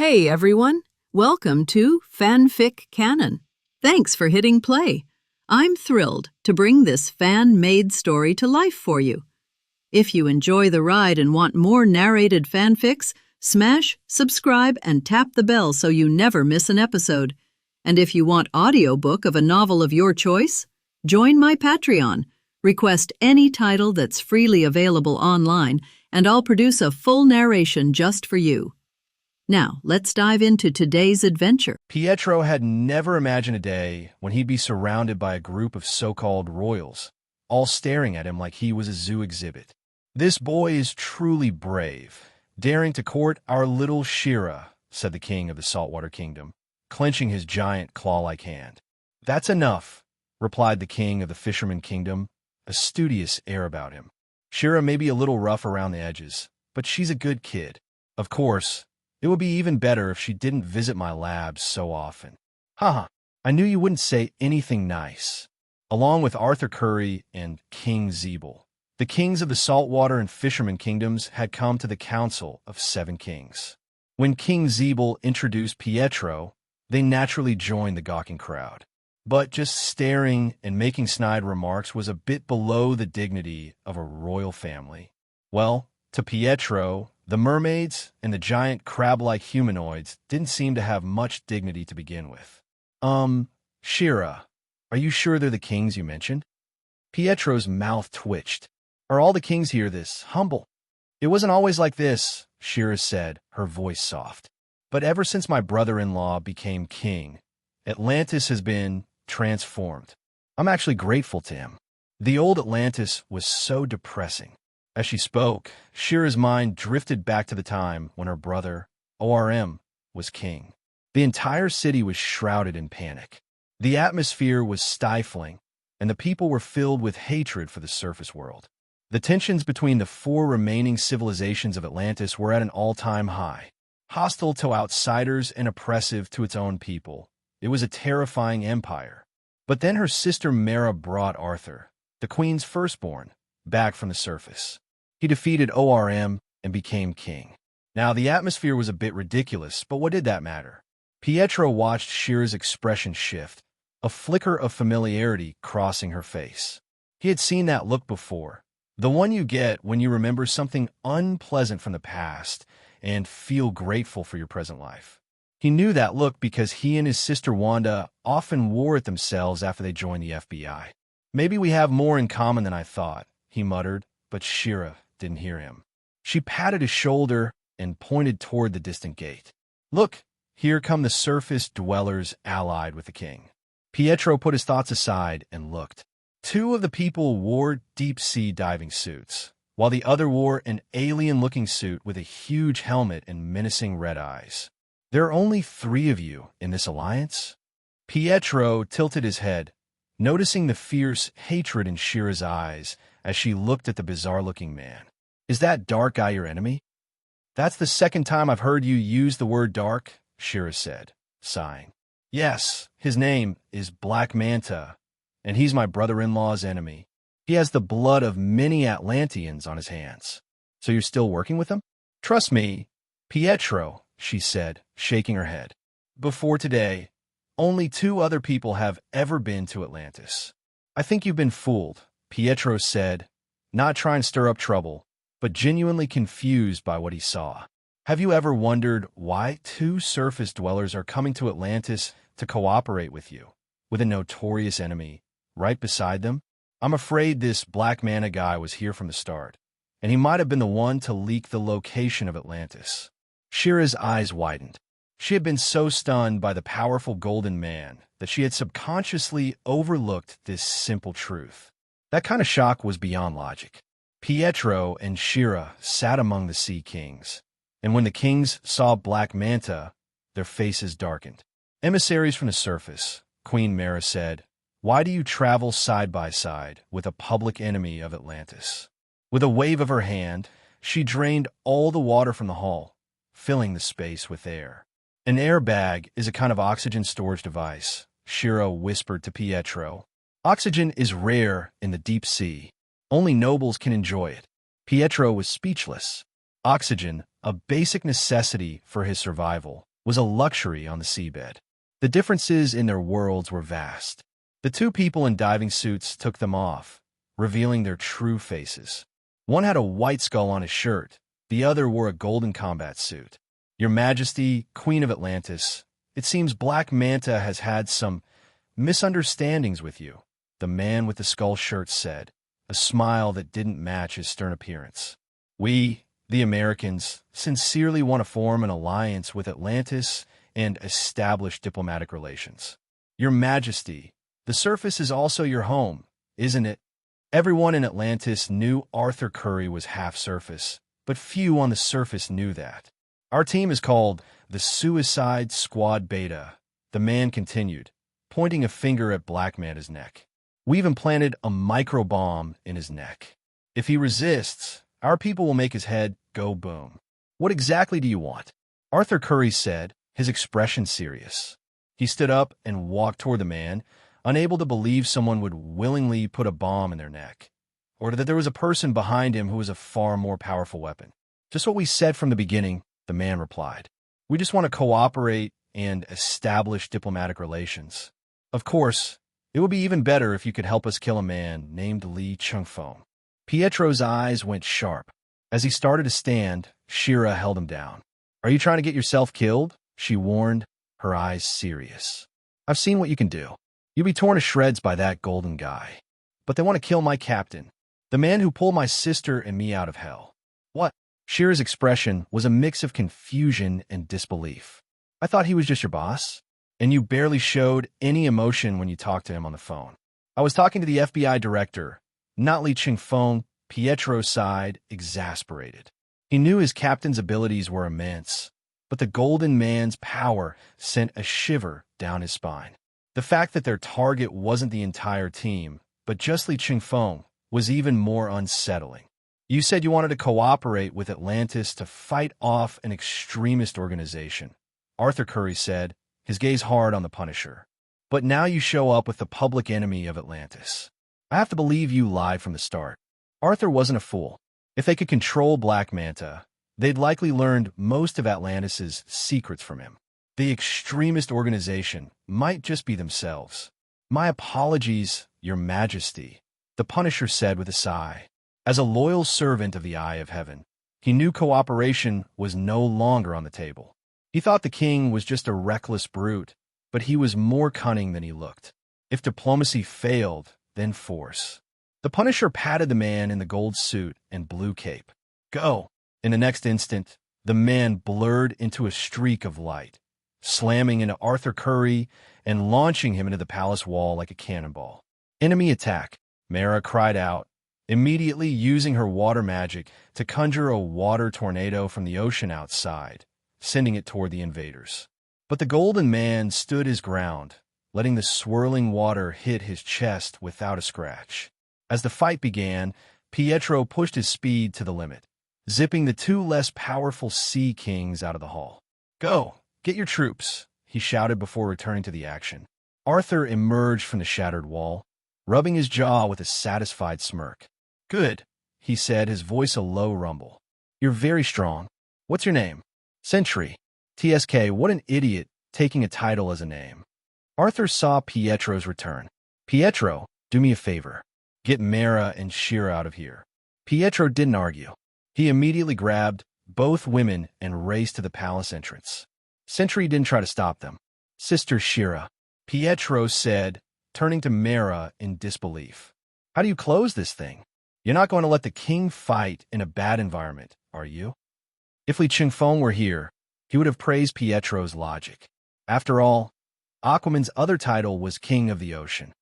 Hey everyone, welcome to FanFic Canon. Thanks for hitting play. I'm thrilled to bring this fan-made story to life for you. If you enjoy the ride and want more narrated fanfics, smash, subscribe, and tap the bell so you never miss an episode. And if you want audiobook of a novel of your choice, join my Patreon. Request any title that's freely available online, and I'll produce a full narration just for you. Now, let's dive into today's adventure. Pietro had never imagined a day when he'd be surrounded by a group of so-called royals, all staring at him like he was a zoo exhibit. "This boy is truly brave, daring to court our little Shira," said the king of the Saltwater Kingdom, clenching his giant claw-like hand. "That's enough," replied the king of the Fisherman Kingdom, a studious air about him. "Shira may be a little rough around the edges, but she's a good kid. Of course, it would be even better if she didn't visit my labs so often." Haha, I knew you wouldn't say anything nice. Along with Arthur Curry and King Zeeble, the kings of the Saltwater and Fisherman Kingdoms had come to the Council of Seven Kings. When King Zeeble introduced Pietro, they naturally joined the gawking crowd. But just staring and making snide remarks was a bit below the dignity of a royal family. Well, to Pietro, the mermaids and the giant crab-like humanoids didn't seem to have much dignity to begin with. Shira, are you sure they're the kings you mentioned?" Pietro's mouth twitched. "Are all the kings here this humble?" "It wasn't always like this," Shira said, her voice soft. "But ever since my brother-in-law became king, Atlantis has been transformed. I'm actually grateful to him. The old Atlantis was so depressing." As she spoke, Shira's mind drifted back to the time when her brother, ORM, was king. The entire city was shrouded in panic. The atmosphere was stifling, and the people were filled with hatred for the surface world. The tensions between the four remaining civilizations of Atlantis were at an all-time high. Hostile to outsiders and oppressive to its own people, it was a terrifying empire. But then her sister Mara brought Arthur, the queen's firstborn, back from the surface. He defeated ORM and became king. Now, the atmosphere was a bit ridiculous, but what did that matter? Pietro watched Shira's expression shift, a flicker of familiarity crossing her face. He had seen that look before, the one you get when you remember something unpleasant from the past and feel grateful for your present life. He knew that look because he and his sister Wanda often wore it themselves after they joined the FBI. "Maybe we have more in common than I thought," he muttered, but Shira didn't hear him. She patted his shoulder and pointed toward the distant gate. "Look, here come the surface dwellers allied with the king." Pietro put his thoughts aside and looked. Two of the people wore deep-sea diving suits, while the other wore an alien-looking suit with a huge helmet and menacing red eyes. "There are only 3 of you in this alliance?" Pietro tilted his head, noticing the fierce hatred in Shira's eyes as she looked at the bizarre-looking man. "Is that dark guy your enemy?" "That's the second time I've heard you use the word dark," Shira said, sighing. "Yes, his name is Black Manta, and he's my brother-in-law's enemy. He has the blood of many Atlanteans on his hands." "So you're still working with him?" "Trust me, Pietro," she said, shaking her head. "Before today, only 2 other people have ever been to Atlantis." "I think you've been fooled," Pietro said, not trying to stir up trouble, but genuinely confused by what he saw. "Have you ever wondered why 2 surface dwellers are coming to Atlantis to cooperate with you, with a notorious enemy right beside them? I'm afraid this Black Mana guy was here from the start, and he might have been the one to leak the location of Atlantis." Shira's eyes widened. She had been so stunned by the powerful golden man that she had subconsciously overlooked this simple truth. That kind of shock was beyond logic. Pietro and Shira sat among the Sea Kings, and when the kings saw Black Manta, their faces darkened. "Emissaries from the surface," Queen Mara said, "why do you travel side by side with a public enemy of Atlantis?" With a wave of her hand, she drained all the water from the hall, filling the space with air. "An airbag is a kind of oxygen storage device," Shira whispered to Pietro. "Oxygen is rare in the deep sea. Only nobles can enjoy it." Pietro was speechless. Oxygen, a basic necessity for his survival, was a luxury on the seabed. The differences in their worlds were vast. The two people in diving suits took them off, revealing their true faces. One had a white skull on his shirt, the other wore a golden combat suit. Your Majesty, Queen of Atlantis, it seems Black Manta has had some misunderstandings with you, the man with the skull shirt said, a smile that didn't match his stern appearance. We, the Americans, sincerely want to form an alliance with Atlantis and establish diplomatic relations. Your Majesty, the surface is also your home, isn't it? Everyone in Atlantis knew Arthur Curry was half surface, but few on the surface knew that. Our team is called the Suicide Squad Beta, the man continued, pointing a finger at Black Manta's neck. We've implanted a microbomb in his neck. If he resists, our people will make his head go boom. What exactly do you want? Arthur Curry said, his expression serious. He stood up and walked toward the man, unable to believe someone would willingly put a bomb in their neck, or that there was a person behind him who was a far more powerful weapon. Just what we said from the beginning, the man replied. We just want to cooperate and establish diplomatic relations. Of course, it would be even better if you could help us kill a man named Li Chengfeng. Pietro's eyes went sharp. As he started to stand, Shira held him down. Are you trying to get yourself killed? She warned, her eyes serious. I've seen what you can do. You'll be torn to shreds by that golden guy. But they want to kill my captain, the man who pulled my sister and me out of hell. What? Shira's expression was a mix of confusion and disbelief. I thought he was just your boss, and you barely showed any emotion when you talked to him on the phone. I was talking to the FBI director, not Li Chengfeng. Pietro sighed, exasperated. He knew his captain's abilities were immense, but the Golden Man's power sent a shiver down his spine. The fact that their target wasn't the entire team, but just Li Chengfeng, was even more unsettling. You said you wanted to cooperate with Atlantis to fight off an extremist organization, Arthur Curry said, his gaze hard on the Punisher. But now you show up with the public enemy of Atlantis. I have to believe you lied from the start. Arthur wasn't a fool. If they could control Black Manta, they'd likely learned most of Atlantis's secrets from him. The extremist organization might just be themselves. My apologies, Your Majesty, the Punisher said with a sigh. As a loyal servant of the Eye of Heaven, he knew cooperation was no longer on the table. He thought the king was just a reckless brute, but he was more cunning than he looked. If diplomacy failed, then force. The Punisher patted the man in the gold suit and blue cape. Go! In the next instant, the man blurred into a streak of light, slamming into Arthur Curry and launching him into the palace wall like a cannonball. Enemy attack, Mara cried out, immediately using her water magic to conjure a water tornado from the ocean outside, sending it toward the invaders. But the Golden Man stood his ground, letting the swirling water hit his chest without a scratch. As the fight began, Pietro pushed his speed to the limit, zipping the two less powerful Sea Kings out of the hall. Go! Get your troops, he shouted before returning to the action. Arthur emerged from the shattered wall, rubbing his jaw with a satisfied smirk. Good, he said, his voice a low rumble. You're very strong. What's your name? Sentry. TSK, what an idiot, taking a title as a name. Arthur saw Pietro's return. Pietro, do me a favor. Get Mara and Shira out of here. Pietro didn't argue. He immediately grabbed both women and raced to the palace entrance. Sentry didn't try to stop them. Sister Shira, Pietro said, turning to Mara in disbelief. How do you close this thing? You're not going to let the king fight in a bad environment, are you? If Li Chengfeng were here, he would have praised Pietro's logic. After all, Aquaman's other title was King of the Ocean.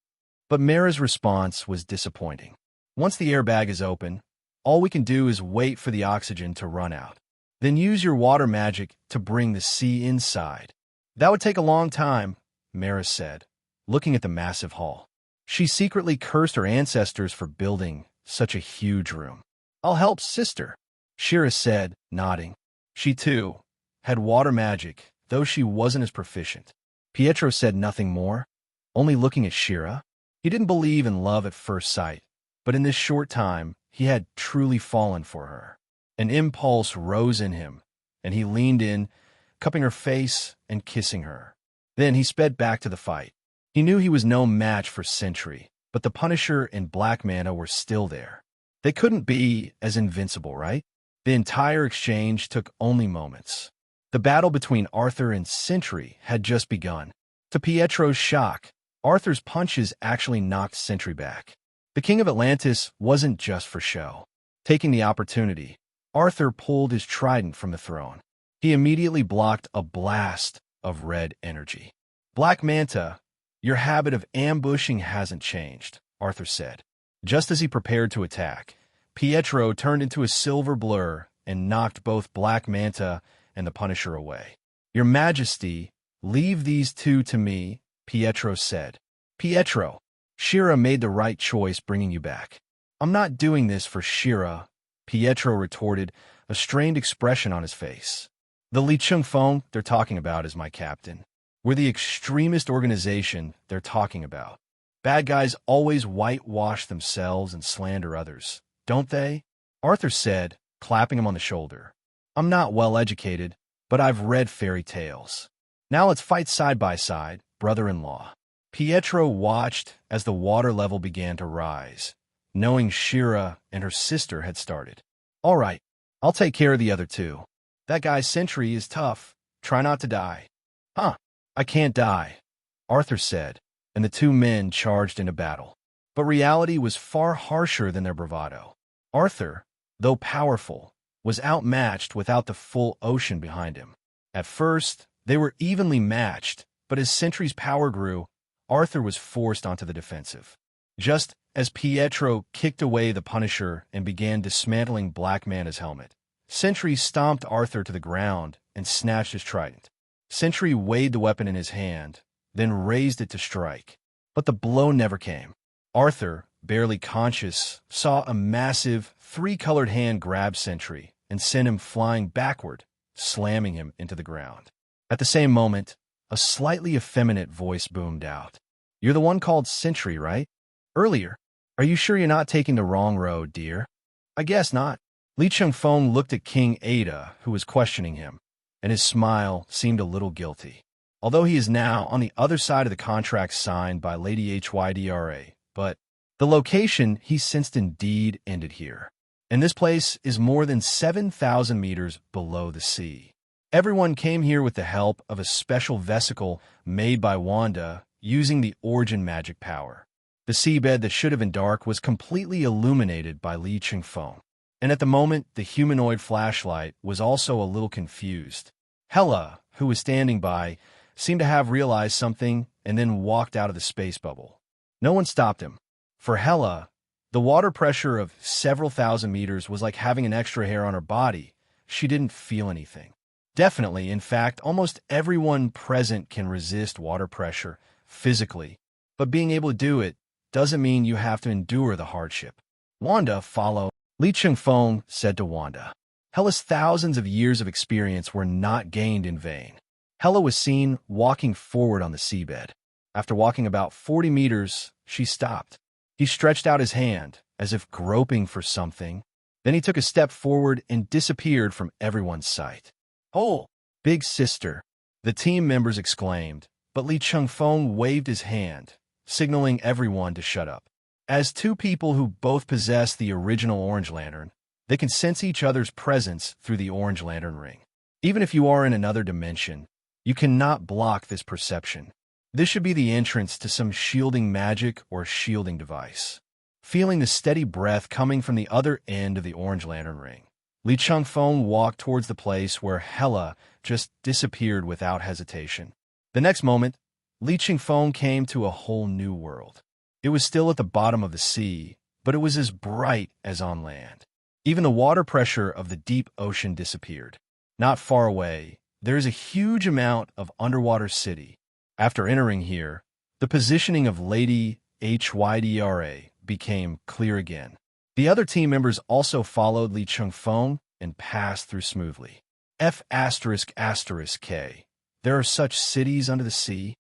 But Mara's response was disappointing. Once the airbag is open, all we can do is wait for the oxygen to run out. Then use your water magic to bring the sea inside. That would take a long time, Mara said, looking at the massive hall. She secretly cursed her ancestors for building such a huge room. I'll help, sister, Shira said, nodding. She, too, had water magic, though she wasn't as proficient. Pietro said nothing more, only looking at Shira. He didn't believe in love at first sight, but in this short time, he had truly fallen for her. An impulse rose in him, and he leaned in, cupping her face and kissing her. Then he sped back to the fight. He knew he was no match for Sentry, but the Punisher and Black Manta were still there. They couldn't be as invincible, right? The entire exchange took only moments. The battle between Arthur and Sentry had just begun. To Pietro's shock, Arthur's punches actually knocked Sentry back. The King of Atlantis wasn't just for show. Taking the opportunity, Arthur pulled his trident from the throne. He immediately blocked a blast of red energy. Black Manta, your habit of ambushing hasn't changed, Arthur said. Just as he prepared to attack, Pietro turned into a silver blur and knocked both Black Manta and the Punisher away. Your Majesty, leave these two to me, Pietro said. Pietro, Shira made the right choice bringing you back. I'm not doing this for Shira, Pietro retorted, a strained expression on his face. The Li Chengfeng they're talking about is my captain. We're the extremist organization they're talking about. Bad guys always whitewash themselves and slander others, don't they? Arthur said, clapping him on the shoulder. I'm not well educated, but I've read fairy tales. Now let's fight side by side, brother-in-law. Pietro watched as the water level began to rise, knowing Shira and her sister had started. All right, I'll take care of the other two. That guy's Sentry is tough. Try not to die. Huh, I can't die, Arthur said, and the two men charged into battle. But reality was far harsher than their bravado. Arthur, though powerful, was outmatched without the full ocean behind him. At first, they were evenly matched, but as Sentry's power grew, Arthur was forced onto the defensive. Just as Pietro kicked away the Punisher and began dismantling Black Manta's helmet, Sentry stomped Arthur to the ground and snatched his trident. Sentry weighed the weapon in his hand, then raised it to strike. But the blow never came. Arthur, barely conscious, saw a massive, three-colored hand grab Sentry and send him flying backward, slamming him into the ground. At the same moment, a slightly effeminate voice boomed out. You're the one called Sentry, right? Earlier. Are you sure you're not taking the wrong road, dear? I guess not. Li Chengfeng looked at King Ada, who was questioning him, and his smile seemed a little guilty. Although he is now on the other side of the contract signed by Lady Hydra, but the location he sensed indeed ended here. And this place is more than 7,000 meters below the sea. Everyone came here with the help of a special vesicle made by Wanda using the origin magic power. The seabed that should have been dark was completely illuminated by Li Chengfeng. And at the moment, the humanoid flashlight was also a little confused. Hela, who was standing by, seemed to have realized something and then walked out of the space bubble. No one stopped him. For Hela, the water pressure of several thousand meters was like having an extra hair on her body. She didn't feel anything. Definitely, in fact, almost everyone present can resist water pressure physically, but being able to do it doesn't mean you have to endure the hardship. Wanda, follow. Li Chengfeng said to Wanda. Hela's thousands of years of experience were not gained in vain. Hela was seen walking forward on the seabed. After walking about 40 meters, she stopped. He stretched out his hand, as if groping for something. Then he took a step forward and disappeared from everyone's sight. Oh, big sister, the team members exclaimed, but Li Chengfeng waved his hand, signaling everyone to shut up. As two people who both possess the original Orange Lantern, they can sense each other's presence through the Orange Lantern ring. Even if you are in another dimension, you cannot block this perception. This should be the entrance to some shielding magic or shielding device. Feeling the steady breath coming from the other end of the Orange Lantern ring, Li Chengfeng walked towards the place where Hela just disappeared without hesitation. The next moment, Li Chengfeng came to a whole new world. It was still at the bottom of the sea, but it was as bright as on land. Even the water pressure of the deep ocean disappeared. Not far away, there is a huge amount of underwater city. After entering here, the positioning of Lady Hydra became clear again. The other team members also followed Li Chengfeng and passed through smoothly. F***K. There are such cities under the sea?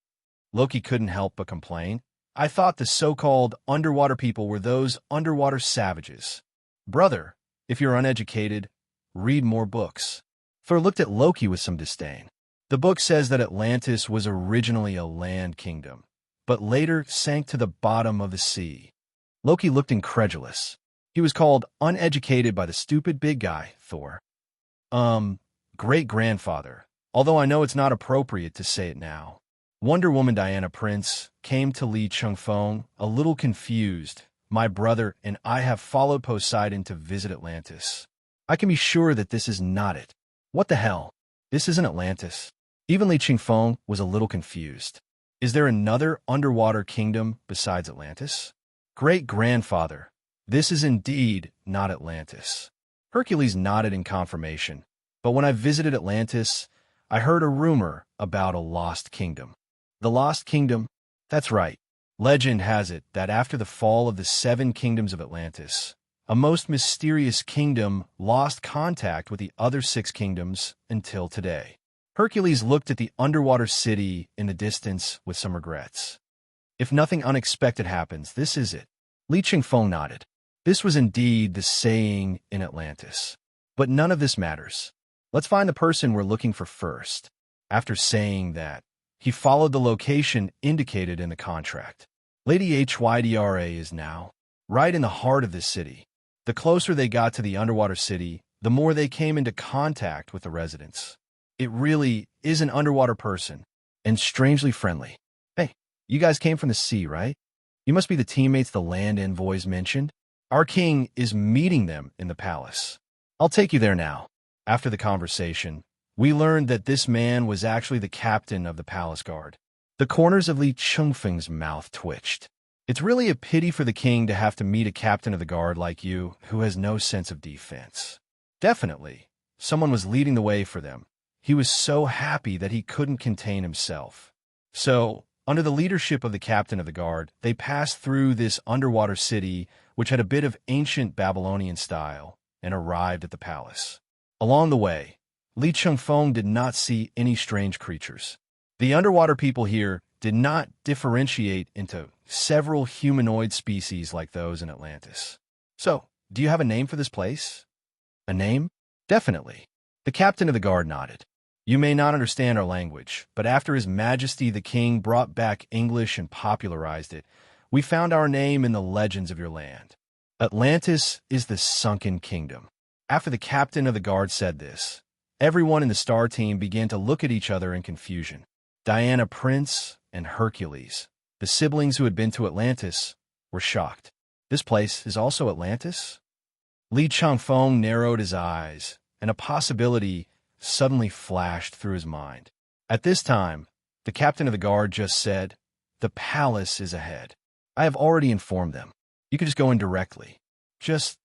Loki couldn't help but complain. I thought the so-called underwater people were those underwater savages. Brother, if you're uneducated, read more books. Thor looked at Loki with some disdain. The book says that Atlantis was originally a land kingdom, but later sank to the bottom of the sea. Loki looked incredulous. He was called uneducated by the stupid big guy, Thor. Great-grandfather, although I know it's not appropriate to say it now. Wonder Woman Diana Prince came to Li Chengfeng a little confused. My brother and I have followed Poseidon to visit Atlantis. I can be sure that this is not it. What the hell? This isn't Atlantis. Even Li Chengfeng was a little confused. Is there another underwater kingdom besides Atlantis? Great-grandfather, this is indeed not Atlantis. Hercules nodded in confirmation, but when I visited Atlantis, I heard a rumor about a lost kingdom. The Lost Kingdom? That's right. Legend has it that after the fall of the 7 kingdoms of Atlantis, a most mysterious kingdom lost contact with the other 6 kingdoms until today. Hercules looked at the underwater city in the distance with some regrets. If nothing unexpected happens, this is it. Li Chengfeng nodded. This was indeed the saying in Atlantis. But none of this matters. Let's find the person we're looking for first. After saying that, he followed the location indicated in the contract. Lady Hydra is now right in the heart of this city. The closer they got to the underwater city, the more they came into contact with the residents. It really is an underwater person, and strangely friendly. Hey, you guys came from the sea, right? You must be the teammates the land envoys mentioned. Our king is meeting them in the palace. I'll take you there now. After the conversation, we learned that this man was actually the captain of the palace guard. The corners of Li Chengfeng's mouth twitched. It's really a pity for the king to have to meet a captain of the guard like you who has no sense of defense. Definitely, someone was leading the way for them. He was so happy that he couldn't contain himself. So, under the leadership of the captain of the guard, they passed through this underwater city, which had a bit of ancient Babylonian style, and arrived at the palace. Along the way, Li Chengfeng did not see any strange creatures. The underwater people here did not differentiate into several humanoid species like those in Atlantis. So, do you have a name for this place? A name? Definitely. The captain of the guard nodded. You may not understand our language, but after His Majesty the King brought back English and popularized it, we found our name in the legends of your land. Atlantis is the sunken kingdom. After the captain of the guard said this, everyone in the star team began to look at each other in confusion. Diana Prince and Hercules, the siblings who had been to Atlantis, were shocked. This place is also Atlantis? Li Chengfeng narrowed his eyes, and a possibility suddenly flashed through his mind. At this time, the captain of the guard just said, "The palace is ahead. I have already informed them. You could just go in directly. Just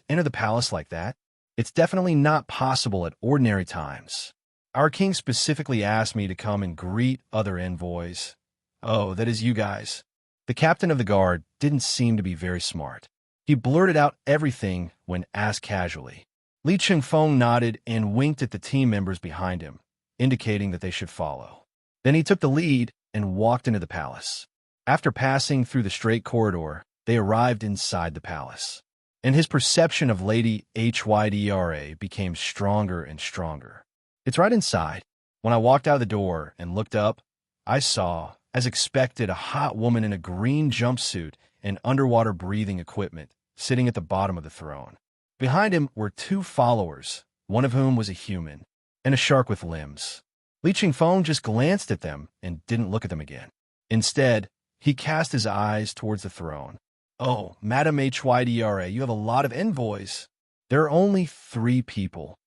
enter the palace like that. It's definitely not possible at ordinary times. Our king specifically asked me to come and greet other envoys. Oh, that is you guys." The captain of the guard didn't seem to be very smart. He blurted out everything when asked casually. Li Chengfeng nodded and winked at the team members behind him, indicating that they should follow. Then he took the lead and walked into the palace. After passing through the straight corridor, they arrived inside the palace, and his perception of Lady Hydra became stronger and stronger. It's right inside. When I walked out of the door and looked up, I saw, as expected, a hot woman in a green jumpsuit and underwater breathing equipment sitting at the bottom of the throne. Behind him were 2 followers, one of whom was a human, and a shark with limbs. Li Chengfeng just glanced at them and didn't look at them again. Instead, he cast his eyes towards the throne. "Oh, Madame Hydra, you have a lot of envoys." "There are only 3 people."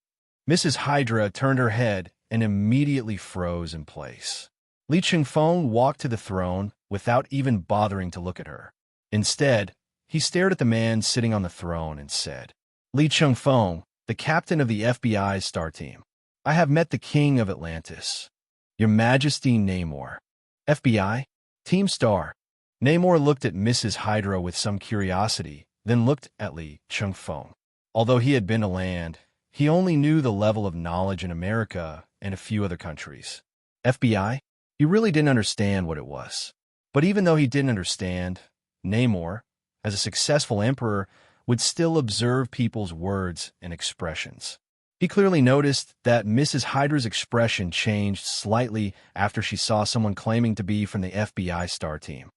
Mrs. Hydra turned her head and immediately froze in place. Li Chengfeng walked to the throne without even bothering to look at her. Instead, he stared at the man sitting on the throne and said, "Li Chengfeng, the captain of the F.B.I. star team. I have met the king of Atlantis. Your Majesty Namor." "F.B.I.? Team Star." Namor looked at Mrs. Hydra with some curiosity, then looked at Li Chengfeng. Although he had been to land, he only knew the level of knowledge in America and a few other countries. F.B.I.? He really didn't understand what it was. But even though he didn't understand, Namor, as a successful emperor, would still observe people's words and expressions. He clearly noticed that Mrs. Hydra's expression changed slightly after she saw someone claiming to be from the FBI star team.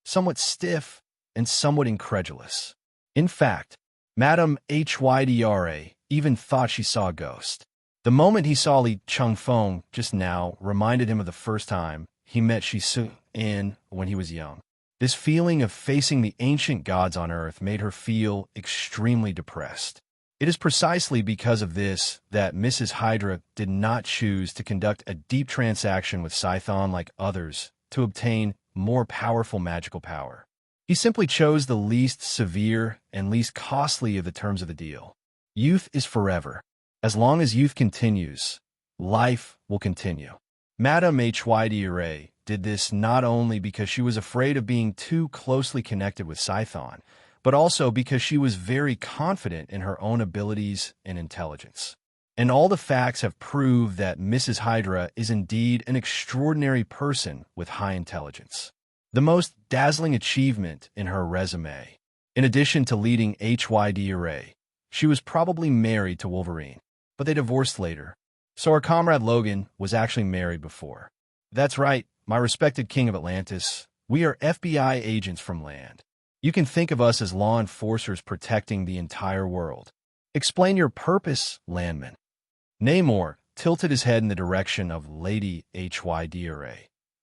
Somewhat stiff and somewhat incredulous. In fact, Madame Hydra even thought she saw a ghost. The moment he saw Li Chengfeng just now reminded him of the first time he met Shi-Su-in when he was young. This feeling of facing the ancient gods on Earth made her feel extremely depressed. It is precisely because of this that Mrs. Hydra did not choose to conduct a deep transaction with Scython like others to obtain more powerful magical power. He simply chose the least severe and least costly of the terms of the deal. Youth is forever. As long as youth continues, life will continue. Madame Hydra did this not only because she was afraid of being too closely connected with Scython, but also because she was very confident in her own abilities and intelligence. And all the facts have proved that Mrs. Hydra is indeed an extraordinary person with high intelligence. The most dazzling achievement in her resume. In addition to leading Hydra, she was probably married to Wolverine, but they divorced later. So our comrade Logan was actually married before. That's right, my respected king of Atlantis. We are FBI agents from land. You can think of us as law enforcers protecting the entire world. Explain your purpose, landman. Namor tilted his head in the direction of Lady Hydra,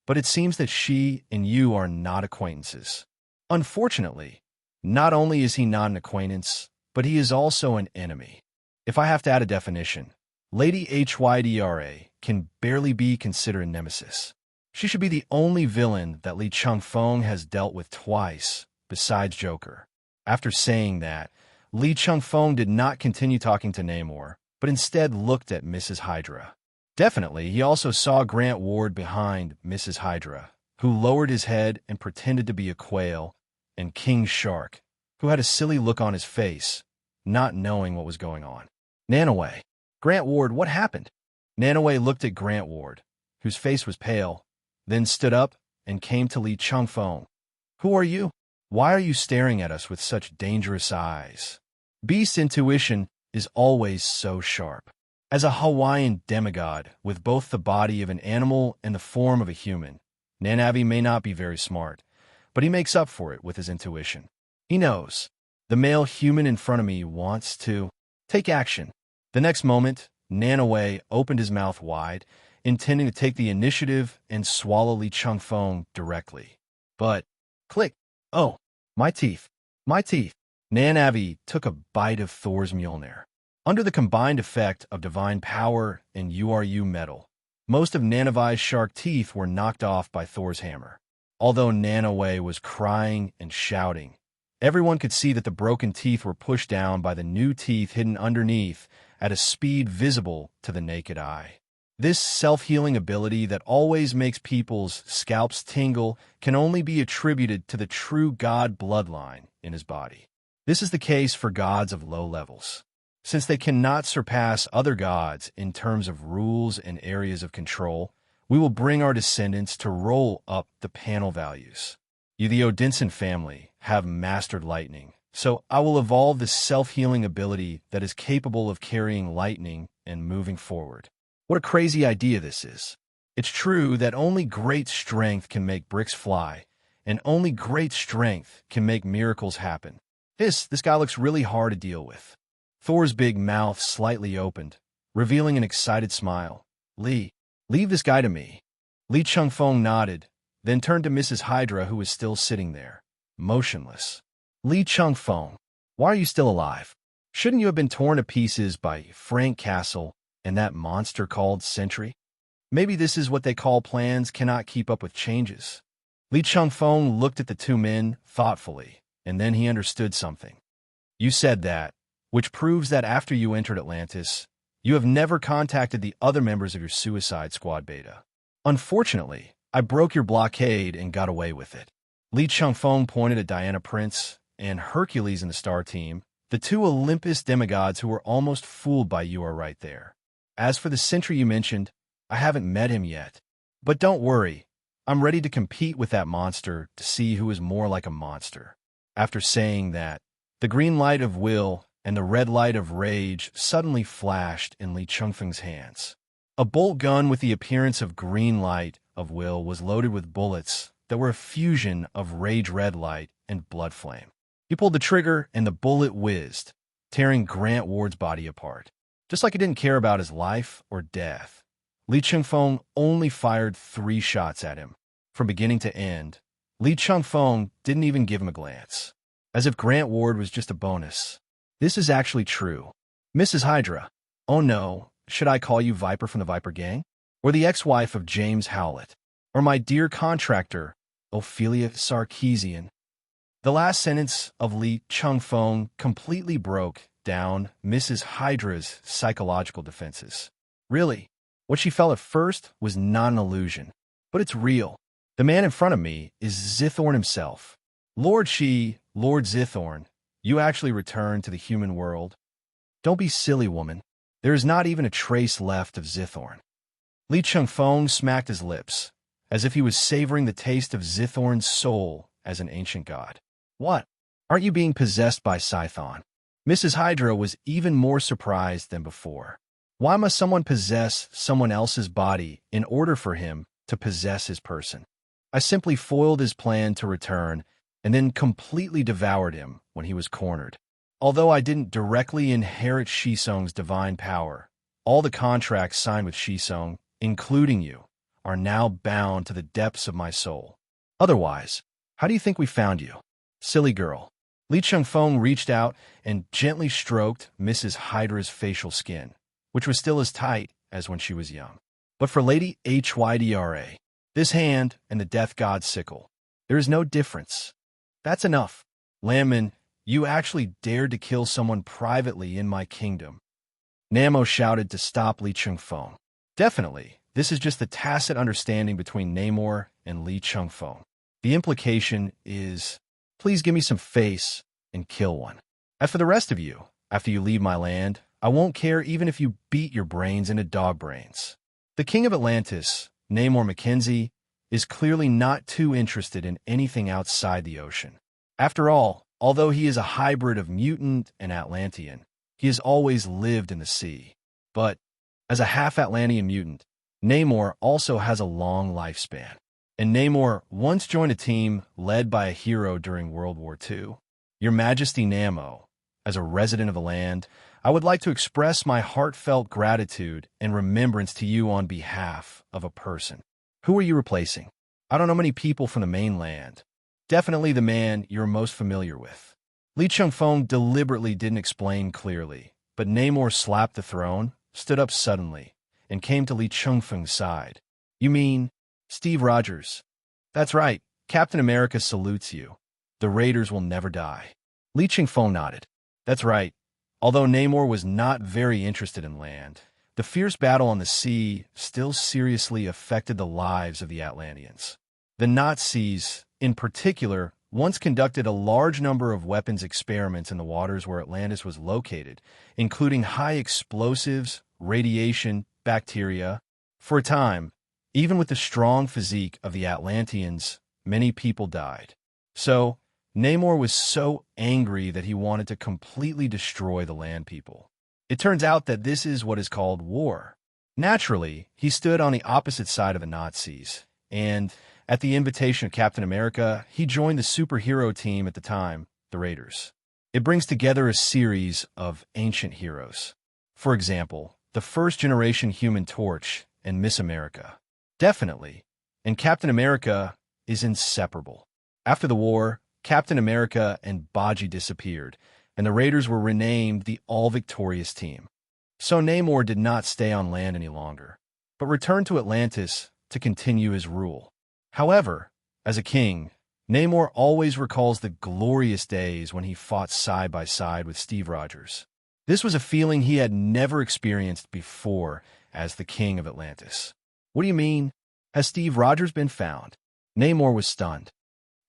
but it seems that she and you are not acquaintances. Unfortunately, not only is he not an acquaintance, but he is also an enemy. If I have to add a definition, Lady Hydra can barely be considered a nemesis. She should be the only villain that Li Chengfeng has dealt with twice, besides Joker. After saying that, Li Chengfeng did not continue talking to Namor, but instead looked at Mrs. Hydra. Definitely, he also saw Grant Ward behind Mrs. Hydra, who lowered his head and pretended to be a quail, and King Shark, who had a silly look on his face, not knowing what was going on. Nanaway. Grant Ward, what happened? Nanaway looked at Grant Ward, whose face was pale, then stood up and came to Li Chengfeng. Who are you? Why are you staring at us with such dangerous eyes? Beast's intuition is always so sharp. As a Hawaiian demigod with both the body of an animal and the form of a human, Nanavi may not be very smart, but he makes up for it with his intuition. He knows. The male human in front of me wants to take action. The next moment, Nanaway opened his mouth wide, intending to take the initiative and swallow Li Chengfeng directly. But, click. Oh, my teeth. My teeth. Nanavi took a bite of Thor's Mjolnir. Under the combined effect of divine power and URU metal, most of Nanavi's shark teeth were knocked off by Thor's hammer. Although Nanaway was crying and shouting, everyone could see that the broken teeth were pushed down by the new teeth hidden underneath at a speed visible to the naked eye. This self-healing ability that always makes people's scalps tingle can only be attributed to the true god bloodline in his body. This is the case for gods of low levels. Since they cannot surpass other gods in terms of rules and areas of control, we will bring our descendants to roll up the panel values. You, the Odinson family, have mastered lightning, so I will evolve this self-healing ability that is capable of carrying lightning and moving forward. What a crazy idea this is. It's true that only great strength can make bricks fly, and only great strength can make miracles happen. This guy looks really hard to deal with. Thor's big mouth slightly opened, revealing an excited smile. Leave this guy to me. Li Chengfeng nodded, then turned to Mrs. Hydra, who was still sitting there, motionless. Li Chengfeng, why are you still alive? Shouldn't you have been torn to pieces by Frank Castle and that monster called Sentry? Maybe this is what they call plans cannot keep up with changes. Li Chengfeng looked at the two men thoughtfully, and then he understood something. You said that, which proves that after you entered Atlantis, you have never contacted the other members of your Suicide Squad Beta. Unfortunately, I broke your blockade and got away with it. Li Chengfeng pointed at Diana Prince and Hercules in the Star Team. The two Olympus demigods who were almost fooled by you are right there. As for the Sentry you mentioned, I haven't met him yet. But don't worry, I'm ready to compete with that monster to see who is more like a monster. After saying that, the green light of will and the red light of rage suddenly flashed in Li Chengfeng's hands. A bolt gun with the appearance of green light of will was loaded with bullets that were a fusion of rage red light and blood flame. He pulled the trigger and the bullet whizzed, tearing Grant Ward's body apart. Just like he didn't care about his life or death, Li Chengfeng only fired 3 shots at him. From beginning to end, Li Chengfeng didn't even give him a glance, as if Grant Ward was just a bonus. This is actually true. Mrs. Hydra. Oh no, should I call you Viper from the Viper Gang? Or the ex-wife of James Howlett? Or my dear contractor, Ophelia Sarkeesian? The last sentence of Li Chengfeng completely broke down Mrs. Hydra's psychological defenses. Really, what she felt at first was not an illusion, but it's real. The man in front of me is Zithorn himself. Lord Zithorn, you actually returned to the human world? Don't be silly, woman. There is not even a trace left of Zithorn. Li Chengfeng smacked his lips, as if he was savoring the taste of Zithorn's soul as an ancient god. What? Aren't you being possessed by Scython? Mrs. Hydra was even more surprised than before. Why must someone possess someone else's body in order for him to possess his person? I simply foiled his plan to return and then completely devoured him when he was cornered. Although I didn't directly inherit Shisong's divine power, all the contracts signed with Shisong, including you, are now bound to the depths of my soul. Otherwise, how do you think we found you? Silly girl. Li Chengfeng reached out and gently stroked Mrs. Hydra's facial skin, which was still as tight as when she was young. But for Lady Hydra, this hand and the death god's sickle, there is no difference. That's enough. Landman, you actually dared to kill someone privately in my kingdom. Namo shouted to stop Li Chengfeng. Definitely, this is just the tacit understanding between Namor and Li Chengfeng. The implication is, please give me some face and kill one. As for the rest of you, after you leave my land, I won't care even if you beat your brains into dog brains. The king of Atlantis, Namor Mackenzie, is clearly not too interested in anything outside the ocean. After all, although he is a hybrid of mutant and Atlantean, he has always lived in the sea. But, as a half-Atlantean mutant, Namor also has a long lifespan. And Namor once joined a team led by a hero during World War II. Your Majesty Namo, as a resident of the land, I would like to express my heartfelt gratitude and remembrance to you on behalf of a person. Who are you replacing? I don't know many people from the mainland. Definitely the man you're most familiar with. Li Chengfeng deliberately didn't explain clearly, but Namor slapped the throne, stood up suddenly, and came to Li Chengfeng's side. You mean Steve Rogers? That's right. Captain America salutes you. The Raiders will never die. Li Chengfeng nodded. That's right. Although Namor was not very interested in land, the fierce battle on the sea still seriously affected the lives of the Atlanteans. The Nazis, in particular, once conducted a large number of weapons experiments in the waters where Atlantis was located, including high explosives, radiation, bacteria. For a time, even with the strong physique of the Atlanteans, many people died. So, Namor was so angry that he wanted to completely destroy the land people. It turns out that this is what is called war. Naturally, he stood on the opposite side of the Nazis, and at the invitation of Captain America, he joined the superhero team at the time, the Raiders. It brings together a series of ancient heroes. For example, the first-generation Human Torch and Miss America. Definitely. And Captain America is inseparable. After the war, Captain America and Baji disappeared, and the Raiders were renamed the All-Victorious Team. So Namor did not stay on land any longer, but returned to Atlantis to continue his rule. However, as a king, Namor always recalls the glorious days when he fought side by side with Steve Rogers. This was a feeling he had never experienced before as the king of Atlantis. What do you mean? Has Steve Rogers been found? Namor was stunned.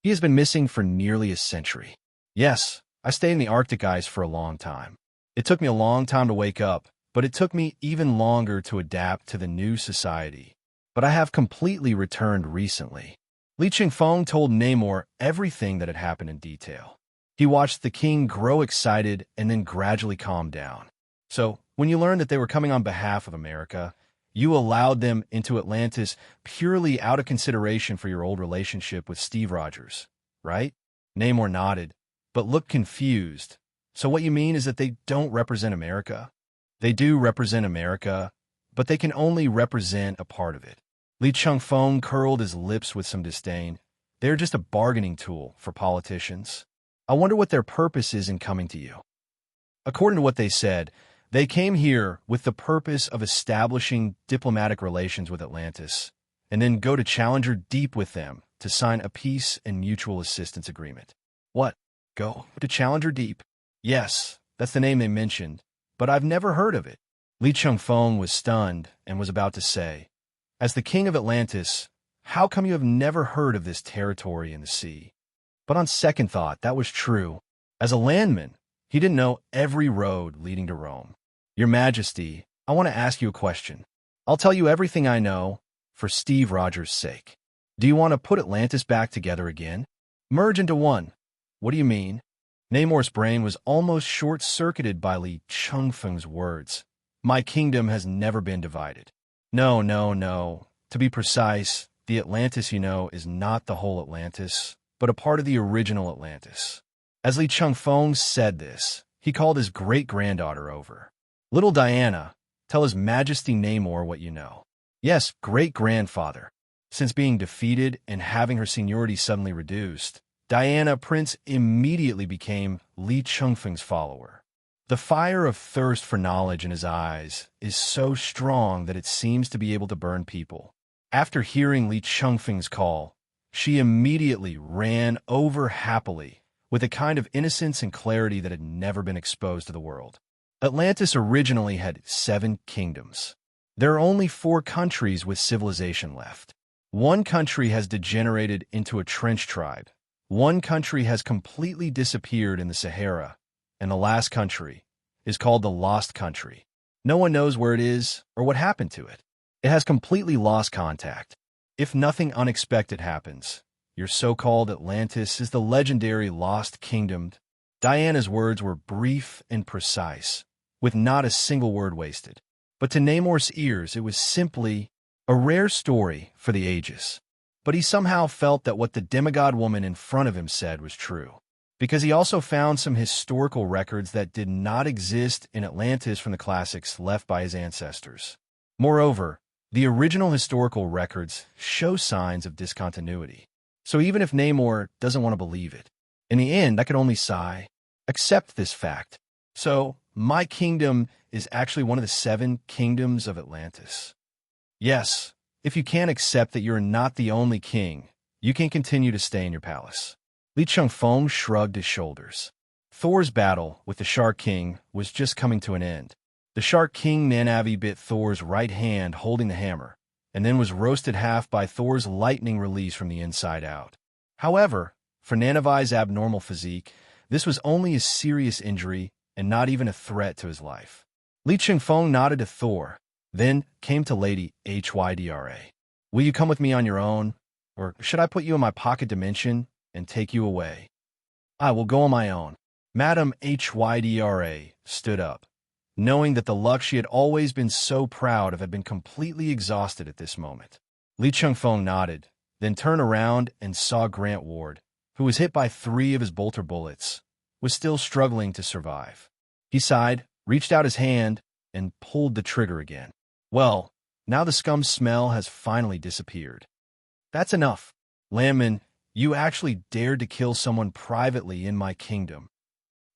He has been missing for nearly a century. Yes, I stayed in the Arctic ice for a long time. It took me a long time to wake up, but it took me even longer to adapt to the new society. But I have completely returned recently. Li Chengfeng told Namor everything that had happened in detail. He watched the king grow excited and then gradually calm down. So, when you learned that they were coming on behalf of America, you allowed them into Atlantis purely out of consideration for your old relationship with Steve Rogers, right? Namor nodded, but looked confused. So what you mean is that they don't represent America? They do represent America, but they can only represent a part of it. Li Chengfeng curled his lips with some disdain. They're just a bargaining tool for politicians. I wonder what their purpose is in coming to you. According to what they said, they came here with the purpose of establishing diplomatic relations with Atlantis, and then go to Challenger Deep with them to sign a peace and mutual assistance agreement. What? Go to Challenger Deep? Yes, that's the name they mentioned, but I've never heard of it. Li Chengfeng was stunned and was about to say, as the king of Atlantis, how come you have never heard of this territory in the sea? But on second thought, that was true. As a landman, he didn't know every road leading to Rome. Your Majesty, I want to ask you a question. I'll tell you everything I know, for Steve Rogers' sake. Do you want to put Atlantis back together again? Merge into one. What do you mean? Namor's brain was almost short-circuited by Li Chengfeng's words. My kingdom has never been divided. No. To be precise, the Atlantis you know is not the whole Atlantis, but a part of the original Atlantis. As Li Chengfeng said this, he called his great-granddaughter over. Little Diana, tell His Majesty Namor what you know. Yes, great-grandfather. Since being defeated and having her seniority suddenly reduced, Diana Prince immediately became Li Chengfeng's follower. The fire of thirst for knowledge in his eyes is so strong that it seems to be able to burn people. After hearing Li Chengfeng's call, she immediately ran over happily, with a kind of innocence and clarity that had never been exposed to the world. Atlantis originally had 7 kingdoms. There are only 4 countries with civilization left. One country has degenerated into a trench tribe. One country has completely disappeared in the Sahara, and the last country is called the Lost Country. No one knows where it is or what happened to it. It has completely lost contact. If nothing unexpected happens, your so-called Atlantis is the legendary Lost Kingdom. Diana's words were brief and precise, with not a single word wasted. But to Namor's ears, it was simply a rare story for the ages. But he somehow felt that what the demigod woman in front of him said was true, because he also found some historical records that did not exist in Atlantis from the classics left by his ancestors. Moreover, the original historical records show signs of discontinuity. So even if Namor doesn't want to believe it, in the end, I could only sigh, accept this fact. So, my kingdom is actually one of the 7 kingdoms of Atlantis. Yes, if you can't accept that you're not the only king, you can continue to stay in your palace. Li Chengfeng shrugged his shoulders. Thor's battle with the Shark King was just coming to an end. The Shark King Nanavi bit Thor's right hand holding the hammer, and then was roasted half by Thor's lightning release from the inside out. However, for Nanavi's abnormal physique, this was only a serious injury and not even a threat to his life. Li Chengfeng nodded to Thor, then came to Lady Hydra. Will you come with me on your own, or should I put you in my pocket dimension and take you away? I will go on my own. Madame Hydra stood up, knowing that the luck she had always been so proud of had been completely exhausted at this moment. Li Chengfeng nodded, then turned around and saw Grant Ward, who was hit by 3 of his bolter bullets, was still struggling to survive. He sighed, reached out his hand, and pulled the trigger again. Well, now the scum smell has finally disappeared. That's enough. Landman, you actually dared to kill someone privately in my kingdom.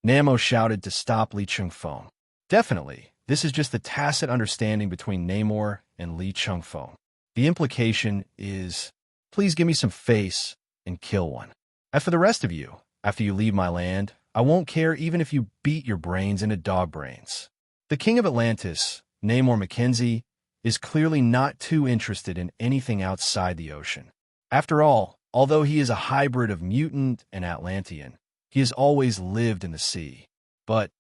Namor shouted to stop Li Chengfeng. Definitely, this is just the tacit understanding between Namor and Li Chengfeng. The implication is, please give me some face and kill one. As for the rest of you, after you leave my land, I won't care even if you beat your brains into dog brains. The king of Atlantis, Namor Mackenzie, is clearly not too interested in anything outside the ocean. After all, although he is a hybrid of mutant and Atlantean, he has always lived in the sea. But,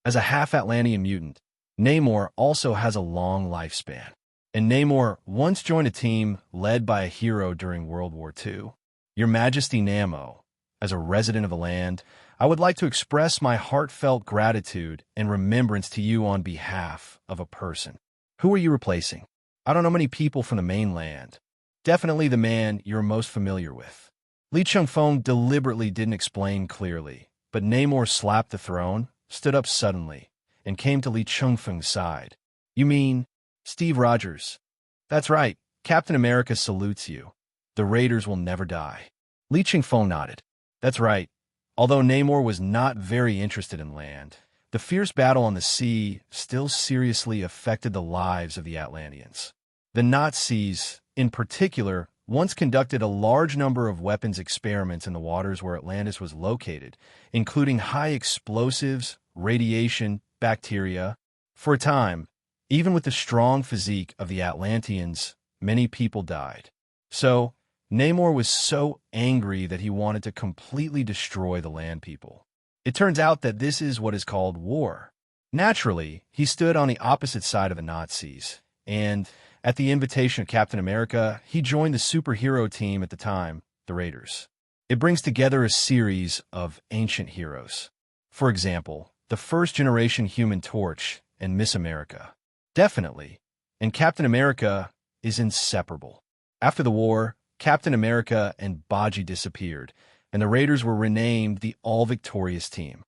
as a half-Atlantean mutant, Namor also has a long lifespan. And Namor once joined a team led by a hero during World War II. Your Majesty Namor, As a resident of the land, I would like to express my heartfelt gratitude and remembrance to you on behalf of a person. Who are you replacing? I don't know many people from the mainland. Definitely the man you're most familiar with. Li Chengfeng deliberately didn't explain clearly, but Namor slapped the throne, stood up suddenly, and came to Li Chengfeng's side. You mean Steve Rogers? That's right. Captain America salutes you. The Raiders will never die. Li Chengfeng nodded. That's right. Although Namor was not very interested in land, the fierce battle on the sea still seriously affected the lives of the Atlanteans. The Nazis, in particular, once conducted a large number of weapons experiments in the waters where Atlantis was located, including high explosives, radiation, bacteria. For a time, even with the strong physique of the Atlanteans, many people died. So, Namor was so angry that he wanted to completely destroy the land people. It turns out that this is what is called war. Naturally, he stood on the opposite side of the Nazis, and at the invitation of Captain America, he joined the superhero team at the time, the Raiders. It brings together a series of ancient heroes. For example, the first-generation Human Torch and Miss America. Definitely. And Captain America is inseparable. After the war, Captain America and Baji disappeared, and the Raiders were renamed the All-Victorious Team.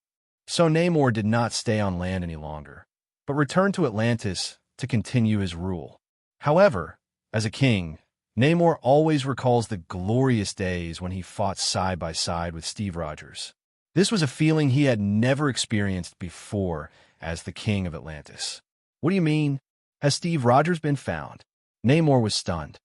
So Namor did not stay on land any longer, but returned to Atlantis to continue his rule. However, as a king, Namor always recalls the glorious days when he fought side by side with Steve Rogers. This was a feeling he had never experienced before as the king of Atlantis. What do you mean? Has Steve Rogers been found? Namor was stunned.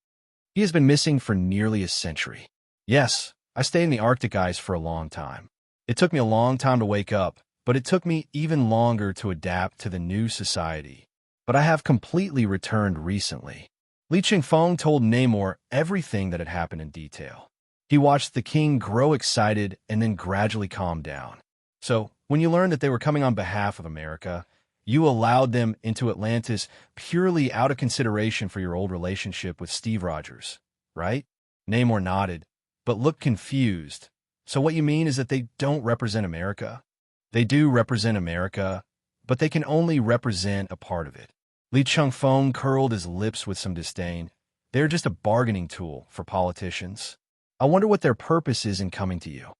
He has been missing for nearly a century. Yes, I stayed in the Arctic ice for a long time. It took me a long time to wake up, but it took me even longer to adapt to the new society. But I have completely returned recently. Li Chengfeng told Namor everything that had happened in detail. He watched the king grow excited and then gradually calm down. So, when you learned that they were coming on behalf of America, you allowed them into Atlantis purely out of consideration for your old relationship with Steve Rogers, right? Namor nodded, but looked confused. So what you mean is that they don't represent America? They do represent America, but they can only represent a part of it. Li Chengfeng curled his lips with some disdain. They're just a bargaining tool for politicians. I wonder what their purpose is in coming to you.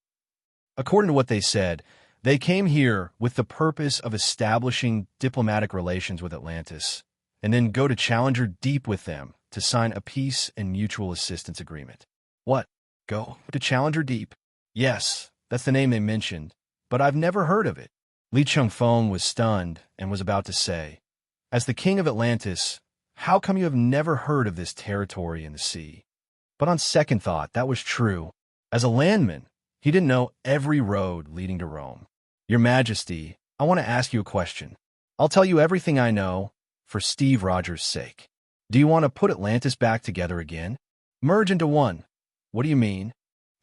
According to what they said, they came here with the purpose of establishing diplomatic relations with Atlantis, and then go to Challenger Deep with them to sign a peace and mutual assistance agreement. What? Go to Challenger Deep? Yes, that's the name they mentioned, but I've never heard of it. Li Chengfeng was stunned and was about to say, as the king of Atlantis, how come you have never heard of this territory in the sea? But on second thought, that was true. As a landman, he didn't know every road leading to Rome. Your Majesty, I want to ask you a question. I'll tell you everything I know for Steve Rogers' sake. Do you want to put Atlantis back together again? Merge into one. What do you mean?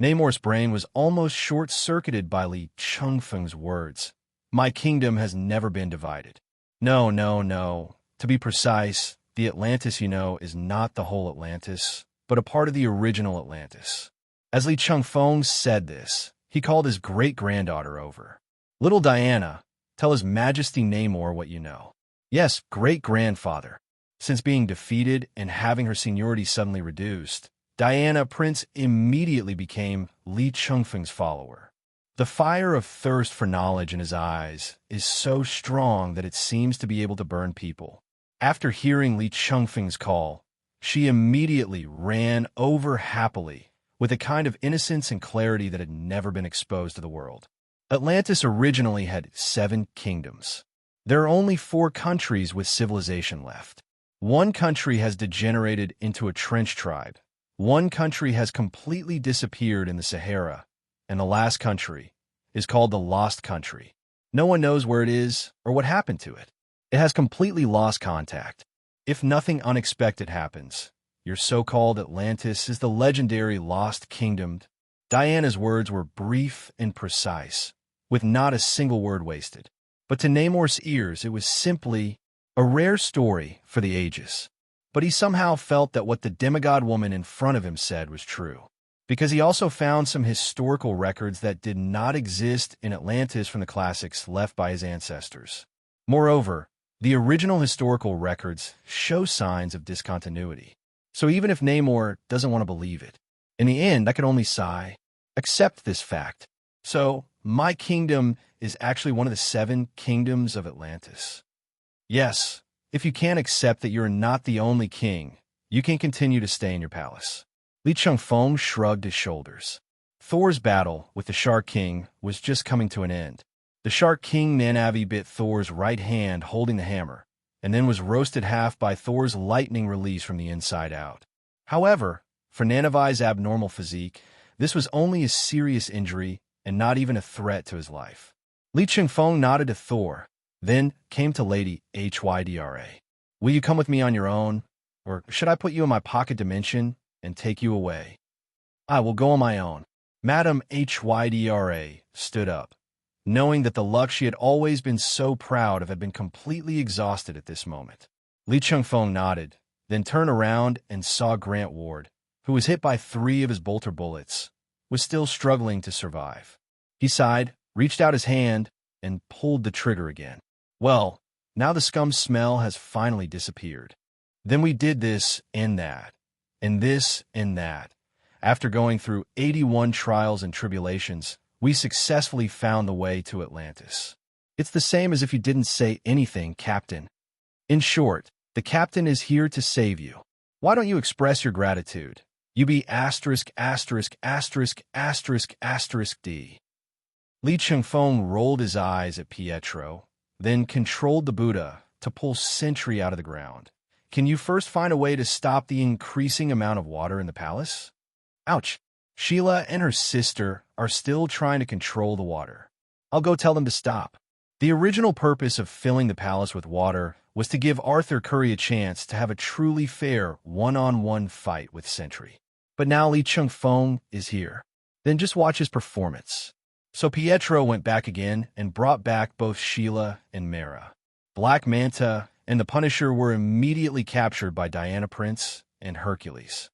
Namor's brain was almost short-circuited by Li Chengfeng's words. My kingdom has never been divided. No, no, no. To be precise, the Atlantis you know is not the whole Atlantis, but a part of the original Atlantis. As Li Chengfeng said this, he called his great-granddaughter over. Little Diana, tell His Majesty Namor what you know. Yes, great-grandfather. Since being defeated and having her seniority suddenly reduced, Diana Prince immediately became Li Chengfeng's follower. The fire of thirst for knowledge in his eyes is so strong that it seems to be able to burn people. After hearing Li Chengfeng's call, she immediately ran over happily, with a kind of innocence and clarity that had never been exposed to the world. Atlantis originally had 7 kingdoms. There are only 4 countries with civilization left. One country has degenerated into a trench tribe. One country has completely disappeared in the Sahara, and the last country is called the Lost Country. No one knows where it is or what happened to it. It has completely lost contact. If nothing unexpected happens, your so-called Atlantis is the legendary Lost Kingdom. Diana's words were brief and precise, with not a single word wasted. But to Namor's ears, it was simply a rare story for the ages. But he somehow felt that what the demigod woman in front of him said was true. because he also found some historical records that did not exist in Atlantis from the classics left by his ancestors. Moreover, the original historical records show signs of discontinuity. So even if Namor doesn't want to believe it, in the end, I could only sigh, accept this fact. So, my kingdom is actually one of the 7 kingdoms of Atlantis. Yes, if you can't accept that you're not the only king, you can continue to stay in your palace. Li Chengfeng shrugged his shoulders. Thor's battle with the Shark King was just coming to an end. The Shark King Nanavi bit Thor's right hand holding the hammer, and then was roasted half by Thor's lightning release from the inside out. However, for Nanavi's abnormal physique, this was only a serious injury and not even a threat to his life. Li Chengfeng nodded to Thor, then came to Lady Hydra. Will you come with me on your own, or should I put you in my pocket dimension and take you away? I will go on my own. Madame Hydra stood up, knowing that the luck she had always been so proud of had been completely exhausted at this moment. Li Chengfeng nodded, then turned around and saw Grant Ward, who was hit by 3 of his bolter bullets, was still struggling to survive. He sighed, reached out his hand, and pulled the trigger again. Well, now the scum smell has finally disappeared. Then we did this and that, and this and that. After going through 81 trials and tribulations, we successfully found the way to Atlantis. It's the same as if you didn't say anything, Captain. In short, the Captain is here to save you. Why don't you express your gratitude? You be ************* D. Li Chengfeng rolled his eyes at Pietro, then controlled the Buddha to pull Sentry out of the ground. Can you first find a way to stop the increasing amount of water in the palace? Ouch. Sheila and her sister are still trying to control the water. I'll go tell them to stop. The original purpose of filling the palace with water was to give Arthur Curry a chance to have a truly fair one-on-one fight with Sentry. But now Li Chengfeng is here. Then just watch his performance. So Pietro went back again and brought back both Sheila and Mara. Black Manta and the Punisher were immediately captured by Diana Prince and Hercules.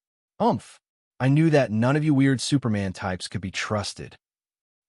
I knew that none of you weird Superman types could be trusted.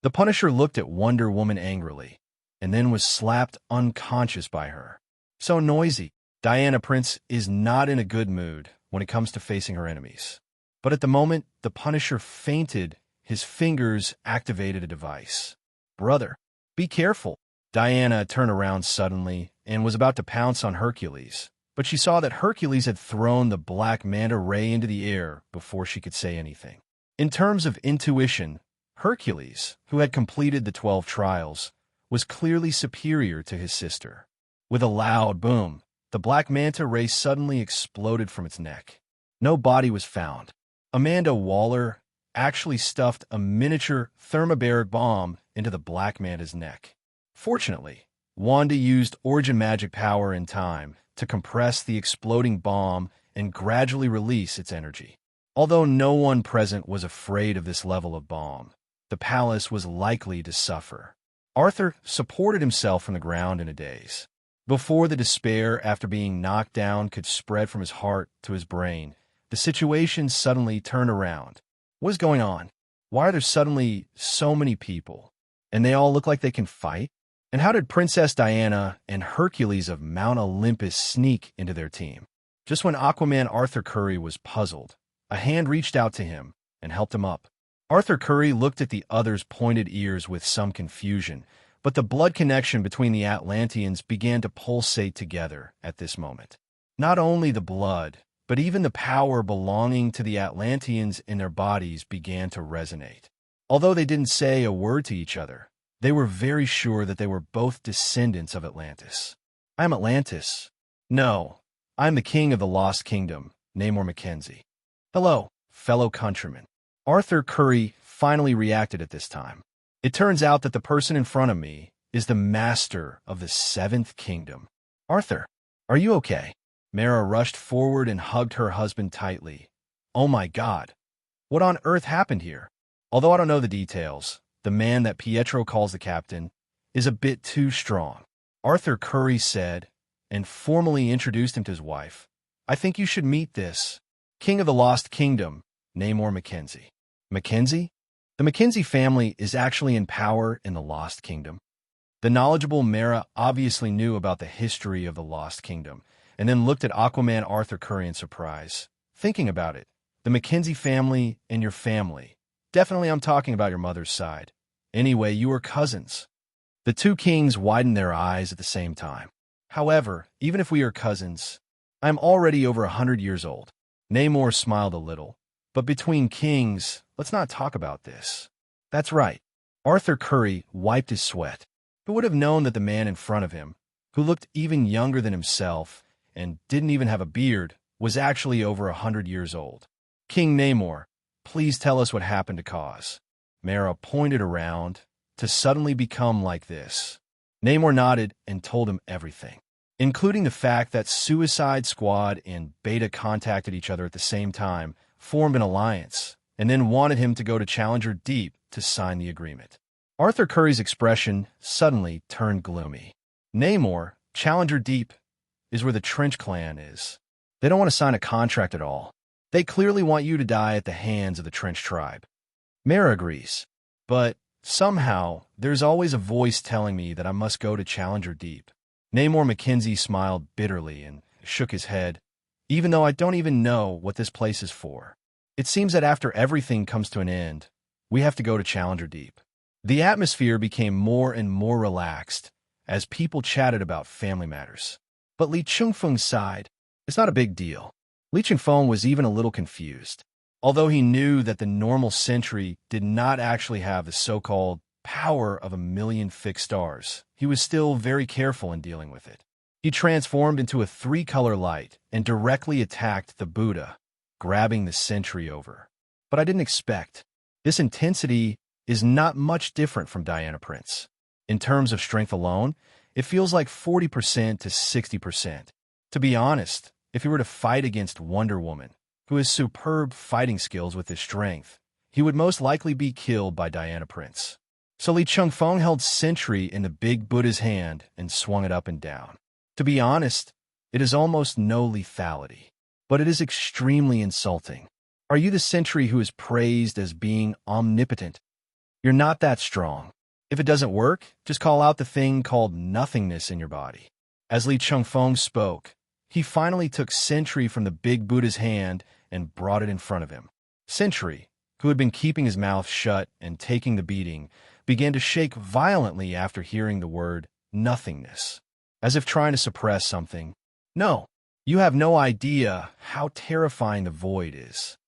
The Punisher looked at Wonder Woman angrily, and then was slapped unconscious by her. So noisy. Diana Prince is not in a good mood when it comes to facing her enemies. But at the moment the Punisher fainted, his fingers activated a device. Brother, be careful. Diana turned around suddenly and was about to pounce on Hercules, but she saw that Hercules had thrown the Black Manta ray into the air before she could say anything. In terms of intuition, Hercules, who had completed the 12 trials, was clearly superior to his sister. With a loud boom, the Black Manta ray suddenly exploded from its neck. No body was found. Amanda Waller actually stuffed a miniature thermobaric bomb into the Black Manta's neck. Fortunately, Wanda used origin magic power in time to compress the exploding bomb and gradually release its energy. Although no one present was afraid of this level of bomb, the palace was likely to suffer. Arthur supported himself from the ground in a daze. Before the despair after being knocked down could spread from his heart to his brain, the situation suddenly turned around. What is going on? Why are there suddenly so many people? And they all look like they can fight? And how did Princess Diana and Hercules of Mount Olympus sneak into their team? Just when Aquaman Arthur Curry was puzzled, a hand reached out to him and helped him up. Arthur Curry looked at the other's pointed ears with some confusion, but the blood connection between the Atlanteans began to pulsate together at this moment. Not only the blood, but even the power belonging to the Atlanteans in their bodies began to resonate. Although they didn't say a word to each other, they were very sure that they were both descendants of Atlantis. I'm Atlantis. No, I'm the king of the Lost Kingdom, Namor Mackenzie. Hello, fellow countrymen. Arthur Curry finally reacted at this time. It turns out that the person in front of me is the master of the 7th kingdom. Arthur, are you okay? Mara rushed forward and hugged her husband tightly. Oh my God, what on earth happened here? Although I don't know the details, the man that Pietro calls the captain is a bit too strong. Arthur Curry said, and formally introduced him to his wife. I think you should meet this king of the Lost Kingdom, Namor Mackenzie. Mackenzie? The Mackenzie family is actually in power in the Lost Kingdom. The knowledgeable Mara obviously knew about the history of the Lost Kingdom, and then looked at Aquaman Arthur Curry in surprise. Thinking about it, the Mackenzie family and your family. Definitely I'm talking about your mother's side. Anyway, you are cousins. The two kings widened their eyes at the same time. However, even if we are cousins, I am already over 100 years old. Namor smiled a little. But between kings, let's not talk about this. That's right. Arthur Curry wiped his sweat. Who would have known that the man in front of him, who looked even younger than himself and didn't even have a beard, was actually over 100 years old? King Namor, please tell us what happened to cause Mara pointed around to suddenly become like this. Namor nodded and told him everything, including the fact that Suicide Squad and Beta contacted each other at the same time, formed an alliance, and then wanted him to go to Challenger Deep to sign the agreement. Arthur Curry's expression suddenly turned gloomy. Namor, Challenger Deep, is where the Trench Clan is. They don't want to sign a contract at all. They clearly want you to die at the hands of the Trench Tribe. Mara agrees, but somehow there's always a voice telling me that I must go to Challenger Deep. Namor Mackenzie smiled bitterly and shook his head, even though I don't even know what this place is for. It seems that after everything comes to an end, we have to go to Challenger Deep. The atmosphere became more and more relaxed as people chatted about family matters. But Li Chengfeng sighed. It's not a big deal. Li Chengfeng was even a little confused. Although he knew that the normal sentry did not actually have the so-called power of 1,000,000 fixed stars, he was still very careful in dealing with it. He transformed into a 3-color light and directly attacked the Buddha, grabbing the sentry over. But I didn't expect. This intensity is not much different from Diana Prince. In terms of strength alone, it feels like 40% to 60%. To be honest, if he were to fight against Wonder Woman, who has superb fighting skills with his strength, he would most likely be killed by Diana Prince. So Li Chengfeng held sentry in the big Buddha's hand and swung it up and down. To be honest, it is almost no lethality, but it is extremely insulting. Are you the sentry who is praised as being omnipotent? You're not that strong. If it doesn't work, just call out the thing called nothingness in your body. As Li Chengfeng spoke, he finally took sentry from the big Buddha's hand and brought it in front of him. Sentry, who had been keeping his mouth shut and taking the beating, began to shake violently after hearing the word nothingness, as if trying to suppress something. No, you have no idea how terrifying the void is.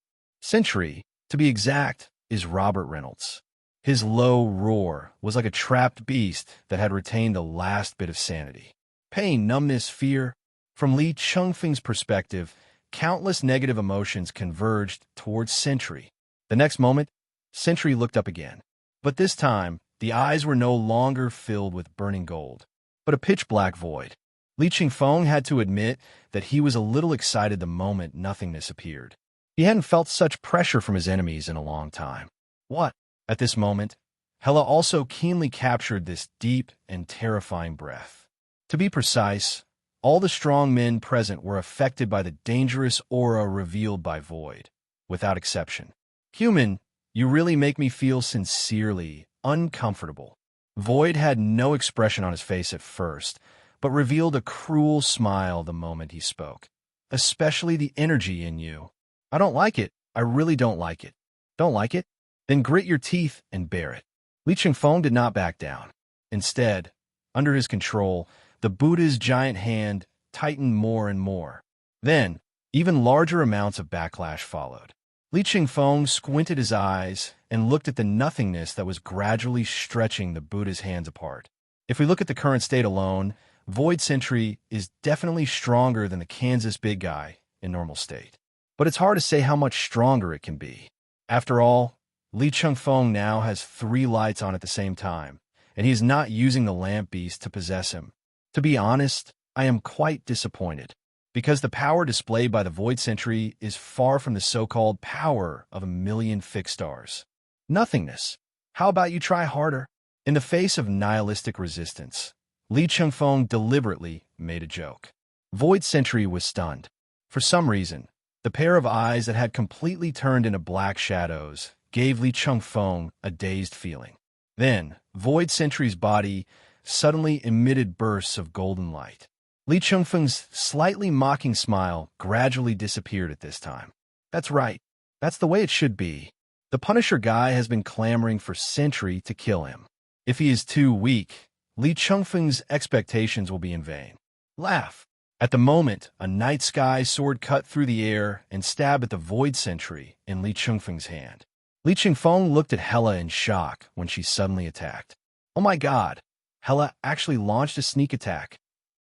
Sentry, to be exact, is Robert Reynolds. His low roar was like a trapped beast that had retained the last bit of sanity. Pain, numbness, fear. From Li Chengfeng's perspective, countless negative emotions converged towards Sentry. The next moment, Sentry looked up again. But this time, the eyes were no longer filled with burning gold, but a pitch-black void. Li Chengfeng had to admit that he was a little excited the moment nothingness appeared. He hadn't felt such pressure from his enemies in a long time. What? At this moment, Hela also keenly captured this deep and terrifying breath. To be precise, all the strong men present were affected by the dangerous aura revealed by Void, without exception. Human, you really make me feel sincerely uncomfortable. Void had no expression on his face at first, but revealed a cruel smile the moment he spoke. Especially the energy in you. I don't like it. I really don't like it. Don't like it? Then grit your teeth and bear it. Li Chengfeng did not back down. Instead, under his control, the Buddha's giant hand tightened more and more. Then, even larger amounts of backlash followed. Li Chengfeng squinted his eyes and looked at the nothingness that was gradually stretching the Buddha's hands apart. If we look at the current state alone, Void Sentry is definitely stronger than the Kansas big guy in normal state. But it's hard to say how much stronger it can be. After all, Li Chengfeng now has 3 lights on at the same time, and he is not using the lamp beast to possess him. To be honest, I am quite disappointed, because the power displayed by the Void Sentry is far from the so-called power of 1,000,000 fixed stars. Nothingness. How about you try harder? In the face of nihilistic resistance, Li Chengfeng deliberately made a joke. Void Sentry was stunned. For some reason, the pair of eyes that had completely turned into black shadows gave Li Chengfeng a dazed feeling. Then, Void Sentry's body suddenly emitted bursts of golden light. Li Chengfeng's slightly mocking smile gradually disappeared at this time. That's right. That's the way it should be. The Punisher guy has been clamoring for Sentry to kill him. If he is too weak, Li Chengfeng's expectations will be in vain. Laugh. At the moment, a night sky sword cut through the air and stabbed at the Void Sentry in Li Chengfeng's hand. Li Chengfeng looked at Hela in shock when she suddenly attacked. Oh my god, Hela actually launched a sneak attack.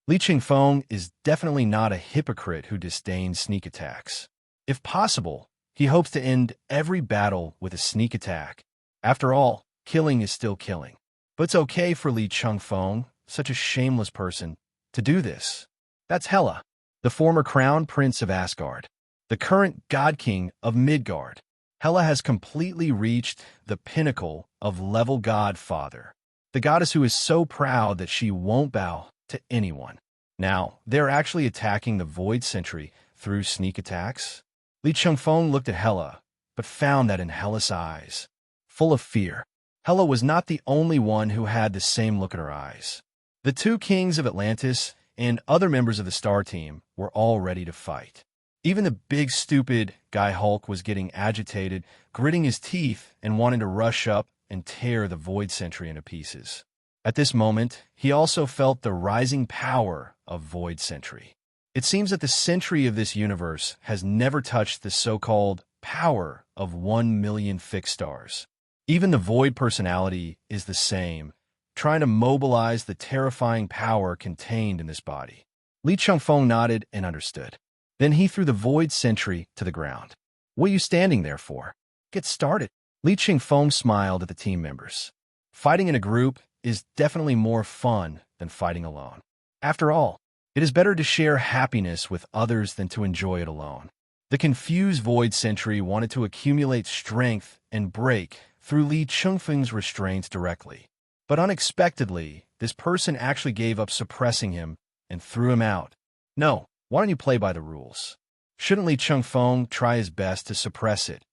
Li Chengfeng is definitely not a hypocrite who disdains sneak attacks. If possible, he hopes to end every battle with a sneak attack. After all, killing is still killing. But it's okay for Li Chengfeng, such a shameless person, to do this. That's Hela, the former crown prince of Asgard, the current god king of Midgard. Hela has completely reached the pinnacle of level godfather, the goddess who is so proud that she won't bow to anyone. Now, they're actually attacking the Void Sentry through sneak attacks. Li Chengfeng looked at Hela, but found that in Hela's eyes, full of fear. Hela was not the only one who had the same look in her eyes. The two kings of Atlantis and other members of the Star Team were all ready to fight. Even the big stupid guy Hulk was getting agitated, gritting his teeth and wanting to rush up and tear the Void Sentry into pieces. At this moment, he also felt the rising power of Void Sentry. It seems that the Sentry of this universe has never touched the so-called power of 1 million fixed stars. Even the Void personality is the same, trying to mobilize the terrifying power contained in this body. Li Chengfeng nodded and understood. Then he threw the Void Sentry to the ground. What are you standing there for? Get started. Li Chengfeng smiled at the team members. Fighting in a group is definitely more fun than fighting alone. After all, it is better to share happiness with others than to enjoy it alone. The confused Void Sentry wanted to accumulate strength and break through Li Chengfeng's restraints directly. But unexpectedly, this person actually gave up suppressing him and threw him out. No, why don't you play by the rules? Shouldn't Li Chengfeng try his best to suppress it?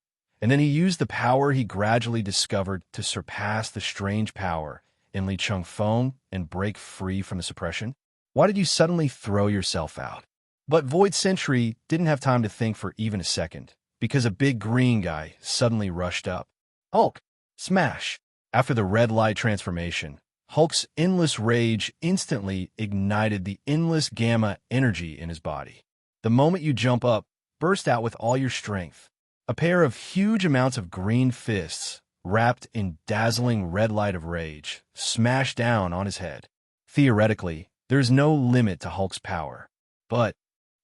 And then he used the power he gradually discovered to surpass the strange power in Li Chengfeng and break free from the suppression? Why did you suddenly throw yourself out? But Void Sentry didn't have time to think for even a second, because a big green guy suddenly rushed up. Hulk! Smash! After the red light transformation, Hulk's endless rage instantly ignited the endless gamma energy in his body. The moment you jump up, burst out with all your strength. A pair of huge amounts of green fists, wrapped in dazzling red light of rage, smashed down on his head. Theoretically, there's no limit to Hulk's power. But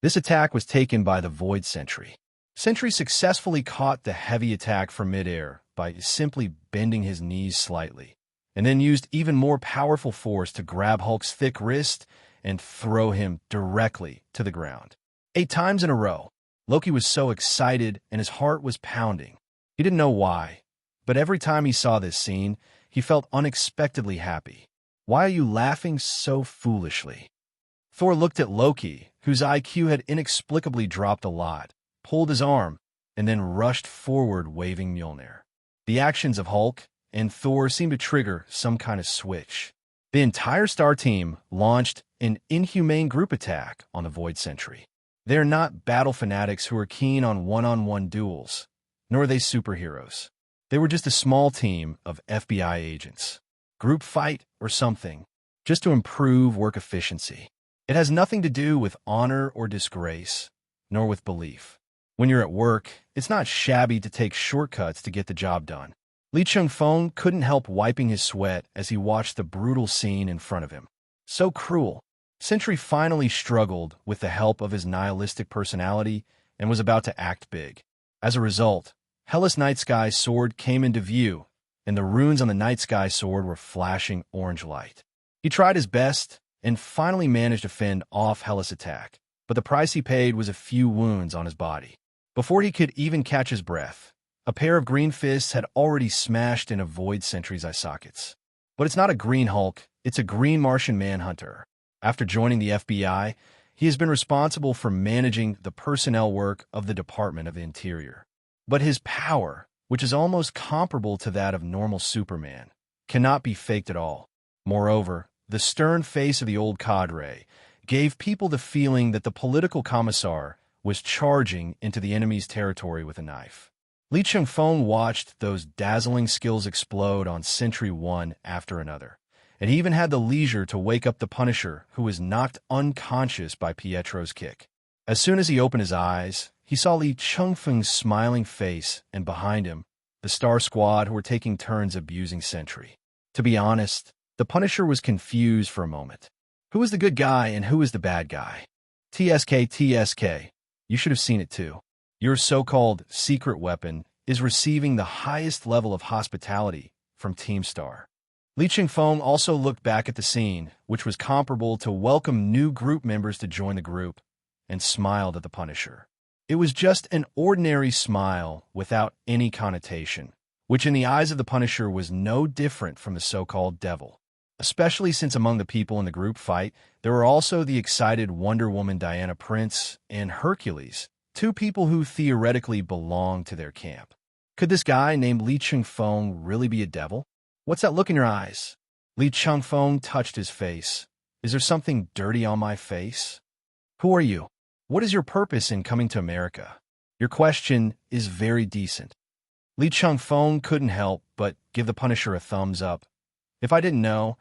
this attack was taken by the Void Sentry. Sentry successfully caught the heavy attack from midair by simply bending his knees slightly, and then used even more powerful force to grab Hulk's thick wrist and throw him directly to the ground. 8 times in a row, Loki was so excited and his heart was pounding. He didn't know why, but every time he saw this scene, he felt unexpectedly happy. Why are you laughing so foolishly? Thor looked at Loki, whose IQ had inexplicably dropped a lot, pulled his arm, and then rushed forward waving Mjolnir. The actions of Hulk and Thor seemed to trigger some kind of switch. The entire Star Team launched an inhumane group attack on the Void Sentry. They are not battle fanatics who are keen on one-on-one duels, nor are they superheroes. They were just a small team of FBI agents. Group fight or something, just to improve work efficiency. It has nothing to do with honor or disgrace, nor with belief. When you're at work, it's not shabby to take shortcuts to get the job done. Li Chengfeng couldn't help wiping his sweat as he watched the brutal scene in front of him. So cruel. Sentry finally struggled with the help of his nihilistic personality and was about to act big. As a result, Hela's Night Sky sword came into view, and the runes on the Night Sky sword were flashing orange light. He tried his best and finally managed to fend off Hela's attack, but the price he paid was a few wounds on his body. Before he could even catch his breath, a pair of green fists had already smashed into Void Sentry's eye sockets. But it's not a green Hulk, it's a green Martian Manhunter. After joining the FBI, he has been responsible for managing the personnel work of the Department of the Interior. But his power which is almost comparable to that of normal Superman, cannot be faked at all. Moreover, the stern face of the old cadre gave people the feeling that the political commissar was charging into the enemy's territory with a knife. Li Chengfeng watched those dazzling skills explode on Sentry one after another, and he even had the leisure to wake up the Punisher, who was knocked unconscious by Pietro's kick. As soon as he opened his eyes, he saw Li Chengfeng's smiling face, and behind him, the Star Squad who were taking turns abusing Sentry. To be honest, the Punisher was confused for a moment. Who was the good guy and who was the bad guy? TSK. You should have seen it too. Your so-called secret weapon is receiving the highest level of hospitality from Team Star. Li Chengfeng also looked back at the scene, which was comparable to welcome new group members to join the group, and smiled at the Punisher. It was just an ordinary smile without any connotation, which in the eyes of the Punisher was no different from the so-called devil. Especially since among the people in the group fight, there were also the excited Wonder Woman Diana Prince and Hercules, two people who theoretically belonged to their camp. Could this guy named Li Chengfeng really be a devil? What's that look in your eyes? Li Chengfeng touched his face. Is there something dirty on my face? Who are you? What is your purpose in coming to America? Your question is very decent. Li Chengfeng couldn't help but give the Punisher a thumbs up. If I didn't know,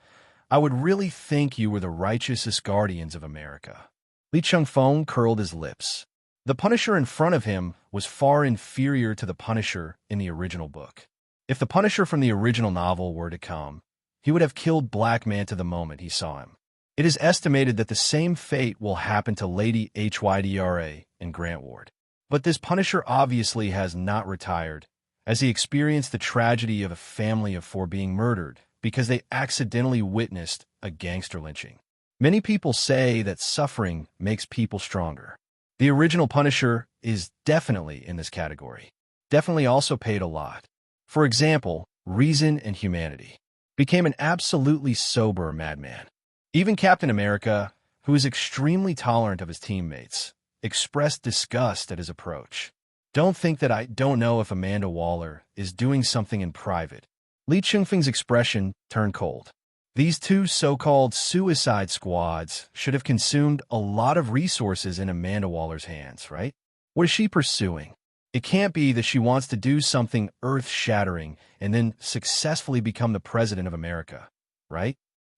I would really think you were the righteousest guardians of America. Li Chengfeng curled his lips. The Punisher in front of him was far inferior to the Punisher in the original book. If the Punisher from the original novel were to come, he would have killed Black Manta the moment he saw him. It is estimated that the same fate will happen to Lady Hydra and Grant Ward. But this Punisher obviously has not retired, as he experienced the tragedy of a family of four being murdered because they accidentally witnessed a gangster lynching. Many people say that suffering makes people stronger. The original Punisher is definitely in this category. Definitely also paid a lot. For example, reason and humanity. Became an absolutely sober madman. Even Captain America, who is extremely tolerant of his teammates, expressed disgust at his approach. Don't think that I don't know if Amanda Waller is doing something in private. Li Chengfeng's expression turned cold. These two so-called suicide squads should have consumed a lot of resources in Amanda Waller's hands, right? What is she pursuing? It can't be that she wants to do something earth-shattering and then successfully become the president of America, right?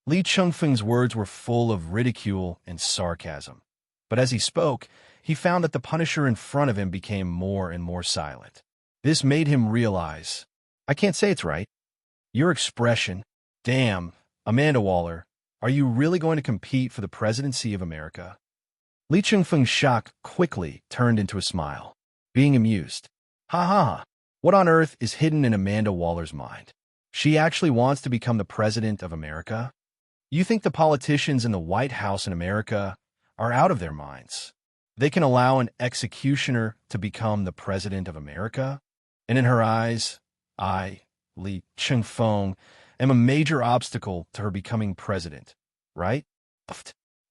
Li Chengfeng's words were full of ridicule and sarcasm. But as he spoke, he found that the Punisher in front of him became more and more silent. This made him realize, I can't say it's right. Your expression, damn, Amanda Waller, are you really going to compete for the presidency of America? Li Chengfeng's shock quickly turned into a smile, being amused. Ha ha ha, what on earth is hidden in Amanda Waller's mind? She actually wants to become the president of America? You think the politicians in the White House in America are out of their minds? They can allow an executioner to become the president of America? And in her eyes, I, Li Chengfeng, am a major obstacle to her becoming president, right?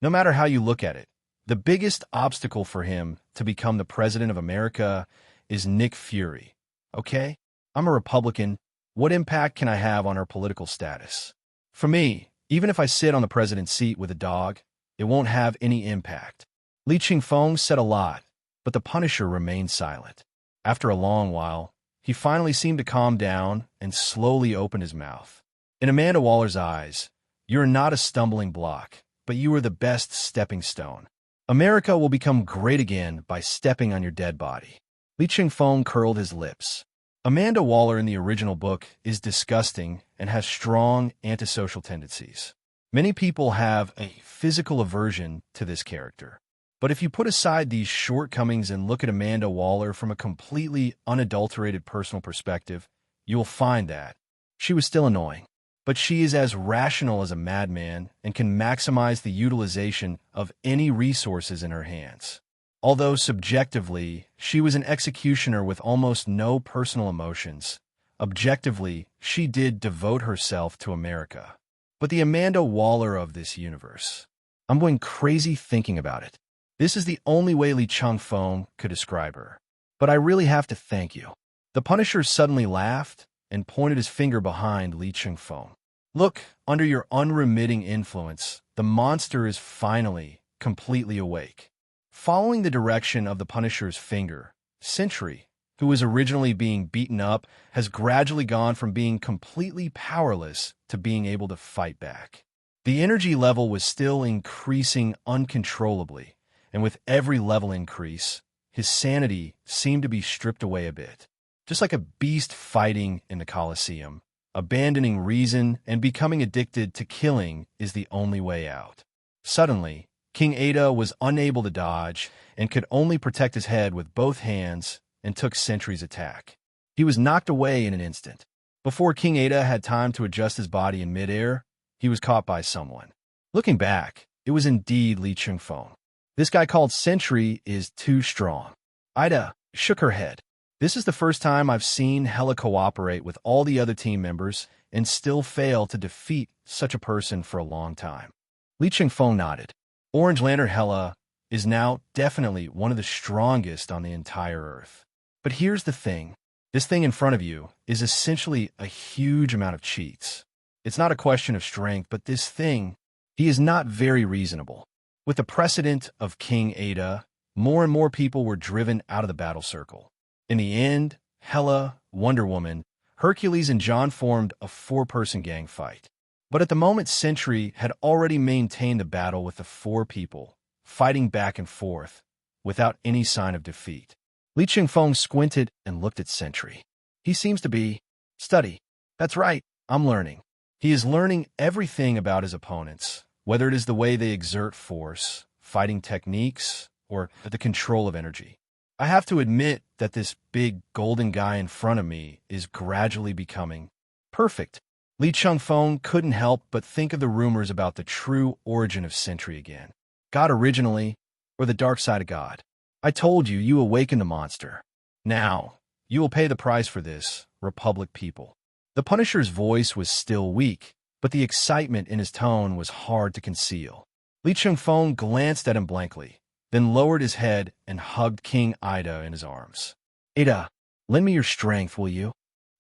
No matter how you look at it, the biggest obstacle for him to become the president of America is Nick Fury, okay? I'm a Republican. What impact can I have on her political status? For me, even if I sit on the president's seat with a dog, it won't have any impact. Li Chengfeng said a lot, but the Punisher remained silent. After a long while, he finally seemed to calm down and slowly opened his mouth. In Amanda Waller's eyes, you're not a stumbling block, but you are the best stepping stone. America will become great again by stepping on your dead body. Li Chengfeng curled his lips. Amanda Waller in the original book is disgusting and has strong antisocial tendencies. Many people have a physical aversion to this character. But if you put aside these shortcomings and look at Amanda Waller from a completely unadulterated personal perspective, you will find that she was still annoying. But she is as rational as a madman and can maximize the utilization of any resources in her hands. Although subjectively, she was an executioner with almost no personal emotions, objectively, she did devote herself to America. But the Amanda Waller of this universe, I'm going crazy thinking about it. This is the only way Li Chengfeng could describe her. But I really have to thank you. The Punisher suddenly laughed and pointed his finger behind Li Chengfeng. Look, under your unremitting influence, the monster is finally completely awake. Following the direction of the Punisher's finger, Sentry, who was originally being beaten up, has gradually gone from being completely powerless to being able to fight back. The energy level was still increasing uncontrollably, and with every level increase, his sanity seemed to be stripped away a bit. Just like a beast fighting in the Colosseum, abandoning reason and becoming addicted to killing is the only way out. Suddenly, King Ada was unable to dodge and could only protect his head with both hands and took Sentry's attack. He was knocked away in an instant. Before King Ada had time to adjust his body in midair, he was caught by someone. Looking back, it was indeed Li Chengfeng. This guy called Sentry is too strong. Ida shook her head. This is the first time I've seen Hela cooperate with all the other team members and still fail to defeat such a person for a long time. Li Chengfeng nodded. Orange Lantern Hela is now definitely one of the strongest on the entire Earth. But here's the thing. This thing in front of you is essentially a huge amount of cheats. It's not a question of strength, but this thing, he is not very reasonable. With the precedent of King Ada, more and more people were driven out of the battle circle. In the end, Hela, Wonder Woman, Hercules, and John formed a 4-person gang fight. But at the moment, Sentry had already maintained the battle with the 4 people, fighting back and forth, without any sign of defeat. Li Chengfeng squinted and looked at Sentry. He seems to be study. That's right, I'm learning. He is learning everything about his opponents, whether it is the way they exert force, fighting techniques, or the control of energy. I have to admit that this big golden guy in front of me is gradually becoming perfect. Li Chengfeng couldn't help but think of the rumors about the true origin of Sentry again. God originally, or the dark side of God. I told you, you awakened the monster. Now, you will pay the price for this, Republic people. The Punisher's voice was still weak, but the excitement in his tone was hard to conceal. Li Chengfeng glanced at him blankly, then lowered his head and hugged King Ida in his arms. Ada, lend me your strength, will you?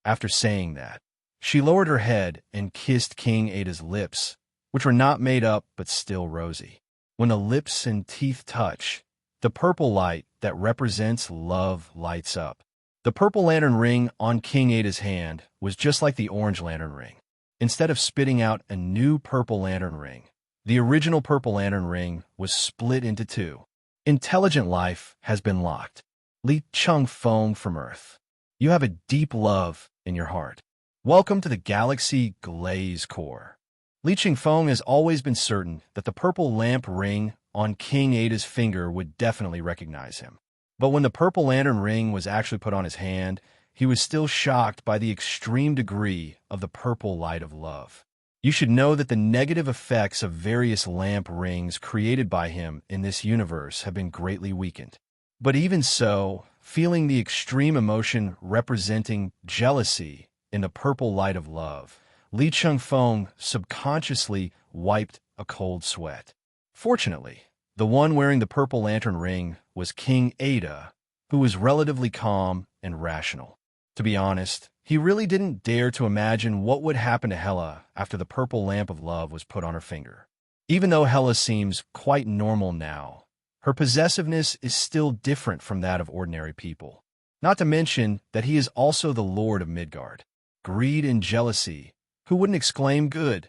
After saying that, she lowered her head and kissed King Ada's lips, which were not made up but still rosy. When the lips and teeth touch, the purple light that represents love lights up. The purple lantern ring on King Ada's hand was just like the orange lantern ring. Instead of spitting out a new purple lantern ring, the original purple lantern ring was split into 2. Intelligent life has been locked. Li Chengfeng from Earth. You have a deep love in your heart. Welcome to the Galaxy Glaze Core. Li Chengfeng has always been certain that the purple lamp ring on King Ada's finger would definitely recognize him. But when the purple lantern ring was actually put on his hand, he was still shocked by the extreme degree of the purple light of love. You should know that the negative effects of various lamp rings created by him in this universe have been greatly weakened. But even so, feeling the extreme emotion representing jealousy in the purple light of love, Li Chengfeng subconsciously wiped a cold sweat. Fortunately, the one wearing the purple lantern ring was King Ada, who was relatively calm and rational. To be honest, he really didn't dare to imagine what would happen to Hela after the purple lamp of love was put on her finger. Even though Hela seems quite normal now, her possessiveness is still different from that of ordinary people. Not to mention that he is also the Lord of Midgard. Greed and jealousy, who wouldn't exclaim good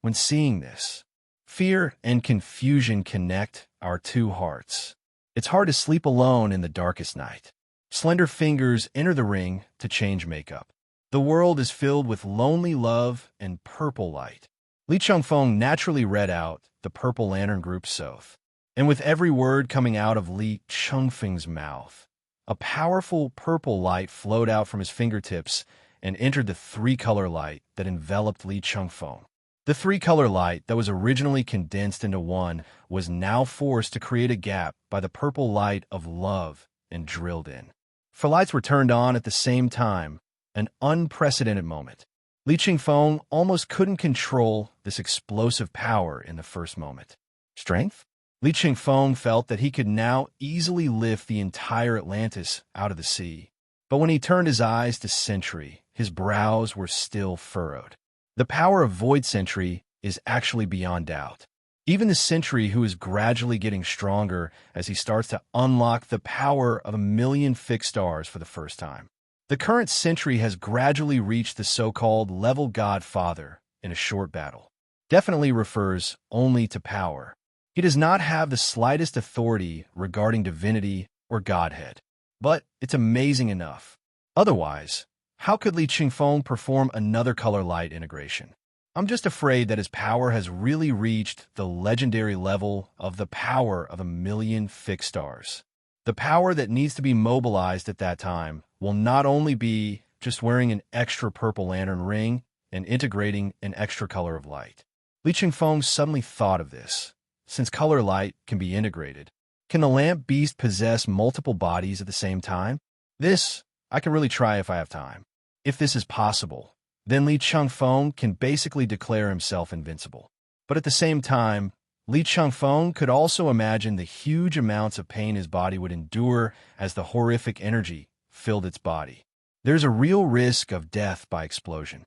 when seeing this? Fear and confusion connect our 2 hearts. It's hard to sleep alone in the darkest night. Slender fingers enter the ring to change makeup. The world is filled with lonely love and purple light. Li Chengfeng naturally read out the Purple Lantern Group's oath, and with every word coming out of Li Chengfeng's mouth, a powerful purple light flowed out from his fingertips and entered the 3-color light that enveloped Li Chengfeng. The 3-color light that was originally condensed into one was now forced to create a gap by the purple light of love and drilled in. 4 lights were turned on at the same time, an unprecedented moment. Li Chengfeng almost couldn't control this explosive power in the first moment. Strength? Li Chengfeng felt that he could now easily lift the entire Atlantis out of the sea. But when he turned his eyes to Sentry, his brows were still furrowed. The power of Void Sentry is actually beyond doubt. Even the Sentry, who is gradually getting stronger as he starts to unlock the power of 1,000,000 fixed stars for the first time. The current Sentry has gradually reached the so-called level Godfather in a short battle. Definitely refers only to power. He does not have the slightest authority regarding divinity or godhead. But it's amazing enough. Otherwise, how could Li Chengfeng perform another color light integration? I'm just afraid that his power has really reached the legendary level of the power of 1,000,000 fixed stars. The power that needs to be mobilized at that time will not only be just wearing an extra purple lantern ring and integrating an extra color of light. Li Chengfeng suddenly thought of this. Since color light can be integrated, can the lamp beast possess multiple bodies at the same time? This, I can really try if I have time. If this is possible, then Li Chengfeng can basically declare himself invincible. But at the same time, Li Chengfeng could also imagine the huge amounts of pain his body would endure as the horrific energy filled its body. There's a real risk of death by explosion.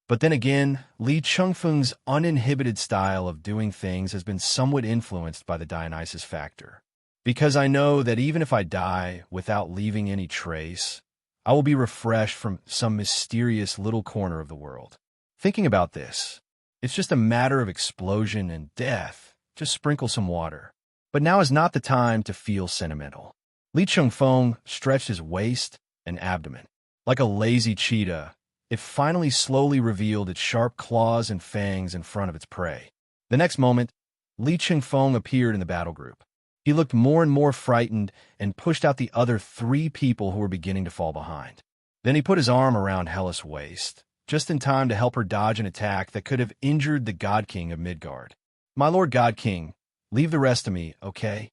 But then again, Li Chengfeng's uninhibited style of doing things has been somewhat influenced by the Dionysus factor. Because I know that even if I die without leaving any trace, I will be refreshed from some mysterious little corner of the world. Thinking about this, it's just a matter of explosion and death. Just sprinkle some water. But now is not the time to feel sentimental. Li Chengfeng stretched his waist and abdomen. Like a lazy cheetah, it finally slowly revealed its sharp claws and fangs in front of its prey. The next moment, Li Chengfeng appeared in the battle group. He looked more and more frightened and pushed out the other 3 people who were beginning to fall behind. Then he put his arm around Hela's waist, just in time to help her dodge an attack that could have injured the God King of Midgard. "My Lord God King, leave the rest to me, okay?"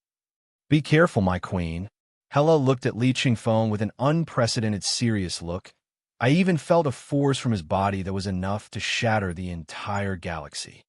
"Be careful, my queen." Hela looked at Li Chengfeng with an unprecedented serious look. I even felt a force from his body that was enough to shatter the entire galaxy.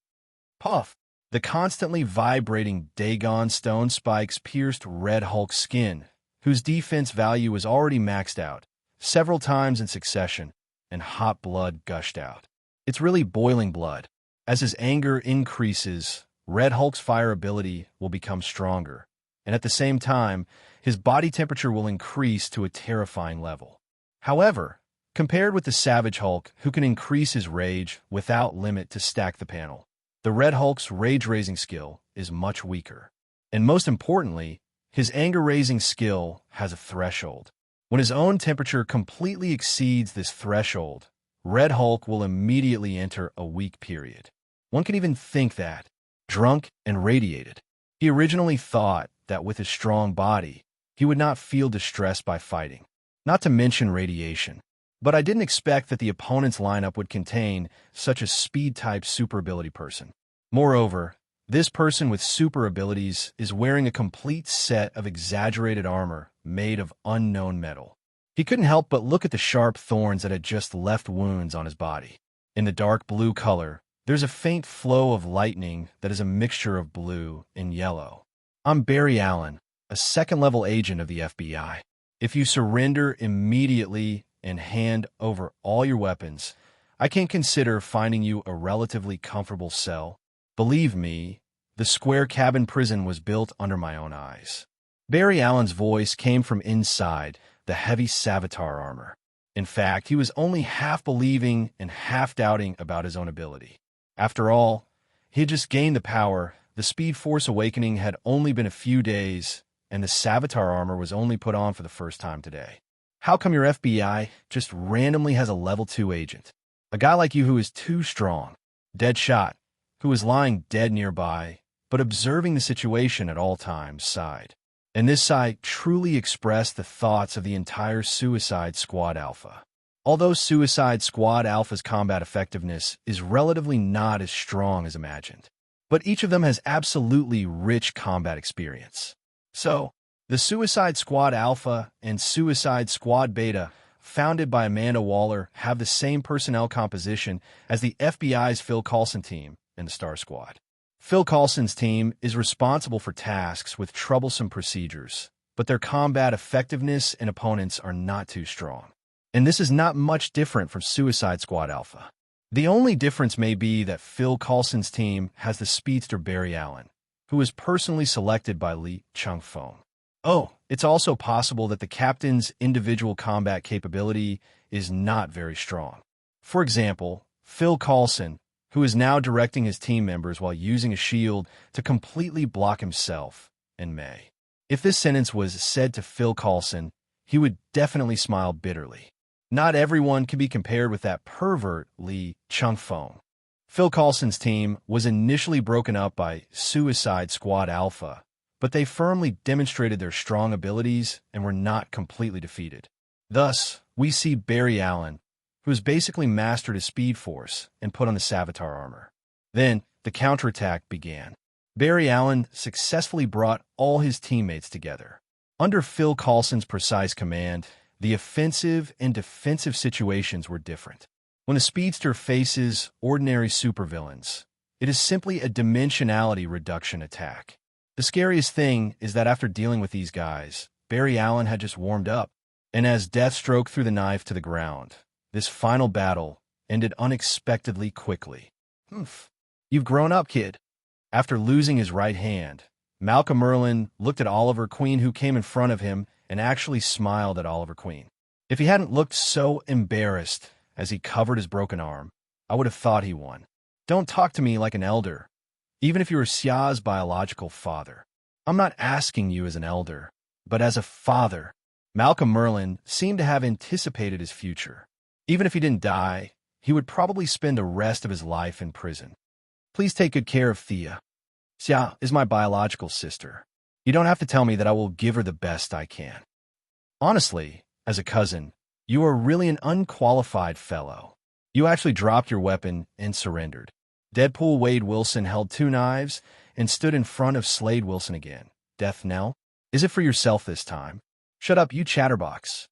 Puff! The constantly vibrating Dagon stone spikes pierced Red Hulk's skin, whose defense value was already maxed out, several times in succession, and hot blood gushed out. It's really boiling blood. As his anger increases, Red Hulk's fire ability will become stronger, and at the same time, his body temperature will increase to a terrifying level. However, compared with the Savage Hulk, who can increase his rage without limit to stack the panel, the Red Hulk's rage-raising skill is much weaker. And most importantly, his anger-raising skill has a threshold. When his own temperature completely exceeds this threshold, Red Hulk will immediately enter a weak period. One can even think that, drunk and radiated, he originally thought that with his strong body, he would not feel distressed by fighting, not to mention radiation. But I didn't expect that the opponent's lineup would contain such a speed-type super ability person. Moreover, this person with super abilities is wearing a complete set of exaggerated armor made of unknown metal. He couldn't help but look at the sharp thorns that had just left wounds on his body. In the dark blue color, there's a faint flow of lightning that is a mixture of blue and yellow. I'm Barry Allen, a second-level agent of the FBI. If you surrender immediately and hand over all your weapons, I can consider finding you a relatively comfortable cell. Believe me, the square cabin prison was built under my own eyes. Barry Allen's voice came from inside the heavy Savitar armor. In fact, he was only half believing and half doubting about his own ability. After all, he had just gained the power, the Speed Force Awakening had only been a few days, and the Savitar armor was only put on for the first time today. How come your FBI just randomly has a level 2 agent? A guy like you who is too strong, Deadshot, who was lying dead nearby, but observing the situation at all times, sighed. And this sigh truly expressed the thoughts of the entire Suicide Squad Alpha. Although Suicide Squad Alpha's combat effectiveness is relatively not as strong as imagined, but each of them has absolutely rich combat experience. So, the Suicide Squad Alpha and Suicide Squad Beta, founded by Amanda Waller, have the same personnel composition as the FBI's Phil Coulson team and the Star Squad. Phil Coulson's team is responsible for tasks with troublesome procedures, but but their combat effectiveness and opponents are not too strong. And this is not much different from Suicide Squad Alpha. The only difference may be that Phil Coulson's team has the speedster Barry Allen, who was personally selected by Li Chengfeng. Oh, it's also possible that the captain's individual combat capability is not very strong. For example, Phil Coulson, who is now directing his team members while using a shield to completely block himself in May. If this sentence was said to Phil Coulson, he would definitely smile bitterly. Not everyone can be compared with that pervert Li Chengfeng. Phil Coulson's team was initially broken up by Suicide Squad Alpha, but they firmly demonstrated their strong abilities and were not completely defeated. Thus, we see Barry Allen, who has basically mastered his Speed Force and put on the Savitar armor. Then, the counterattack began. Barry Allen successfully brought all his teammates together. Under Phil Coulson's precise command, the offensive and defensive situations were different. When the speedster faces ordinary supervillains, it is simply a dimensionality reduction attack. The scariest thing is that after dealing with these guys, Barry Allen had just warmed up, and as Deathstroke threw the knife to the ground, this final battle ended unexpectedly quickly. You've grown up, kid. After losing his right hand, Malcolm Merlyn looked at Oliver Queen, who came in front of him, and actually smiled at Oliver Queen. If he hadn't looked so embarrassed as he covered his broken arm, I would have thought he won. Don't talk to me like an elder, even if you were Xia's biological father. I'm not asking you as an elder, but as a father. Malcolm Merlyn seemed to have anticipated his future. Even if he didn't die, he would probably spend the rest of his life in prison. Please take good care of Thea. Xia is my biological sister. You don't have to tell me that I will give her the best I can. Honestly, as a cousin, you are really an unqualified fellow. You actually dropped your weapon and surrendered. Deadpool Wade Wilson held 2 knives and stood in front of Slade Wilson again. Death knell? Is it for yourself this time? Shut up, you chatterbox.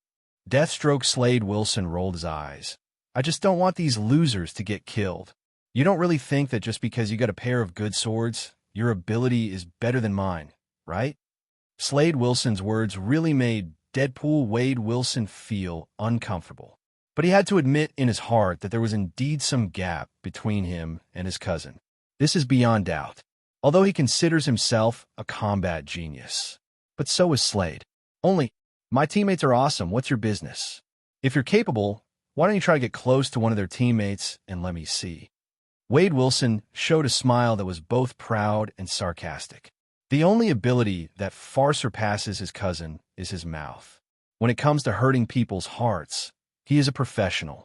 Deathstroke Slade Wilson rolled his eyes. I just don't want these losers to get killed. You don't really think that just because you got a pair of good swords, your ability is better than mine, right? Slade Wilson's words really made Deadpool Wade Wilson feel uncomfortable. But he had to admit in his heart that there was indeed some gap between him and his cousin. This is beyond doubt, although he considers himself a combat genius. But so is Slade. Only, my teammates are awesome, what's your business? If you're capable, why don't you try to get close to one of their teammates and let me see? Wade Wilson showed a smile that was both proud and sarcastic. The only ability that far surpasses his cousin is his mouth. When it comes to hurting people's hearts, he is a professional.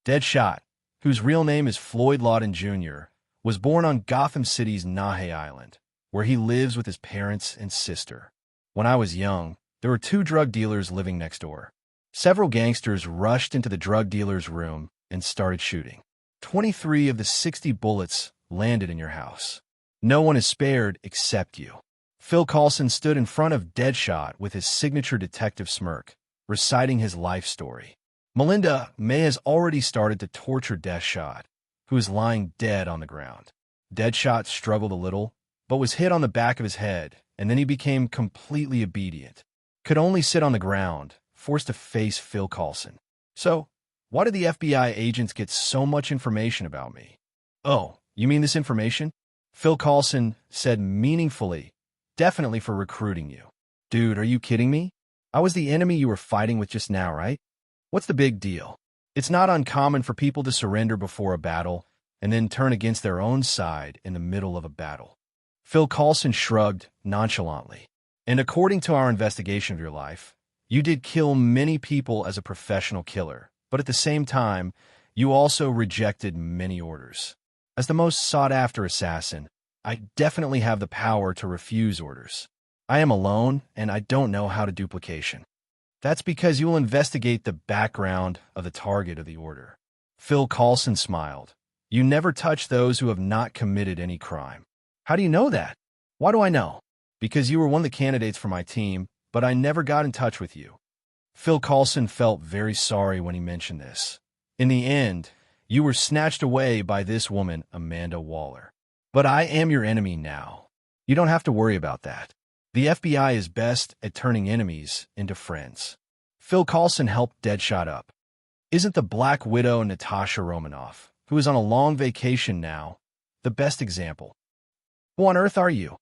Deadshot, whose real name is Floyd Lawton Jr., was born on Gotham City's Nahe Island, where he lives with his parents and sister. When I was young, there were 2 drug dealers living next door. Several gangsters rushed into the drug dealer's room and started shooting. 23 of the 60 bullets landed in your house. No one is spared except you. Phil Coulson stood in front of Deadshot with his signature detective smirk, reciting his life story. Melinda May has already started to torture Deadshot, who is lying dead on the ground. Deadshot struggled a little, but was hit on the back of his head, and then he became completely obedient. Could only sit on the ground, forced to face Phil Coulson. So, why did the FBI agents get so much information about me? Oh, you mean this information? Phil Coulson said meaningfully, definitely for recruiting you. Dude, are you kidding me? I was the enemy you were fighting with just now, right? What's the big deal? It's not uncommon for people to surrender before a battle and then turn against their own side in the middle of a battle. Phil Coulson shrugged nonchalantly. And according to our investigation of your life, you did kill many people as a professional killer, but at the same time, you also rejected many orders. As the most sought-after assassin, I definitely have the power to refuse orders. I am alone, and I don't know how to duplication. That's because you will investigate the background of the target of the order. Phil Coulson smiled. You never touch those who have not committed any crime. How do you know that? Why do I know? Because you were one of the candidates for my team, but I never got in touch with you. Phil Coulson felt very sorry when he mentioned this. In the end, you were snatched away by this woman, Amanda Waller. But I am your enemy now. You don't have to worry about that. The FBI is best at turning enemies into friends. Phil Coulson helped Deadshot up. Isn't the Black Widow Natasha Romanoff, who is on a long vacation now, the best example? Who on earth are you?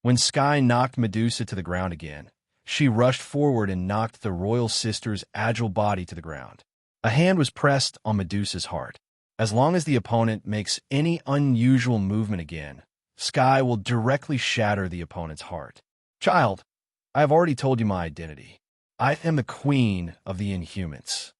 When Skye knocked Medusa to the ground again, she rushed forward and knocked the royal sister's agile body to the ground. A hand was pressed on Medusa's heart. As long as the opponent makes any unusual movement again, Skye will directly shatter the opponent's heart. Child, I have already told you my identity. I am the queen of the Inhumans.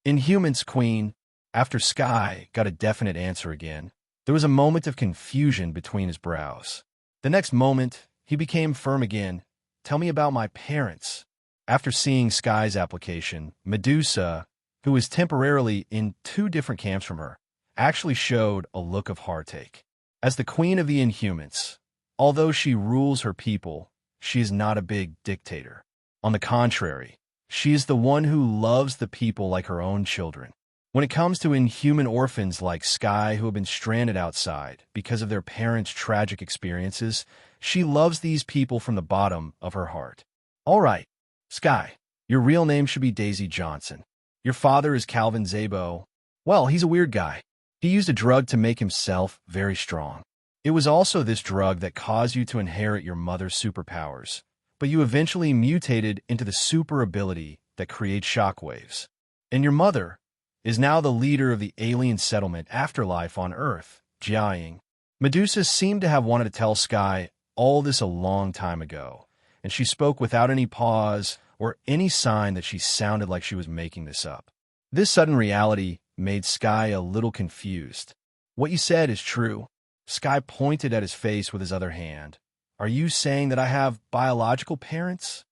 Inhumans queen. After Skye got a definite answer again, there was a moment of confusion between his brows. The next moment, he became firm again. Tell me about my parents. After seeing Skye's application, Medusa, who was temporarily in two different camps from her, actually showed a look of heartache. As the queen of the Inhumans, although she rules her people, she is not a big dictator. On the contrary, she is the one who loves the people like her own children. When it comes to inhuman orphans like Skye who have been stranded outside because of their parents' tragic experiences, she loves these people from the bottom of her heart. All right, Skye, your real name should be Daisy Johnson. Your father is Calvin Zabo. Well, he's a weird guy. He used a drug to make himself very strong. It was also this drug that caused you to inherit your mother's superpowers, but you eventually mutated into the super ability that creates shockwaves. And your mother is now the leader of the alien settlement Afterlife on Earth, Jiaying. Medusa seemed to have wanted to tell Skye all this a long time ago, and she spoke without any pause or any sign that she sounded like she was making this up. This sudden reality made Skye a little confused. What you said is true. Skye pointed at his face with his other hand. Are you saying that I have biological parents?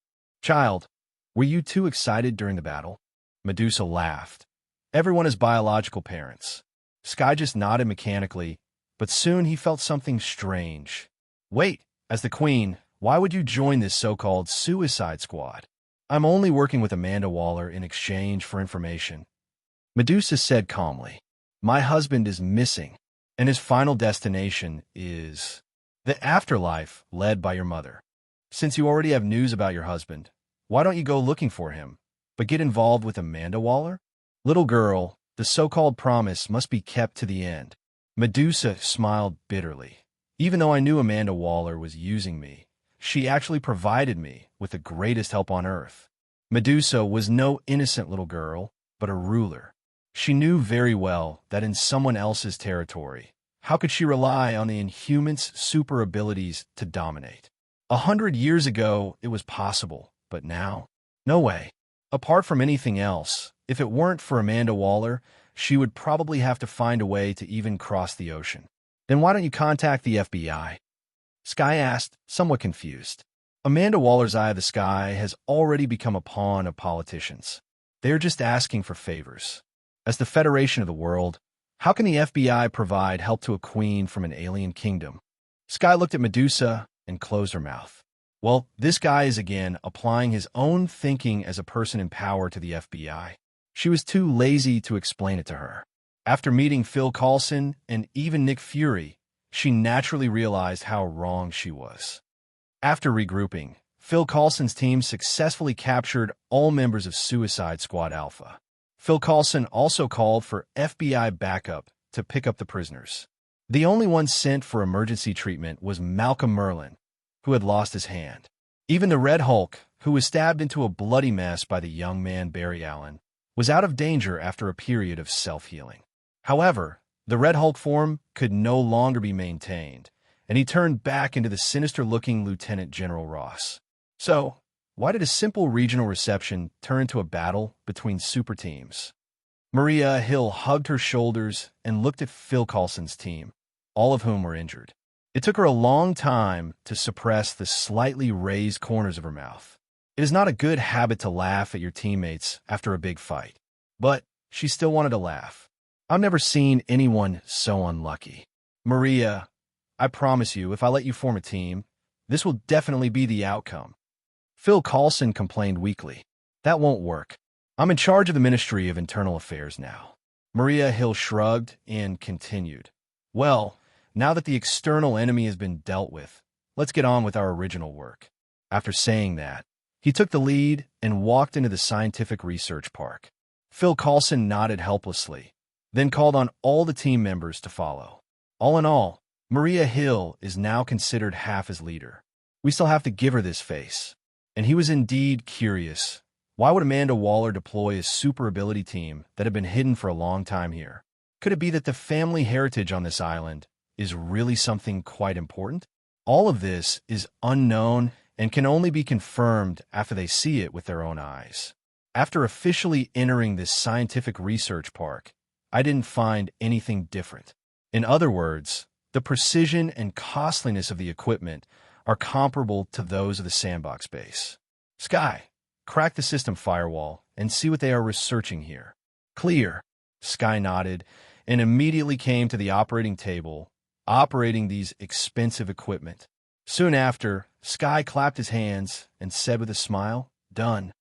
Child, were you too excited during the battle? Medusa laughed. Everyone has biological parents. Skye just nodded mechanically, but soon he felt something strange. Wait, as the queen, why would you join this so-called suicide squad? I'm only working with Amanda Waller in exchange for information. Medusa said calmly, my husband is missing, and his final destination is the afterlife led by your mother. Since you already have news about your husband, why don't you go looking for him, but get involved with Amanda Waller? Little girl, the so-called promise must be kept to the end. Medusa smiled bitterly. Even though I knew Amanda Waller was using me, she actually provided me with the greatest help on Earth. Medusa was no innocent little girl, but a ruler. She knew very well that in someone else's territory, how could she rely on the Inhumans' super abilities to dominate? 100 years ago, it was possible, but now? No way. Apart from anything else, if it weren't for Amanda Waller, she would probably have to find a way to even cross the ocean. Then why don't you contact the FBI? Skye asked, somewhat confused. Amanda Waller's Eye of the Sky has already become a pawn of politicians. They're just asking for favors. As the Federation of the World, how can the FBI provide help to a queen from an alien kingdom? Skye looked at Medusa and closed her mouth. Well, this guy is again applying his own thinking as a person in power to the FBI. She was too lazy to explain it to her. After meeting Phil Coulson and even Nick Fury, she naturally realized how wrong she was. After regrouping, Phil Coulson's team successfully captured all members of Suicide Squad Alpha. Phil Coulson also called for FBI backup to pick up the prisoners. The only one sent for emergency treatment was Malcolm Merlyn, who had lost his hand. Even the Red Hulk, who was stabbed into a bloody mess by the young man Barry Allen, was out of danger after a period of self-healing. However, the Red Hulk form could no longer be maintained, and he turned back into the sinister-looking Lieutenant General Ross. So, why did a simple regional reception turn into a battle between super teams? Maria Hill hugged her shoulders and looked at Phil Coulson's team, all of whom were injured. It took her a long time to suppress the slightly raised corners of her mouth. It is not a good habit to laugh at your teammates after a big fight, but she still wanted to laugh. I've never seen anyone so unlucky. Maria, I promise you, if I let you form a team, this will definitely be the outcome. Phil Coulson complained weakly. That won't work. I'm in charge of the Ministry of Internal Affairs now. Maria Hill shrugged and continued. Well, now that the external enemy has been dealt with, let's get on with our original work. After saying that, he took the lead and walked into the scientific research park. Phil Coulson nodded helplessly, then called on all the team members to follow. All in all, Maria Hill is now considered half his leader. We still have to give her this face. And he was indeed curious. Why would Amanda Waller deploy a super ability team that had been hidden for a long time here? Could it be that the family heritage on this island is really something quite important? All of this is unknown and can only be confirmed after they see it with their own eyes. After officially entering this scientific research park, I didn't find anything different. In other words, the precision and costliness of the equipment are comparable to those of the sandbox base. Sky, crack the system firewall and see what they are researching here. Clear. Sky nodded and immediately came to the operating table, operating these expensive equipment. Soon after, Sky clapped his hands and said with a smile, "Done."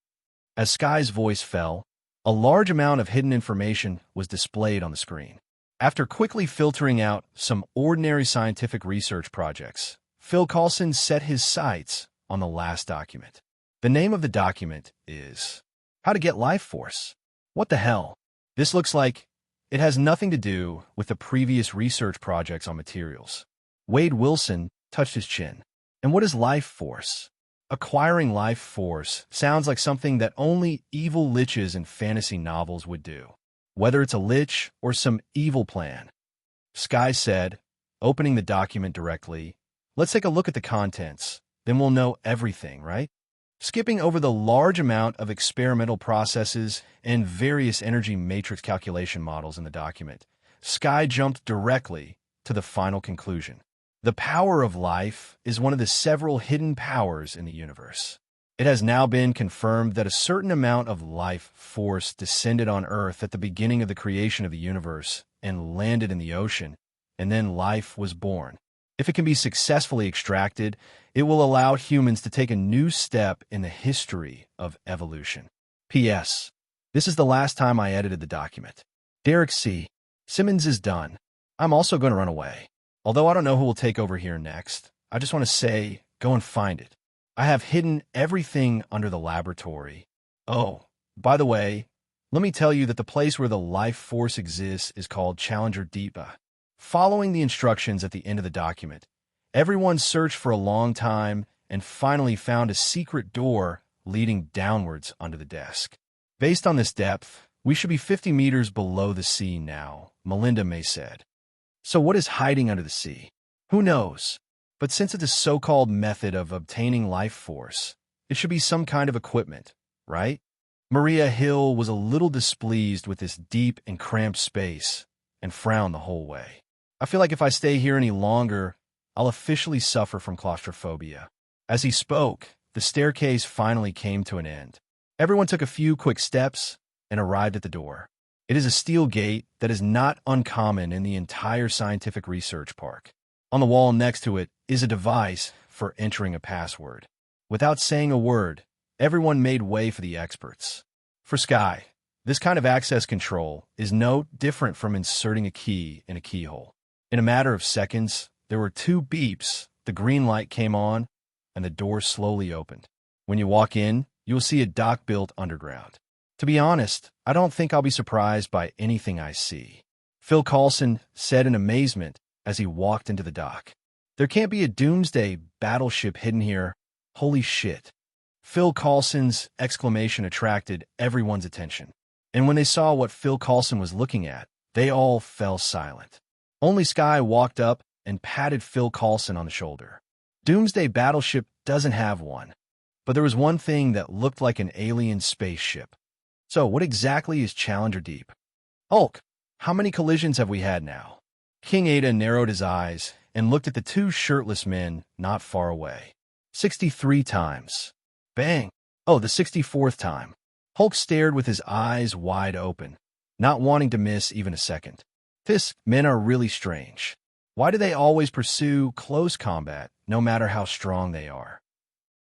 As Sky's voice fell, a large amount of hidden information was displayed on the screen. After quickly filtering out some ordinary scientific research projects, Phil Coulson set his sights on the last document. The name of the document is How to Get Life Force. What the hell? This looks like it has nothing to do with the previous research projects on materials. Wade Wilson touched his chin. And what is life force? Acquiring life force sounds like something that only evil liches in fantasy novels would do. Whether it's a lich or some evil plan. Sky said, opening the document directly, "Let's take a look at the contents, then we'll know everything, right?" Skipping over the large amount of experimental processes and various energy matrix calculation models in the document, Sky jumped directly to the final conclusion. The power of life is one of the several hidden powers in the universe. It has now been confirmed that a certain amount of life force descended on Earth at the beginning of the creation of the universe and landed in the ocean, and then life was born. If it can be successfully extracted, it will allow humans to take a new step in the history of evolution. P.S. This is the last time I edited the document. Derek C. Simmons is done. I'm also going to run away. Although I don't know who will take over here next, I just want to say, go and find it. I have hidden everything under the laboratory. Oh, by the way, let me tell you that the place where the life force exists is called Challenger Deep. Following the instructions at the end of the document, everyone searched for a long time and finally found a secret door leading downwards under the desk. Based on this depth, we should be 50 meters below the sea now, Melinda May said. So what is hiding under the sea? Who knows? But since it's a so-called method of obtaining life force, it should be some kind of equipment, right? Maria Hill was a little displeased with this deep and cramped space and frowned the whole way. I feel like if I stay here any longer, I'll officially suffer from claustrophobia. As he spoke, the staircase finally came to an end. Everyone took a few quick steps and arrived at the door. It is a steel gate that is not uncommon in the entire scientific research park. On the wall next to it is a device for entering a password. Without saying a word, everyone made way for the experts. For Sky, this kind of access control is no different from inserting a key in a keyhole. In a matter of seconds, there were 2 beeps, the green light came on, and the door slowly opened. When you walk in, you will see a dock built underground. To be honest, I don't think I'll be surprised by anything I see. Phil Coulson said in amazement as he walked into the dock. There can't be a doomsday battleship hidden here. Holy shit. Phil Coulson's exclamation attracted everyone's attention. And when they saw what Phil Coulson was looking at, they all fell silent. Only Sky walked up and patted Phil Coulson on the shoulder. Doomsday Battleship doesn't have one, but there was one thing that looked like an alien spaceship. So what exactly is Challenger Deep? Hulk, how many collisions have we had now? King Ada narrowed his eyes and looked at the 2 shirtless men not far away. 63 times. Bang! Oh, the 64th time. Hulk stared with his eyes wide open, not wanting to miss even a second. Men are really strange. Why do they always pursue close combat, no matter how strong they are?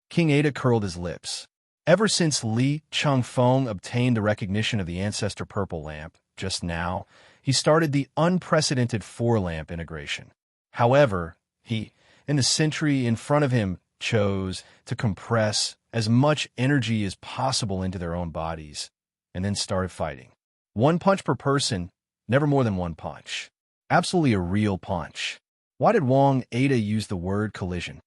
King Ada curled his lips. Ever since Li Chengfeng obtained the recognition of the Ancestor Purple Lamp just now, he started the unprecedented 4-lamp integration. However, in the sentry in front of him chose to compress as much energy as possible into their own bodies, and then started fighting. One punch per person, never more than one punch. Absolutely a real punch. Why did Wong Ada use the word collision?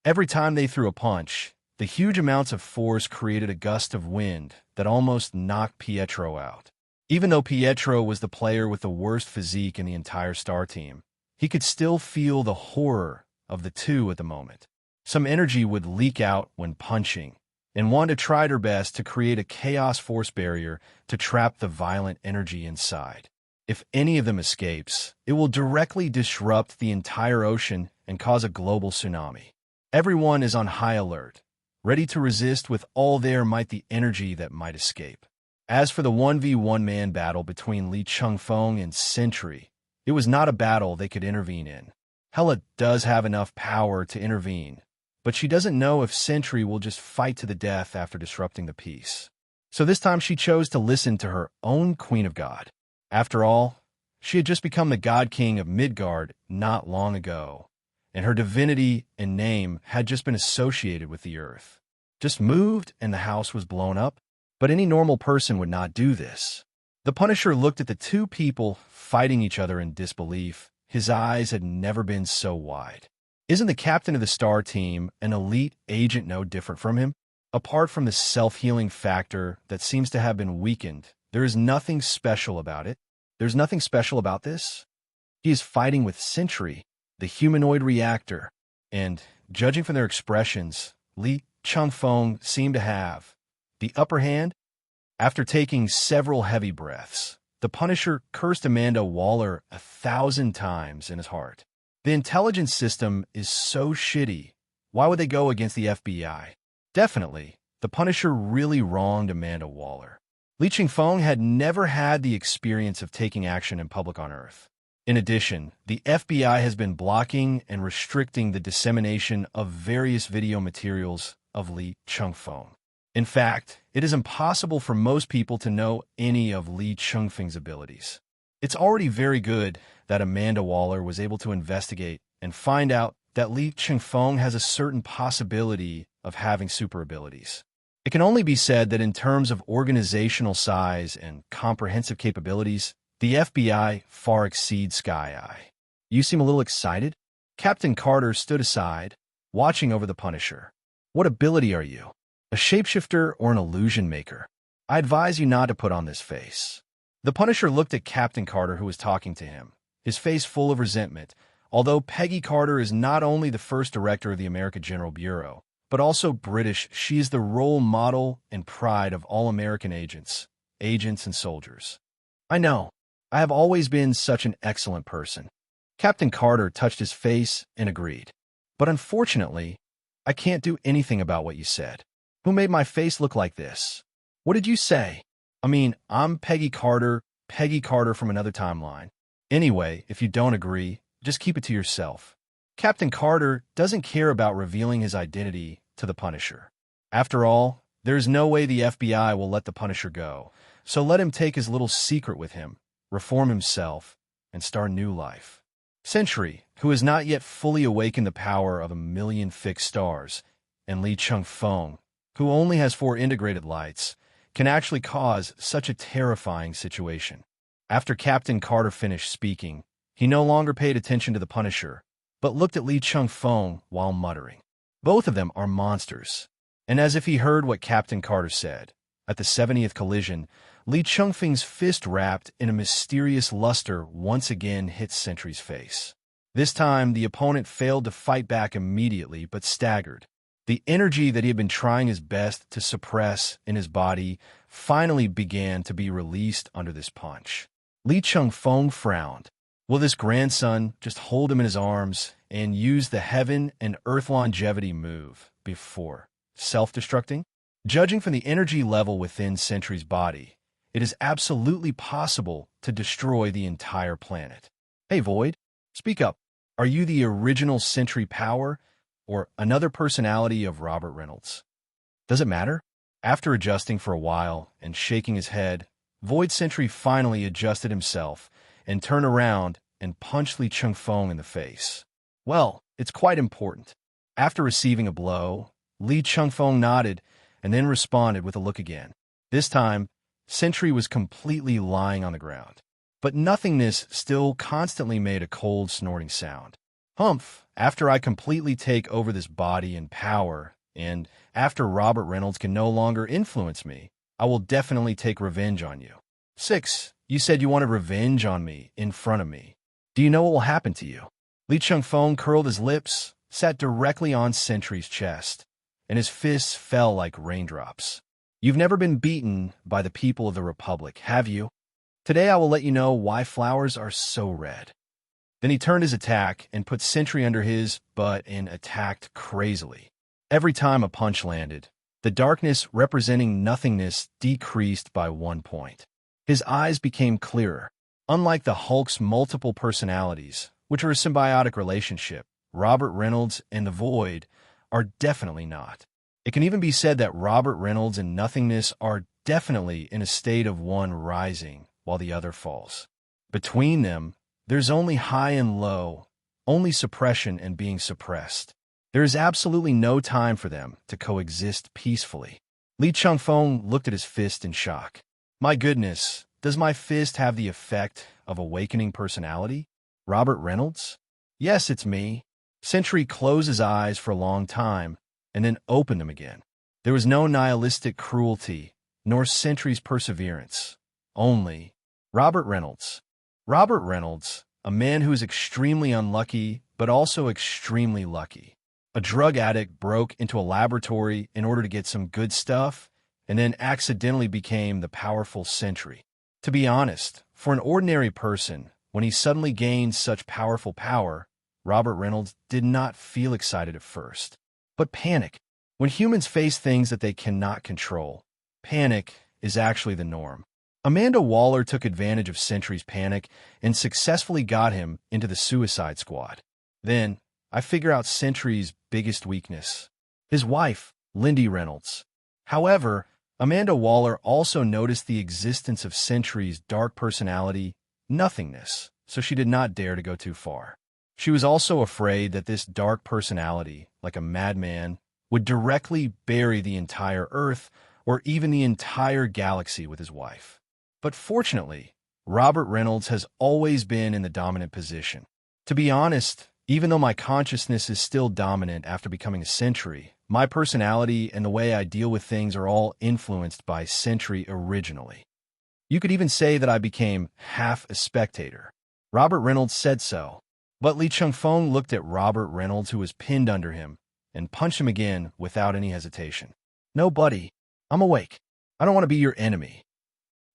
Every time they threw a punch, the huge amounts of force created a gust of wind that almost knocked Pietro out. Even though Pietro was the player with the worst physique in the entire star team, he could still feel the horror of the two at the moment. Some energy would leak out when punching, and Wanda tried her best to create a chaos force barrier to trap the violent energy inside. If any of them escapes, it will directly disrupt the entire ocean and cause a global tsunami. Everyone is on high alert, ready to resist with all their might the energy that might escape. As for the 1v1 man battle between Li Chengfeng and Sentry, it was not a battle they could intervene in. Hela does have enough power to intervene, but she doesn't know if Sentry will just fight to the death after disrupting the peace. So this time she chose to listen to her own Queen of God. After all, she had just become the God King of Midgard not long ago, and her divinity and name had just been associated with the earth. Just moved and the house was blown up, but any normal person would not do this. The Punisher looked at the two people fighting each other in disbelief. His eyes had never been so wide. Isn't the captain of the star team an elite agent no different from him? Apart from the self-healing factor that seems to have been weakened, there is nothing special about it. There's nothing special about this. He is fighting with Sentry, the humanoid reactor, and, judging from their expressions, Li Chengfeng seemed to have the upper hand. After taking several heavy breaths, the Punisher cursed Amanda Waller 1,000 times in his heart. The intelligence system is so shitty. Why would they go against the FBI? Definitely, the Punisher really wronged Amanda Waller. Li Chengfeng had never had the experience of taking action in public on Earth. In addition, the FBI has been blocking and restricting the dissemination of various video materials of Li Chengfeng. In fact, it is impossible for most people to know any of Li Chengfeng's abilities. It's already very good that Amanda Waller was able to investigate and find out that Li Chengfeng has a certain possibility of having super abilities. It can only be said that in terms of organizational size and comprehensive capabilities, the FBI far exceeds Sky Eye. You seem a little excited? Captain Carter stood aside, watching over the Punisher. What ability are you? A shapeshifter or an illusion maker? I advise you not to put on this face. The Punisher looked at Captain Carter, who was talking to him, his face full of resentment. Although Peggy Carter is not only the first director of the American General Bureau, but also British, she is the role model and pride of all American agents and soldiers. I know. I have always been such an excellent person. Captain Carter touched his face and agreed. But unfortunately, I can't do anything about what you said. Who made my face look like this? What did you say? I mean, I'm Peggy Carter from another timeline. Anyway, if you don't agree, just keep it to yourself. Captain Carter doesn't care about revealing his identity to the Punisher. After all, there's no way the FBI will let the Punisher go, so let him take his little secret with him, reform himself, and start a new life. Sentry, who has not yet fully awakened the power of 1,000,000 fixed stars, and Li Chengfeng, who only has 4 integrated lights, can actually cause such a terrifying situation. After Captain Carter finished speaking, he no longer paid attention to the Punisher, but looked at Li Chengfeng while muttering. Both of them are monsters. And as if he heard what Captain Carter said, at the 70th collision, Li Chengfeng's fist wrapped in a mysterious luster once again hit Sentry's face. This time, the opponent failed to fight back immediately, but staggered. The energy that he had been trying his best to suppress in his body finally began to be released under this punch. Li Chengfeng frowned. Will this grandson just hold him in his arms and use the heaven and earth longevity move before self-destructing? Judging from the energy level within Sentry's body, it is absolutely possible to destroy the entire planet. Hey, Void, speak up. Are you the original Sentry power or another personality of Robert Reynolds? Does it matter? After adjusting for a while and shaking his head, Void Sentry finally adjusted himself and turned around and punched Li Chengfeng in the face. Well, it's quite important. After receiving a blow, Li Chengfeng nodded and then responded with a look again. This time, Sentry was completely lying on the ground. But nothingness still constantly made a cold, snorting sound. Humph, after I completely take over this body and power, and after Robert Reynolds can no longer influence me, I will definitely take revenge on you. 6. You said you wanted revenge on me in front of me. Do you know what will happen to you? Li Chengfeng curled his lips, sat directly on Sentry's chest, and his fists fell like raindrops. You've never been beaten by the people of the Republic, have you? Today I will let you know why flowers are so red. Then he turned his attack and put Sentry under his butt and attacked crazily. Every time a punch landed, the darkness representing nothingness decreased by 1 point. His eyes became clearer. Unlike the Hulk's multiple personalities, which are a symbiotic relationship, Robert Reynolds and the Void are definitely not. It can even be said that Robert Reynolds and nothingness are definitely in a state of one rising while the other falls. Between them, there's only high and low, only suppression and being suppressed. There is absolutely no time for them to coexist peacefully. Li Chengfeng looked at his fist in shock. My goodness, does my fist have the effect of awakening personality? Robert Reynolds? Yes, it's me. Sentry closed his eyes for a long time and then opened them again. There was no nihilistic cruelty, nor Sentry's perseverance. Only Robert Reynolds. Robert Reynolds, a man who is extremely unlucky, but also extremely lucky. A drug addict broke into a laboratory in order to get some good stuff, and then accidentally became the powerful Sentry. To be honest, for an ordinary person, when he suddenly gained such powerful power, Robert Reynolds did not feel excited at first, but panic. When humans face things that they cannot control, panic is actually the norm. Amanda Waller took advantage of Sentry's panic and successfully got him into the Suicide Squad. Then, I figure out Sentry's biggest weakness: his wife, Lindy Reynolds. However, Amanda Waller also noticed the existence of Sentry's dark personality, nothingness, so she did not dare to go too far. She was also afraid that this dark personality, like a madman, would directly bury the entire Earth or even the entire galaxy with his wife. But fortunately, Robert Reynolds has always been in the dominant position. To be honest, even though my consciousness is still dominant after becoming a Sentry, my personality and the way I deal with things are all influenced by Sentry originally. You could even say that I became half a spectator. Robert Reynolds said so, but Li Chengfeng looked at Robert Reynolds, who was pinned under him, and punched him again without any hesitation. No, buddy, I'm awake. I don't want to be your enemy.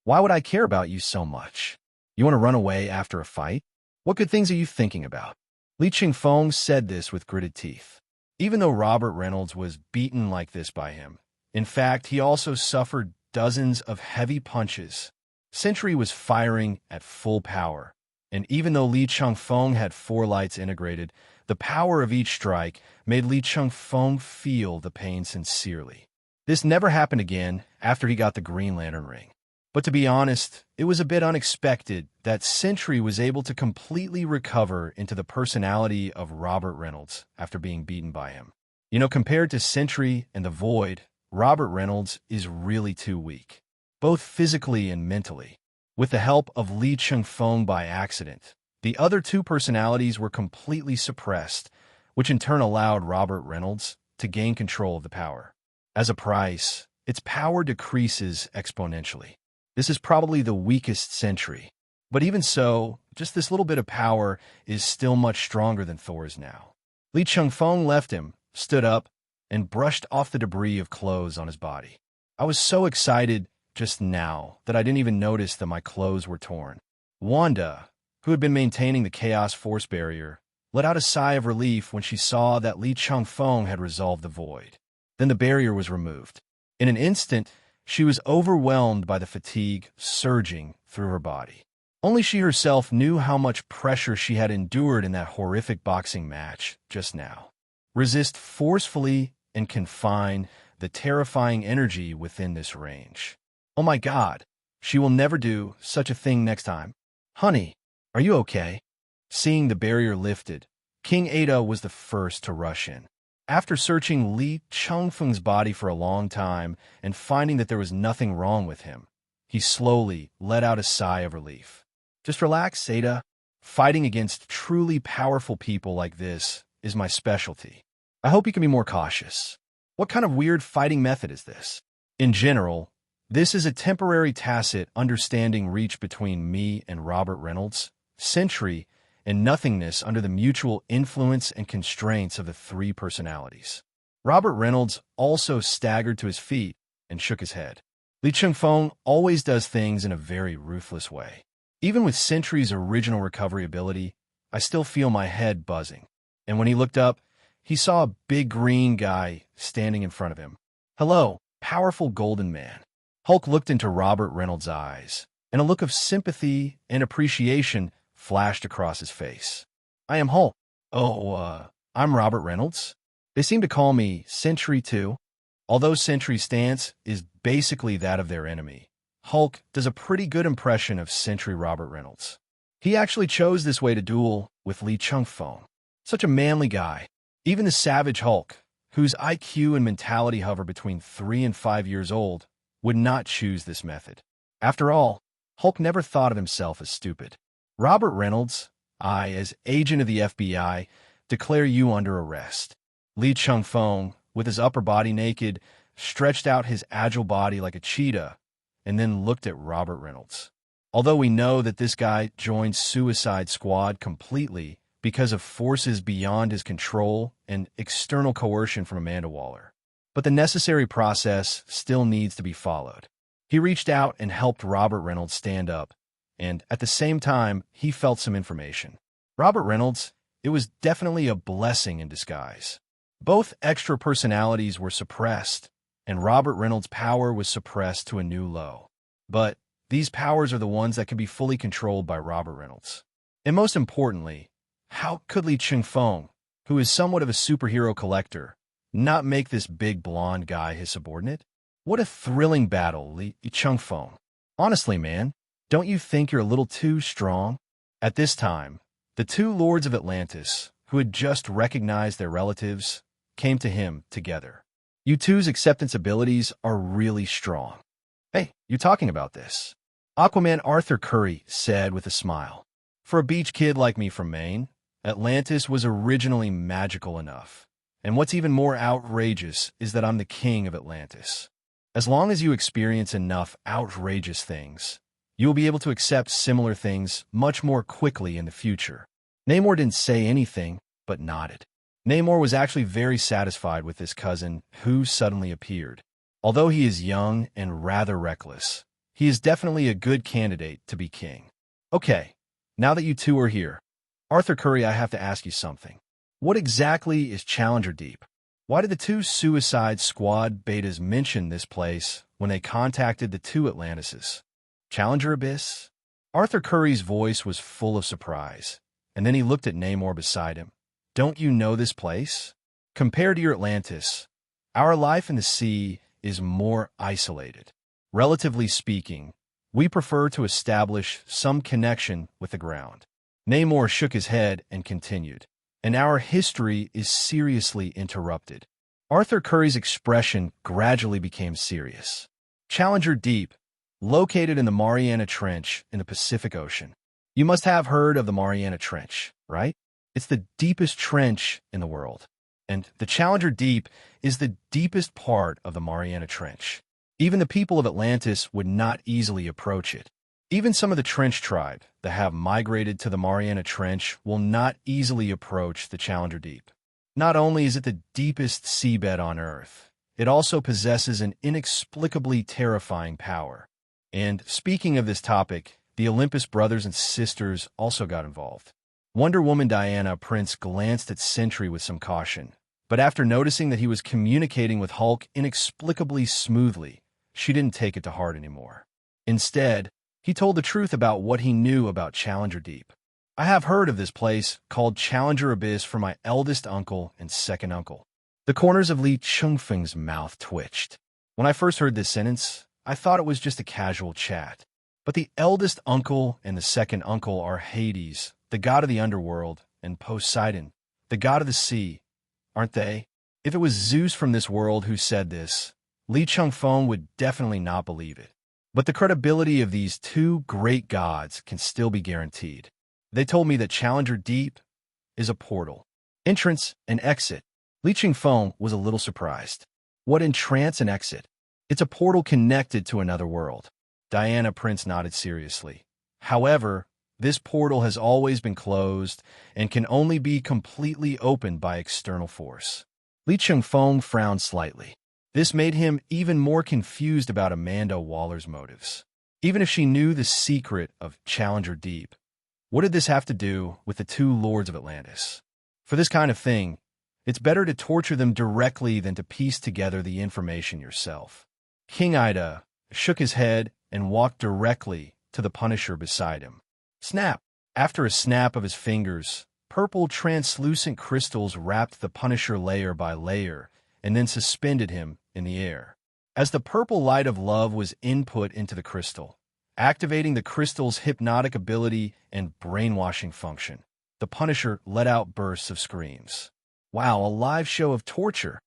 Why would I care about you so much? You want to run away after a fight? What good things are you thinking about? Li Chengfeng said this with gritted teeth. Even though Robert Reynolds was beaten like this by him, in fact, he also suffered dozens of heavy punches. Sentry was firing at full power, and even though Li Chengfeng had 4 lights integrated, the power of each strike made Li Chengfeng feel the pain sincerely. This never happened again after he got the Green Lantern ring. But to be honest, it was a bit unexpected that Sentry was able to completely recover into the personality of Robert Reynolds after being beaten by him. You know, compared to Sentry and the Void, Robert Reynolds is really too weak, both physically and mentally. With the help of Li Chengfeng by accident, the other 2 personalities were completely suppressed, which in turn allowed Robert Reynolds to gain control of the power. As a price, its power decreases exponentially. This is probably the weakest Sentry. But even so, just this little bit of power is still much stronger than Thor's now. Li Chengfeng left him, stood up, and brushed off the debris of clothes on his body. I was so excited just now that I didn't even notice that my clothes were torn. Wanda, who had been maintaining the Chaos Force barrier, let out a sigh of relief when she saw that Li Chengfeng had resolved the Void. Then the barrier was removed. In an instant, she was overwhelmed by the fatigue surging through her body. Only she herself knew how much pressure she had endured in that horrific boxing match just now. Resist forcefully and confine the terrifying energy within this range. Oh my God, she will never do such a thing next time. Honey, are you okay? Seeing the barrier lifted, King Ada was the first to rush in. After searching Li Chengfeng's body for a long time and finding that there was nothing wrong with him, he slowly let out a sigh of relief. Just relax, Seda. Fighting against truly powerful people like this is my specialty. I hope you can be more cautious. What kind of weird fighting method is this? In general, this is a temporary tacit understanding reached between me and Robert Reynolds, sentry, and nothingness under the mutual influence and constraints of the three personalities. Robert Reynolds also staggered to his feet and shook his head. Li Chengfeng always does things in a very ruthless way. Even with Sentry's original recovery ability, I still feel my head buzzing. And when he looked up, he saw a big green guy standing in front of him. "Hello, powerful golden man." Hulk looked into Robert Reynolds' eyes, and a look of sympathy and appreciation flashed across his face. "I am Hulk." I'm Robert Reynolds. They seem to call me Sentry too. Although Sentry's stance is basically that of their enemy, Hulk does a pretty good impression of Sentry Robert Reynolds. He actually chose this way to duel with Li Chengfeng. Such a manly guy. Even the savage Hulk, whose IQ and mentality hover between 3 and 5 years old, would not choose this method. After all, Hulk never thought of himself as stupid. "Robert Reynolds, I, as agent of the FBI, declare you under arrest." Li Chengfeng, with his upper body naked, stretched out his agile body like a cheetah and then looked at Robert Reynolds. Although we know that this guy joined Suicide Squad completely because of forces beyond his control and external coercion from Amanda Waller, but the necessary process still needs to be followed. He reached out and helped Robert Reynolds stand up, and at the same time, he felt some information. Robert Reynolds, it was definitely a blessing in disguise. Both extra personalities were suppressed, and Robert Reynolds' power was suppressed to a new low. But these powers are the ones that can be fully controlled by Robert Reynolds. And most importantly, how could Li Chengfeng, who is somewhat of a superhero collector, not make this big blonde guy his subordinate? What a thrilling battle, Li Chengfeng. Honestly, man, don't you think you're a little too strong? At this time, the two lords of Atlantis, who had just recognized their relatives, came to him together. "You two's acceptance abilities are really strong." "Hey, you talking about this?" Aquaman Arthur Curry said with a smile. "For a beach kid like me from Maine, Atlantis was originally magical enough. And what's even more outrageous is that I'm the king of Atlantis. As long as you experience enough outrageous things, you will be able to accept similar things much more quickly in the future." Namor didn't say anything, but nodded. Namor was actually very satisfied with this cousin who suddenly appeared. Although he is young and rather reckless, he is definitely a good candidate to be king. "Okay, now that you two are here, Arthur Curry, I have to ask you something. What exactly is Challenger Deep? Why did the two Suicide Squad betas mention this place when they contacted the two Atlantises? Challenger Abyss?" Arthur Curry's voice was full of surprise, and then he looked at Namor beside him. "Don't you know this place? Compared to your Atlantis, our life in the sea is more isolated. Relatively speaking, we prefer to establish some connection with the ground." Namor shook his head and continued, "And our history is seriously interrupted." Arthur Curry's expression gradually became serious. "Challenger Deep, located in the Mariana Trench in the Pacific Ocean. You must have heard of the Mariana Trench, right? It's the deepest trench in the world. And the Challenger Deep is the deepest part of the Mariana Trench. Even the people of Atlantis would not easily approach it. Even some of the Trench tribe that have migrated to the Mariana Trench will not easily approach the Challenger Deep. Not only is it the deepest seabed on Earth, it also possesses an inexplicably terrifying power. And speaking of this topic, the Olympus brothers and sisters also got involved. Wonder Woman Diana Prince glanced at Sentry with some caution, but after noticing that he was communicating with Hulk inexplicably smoothly, she didn't take it to heart anymore. Instead, he told the truth about what he knew about Challenger Deep. "I have heard of this place called Challenger Abyss from my eldest uncle and second uncle." The corners of Li Chengfeng's mouth twitched. When I first heard this sentence, I thought it was just a casual chat. But the eldest uncle and the second uncle are Hades, the god of the underworld, and Poseidon, the god of the sea, aren't they? If it was Zeus from this world who said this, Li Chengfeng would definitely not believe it. But the credibility of these two great gods can still be guaranteed. They told me that Challenger Deep is a portal. Entrance and exit. Li Chengfeng was a little surprised. What entrance and exit? It's a portal connected to another world. Diana Prince nodded seriously. However, this portal has always been closed and can only be completely opened by external force. Li Chengfeng frowned slightly. This made him even more confused about Amanda Waller's motives. Even if she knew the secret of Challenger Deep, what did this have to do with the two lords of Atlantis? For this kind of thing, it's better to torture them directly than to piece together the information yourself. King Ida shook his head and walked directly to the Punisher beside him. Snap! After a snap of his fingers, purple translucent crystals wrapped the Punisher layer by layer and then suspended him in the air. As the purple light of love was input into the crystal, activating the crystal's hypnotic ability and brainwashing function, the Punisher let out bursts of screams. Wow, a live show of torture!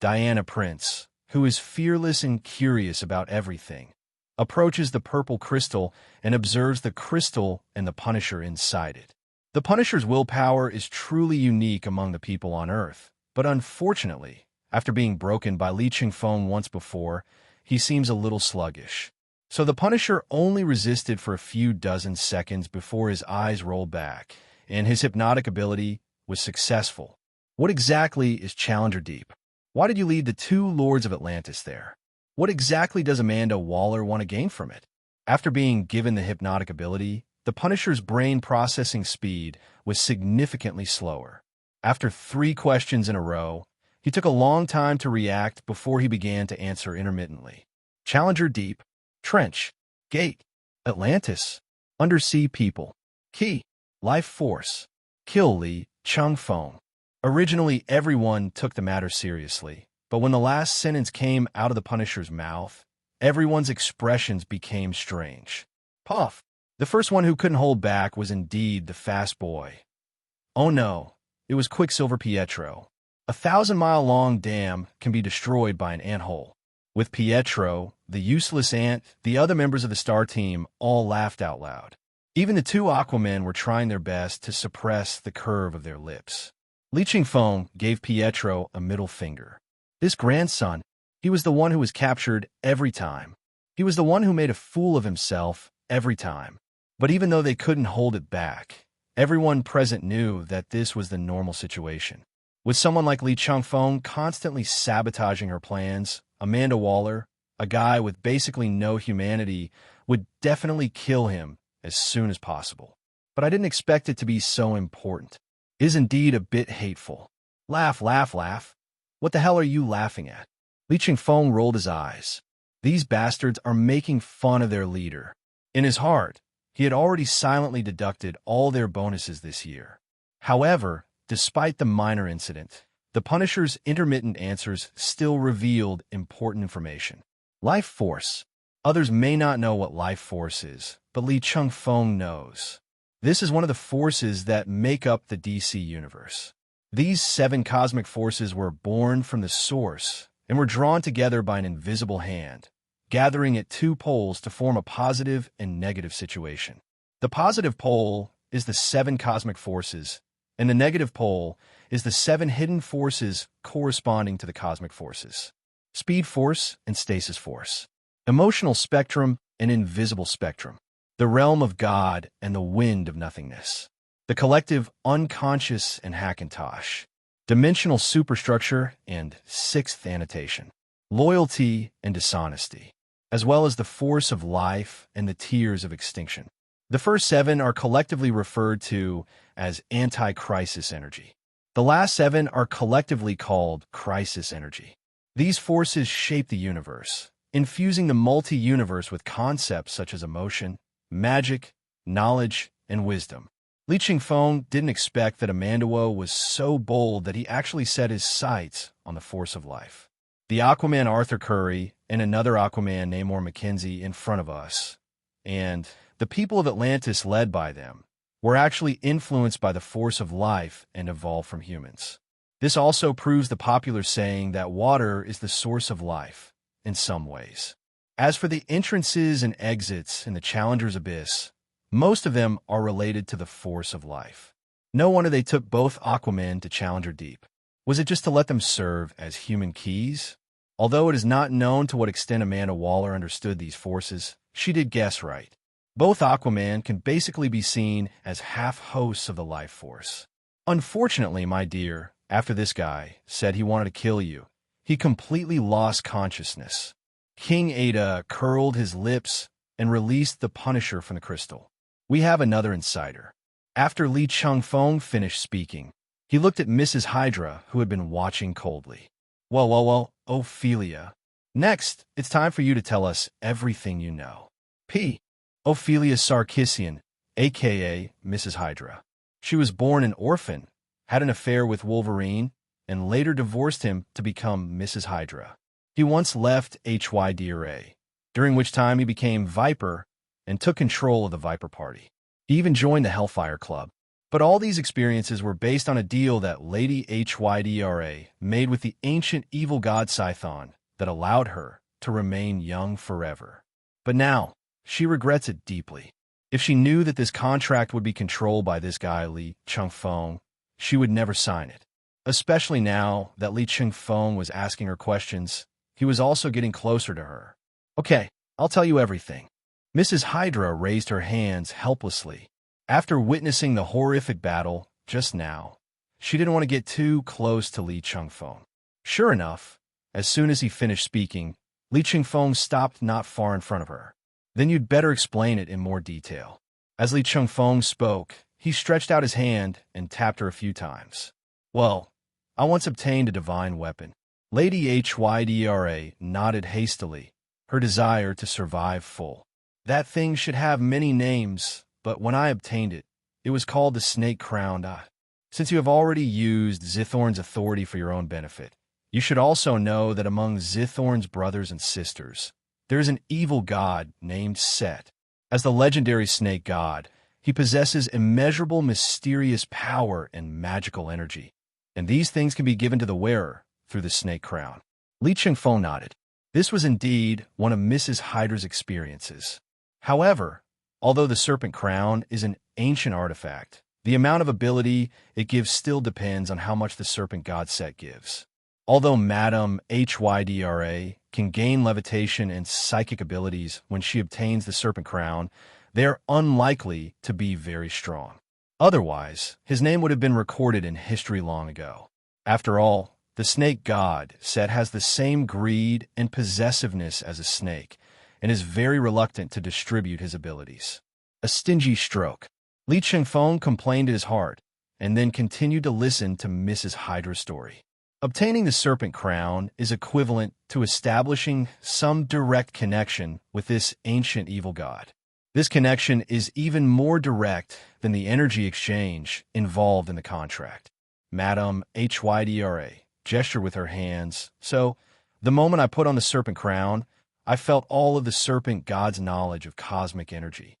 Diana Prince, who is fearless and curious about everything, approaches the purple crystal and observes the crystal and the Punisher inside it. The Punisher's willpower is truly unique among the people on Earth, but unfortunately, after being broken by Li Chengfeng once before, he seems a little sluggish. So the Punisher only resisted for a few dozen seconds before his eyes rolled back, and his hypnotic ability was successful. What exactly is Challenger Deep? Why did you lead the two lords of Atlantis there? What exactly does Amanda Waller want to gain from it? After being given the hypnotic ability, the Punisher's brain processing speed was significantly slower. After 3 questions in a row, he took a long time to react before he began to answer intermittently. Challenger Deep, Trench, Gate, Atlantis, Undersea People, Key, Life Force, Kill Li Chengfeng. Originally, everyone took the matter seriously, but when the last sentence came out of the Punisher's mouth, everyone's expressions became strange. Puff! The first one who couldn't hold back was indeed the fast boy. Oh no, it was Quicksilver Pietro. A 1,000-mile-long dam can be destroyed by an anthole. With Pietro, the useless ant, the other members of the star team all laughed out loud. Even the 2 Aquamen were trying their best to suppress the curve of their lips. Li Chengfeng gave Pietro a middle finger. This grandson, he was the one who was captured every time. He was the one who made a fool of himself every time. But even though they couldn't hold it back, everyone present knew that this was the normal situation. With someone like Li Chengfeng constantly sabotaging her plans, Amanda Waller, a guy with basically no humanity, would definitely kill him as soon as possible. But I didn't expect it to be so important. It is indeed a bit hateful. Laugh, laugh, laugh. What the hell are you laughing at? Li Chengfeng rolled his eyes. These bastards are making fun of their leader. In his heart, he had already silently deducted all their bonuses this year. However, despite the minor incident, the Punisher's intermittent answers still revealed important information. Life Force. Others may not know what Life Force is, but Li Chengfeng knows. This is one of the forces that make up the DC universe. These 7 cosmic forces were born from the source and were drawn together by an invisible hand, gathering at 2 poles to form a positive and negative situation. The positive pole is the 7 cosmic forces, and the negative pole is the 7 hidden forces corresponding to the cosmic forces. Speed Force and Stasis Force. Emotional Spectrum and Invisible Spectrum. The realm of God and the wind of nothingness. The collective unconscious and Hackintosh. Dimensional superstructure and 6th annotation. Loyalty and dishonesty, as well as the force of life and the tears of extinction. The first 7 are collectively referred to as anti-crisis energy. The last 7 are collectively called crisis energy. These forces shape the universe, infusing the multi-universe with concepts such as emotion, magic, knowledge, and wisdom. Li Chengfeng didn't expect that Amandawo was so bold that he actually set his sights on the force of life. The Aquaman Arthur Curry and another Aquaman Namor McKenzie in front of us, and the people of Atlantis led by them, were actually influenced by the force of life and evolved from humans. This also proves the popular saying that water is the source of life, in some ways. As for the entrances and exits in the Challenger's Abyss, most of them are related to the force of life. No wonder they took both Aquaman to Challenger Deep. Was it just to let them serve as human keys? Although it is not known to what extent Amanda Waller understood these forces, she did guess right. Both Aquaman can basically be seen as half-hosts of the life force. Unfortunately, my dear, after this guy said he wanted to kill you, he completely lost consciousness. King Ada curled his lips and released the Punisher from the crystal. We have another insider. After Li Chengfeng finished speaking, he looked at Mrs. Hydra, who had been watching coldly. Well, Ophelia. Next, it's time for you to tell us everything you know. P. Ophelia Sarkissian, a.k.a. Mrs. Hydra. She was born an orphan, had an affair with Wolverine, and later divorced him to become Mrs. Hydra. He once left HYDRA, during which time he became Viper and took control of the Viper Party. He even joined the Hellfire Club. But all these experiences were based on a deal that Lady HYDRA made with the ancient evil god Scython that allowed her to remain young forever. But now, she regrets it deeply. If she knew that this contract would be controlled by this guy Li Chengfeng, she would never sign it. Especially now that Li Chengfeng was asking her questions, he was also getting closer to her. Okay, I'll tell you everything. Mrs. Hydra raised her hands helplessly. After witnessing the horrific battle just now, she didn't want to get too close to Li Chengfeng. Sure enough, as soon as he finished speaking, Li Chengfeng stopped not far in front of her. Then you'd better explain it in more detail. As Li Chengfeng spoke, he stretched out his hand and tapped her a few times. Well, I once obtained a divine weapon. Lady HYDRA nodded hastily, her desire to survive full. That thing should have many names, but when I obtained it, it was called the Snake-Crowned Eye. Since you have already used Zithorn's authority for your own benefit, you should also know that among Zithorn's brothers and sisters, there is an evil god named Set. As the legendary snake god, he possesses immeasurable mysterious power and magical energy, and these things can be given to the wearer through the snake crown. Li Chengfeng nodded. This was indeed one of Mrs. Hydra's experiences. However, although the serpent crown is an ancient artifact, the amount of ability it gives still depends on how much the serpent god Set gives. Although Madame HYDRA can gain levitation and psychic abilities when she obtains the serpent crown, they are unlikely to be very strong. Otherwise, his name would have been recorded in history long ago. After all, the snake god Set has the same greed and possessiveness as a snake, and is very reluctant to distribute his abilities. A stingy stroke. Li Chengfeng complained at his heart, and then continued to listen to Mrs. Hydra's story. Obtaining the serpent crown is equivalent to establishing some direct connection with this ancient evil god. This connection is even more direct than the energy exchange involved in the contract. Madame HYDRA gestured with her hands, so the moment I put on the serpent crown, I felt all of the serpent god's knowledge of cosmic energy.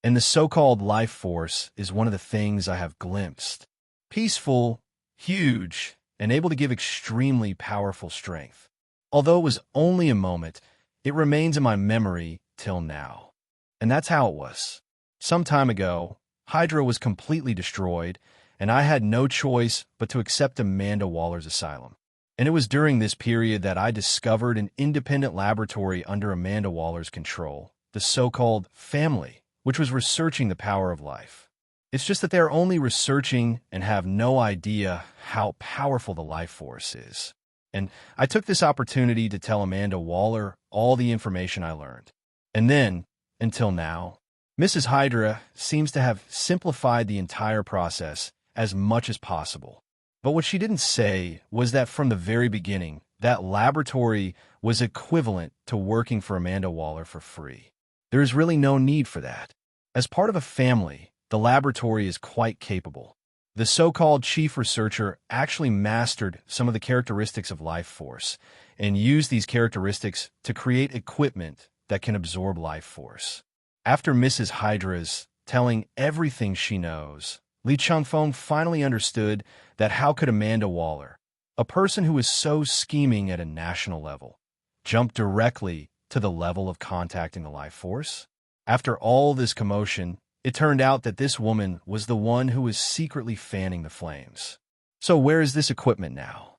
And the so-called life force is one of the things I have glimpsed. Peaceful, huge, and able to give extremely powerful strength. Although it was only a moment, it remains in my memory till now. And that's how it was. Some time ago, Hydra was completely destroyed, and I had no choice but to accept Amanda Waller's asylum. And it was during this period that I discovered an independent laboratory under Amanda Waller's control, the so-called family, which was researching the power of life. It's just that they're only researching and have no idea how powerful the life force is. And I took this opportunity to tell Amanda Waller all the information I learned. And then, until now, Mrs. Hydra seems to have simplified the entire process as much as possible. But what she didn't say was that from the very beginning, that laboratory was equivalent to working for Amanda Waller for free. There is really no need for that. As part of a family, the laboratory is quite capable. The so-called chief researcher actually mastered some of the characteristics of life force and used these characteristics to create equipment that can absorb life force. After Mrs. Hydra's telling everything she knows, Li Chengfeng finally understood that how could Amanda Waller, a person who was so scheming at a national level, jump directly to the level of contacting the life force? After all this commotion, it turned out that this woman was the one who was secretly fanning the flames. So where is this equipment now?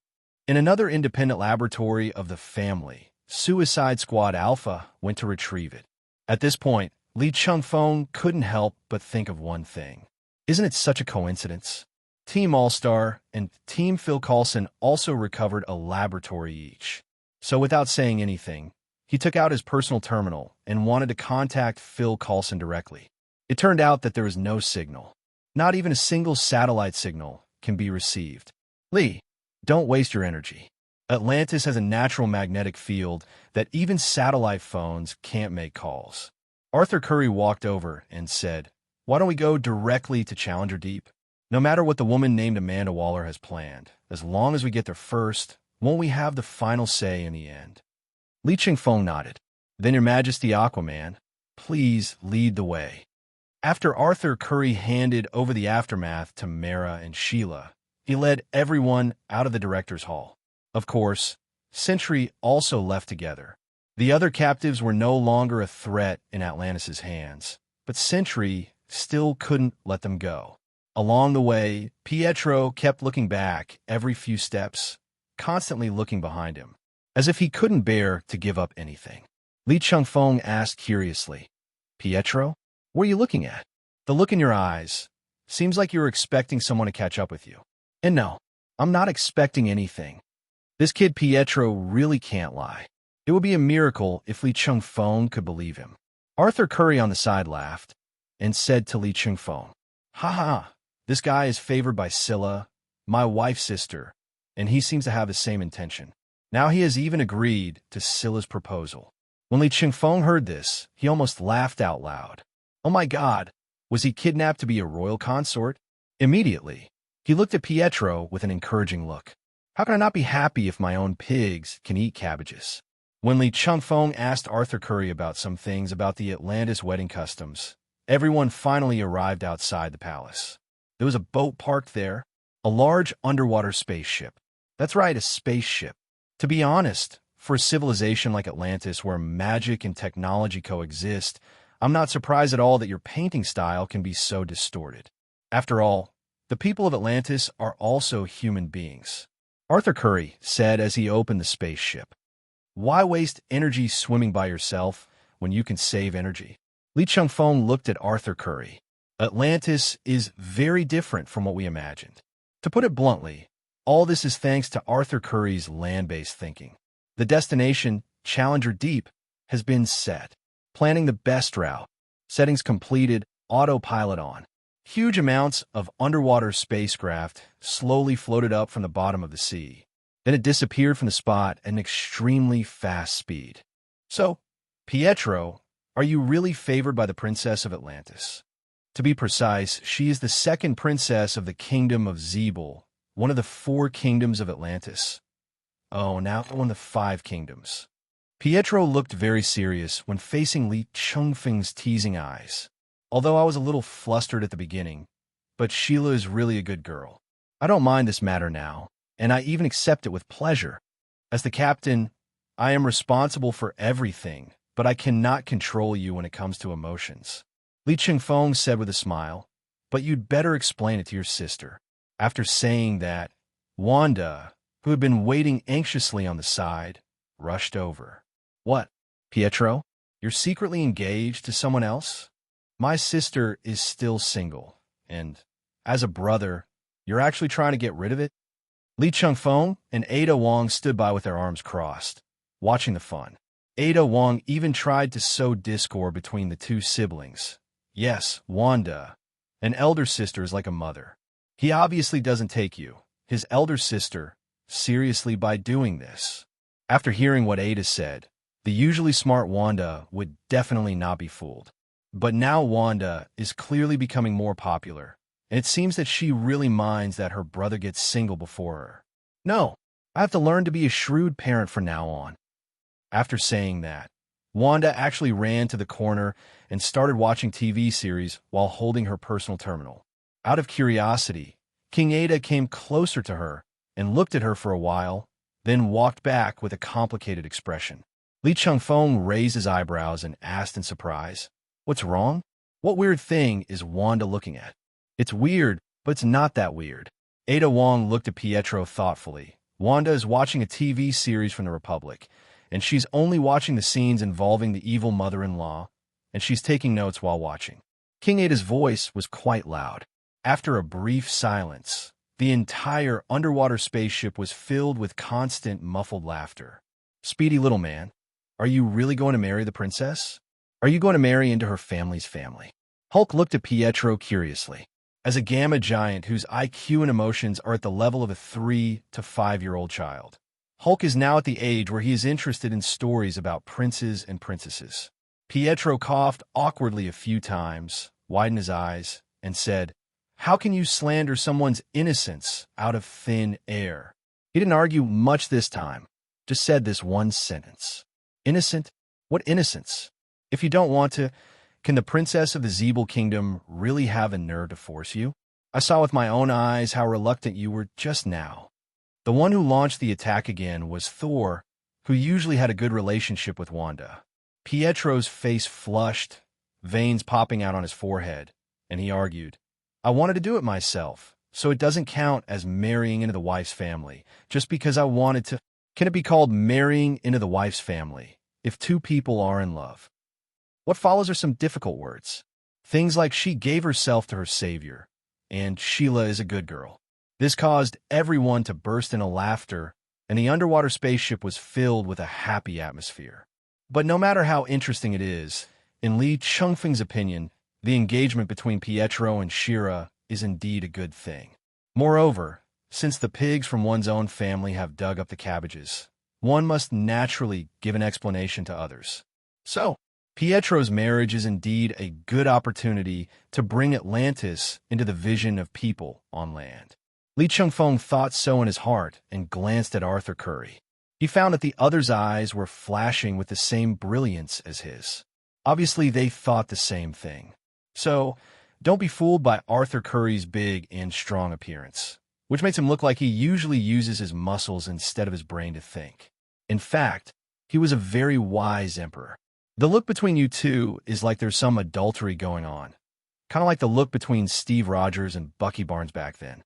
In another independent laboratory of the family, Suicide Squad Alpha went to retrieve it. At this point, Li Chengfeng couldn't help but think of one thing. Isn't it such a coincidence? Team All-Star and Team Phil Coulson also recovered a laboratory each. So without saying anything, he took out his personal terminal and wanted to contact Phil Coulson directly. It turned out that there was no signal. Not even a single satellite signal can be received. Lee, don't waste your energy. Atlantis has a natural magnetic field that even satellite phones can't make calls. Arthur Curry walked over and said, "Why don't we go directly to Challenger Deep? No matter what the woman named Amanda Waller has planned, as long as we get there first, won't we have the final say in the end?" Li Chengfeng nodded. "Then Your Majesty Aquaman, please lead the way." After Arthur Curry handed over the aftermath to Mara and Sheila, he led everyone out of the director's hall. Of course, Sentry also left together. The other captives were no longer a threat in Atlantis' hands, but Sentry still couldn't let them go. Along the way, Pietro kept looking back every few steps, constantly looking behind him, as if he couldn't bear to give up anything. Li Chengfeng asked curiously, "Pietro, what are you looking at? The look in your eyes seems like you're expecting someone to catch up with you." "And no, I'm not expecting anything. This kid Pietro really can't lie. It would be a miracle if Li Chengfeng could believe him." Arthur Curry on the side laughed and said to Li Chengfeng, "Ha ha, this guy is favored by Scylla, my wife's sister, and he seems to have the same intention. Now he has even agreed to Scylla's proposal." When Li Chengfeng heard this, he almost laughed out loud. Oh my God, was he kidnapped to be a royal consort? Immediately, he looked at Pietro with an encouraging look. How can I not be happy if my own pigs can eat cabbages? When Li Chengfeng asked Arthur Curry about some things about the Atlantis wedding customs, everyone finally arrived outside the palace. There was a boat parked there, a large underwater spaceship. That's right, a spaceship. To be honest, for a civilization like Atlantis where magic and technology coexist, I'm not surprised at all that your painting style can be so distorted. After all, the people of Atlantis are also human beings. Arthur Curry said as he opened the spaceship. Why waste energy swimming by yourself when you can save energy? Li Chengfeng looked at Arthur Curry. Atlantis is very different from what we imagined. To put it bluntly, all this is thanks to Arthur Curry's land-based thinking. The destination, Challenger Deep, has been set. Planning the best route. Settings completed, autopilot on. Huge amounts of underwater spacecraft slowly floated up from the bottom of the sea. Then it disappeared from the spot at an extremely fast speed. So, Pietro, are you really favored by the Princess of Atlantis? To be precise, she is the second princess of the Kingdom of Zeeble, one of the 4 kingdoms of Atlantis. Oh, now one of the 5 kingdoms. Pietro looked very serious when facing Li Chengfeng's teasing eyes. Although I was a little flustered at the beginning, but Sheila is really a good girl. I don't mind this matter now, and I even accept it with pleasure. As the captain, I am responsible for everything, but I cannot control you when it comes to emotions. Li Chengfeng said with a smile, but you'd better explain it to your sister. After saying that, Wanda, who had been waiting anxiously on the side, rushed over. What, Pietro? You're secretly engaged to someone else? My sister is still single, and, as a brother, you're actually trying to get rid of it? Li Chengfeng and Ada Wong stood by with their arms crossed, watching the fun. Ada Wong even tried to sow discord between the 2 siblings. Yes, Wanda, an elder sister is like a mother. He obviously doesn't take you, his elder sister, seriously by doing this. After hearing what Ada said, the usually smart Wanda would definitely not be fooled. But now Wanda is clearly becoming more popular, and it seems that she really minds that her brother gets single before her. No, I have to learn to be a shrewd parent from now on. After saying that, Wanda actually ran to the corner and started watching TV series while holding her personal terminal. Out of curiosity, King Ada came closer to her and looked at her for a while, then walked back with a complicated expression. Li Chengfeng raised his eyebrows and asked in surprise, "What's wrong? What weird thing is Wanda looking at?" "It's weird, but it's not that weird." Ada Wong looked at Pietro thoughtfully. "Wanda is watching a TV series from the Republic, and she's only watching the scenes involving the evil mother-in-law, and she's taking notes while watching." King Ada's voice was quite loud. After a brief silence, the entire underwater spaceship was filled with constant muffled laughter. "Speedy little man, are you really going to marry the princess? Are you going to marry into her family's family?" Hulk looked at Pietro curiously. As a gamma giant whose IQ and emotions are at the level of a 3 to 5-year-old child, Hulk is now at the age where he is interested in stories about princes and princesses. Pietro coughed awkwardly a few times, widened his eyes, and said, "How can you slander someone's innocence out of thin air?" He didn't argue much this time, just said this one sentence. "Innocent? What innocence? If you don't want to, can the princess of the Zeeble Kingdom really have a nerve to force you? I saw with my own eyes how reluctant you were just now." The one who launched the attack again was Thor, who usually had a good relationship with Wanda. Pietro's face flushed, veins popping out on his forehead, and he argued, "I wanted to do it myself, so it doesn't count as marrying into the wife's family, just because I wanted to. Can it be called marrying into the wife's family if two people are in love?" What follows are some difficult words. Things like "she gave herself to her savior," and "Sheila is a good girl." This caused everyone to burst into laughter, and the underwater spaceship was filled with a happy atmosphere. But no matter how interesting it is, in Li Chengfeng's opinion, the engagement between Pietro and Shira is indeed a good thing. Moreover, since the pigs from one's own family have dug up the cabbages, one must naturally give an explanation to others. So, Pietro's marriage is indeed a good opportunity to bring Atlantis into the vision of people on land. Li Chengfeng thought so in his heart and glanced at Arthur Curry. He found that the other's eyes were flashing with the same brilliance as his. Obviously, they thought the same thing. So, don't be fooled by Arthur Curry's big and strong appearance, which makes him look like he usually uses his muscles instead of his brain to think. In fact, he was a very wise emperor. The look between you two is like there's some adultery going on, kind of like the look between Steve Rogers and Bucky Barnes back then.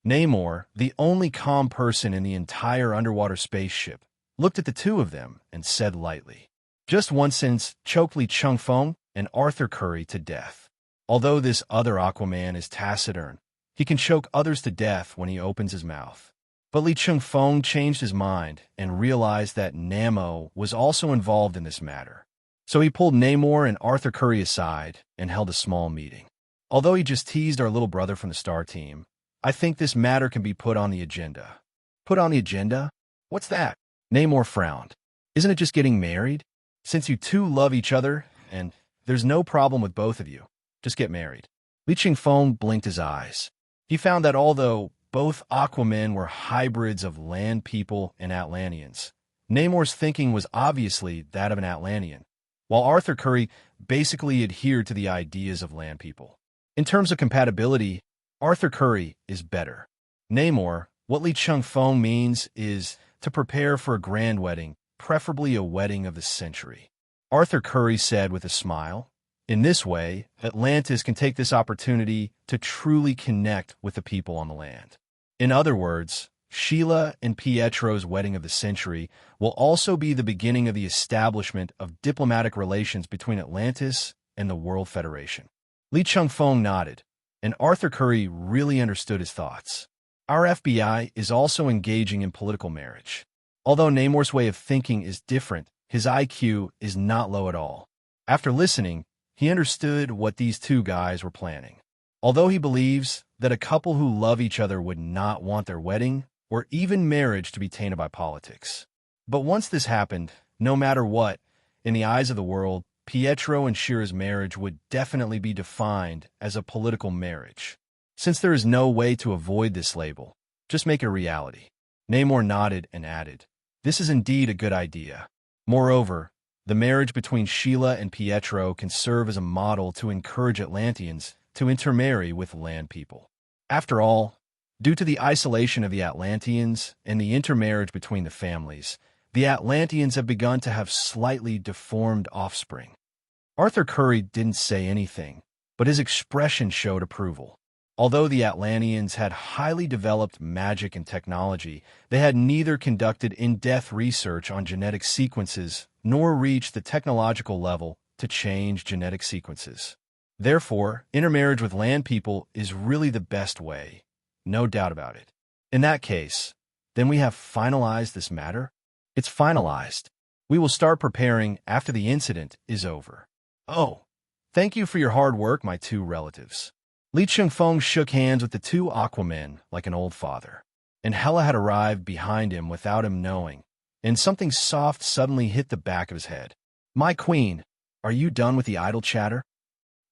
Namor, the only calm person in the entire underwater spaceship, looked at the two of them and said lightly, "Just one sentence choked Li Chengfeng and Arthur Curry to death. Although this other Aquaman is taciturn, he can choke others to death when he opens his mouth." But Li Chengfeng changed his mind and realized that Namor was also involved in this matter. So he pulled Namor and Arthur Curry aside and held a small meeting. "Although he just teased our little brother from the Star Team, I think this matter can be put on the agenda." "Put on the agenda? What's that?" Namor frowned. "Isn't it just getting married? Since you two love each other, and there's no problem with both of you, just get married." Li Chengfeng blinked his eyes. He found that although both Aquamen were hybrids of land people and Atlanteans, Namor's thinking was obviously that of an Atlantean, while Arthur Curry basically adhered to the ideas of land people. In terms of compatibility, Arthur Curry is better. Namor, what Li Chengfeng means is to prepare for a grand wedding, preferably a wedding of the century. Arthur Curry said with a smile, "In this way, Atlantis can take this opportunity to truly connect with the people on the land." In other words, Sheila and Pietro's wedding of the century will also be the beginning of the establishment of diplomatic relations between Atlantis and the World Federation. Li Chengfeng nodded, and Arthur Curry really understood his thoughts. Our FBI is also engaging in political marriage. Although Namor's way of thinking is different, his IQ is not low at all. After listening, he understood what these two guys were planning. Although he believes that a couple who love each other would not want their wedding or even marriage to be tainted by politics. But once this happened, no matter what, in the eyes of the world, Pietro and Shira's marriage would definitely be defined as a political marriage. Since there is no way to avoid this label, just make it a reality. Namor nodded and added, "This is indeed a good idea." Moreover, the marriage between Sheila and Pietro can serve as a model to encourage Atlanteans to intermarry with land people. After all, due to the isolation of the Atlanteans and the intermarriage between the families, the Atlanteans have begun to have slightly deformed offspring. Arthur Curry didn't say anything, but his expression showed approval. Although the Atlanteans had highly developed magic and technology, they had neither conducted in-depth research on genetic sequences nor reached the technological level to change genetic sequences. Therefore, intermarriage with land people is really the best way, no doubt about it. In that case, then we have finalized this matter? It's finalized. We will start preparing after the incident is over. Oh, thank you for your hard work, my two relatives. Li Chengfeng shook hands with the two Aquamen like an old father, and Hela had arrived behind him without him knowing, and something soft suddenly hit the back of his head. My queen, are you done with the idle chatter?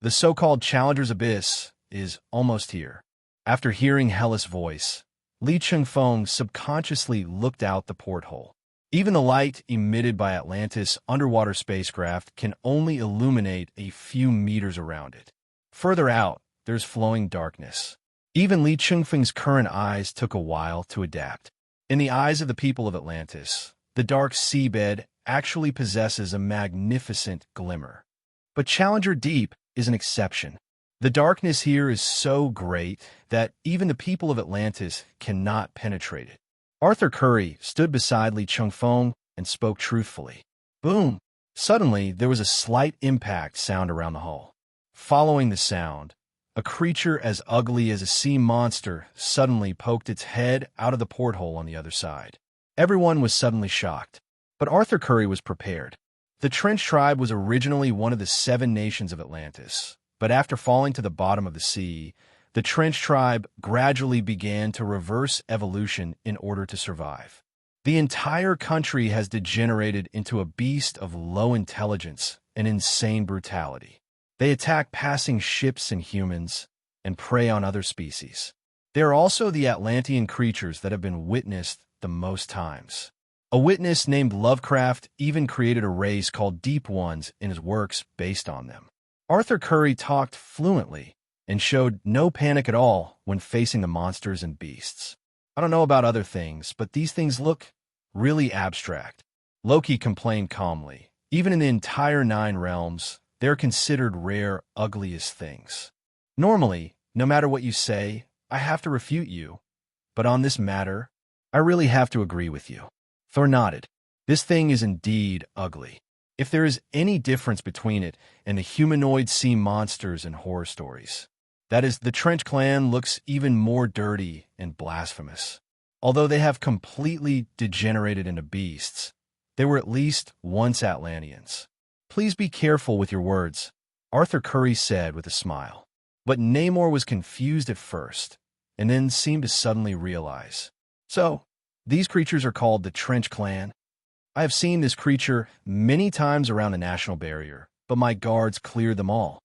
The so-called Challenger's Abyss is almost here. After hearing Hela's voice, Li Chengfeng subconsciously looked out the porthole. Even the light emitted by Atlantis' underwater spacecraft can only illuminate a few meters around it. Further out, there's flowing darkness. Even Li Chengfeng's current eyes took a while to adapt. In the eyes of the people of Atlantis, the dark seabed actually possesses a magnificent glimmer. But Challenger Deep is an exception. The darkness here is so great that even the people of Atlantis cannot penetrate it. Arthur Curry stood beside Li Chengfeng and spoke truthfully. Boom! Suddenly, there was a slight impact sound around the hall. Following the sound, a creature as ugly as a sea monster suddenly poked its head out of the porthole on the other side. Everyone was suddenly shocked, but Arthur Curry was prepared. The Trench Tribe was originally one of the 7 nations of Atlantis, but after falling to the bottom of the sea, the Trench Tribe gradually began to reverse evolution in order to survive. The entire country has degenerated into a beast of low intelligence and insane brutality. They attack passing ships and humans, and prey on other species. They are also the Atlantean creatures that have been witnessed the most times. A witness named Lovecraft even created a race called Deep Ones in his works based on them. Arthur Curry talked fluently and showed no panic at all when facing the monsters and beasts. I don't know about other things, but these things look really abstract. Loki complained calmly. Even in the entire 9 realms, they're considered rare, ugliest things. Normally, no matter what you say, I have to refute you. But on this matter, I really have to agree with you. Thor nodded. This thing is indeed ugly. If there is any difference between it and the humanoid sea monsters in horror stories, that is, the Trench Clan looks even more dirty and blasphemous. Although they have completely degenerated into beasts, they were at least once Atlanteans. Please be careful with your words, Arthur Curry said with a smile. But Namor was confused at first, and then seemed to suddenly realize. So, these creatures are called the Trench Clan. I have seen this creature many times around the national barrier, but my guards cleared them all.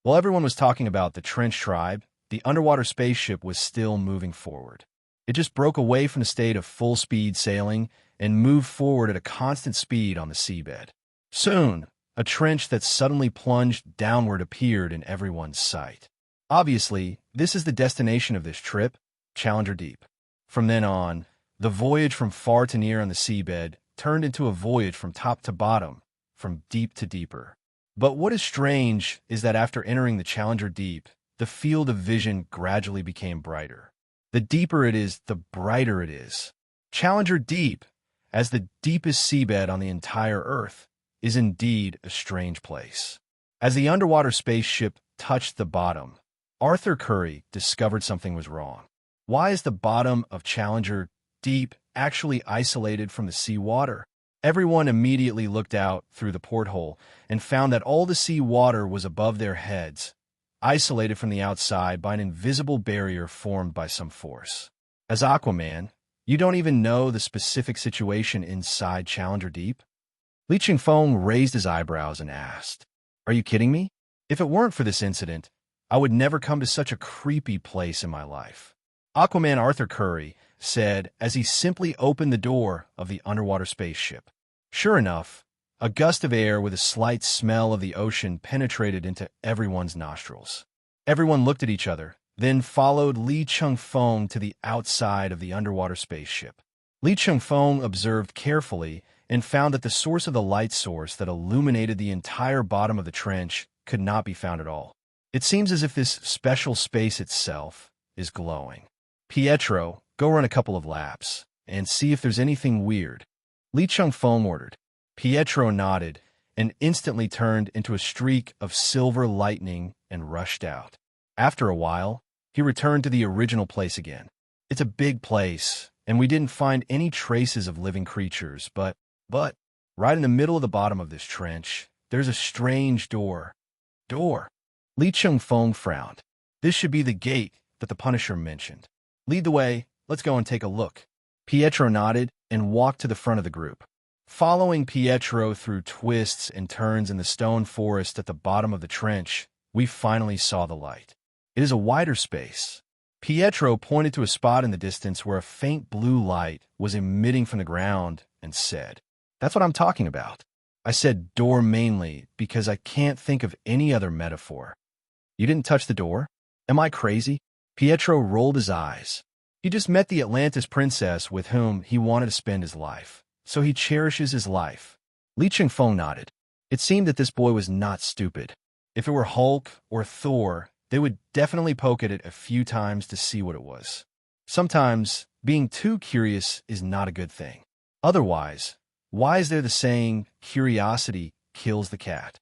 While everyone was talking about the Trench Tribe, the underwater spaceship was still moving forward. It just broke away from the state of full-speed sailing and moved forward at a constant speed on the seabed. Soon, a trench that suddenly plunged downward appeared in everyone's sight. Obviously, this is the destination of this trip, Challenger Deep. From then on, the voyage from far to near on the seabed turned into a voyage from top to bottom, from deep to deeper. But what is strange is that after entering the Challenger Deep, the field of vision gradually became brighter. The deeper it is, the brighter it is. Challenger Deep, as the deepest seabed on the entire Earth, is indeed a strange place. As the underwater spaceship touched the bottom, Arthur Curry discovered something was wrong. Why is the bottom of Challenger Deep actually isolated from the seawater? Everyone immediately looked out through the porthole and found that all the sea water was above their heads, isolated from the outside by an invisible barrier formed by some force. As Aquaman, you don't even know the specific situation inside Challenger Deep? Li Chengfeng raised his eyebrows and asked, Are you kidding me? If it weren't for this incident, I would never come to such a creepy place in my life. Aquaman Arthur Curry said as he simply opened the door of the underwater spaceship. Sure enough, a gust of air with a slight smell of the ocean penetrated into everyone's nostrils. Everyone looked at each other, then followed Li Chengfeng to the outside of the underwater spaceship. Li Chengfeng observed carefully and found that the source of the light source that illuminated the entire bottom of the trench could not be found at all. It seems as if this special space itself is glowing. Pietro, go run a couple of laps and see if there's anything weird, Li Chengfeng ordered. Pietro nodded and instantly turned into a streak of silver lightning and rushed out. After a while, he returned to the original place again. It's a big place, and we didn't find any traces of living creatures, but right in the middle of the bottom of this trench, there's a strange door. Li Chengfeng frowned. This should be the gate that the Punisher mentioned. Lead the way, let's go and take a look. Pietro nodded and walked to the front of the group. Following Pietro through twists and turns in the stone forest at the bottom of the trench, we finally saw the light. It is a wider space. Pietro pointed to a spot in the distance where a faint blue light was emitting from the ground and said, "That's what I'm talking about." I said door mainly because I can't think of any other metaphor. You didn't touch the door? Am I crazy? Pietro rolled his eyes. He just met the Atlantis princess with whom he wanted to spend his life, so he cherishes his life. Li Chengfeng nodded. It seemed that this boy was not stupid. If it were Hulk or Thor, they would definitely poke at it a few times to see what it was. Sometimes, being too curious is not a good thing. Otherwise, why is there the saying, curiosity kills the cat?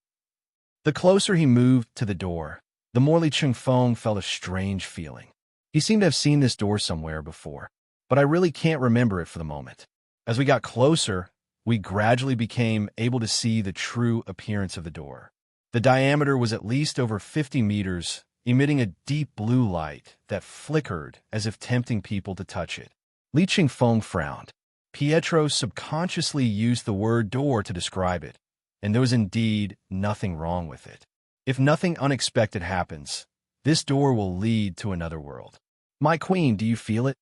The closer he moved to the door, the more Li Chengfeng felt a strange feeling. He seemed to have seen this door somewhere before, but I really can't remember it for the moment. As we got closer, we gradually became able to see the true appearance of the door. The diameter was at least over 50 meters, emitting a deep blue light that flickered as if tempting people to touch it. Li Chengfeng frowned. Pietro subconsciously used the word door to describe it, and there was indeed nothing wrong with it. If nothing unexpected happens, this door will lead to another world. My queen, do you feel it?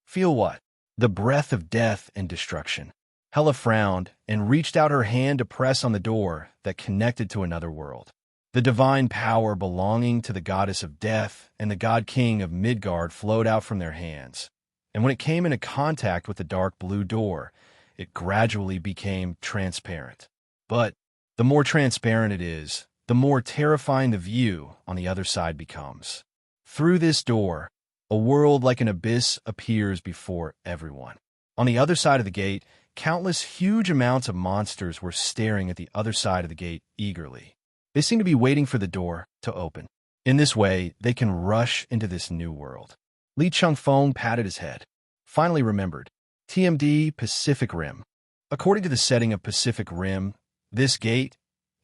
Feel what? The breath of death and destruction. Hela frowned and reached out her hand to press on the door that connected to another world. The divine power belonging to the goddess of death and the god king of Midgard flowed out from their hands, and when it came into contact with the dark blue door, it gradually became transparent. But the more transparent it is, the more terrifying the view on the other side becomes. Through this door, a world like an abyss appears before everyone. On the other side of the gate, countless huge amounts of monsters were staring at the other side of the gate eagerly. They seem to be waiting for the door to open. In this way, they can rush into this new world. Li Chengfeng patted his head. Finally remembered. TMD Pacific Rim. According to the setting of Pacific Rim, this gate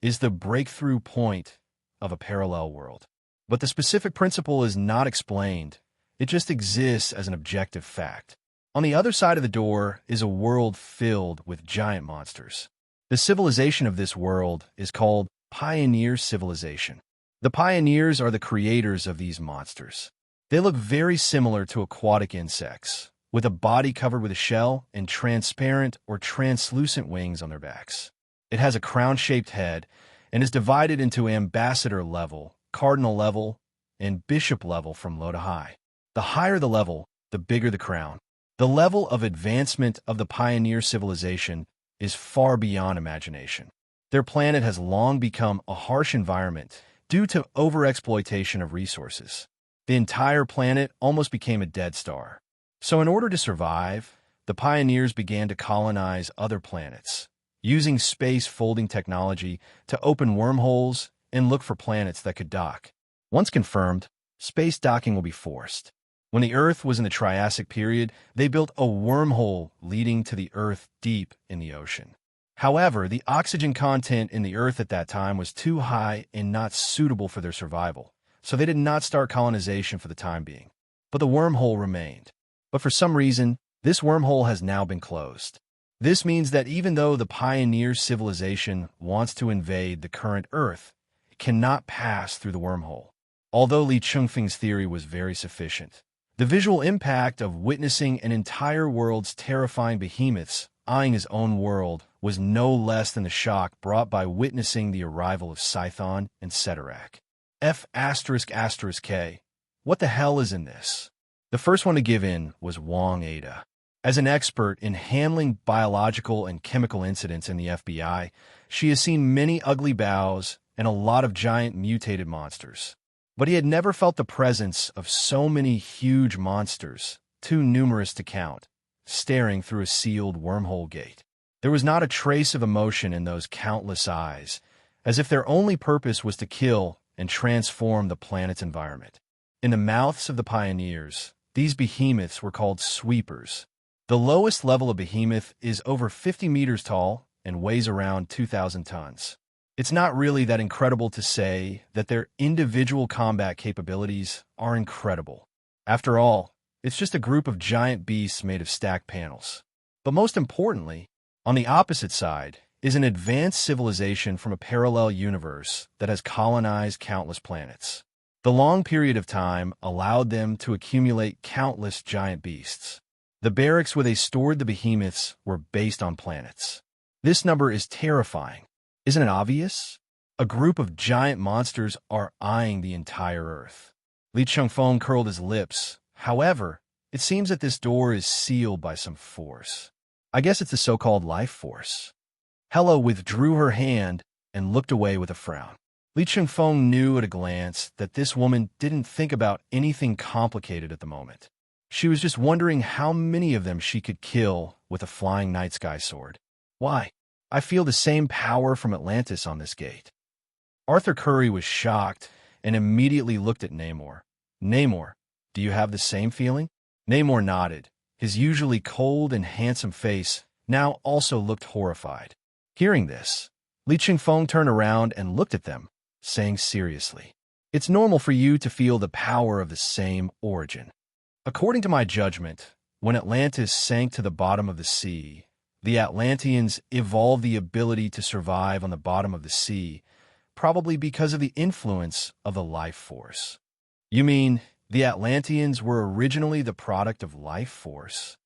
is the breakthrough point of a parallel world. But the specific principle is not explained. It just exists as an objective fact. On the other side of the door is a world filled with giant monsters. The civilization of this world is called Pioneer Civilization. The pioneers are the creators of these monsters. They look very similar to aquatic insects, with a body covered with a shell and transparent or translucent wings on their backs. It has a crown-shaped head and is divided into ambassador level, cardinal level, and bishop level from low to high. The higher the level, the bigger the crown. The level of advancement of the pioneer civilization is far beyond imagination. Their planet has long become a harsh environment due to overexploitation of resources. The entire planet almost became a dead star. So in order to survive, the pioneers began to colonize other planets, using space folding technology to open wormholes and look for planets that could dock. Once confirmed, space docking will be forced. When the Earth was in the Triassic period, they built a wormhole leading to the Earth deep in the ocean. However, the oxygen content in the Earth at that time was too high and not suitable for their survival, so they did not start colonization for the time being. But the wormhole remained. But for some reason, this wormhole has now been closed. This means that even though the pioneer civilization wants to invade the current Earth, it cannot pass through the wormhole. Although Li Chengfeng's theory was very sufficient, the visual impact of witnessing an entire world's terrifying behemoths eyeing his own world was no less than the shock brought by witnessing the arrival of Scython and Ceterak. F asterisk asterisk K. What the hell is in this? The first one to give in was Wang Ada. As an expert in handling biological and chemical incidents in the FBI, she has seen many ugly bows and a lot of giant mutated monsters. But he had never felt the presence of so many huge monsters, too numerous to count, staring through a sealed wormhole gate. There was not a trace of emotion in those countless eyes, as if their only purpose was to kill and transform the planet's environment. In the mouths of the pioneers, these behemoths were called sweepers. The lowest level of behemoth is over 50 meters tall and weighs around 2,000 tons. It's not really that incredible to say that their individual combat capabilities are incredible. After all, it's just a group of giant beasts made of stacked panels. But most importantly, on the opposite side is an advanced civilization from a parallel universe that has colonized countless planets. The long period of time allowed them to accumulate countless giant beasts. The barracks where they stored the behemoths were based on planets. This number is terrifying. Isn't it obvious? A group of giant monsters are eyeing the entire Earth. Li Chengfeng curled his lips. However, it seems that this door is sealed by some force. I guess it's the so-called life force. Hella withdrew her hand and looked away with a frown. Li Chengfeng knew at a glance that this woman didn't think about anything complicated at the moment. She was just wondering how many of them she could kill with a flying night sky sword. Why? I feel the same power from Atlantis on this gate. Arthur Curry was shocked and immediately looked at Namor. Namor, do you have the same feeling? Namor nodded. His usually cold and handsome face now also looked horrified. Hearing this, Li Chengfeng turned around and looked at them, saying seriously, "It's normal for you to feel the power of the same origin. According to my judgment, when Atlantis sank to the bottom of the sea, the Atlanteans evolved the ability to survive on the bottom of the sea, probably because of the influence of the life force." You mean the Atlanteans were originally the product of life force?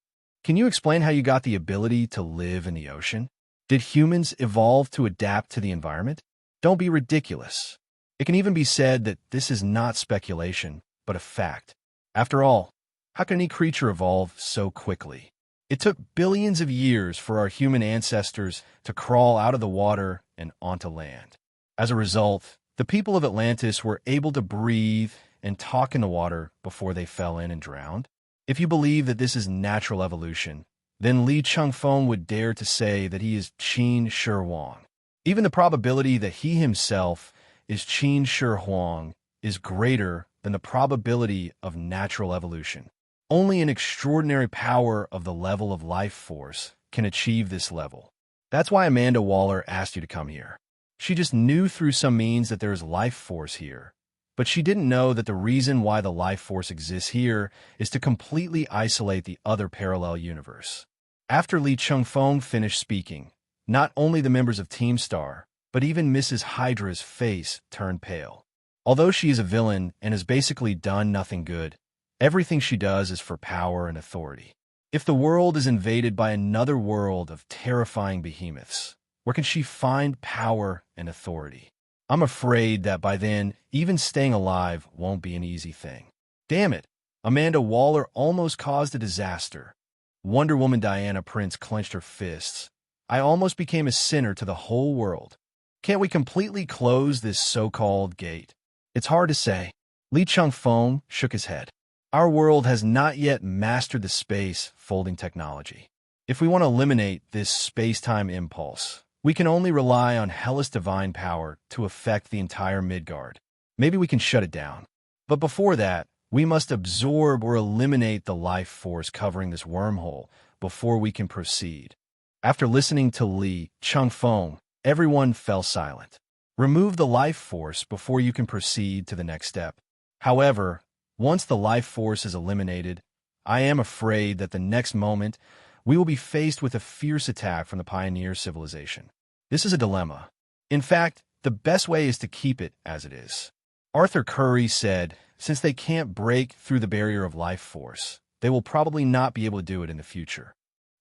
Can you explain how you got the ability to live in the ocean? Did humans evolve to adapt to the environment? Don't be ridiculous. It can even be said that this is not speculation, but a fact. After all, how can any creature evolve so quickly? It took billions of years for our human ancestors to crawl out of the water and onto land. As a result, the people of Atlantis were able to breathe and talk in the water before they fell in and drowned. If you believe that this is natural evolution, then Li Chengfeng would dare to say that he is Qin Shi Huang. Even the probability that he himself is Qin Shi Huang is greater than the probability of natural evolution. Only an extraordinary power of the level of life force can achieve this level. That's why Amanda Waller asked you to come here. She just knew through some means that there is life force here, but she didn't know that the reason why the life force exists here is to completely isolate the other parallel universe. After Li Chengfeng finished speaking, not only the members of Team Star, but even Mrs. Hydra's face turned pale. Although she is a villain and has basically done nothing good, everything she does is for power and authority. If the world is invaded by another world of terrifying behemoths, where can she find power and authority? I'm afraid that by then, even staying alive won't be an easy thing. Damn it, Amanda Waller almost caused a disaster. Wonder Woman Diana Prince clenched her fists. I almost became a sinner to the whole world. Can't we completely close this so-called gate? It's hard to say. Li Chengfeng shook his head. Our world has not yet mastered the space-folding technology. If we want to eliminate this space-time impulse, we can only rely on Hellas' divine power to affect the entire Midgard. Maybe we can shut it down. But before that, we must absorb or eliminate the life force covering this wormhole before we can proceed. After listening to Li Chengfeng, everyone fell silent. Remove the life force before you can proceed to the next step. However, once the life force is eliminated, I am afraid that the next moment we will be faced with a fierce attack from the pioneer civilization. This is a dilemma. In fact, the best way is to keep it as it is. Arthur Curry said, since they can't break through the barrier of life force, they will probably not be able to do it in the future.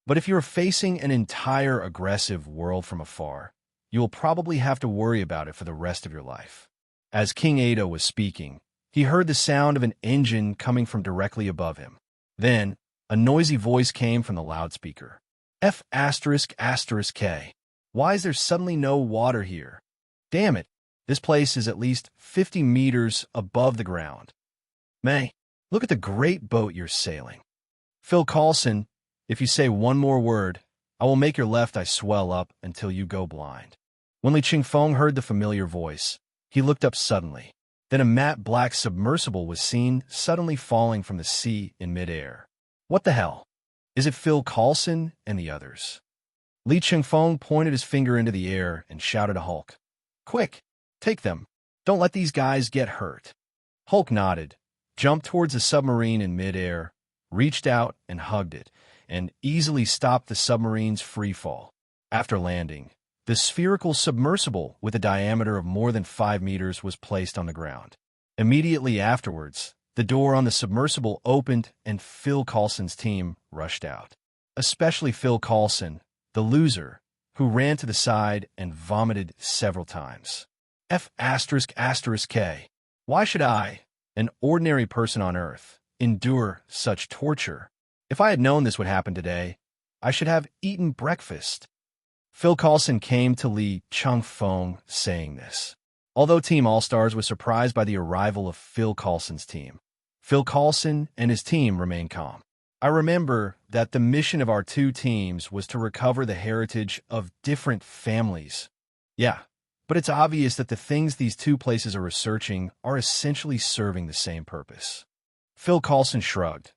But if you are facing an entire aggressive world from afar, you will probably have to worry about it for the rest of your life. As King Ada was speaking, he heard the sound of an engine coming from directly above him. Then, a noisy voice came from the loudspeaker. F***K. Why is there suddenly no water here? Damn it, this place is at least 50 meters above the ground. May, look at the great boat you're sailing. Phil Coulson, if you say one more word, I will make your left eye swell up until you go blind. When Li Chengfeng heard the familiar voice, he looked up suddenly. Then a matte black submersible was seen suddenly falling from the sea in midair. What the hell? Is it Phil Coulson and the others? Li Chengfeng pointed his finger into the air and shouted to Hulk. Quick, take them. Don't let these guys get hurt. Hulk nodded, jumped towards the submarine in midair, reached out and hugged it, and easily stopped the submarine's freefall. After landing, the spherical submersible with a diameter of more than 5 meters was placed on the ground. Immediately afterwards, the door on the submersible opened and Phil Coulson's team rushed out. Especially Phil Coulson, the loser, who ran to the side and vomited several times. F***K. Why should I, an ordinary person on Earth, endure such torture? If I had known this would happen today, I should have eaten breakfast. Phil Coulson came to Li Chengfeng saying this. Although Team All-Stars was surprised by the arrival of Phil Coulson's team, Phil Coulson and his team remained calm. I remember that the mission of our two teams was to recover the heritage of different families. Yeah, but it's obvious that the things these two places are researching are essentially serving the same purpose. Phil Coulson shrugged.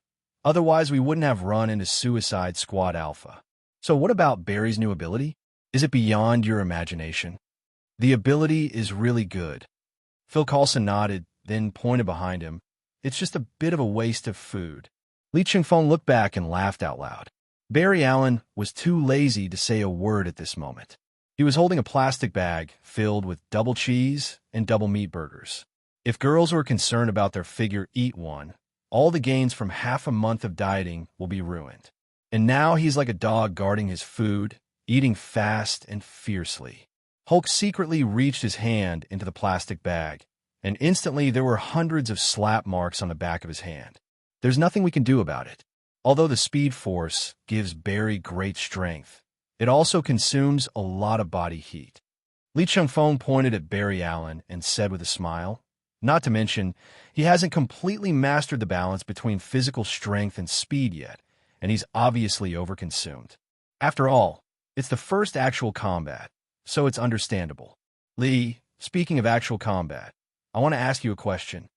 Otherwise, we wouldn't have run into Suicide Squad Alpha. So what about Barry's new ability? Is it beyond your imagination? The ability is really good. Phil Coulson nodded, then pointed behind him. It's just a bit of a waste of food. Li Chengfeng looked back and laughed out loud. Barry Allen was too lazy to say a word at this moment. He was holding a plastic bag filled with double cheese and double meat burgers. If girls were concerned about their figure, eat one. All the gains from half a month of dieting will be ruined. And now he's like a dog guarding his food, eating fast and fiercely. Hulk secretly reached his hand into the plastic bag, and instantly there were hundreds of slap marks on the back of his hand. There's nothing we can do about it. Although the Speed Force gives Barry great strength, it also consumes a lot of body heat. Li Chengfeng pointed at Barry Allen and said with a smile, not to mention, he hasn't completely mastered the balance between physical strength and speed yet, and he's obviously overconsumed. After all, it's the first actual combat, so it's understandable. Li, speaking of actual combat, I want to ask you a question.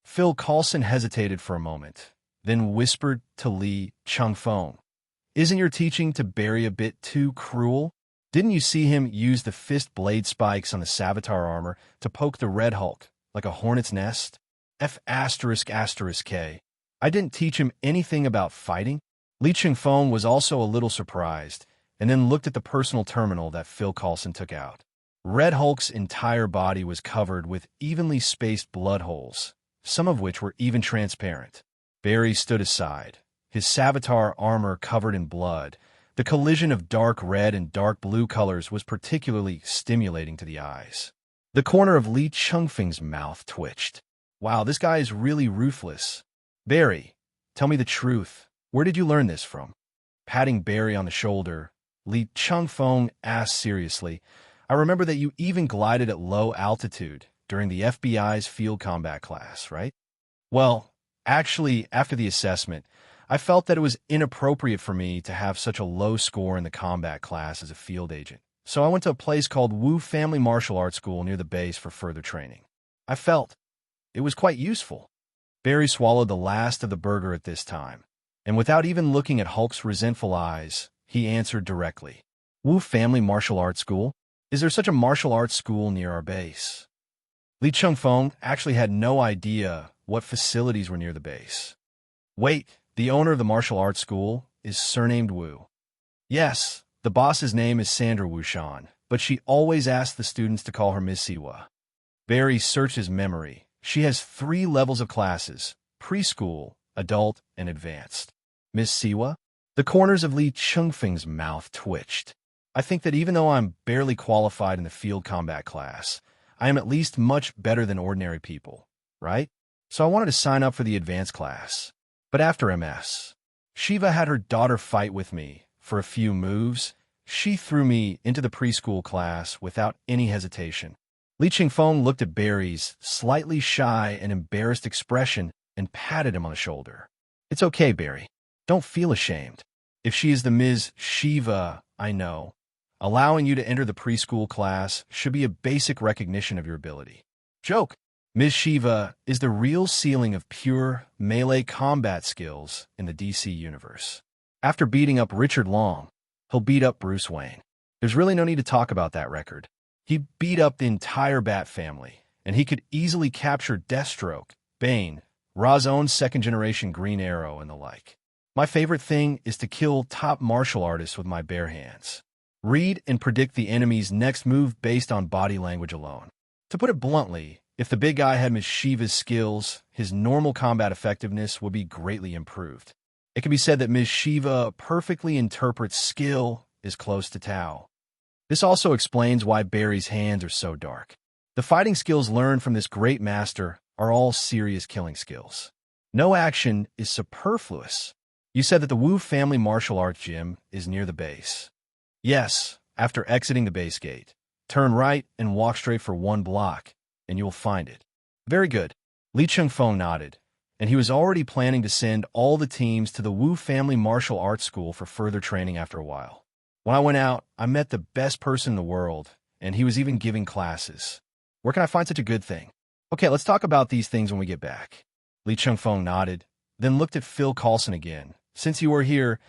Phil Coulson hesitated for a moment, then whispered to Li Chengfeng. Isn't your teaching to Barry a bit too cruel? Didn't you see him use the fist blade spikes on the Savitar armor to poke the Red Hulk like a hornet's nest? F***K. I didn't teach him anything about fighting. Li Chengfeng was also a little surprised, and then looked at the personal terminal that Phil Coulson took out. Red Hulk's entire body was covered with evenly spaced blood holes, some of which were even transparent. Barry stood aside, his Savitar armor covered in blood. The collision of dark red and dark blue colors was particularly stimulating to the eyes. The corner of Li Chengfeng's mouth twitched. Wow, this guy is really ruthless. Barry, tell me the truth. Where did you learn this from? Patting Barry on the shoulder, Li Chengfeng asked seriously, I remember that you even glided at low altitude during the F.B.I.'s field combat class, right? Well, actually, after the assessment, I felt that it was inappropriate for me to have such a low score in the combat class as a field agent. So I went to a place called Wu Family Martial Arts School near the base for further training. I felt it was quite useful. Barry swallowed the last of the burger at this time, and without even looking at Hulk's resentful eyes, he answered directly. Wu Family Martial Arts School? Is there such a martial arts school near our base? Li Chengfeng actually had no idea what facilities were near the base. Wait, the owner of the martial arts school is surnamed Wu. Yes, the boss's name is Sandra Wushan, but she always asks the students to call her Miss Siwa. Barry searched his memory. She has 3 levels of classes, preschool, adult, and advanced. Miss Siwa? The corners of Li Chengfeng's mouth twitched. I think that even though I'm barely qualified in the field combat class, I am at least much better than ordinary people, right? So I wanted to sign up for the advanced class. But after MS, Shiva had her daughter fight with me for a few moves. She threw me into the preschool class without any hesitation. Li Chengfeng looked at Barry's slightly shy and embarrassed expression and patted him on the shoulder. It's okay, Barry. Don't feel ashamed. If she is the Ms. Shiva, I know. Allowing you to enter the preschool class should be a basic recognition of your ability. Joke. Ms. Shiva is the real ceiling of pure melee combat skills in the DC universe. After beating up Richard Long, he'll beat up Bruce Wayne. There's really no need to talk about that record. He beat up the entire Bat family, and he could easily capture Deathstroke, Bane, Ra's own second-generation Green Arrow, and the like. My favorite thing is to kill top martial artists with my bare hands. Read and predict the enemy's next move based on body language alone. To put it bluntly, if the big guy had Ms. Shiva's skills, his normal combat effectiveness would be greatly improved. It can be said that Ms. Shiva perfectly interprets skill is close to Tao. This also explains why Barry's hands are so dark. The fighting skills learned from this great master are all serious killing skills. No action is superfluous. You said that the Wu family martial arts gym is near the base. Yes, after exiting the base gate. Turn right and walk straight for 1 block, and you'll find it. Very good. Li Chengfeng nodded, and he was already planning to send all the teams to the Wu family martial arts school for further training after a while. When I went out, I met the best person in the world, and he was even giving classes. Where can I find such a good thing? Okay, let's talk about these things when we get back. Li Chengfeng nodded, then looked at Phil Coulson again. Since you were here,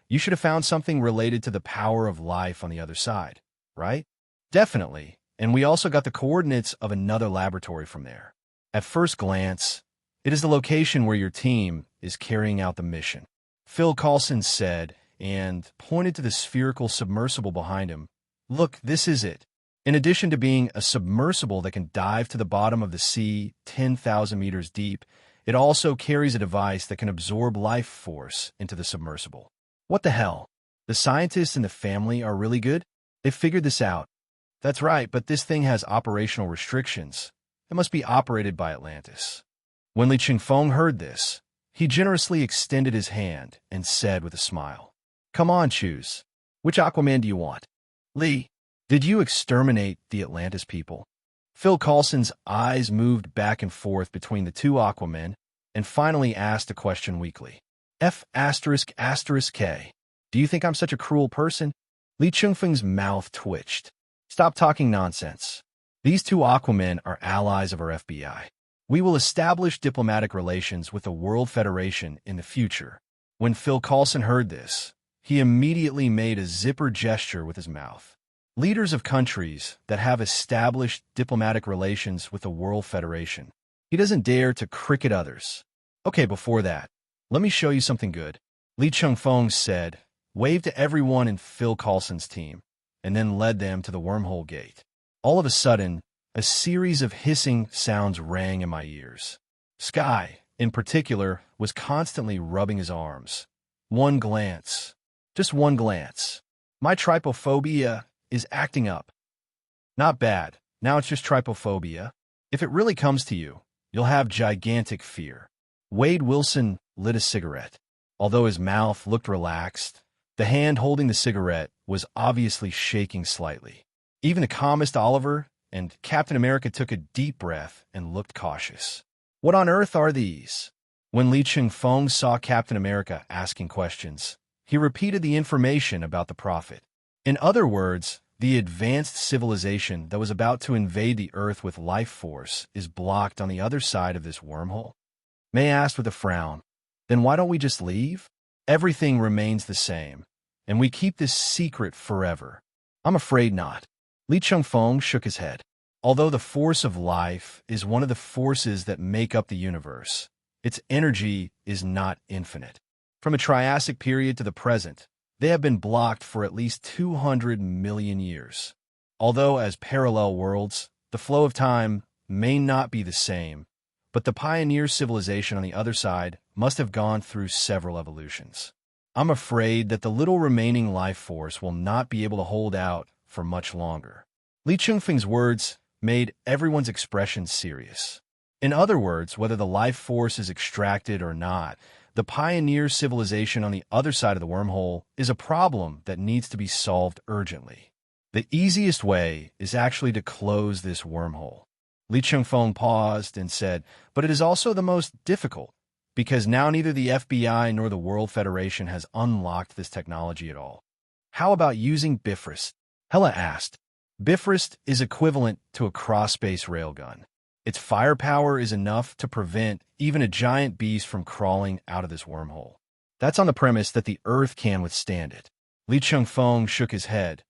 you should have found something related to the power of life on the other side, right? Definitely, and we also got the coordinates of another laboratory from there. At first glance, it is the location where your team is carrying out the mission. Phil Coulson said, and pointed to the spherical submersible behind him. Look, this is it. In addition to being a submersible that can dive to the bottom of the sea 10,000 meters deep, it also carries a device that can absorb life force into the submersible. What the hell? The scientists and the family are really good? They figured this out. That's right, but this thing has operational restrictions. It must be operated by Atlantis. When Li Chengfeng heard this, he generously extended his hand and said with a smile, Come on, choose. Which Aquaman do you want? Lee, did you exterminate the Atlantis people? Phil Coulson's eyes moved back and forth between the two Aquamen and finally asked a question weakly. F***K. Do you think I'm such a cruel person? Li Chengfeng's mouth twitched. Stop talking nonsense. These two Aquamen are allies of our FBI. We will establish diplomatic relations with the World Federation in the future. When Phil Coulson heard this, he immediately made a zipper gesture with his mouth. Leaders of countries that have established diplomatic relations with the World Federation. He doesn't dare to cricket others. Okay, before that, let me show you something good. Li Chengfeng said, waved to everyone in Phil Coulson's team, and then led them to the wormhole gate. All of a sudden, a series of hissing sounds rang in my ears. Sky, in particular, was constantly rubbing his arms. One glance. Just one glance. My trypophobia is acting up. Not bad. Now it's just trypophobia. If it really comes to you, you'll have gigantic fear. Wade Wilson lit a cigarette. Although his mouth looked relaxed, the hand holding the cigarette was obviously shaking slightly. Even the calmest Oliver and Captain America took a deep breath and looked cautious. What on earth are these? When Li Chengfeng saw Captain America asking questions, he repeated the information about the Prophet. In other words, the advanced civilization that was about to invade the Earth with life force is blocked on the other side of this wormhole. May asked with a frown, then why don't we just leave? Everything remains the same, and we keep this secret forever. I'm afraid not. Li Chengfeng shook his head. Although the force of life is one of the forces that make up the universe, its energy is not infinite. From the Triassic period to the present, they have been blocked for at least 200 million years. Although as parallel worlds, the flow of time may not be the same, but the pioneer civilization on the other side must have gone through several evolutions. I'm afraid that the little remaining life force will not be able to hold out for much longer. Li Chengfeng's words made everyone's expression serious. In other words, whether the life force is extracted or not, the pioneer civilization on the other side of the wormhole is a problem that needs to be solved urgently. The easiest way is actually to close this wormhole. Li Chengfeng paused and said, but it is also the most difficult, because now neither the FBI nor the World Federation has unlocked this technology at all. How about using Bifrost? Hella asked. Bifrost is equivalent to a cross-space railgun. Its firepower is enough to prevent even a giant beast from crawling out of this wormhole. That's on the premise that the Earth can withstand it. Li Chengfeng shook his head,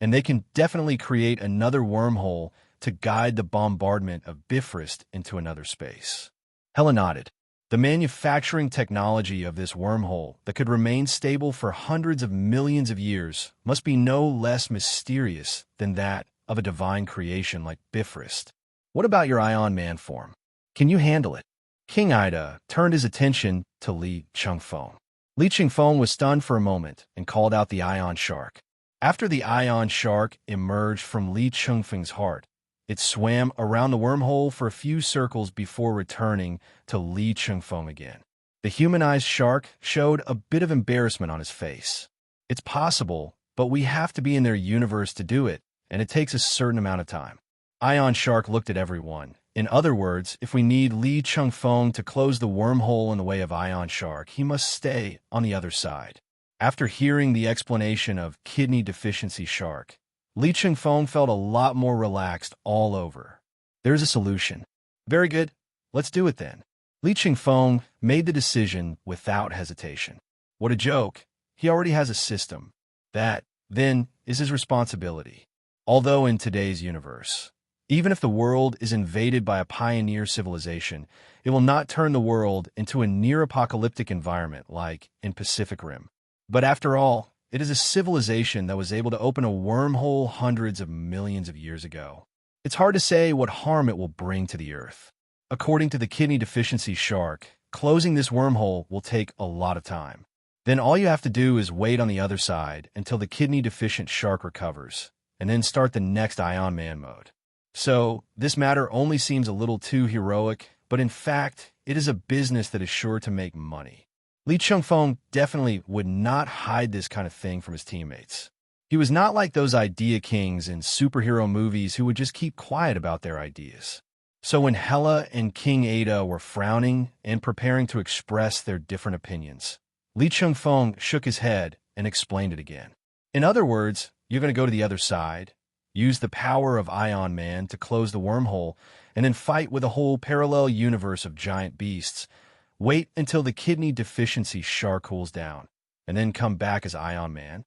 and they can definitely create another wormhole to guide the bombardment of Bifrost into another space. Hella nodded. The manufacturing technology of this wormhole that could remain stable for hundreds of millions of years must be no less mysterious than that of a divine creation like Bifrost. What about your Ion Man form? Can you handle it? King Ida turned his attention to Li Chengfeng. Li Chengfeng was stunned for a moment and called out the Ion Shark. After the Ion Shark emerged from Li Chengfeng's heart, it swam around the wormhole for a few circles before returning to Li Chengfeng again. The humanized shark showed a bit of embarrassment on his face. It's possible, but we have to be in their universe to do it, and it takes a certain amount of time. Ion Shark looked at everyone. In other words, if we need Li Chengfeng to close the wormhole in the way of Ion Shark, he must stay on the other side. After hearing the explanation of kidney deficiency shark, Li Chengfeng felt a lot more relaxed all over. There's a solution. Very good. Let's do it then. Li Chengfeng made the decision without hesitation. What a joke. He already has a system. That, then, is his responsibility. Although in today's universe, even if the world is invaded by a pioneer civilization, it will not turn the world into a near-apocalyptic environment like in Pacific Rim. But after all, it is a civilization that was able to open a wormhole hundreds of millions of years ago. It's hard to say what harm it will bring to the Earth. According to the kidney deficiency shark, closing this wormhole will take a lot of time. Then all you have to do is wait on the other side until the kidney-deficient shark recovers, and then start the next Ion Man mode. So, this matter only seems a little too heroic, but in fact, it is a business that is sure to make money. Li Chengfeng definitely would not hide this kind of thing from his teammates. He was not like those idea kings in superhero movies who would just keep quiet about their ideas. So when Hela and King Ada were frowning and preparing to express their different opinions, Li Chengfeng shook his head and explained it again. In other words, you're going to go to the other side, use the power of Ion Man to close the wormhole, and then fight with a whole parallel universe of giant beasts. Wait until the kidney deficiency shark cools down, and then come back as Ion Man.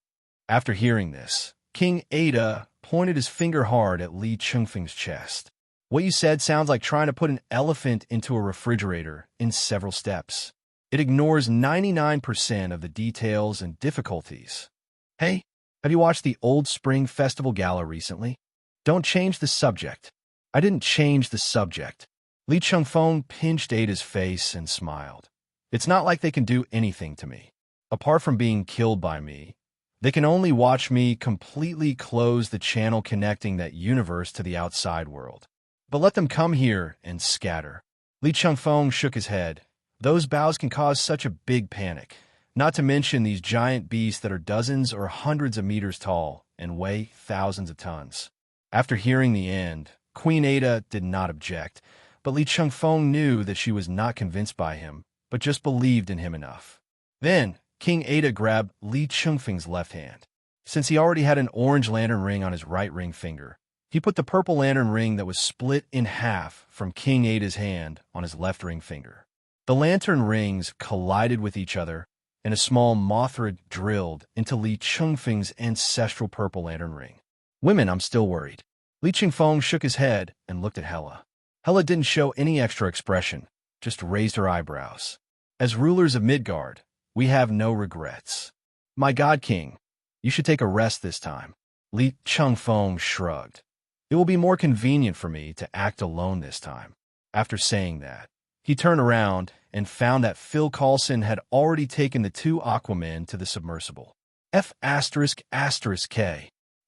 After hearing this, King Ada pointed his finger hard at Li Chengfeng's chest. What you said sounds like trying to put an elephant into a refrigerator in several steps. It ignores 99% of the details and difficulties. Hey, have you watched the Old Spring Festival Gala recently? Don't change the subject. I didn't change the subject. Li Chengfeng pinched Ada's face and smiled. It's not like they can do anything to me. Apart from being killed by me, they can only watch me completely close the channel connecting that universe to the outside world. But let them come here and scatter. Li Chengfeng shook his head. Those bows can cause such a big panic. Not to mention these giant beasts that are dozens or hundreds of meters tall and weigh thousands of tons. After hearing the end, Queen Ada did not object, but Li Chengfeng knew that she was not convinced by him, but just believed in him enough. Then, King Ada grabbed Li Chengfeng's left hand. Since he already had an orange lantern ring on his right ring finger, he put the purple lantern ring that was split in half from King Ada's hand on his left ring finger. The lantern rings collided with each other, and a small mothra drilled into Li Chengfeng's ancestral purple lantern ring. Women, I'm still worried. Li Chengfeng shook his head and looked at Hela. Hela didn't show any extra expression, just raised her eyebrows. As rulers of Midgard, we have no regrets. My God King, you should take a rest this time. Li Chengfeng shrugged. It will be more convenient for me to act alone this time. After saying that, he turned around and found that Phil Coulson had already taken the two Aquamen to the submersible. F***K.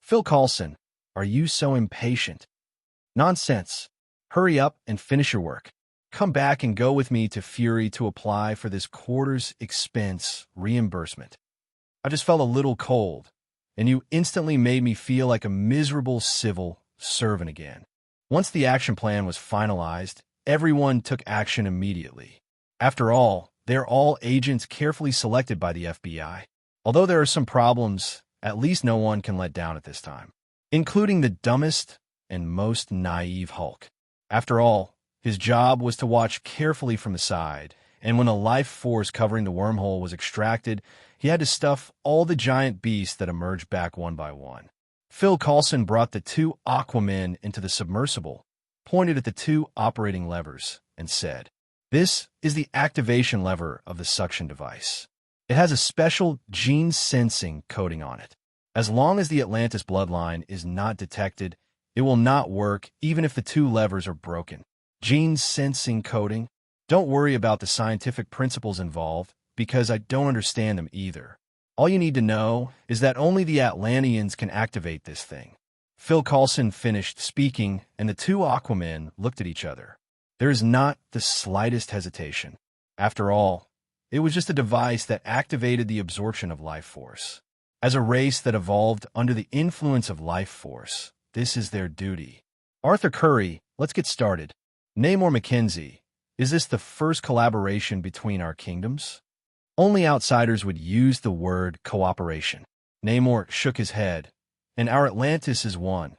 Phil Coulson, are you so impatient? Nonsense. Hurry up and finish your work. Come back and go with me to Fury to apply for this quarter's expense reimbursement. I just felt a little cold, and you instantly made me feel like a miserable civil servant again. Once the action plan was finalized, everyone took action immediately. After all, they're all agents carefully selected by the FBI. Although there are some problems, at least no one can let down at this time, including the dumbest and most naive Hulk. After all, his job was to watch carefully from the side, and when a life force covering the wormhole was extracted, he had to stuff all the giant beasts that emerged back one by one. Phil Coulson brought the two Aquamen into the submersible, pointed at the two operating levers, and said, "This is the activation lever of the suction device. It has a special gene-sensing coating on it. As long as the Atlantis bloodline is not detected, it will not work even if the two levers are broken. Gene-sensing coating? Don't worry about the scientific principles involved, because I don't understand them either. All you need to know is that only the Atlanteans can activate this thing." Phil Coulson finished speaking, and the two Aquamen looked at each other. There is not the slightest hesitation. After all, it was just a device that activated the absorption of life force. As a race that evolved under the influence of life force, this is their duty. Arthur Curry, let's get started. Namor Mackenzie, is this the first collaboration between our kingdoms? Only outsiders would use the word cooperation. Namor shook his head. And our Atlantis is one.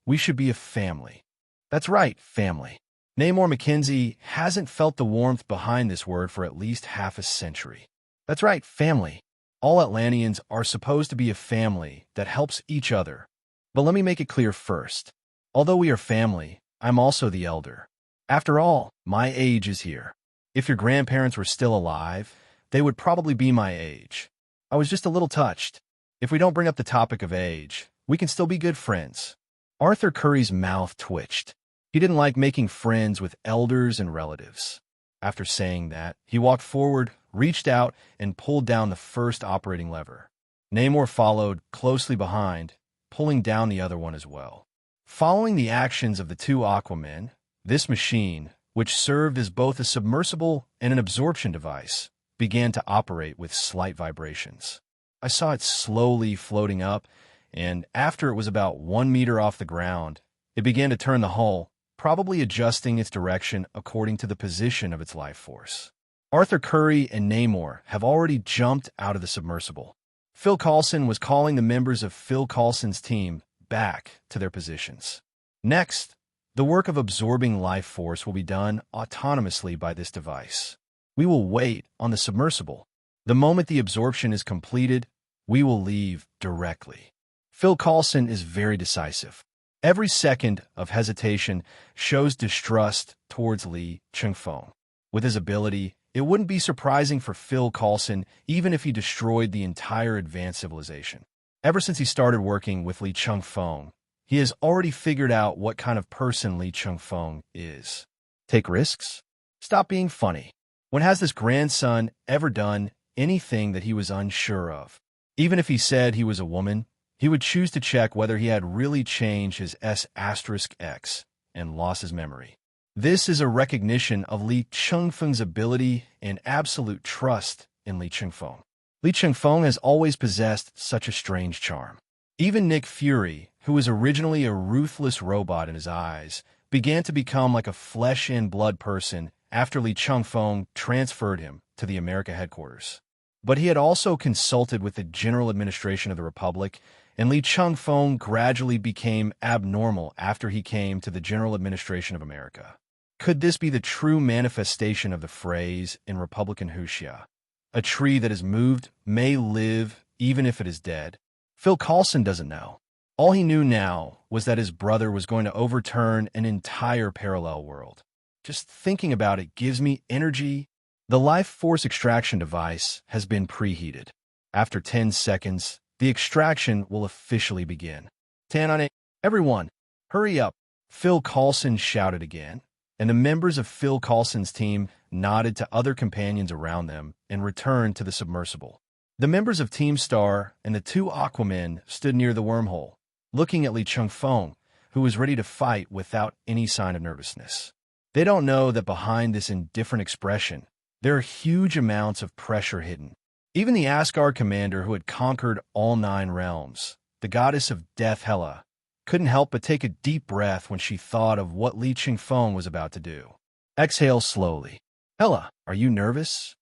We should be a family. That's right, family. Namor Mackenzie hasn't felt the warmth behind this word for at least half a century. That's right, family. All Atlanteans are supposed to be a family that helps each other. But let me make it clear first. Although we are family, I'm also the elder. After all, my age is here. If your grandparents were still alive, they would probably be my age. I was just a little touched. If we don't bring up the topic of age, we can still be good friends. Arthur Curry's mouth twitched. He didn't like making friends with elders and relatives. After saying that, he walked forward, reached out, and pulled down the first operating lever. Namor followed closely behind, pulling down the other one as well. Following the actions of the two Aquamen, this machine, which served as both a submersible and an absorption device, began to operate with slight vibrations. I saw it slowly floating up, and after it was about 1 meter off the ground, it began to turn the hull, probably adjusting its direction according to the position of its life force. Arthur Curry and Namor have already jumped out of the submersible. Phil Coulson was calling the members of Phil Coulson's team back to their positions. Next, the work of absorbing life force will be done autonomously by this device. We will wait on the submersible. The moment the absorption is completed, we will leave directly. Phil Coulson is very decisive. Every second of hesitation shows distrust towards Li Chengfeng. With his ability, it wouldn't be surprising for Phil Coulson even if he destroyed the entire advanced civilization. Ever since he started working with Li Chengfeng, he has already figured out what kind of person Li Chengfeng is. Take risks? Stop being funny. When has this grandson ever done anything that he was unsure of? Even if he said he was a woman, he would choose to check whether he had really changed his S*X and lost his memory. This is a recognition of Li Chengfeng's ability and absolute trust in Li Chengfeng. Li Chengfeng has always possessed such a strange charm. Even Nick Fury, who was originally a ruthless robot in his eyes, began to become like a flesh and blood person after Li Chengfeng transferred him to the America headquarters. But he had also consulted with the General Administration of the Republic, and Li Chengfeng gradually became abnormal after he came to the General Administration of America. Could this be the true manifestation of the phrase in Republican Wuxia? A tree that is moved may live even if it is dead. Phil Coulson doesn't know. All he knew now was that his brother was going to overturn an entire parallel world. Just thinking about it gives me energy. The life force extraction device has been preheated. After 10 seconds, the extraction will officially begin. 10 on 8. Everyone, hurry up. Phil Coulson shouted again, and the members of Phil Coulson's team nodded to other companions around them and returned to the submersible. The members of Team Star and the two Aquamen stood near the wormhole, looking at Li Chengfeng, who was ready to fight without any sign of nervousness. They don't know that behind this indifferent expression, there are huge amounts of pressure hidden. Even the Asgard commander who had conquered all 9 realms, the goddess of death Hela, couldn't help but take a deep breath when she thought of what Li Chengfeng was about to do. Exhale slowly. Hela, are you nervous?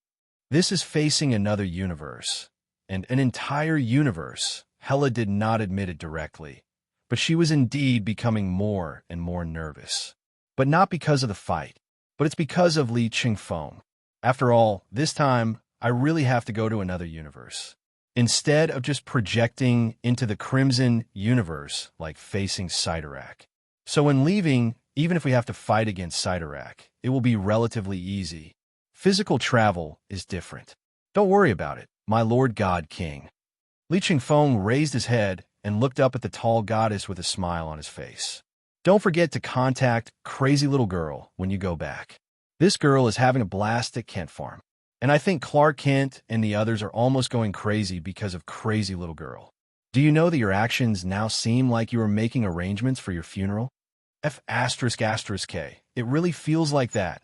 This is facing another universe, and an entire universe. Hela did not admit it directly, but she was indeed becoming more and more nervous. But not because of the fight, but it's because of Li Chengfeng. After all, this time, I really have to go to another universe. Instead of just projecting into the Crimson universe like facing Sidorak. So when leaving, even if we have to fight against Sidorak, it will be relatively easy. Physical travel is different. Don't worry about it, my Lord God King. Li Chengfeng raised his head and looked up at the tall goddess with a smile on his face. Don't forget to contact Crazy Little Girl when you go back. This girl is having a blast at Kent Farm. And I think Clark Kent and the others are almost going crazy because of Crazy Little Girl. Do you know that your actions now seem like you are making arrangements for your funeral? F***K. It really feels like that.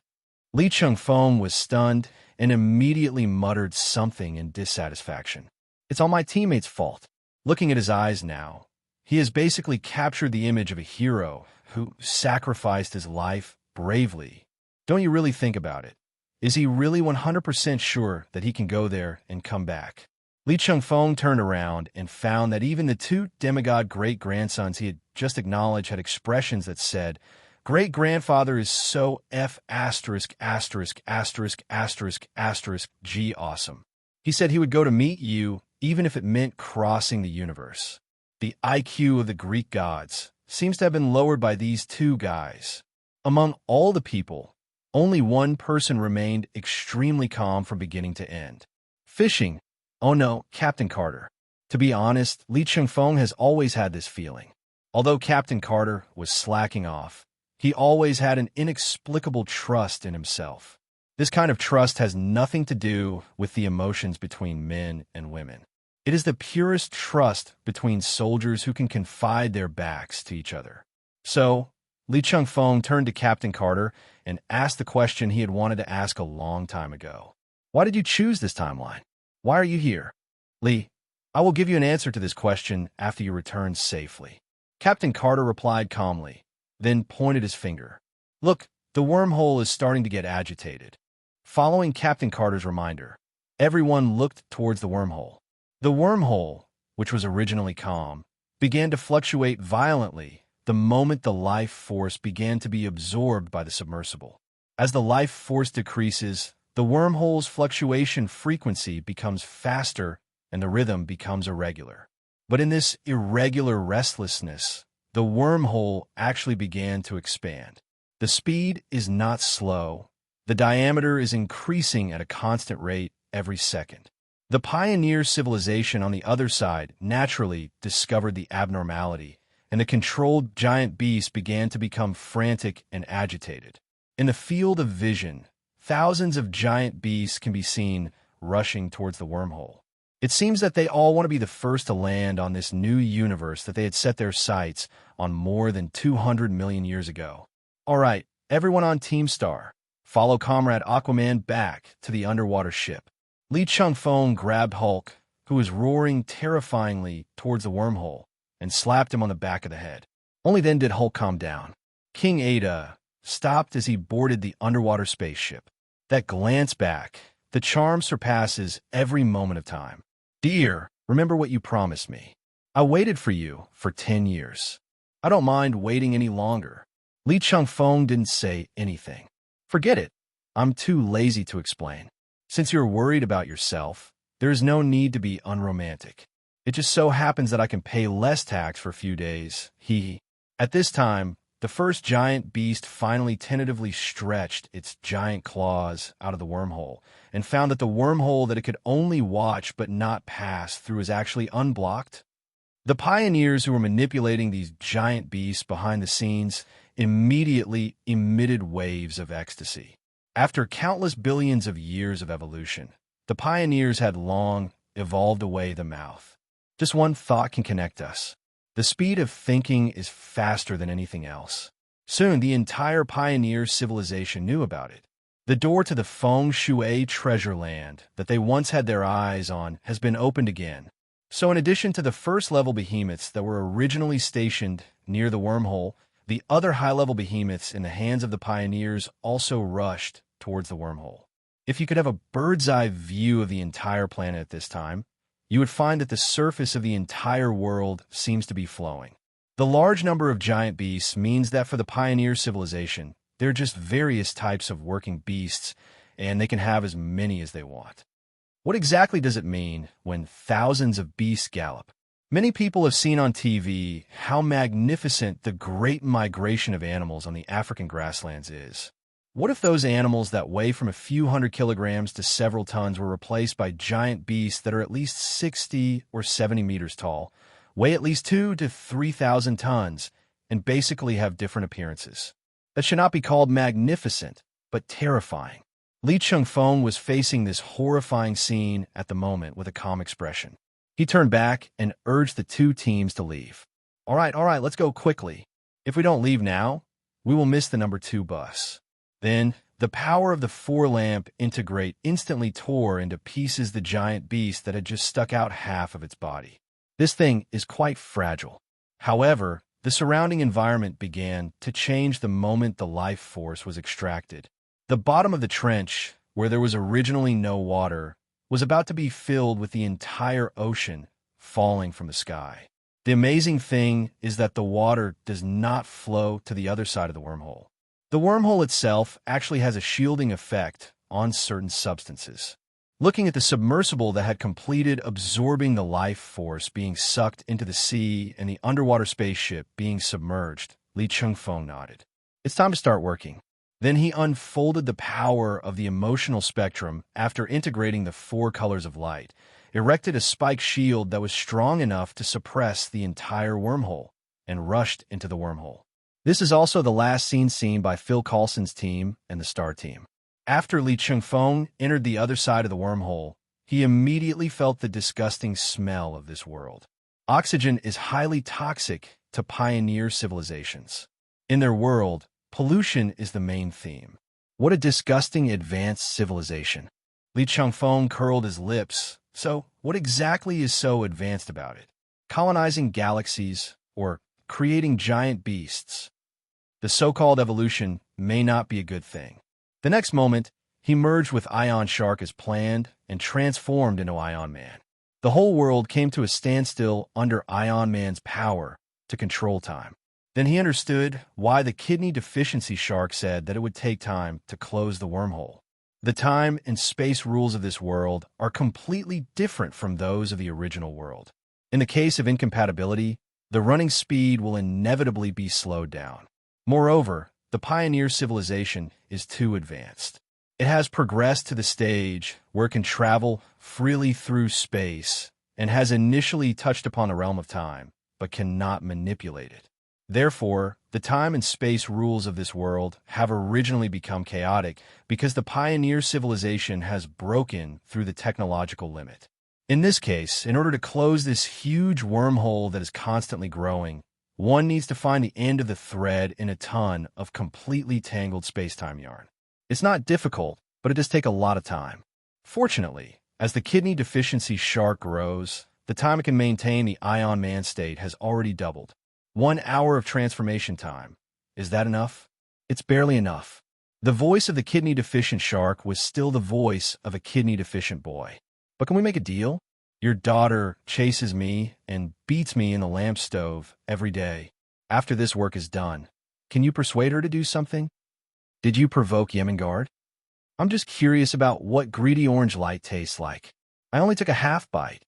Li Chengfeng was stunned and immediately muttered something in dissatisfaction. It's all my teammates' fault. Looking at his eyes now, he has basically captured the image of a hero who sacrificed his life bravely. Don't you really think about it? Is he really 100% sure that he can go there and come back? Li Chengfeng turned around and found that even the 2 demigod great-grandsons he had just acknowledged had expressions that said, "Great-grandfather is so G awesome." He said he would go to meet you even if it meant crossing the universe. The IQ of the Greek gods seems to have been lowered by these 2 guys. Among all the people, only one person remained extremely calm from beginning to end. Fishing. Oh no, Captain Carter. To be honest, Li Chengfeng has always had this feeling. Although Captain Carter was slacking off, he always had an inexplicable trust in himself. This kind of trust has nothing to do with the emotions between men and women. It is the purest trust between soldiers who can confide their backs to each other. So, Li Chengfeng turned to Captain Carter and asked the question he had wanted to ask a long time ago. Why did you choose this timeline? Why are you here? Li, I will give you an answer to this question after you return safely. Captain Carter replied calmly, then pointed his finger. Look, the wormhole is starting to get agitated. Following Captain Carter's reminder, everyone looked towards the wormhole. The wormhole, which was originally calm, began to fluctuate violently the moment the life force began to be absorbed by the submersible. As the life force decreases, the wormhole's fluctuation frequency becomes faster and the rhythm becomes irregular. But in this irregular restlessness, the wormhole actually began to expand. The speed is not slow. The diameter is increasing at a constant rate every second. The pioneer civilization on the other side naturally discovered the abnormality, and the controlled giant beast began to become frantic and agitated. In the field of vision, thousands of giant beasts can be seen rushing towards the wormhole. It seems that they all want to be the first to land on this new universe that they had set their sights on more than 200 million years ago. All right, everyone on Team Star, follow Comrade Aquaman back to the underwater ship. Li Chengfeng grabbed Hulk, who was roaring terrifyingly towards the wormhole, and slapped him on the back of the head. Only then did Hulk calm down. King Ada stopped as he boarded the underwater spaceship. That glance back, the charm surpasses every moment of time. Dear, remember what you promised me. I waited for you for 10 years. I don't mind waiting any longer. Li Chengfeng didn't say anything. Forget it. I'm too lazy to explain. Since you're worried about yourself, there is no need to be unromantic. It just so happens that I can pay less tax for a few days. At this time, the first giant beast finally tentatively stretched its giant claws out of the wormhole and found that the wormhole that it could only watch but not pass through is actually unblocked. The pioneers who were manipulating these giant beasts behind the scenes immediately emitted waves of ecstasy. After countless billions of years of evolution, the pioneers had long evolved away the mouth. Just one thought can connect us. The speed of thinking is faster than anything else. Soon, the entire pioneer civilization knew about it. The door to the feng shui treasure land that they once had their eyes on has been opened again. So in addition to the first-level behemoths that were originally stationed near the wormhole, the other high-level behemoths in the hands of the pioneers also rushed towards the wormhole. If you could have a bird's-eye view of the entire planet at this time, you would find that the surface of the entire world seems to be flowing. The large number of giant beasts means that for the pioneer civilization, they're just various types of working beasts, and they can have as many as they want. What exactly does it mean when thousands of beasts gallop? Many people have seen on TV how magnificent the great migration of animals on the African grasslands is. What if those animals that weigh from a few hundred kilograms to several tons were replaced by giant beasts that are at least 60 or 70 meters tall, weigh at least 2,000 to 3,000 tons, and basically have different appearances? That should not be called magnificent, but terrifying. Li Chengfeng was facing this horrifying scene at the moment with a calm expression. He turned back and urged the two teams to leave. All right, let's go quickly. If we don't leave now, we will miss the number 2 bus. Then, the power of the 4-lamp integrate instantly tore into pieces the giant beast that had just stuck out half of its body. This thing is quite fragile. However, the surrounding environment began to change the moment the life force was extracted. The bottom of the trench, where there was originally no water, was about to be filled with the entire ocean falling from the sky. The amazing thing is that the water does not flow to the other side of the wormhole. The wormhole itself actually has a shielding effect on certain substances. Looking at the submersible that had completed absorbing the life force being sucked into the sea and the underwater spaceship being submerged, Li Chengfeng nodded. It's time to start working. Then he unfolded the power of the emotional spectrum after integrating the 4 colors of light, erected a spike shield that was strong enough to suppress the entire wormhole, and rushed into the wormhole. This is also the last scene seen by Phil Coulson's team and the Star Team. After Li Chengfeng entered the other side of the wormhole, he immediately felt the disgusting smell of this world. Oxygen is highly toxic to pioneer civilizations. In their world, pollution is the main theme. What a disgusting advanced civilization. Li Chengfeng curled his lips. So, what exactly is so advanced about it? Colonizing galaxies or creating giant beasts? The so-called evolution may not be a good thing. The next moment, he merged with Ion Shark as planned and transformed into Ion Man. The whole world came to a standstill under Ion Man's power to control time. Then he understood why the kidney deficiency shark said that it would take time to close the wormhole. The time and space rules of this world are completely different from those of the original world. In the case of incompatibility, the running speed will inevitably be slowed down. Moreover, the pioneer civilization is too advanced. It has progressed to the stage where it can travel freely through space and has initially touched upon the realm of time, but cannot manipulate it. Therefore, the time and space rules of this world have originally become chaotic because the pioneer civilization has broken through the technological limit. In this case, in order to close this huge wormhole that is constantly growing, one needs to find the end of the thread in a ton of completely tangled space-time yarn. It's not difficult, but it does take a lot of time. Fortunately, as the kidney deficiency shark grows, the time it can maintain the Ion Man state has already doubled. 1 hour of transformation time. Is that enough? It's barely enough. The voice of the kidney-deficient shark was still the voice of a kidney-deficient boy. But can we make a deal? Your daughter chases me and beats me in the lamp stove every day. After this work is done, can you persuade her to do something? Did you provoke Yemengard? I'm just curious about what greedy orange light tastes like. I only took a half bite.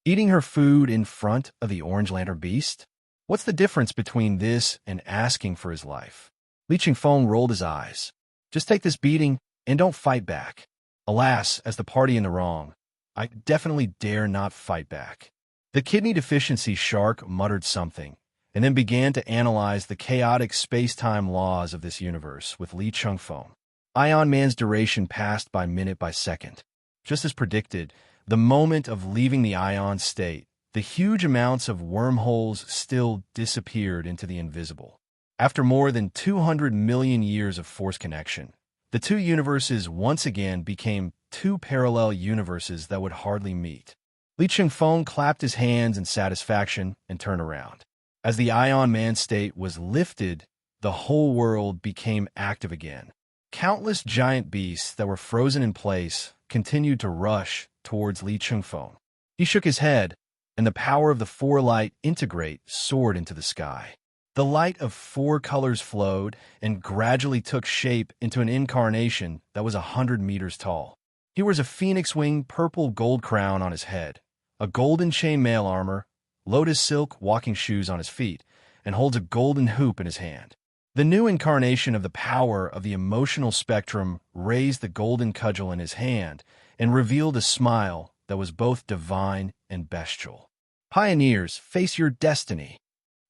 Eating her food in front of the Orange Lantern Beast? What's the difference between this and asking for his life? Li Chengfeng rolled his eyes. Just take this beating and don't fight back. Alas, as the party in the wrong, I definitely dare not fight back. The kidney deficiency shark muttered something, and then began to analyze the chaotic space-time laws of this universe with Li Chengfeng. Ion Man's duration passed by minute by second. Just as predicted, the moment of leaving the ion state, the huge amounts of wormholes still disappeared into the invisible. After more than 200 million years of force connection, the two universes once again became two parallel universes that would hardly meet. Li Chengfeng clapped his hands in satisfaction and turned around. As the Ion Man state was lifted, the whole world became active again. Countless giant beasts that were frozen in place continued to rush towards Li Chengfeng. He shook his head, and the power of the four light integrate soared into the sky. The light of four colors flowed and gradually took shape into an incarnation that was 100 meters tall. He wears a phoenix-wing purple gold crown on his head, a golden chainmail armor, lotus silk walking shoes on his feet, and holds a golden hoop in his hand. The new incarnation of the power of the emotional spectrum raised the golden cudgel in his hand and revealed a smile that was both divine and bestial. Pioneers, face your destiny.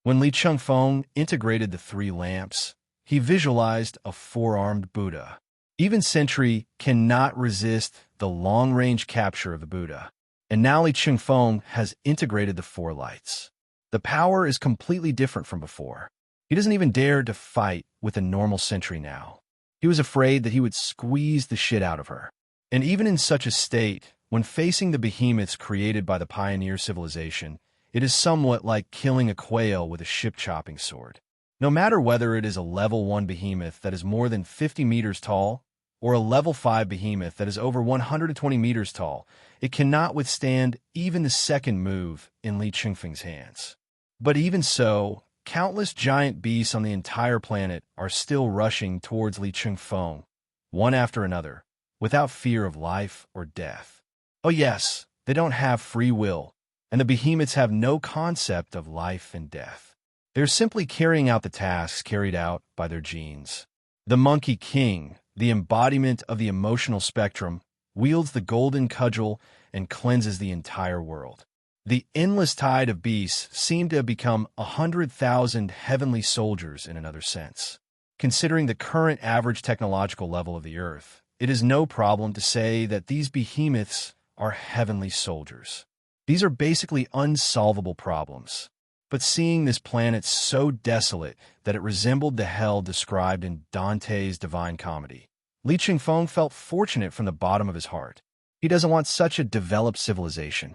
When Li Chengfeng integrated the three lamps, he visualized a four-armed Buddha. Even Sentry cannot resist the long-range capture of the Buddha. And now Li Chengfeng has integrated the four lights. The power is completely different from before. He doesn't even dare to fight with a normal Sentry now. He was afraid that he would squeeze the shit out of her. And even in such a state, when facing the behemoths created by the pioneer civilization, it is somewhat like killing a quail with a ship-chopping sword. No matter whether it is a level 1 behemoth that is more than 50 meters tall, or a level 5 behemoth that is over 120 meters tall, it cannot withstand even the second move in Li Chengfeng's hands. But even so, countless giant beasts on the entire planet are still rushing towards Li Chengfeng, one after another, without fear of life or death. Oh yes, they don't have free will, and the behemoths have no concept of life and death. They're simply carrying out the tasks carried out by their genes. The Monkey King, the embodiment of the emotional spectrum, wields the golden cudgel and cleanses the entire world. The endless tide of beasts seem to have become 100,000 heavenly soldiers in another sense. Considering the current average technological level of the Earth, it is no problem to say that these behemoths are heavenly soldiers. These are basically unsolvable problems. But seeing this planet so desolate that it resembled the hell described in Dante's Divine Comedy, Li Chengfeng felt fortunate from the bottom of his heart. He doesn't want such a developed civilization.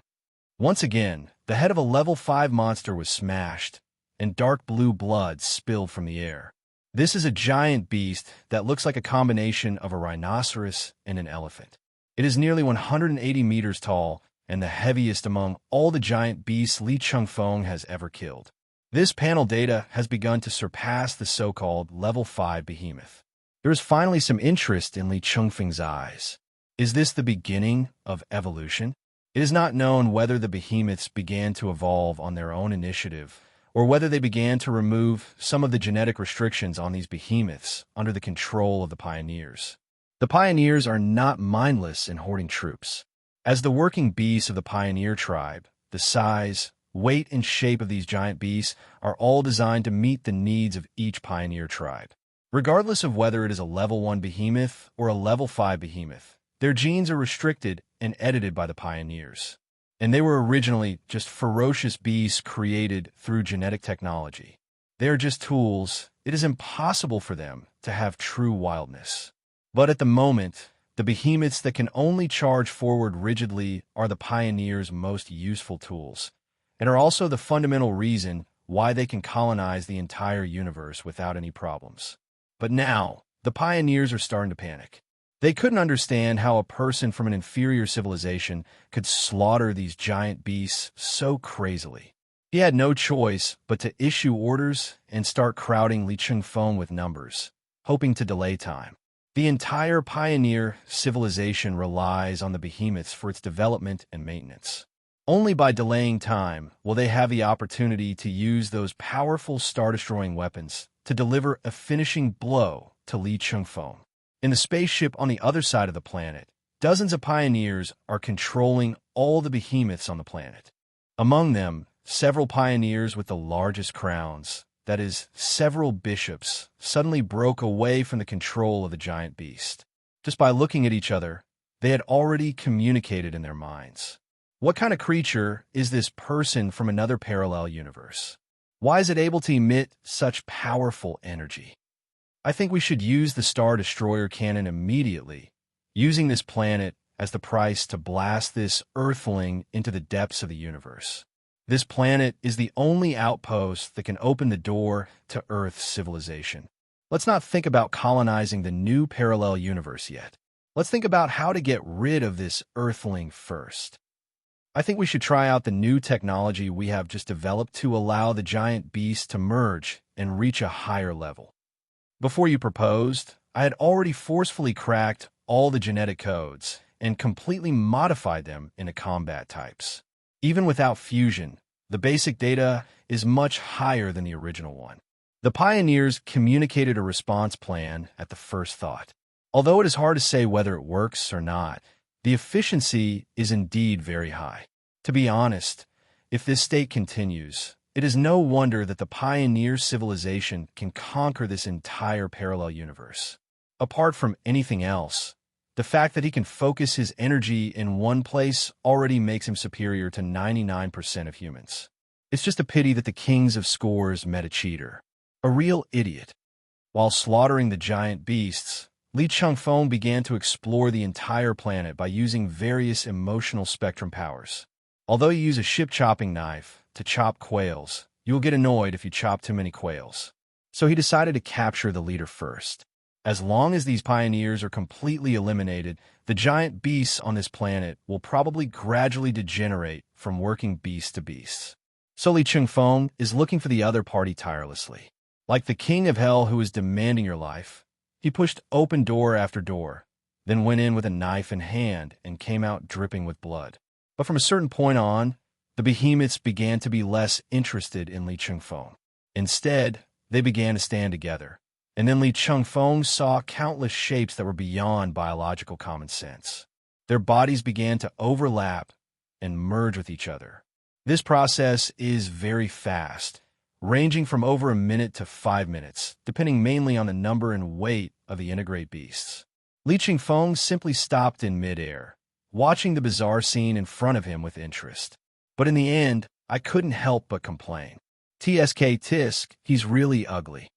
Once again, the head of a level 5 monster was smashed, and dark blue blood spilled from the air. This is a giant beast that looks like a combination of a rhinoceros and an elephant. It is nearly 180 meters tall, and the heaviest among all the giant beasts Li Chengfeng has ever killed. This panel data has begun to surpass the so-called level 5 behemoth. There is finally some interest in Li Chengfeng's eyes. Is this the beginning of evolution? It is not known whether the behemoths began to evolve on their own initiative, or whether they began to remove some of the genetic restrictions on these behemoths under the control of the pioneers. The pioneers are not mindless in hoarding troops. As the working beasts of the pioneer tribe, the size, weight, and shape of these giant beasts are all designed to meet the needs of each pioneer tribe. Regardless of whether it is a level 1 behemoth or a level 5 behemoth, their genes are restricted and edited by the pioneers. And they were originally just ferocious beasts created through genetic technology. They are just tools. It is impossible for them to have true wildness. But at the moment, the behemoths that can only charge forward rigidly are the pioneers' most useful tools, and are also the fundamental reason why they can colonize the entire universe without any problems. But now, the pioneers are starting to panic. They couldn't understand how a person from an inferior civilization could slaughter these giant beasts so crazily. He had no choice but to issue orders and start crowding Li Chengfeng with numbers, hoping to delay time. The entire pioneer civilization relies on the behemoths for its development and maintenance. Only by delaying time will they have the opportunity to use those powerful star-destroying weapons to deliver a finishing blow to Li Chengfeng. In the spaceship on the other side of the planet, dozens of pioneers are controlling all the behemoths on the planet. Among them, several pioneers with the largest crowns, that is, several bishops, suddenly broke away from the control of the giant beast. Just by looking at each other, they had already communicated in their minds. What kind of creature is this person from another parallel universe? Why is it able to emit such powerful energy? I think we should use the Star Destroyer cannon immediately, using this planet as the price to blast this Earthling into the depths of the universe. This planet is the only outpost that can open the door to Earth's civilization. Let's not think about colonizing the new parallel universe yet. Let's think about how to get rid of this Earthling first. I think we should try out the new technology we have just developed to allow the giant beast to merge and reach a higher level. Before you proposed, I had already forcefully cracked all the genetic codes and completely modified them into combat types. Even without fusion, the basic data is much higher than the original one. The pioneers communicated a response plan at the first thought. Although it is hard to say whether it works or not, the efficiency is indeed very high. To be honest, if this state continues, it is no wonder that the pioneer civilization can conquer this entire parallel universe. Apart from anything else, the fact that he can focus his energy in one place already makes him superior to 99% of humans. It's just a pity that the kings of scores met a cheater, a real idiot. While slaughtering the giant beasts, Li Chengfeng began to explore the entire planet by using various emotional spectrum powers. Although you use a ship-chopping knife to chop quails, you will get annoyed if you chop too many quails. So he decided to capture the leader first. As long as these pioneers are completely eliminated, the giant beasts on this planet will probably gradually degenerate from working beast to beasts. So Li Chengfeng is looking for the other party tirelessly. Like the king of hell who is demanding your life, he pushed open door after door, then went in with a knife in hand and came out dripping with blood. But from a certain point on, the behemoths began to be less interested in Li Chengfeng. Instead, they began to stand together. And then Li Chengfeng saw countless shapes that were beyond biological common sense. Their bodies began to overlap and merge with each other. This process is very fast, ranging from over a minute to 5 minutes, depending mainly on the number and weight of the integrate beasts. Li Chengfeng simply stopped in midair, watching the bizarre scene in front of him with interest. But in the end, I couldn't help but complain. TSK tisk, he's really ugly.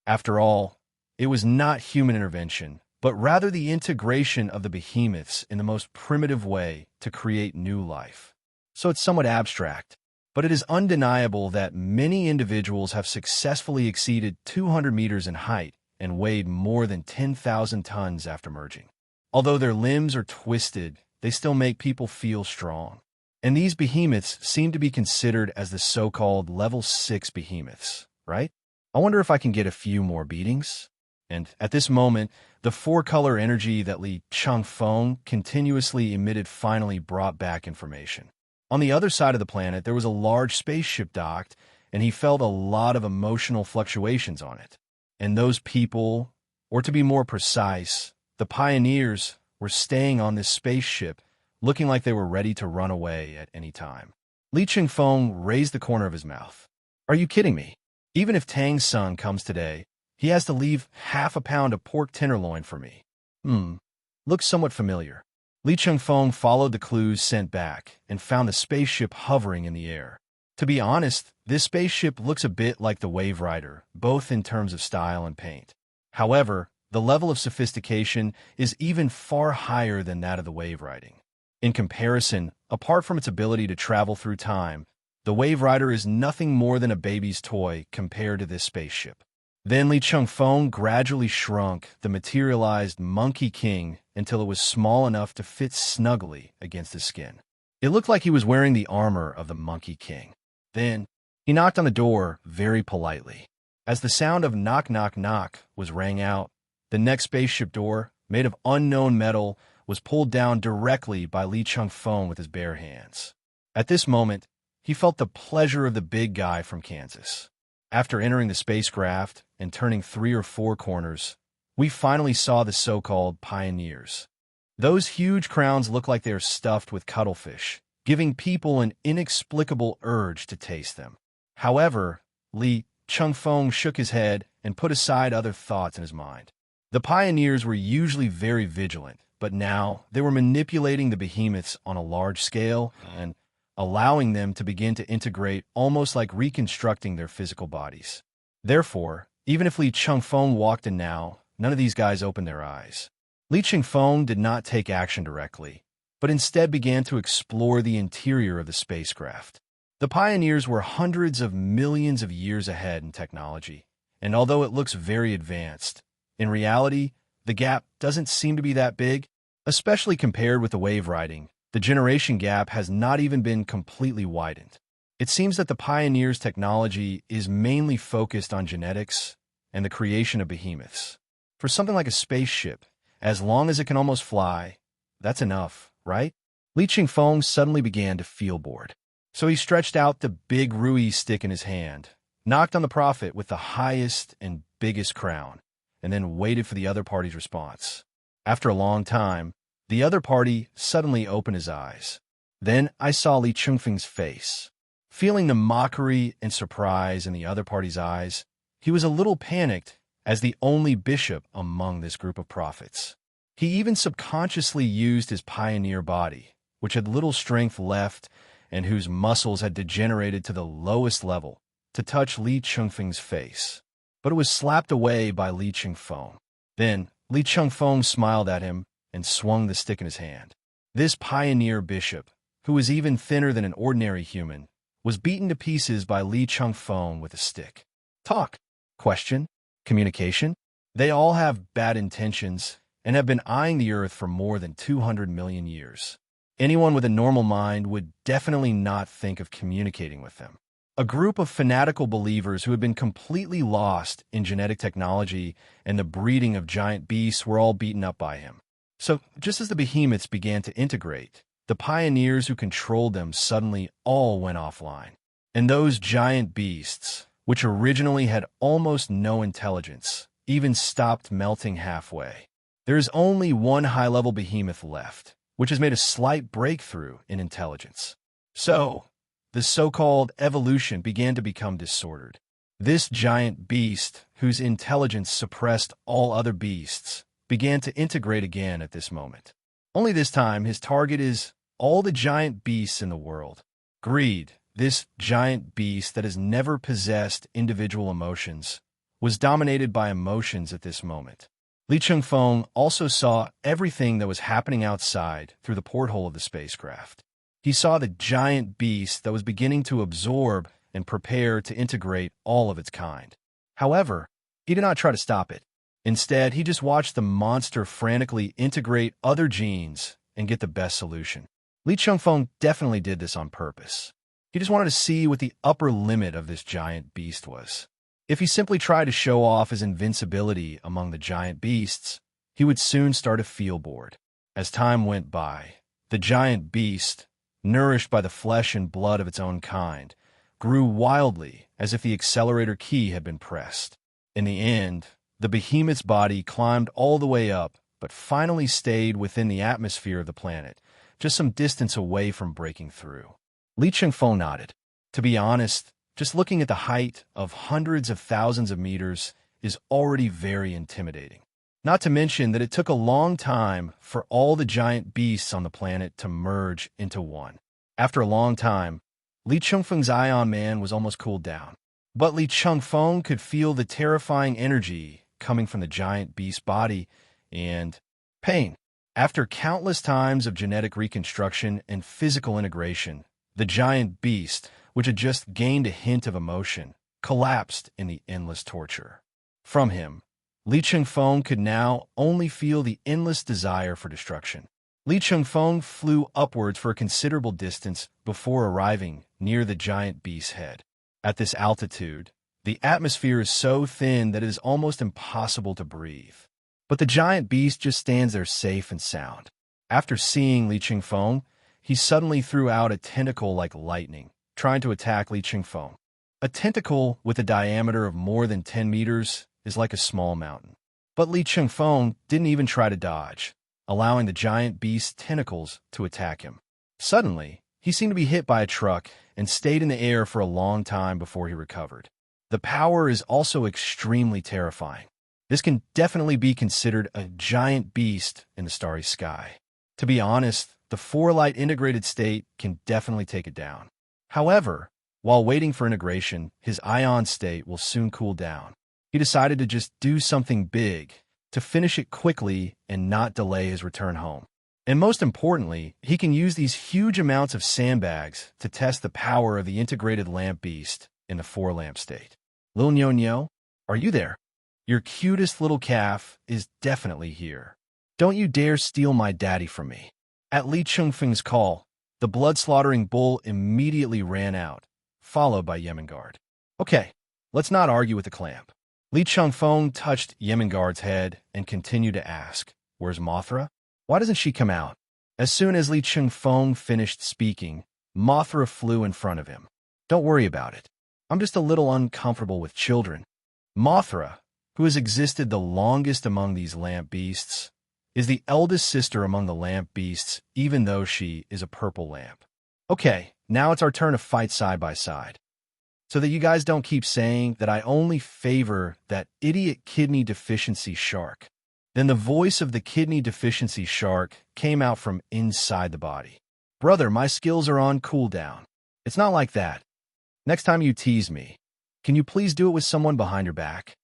After all, it was not human intervention, but rather the integration of the behemoths in the most primitive way to create new life. So it's somewhat abstract, but it is undeniable that many individuals have successfully exceeded 200 meters in height and weighed more than 10,000 tons after merging. Although their limbs are twisted, they still make people feel strong. And these behemoths seem to be considered as the so-called level 6 behemoths, right? I wonder if I can get a few more beatings. And at this moment, the four-color energy that Li Chengfeng continuously emitted finally brought back information. On the other side of the planet, there was a large spaceship docked, and he felt a lot of emotional fluctuations on it. And those people, or to be more precise, the pioneers, were staying on this spaceship, looking like they were ready to run away at any time. Li Chengfeng raised the corner of his mouth. Are you kidding me? Even if Tang's son comes today, he has to leave half a pound of pork tenderloin for me. Looks somewhat familiar. Li Chengfeng followed the clues sent back and found the spaceship hovering in the air. To be honest, this spaceship looks a bit like the Wave Rider, both in terms of style and paint. However, the level of sophistication is even far higher than that of the wave riding. In comparison, apart from its ability to travel through time, the Wave Rider is nothing more than a baby's toy compared to this spaceship. Then Li Chengfeng gradually shrunk the materialized Monkey King until it was small enough to fit snugly against his skin. It looked like he was wearing the armor of the Monkey King. Then, he knocked on the door very politely. As the sound of knock knock knock was rang out, the next spaceship door, made of unknown metal, was pulled down directly by Li Chengfeng with his bare hands. At this moment, he felt the pleasure of the big guy from Kansas. After entering the spacecraft and turning 3 or 4 corners, we finally saw the so-called pioneers. Those huge crowns look like they are stuffed with cuttlefish, giving people an inexplicable urge to taste them. However, Li Chengfeng shook his head and put aside other thoughts in his mind. The pioneers were usually very vigilant, but now they were manipulating the behemoths on a large scale, and allowing them to begin to integrate almost like reconstructing their physical bodies. Therefore, even if Li Chengfeng walked in now, none of these guys opened their eyes. Li Chengfeng did not take action directly, but instead began to explore the interior of the spacecraft. The pioneers were hundreds of millions of years ahead in technology, and although it looks very advanced, in reality, the gap doesn't seem to be that big, especially compared with the wave riding. The generation gap has not even been completely widened. It seems that the pioneers' technology is mainly focused on genetics and the creation of behemoths. For something like a spaceship, as long as it can almost fly, that's enough, right? Li Chengfeng suddenly began to feel bored. So he stretched out the big Rui stick in his hand, knocked on the prophet with the highest and biggest crown, and then waited for the other party's response. After a long time, the other party suddenly opened his eyes. Then I saw Li Chengfeng's face. Feeling the mockery and surprise in the other party's eyes, he was a little panicked as the only bishop among this group of prophets. He even subconsciously used his pioneer body, which had little strength left and whose muscles had degenerated to the lowest level, to touch Li Chengfeng's face. But it was slapped away by Li Chengfeng. Then Li Chengfeng smiled at him and swung the stick in his hand. This pioneer bishop, who was even thinner than an ordinary human, was beaten to pieces by Li Chengfeng with a stick. Talk, question, communication. They all have bad intentions and have been eyeing the Earth for more than 200 million years. Anyone with a normal mind would definitely not think of communicating with them. A group of fanatical believers who had been completely lost in genetic technology and the breeding of giant beasts were all beaten up by him. So, just as the behemoths began to integrate, the pioneers who controlled them suddenly all went offline. And those giant beasts, which originally had almost no intelligence, even stopped melting halfway. There is only one high-level behemoth left, which has made a slight breakthrough in intelligence. So, the so-called evolution began to become disordered. This giant beast, whose intelligence suppressed all other beasts, began to integrate again at this moment. Only this time, his target is all the giant beasts in the world. Greed, this giant beast that has never possessed individual emotions, was dominated by emotions at this moment. Li Chengfeng also saw everything that was happening outside through the porthole of the spacecraft. He saw the giant beast that was beginning to absorb and prepare to integrate all of its kind. However, he did not try to stop it. Instead, he just watched the monster frantically integrate other genes and get the best solution. Li Chengfeng definitely did this on purpose. He just wanted to see what the upper limit of this giant beast was. If he simply tried to show off his invincibility among the giant beasts, he would soon start to feel bored. As time went by, the giant beast, nourished by the flesh and blood of its own kind, grew wildly as if the accelerator key had been pressed. In the end, the behemoth's body climbed all the way up, but finally stayed within the atmosphere of the planet, just some distance away from breaking through. Li Chengfeng nodded. To be honest, just looking at the height of hundreds of thousands of meters is already very intimidating. Not to mention that it took a long time for all the giant beasts on the planet to merge into one. After a long time, Li Chengfeng's Ion Man was almost cooled down. But Li Chengfeng could feel the terrifying energy coming from the giant beast body and pain. After countless times of genetic reconstruction and physical integration, the giant beast, which had just gained a hint of emotion, collapsed in the endless torture. From him, Li Chengfeng could now only feel the endless desire for destruction. Li Chengfeng flew upwards for a considerable distance before arriving near the giant beast's head. At this altitude, the atmosphere is so thin that it is almost impossible to breathe. But the giant beast just stands there safe and sound. After seeing Li Chengfeng, he suddenly threw out a tentacle like lightning, trying to attack Li Chengfeng. A tentacle with a diameter of more than 10 meters is like a small mountain. But Li Chengfeng didn't even try to dodge, allowing the giant beast's tentacles to attack him. Suddenly, he seemed to be hit by a truck and stayed in the air for a long time before he recovered. The power is also extremely terrifying. This can definitely be considered a giant beast in the starry sky. To be honest, the 4-light integrated state can definitely take it down. However, while waiting for integration, his ion state will soon cool down. He decided to just do something big, to finish it quickly and not delay his return home. And most importantly, he can use these huge amounts of sandbags to test the power of the integrated lamp beast in the 4-lamp state. Lil Nyo, are you there? Your cutest little calf is definitely here. Don't you dare steal my daddy from me. At Li Chengfeng's call, the blood-slaughtering bull immediately ran out, followed by Yemengard. Okay, let's not argue with the clamp. Li Chengfeng touched Yemengard's head and continued to ask, where's Mothra? Why doesn't she come out? As soon as Li Chengfeng finished speaking, Mothra flew in front of him. Don't worry about it. I'm just a little uncomfortable with children. Mothra, who has existed the longest among these lamp beasts, is the eldest sister among the lamp beasts, even though she is a purple lamp. Okay, now it's our turn to fight side by side. So that you guys don't keep saying that I only favor that idiot kidney deficiency shark. Then the voice of the kidney deficiency shark came out from inside the body. Brother, my skills are on cooldown. It's not like that. Next time you tease me, can you please do it with someone behind your back?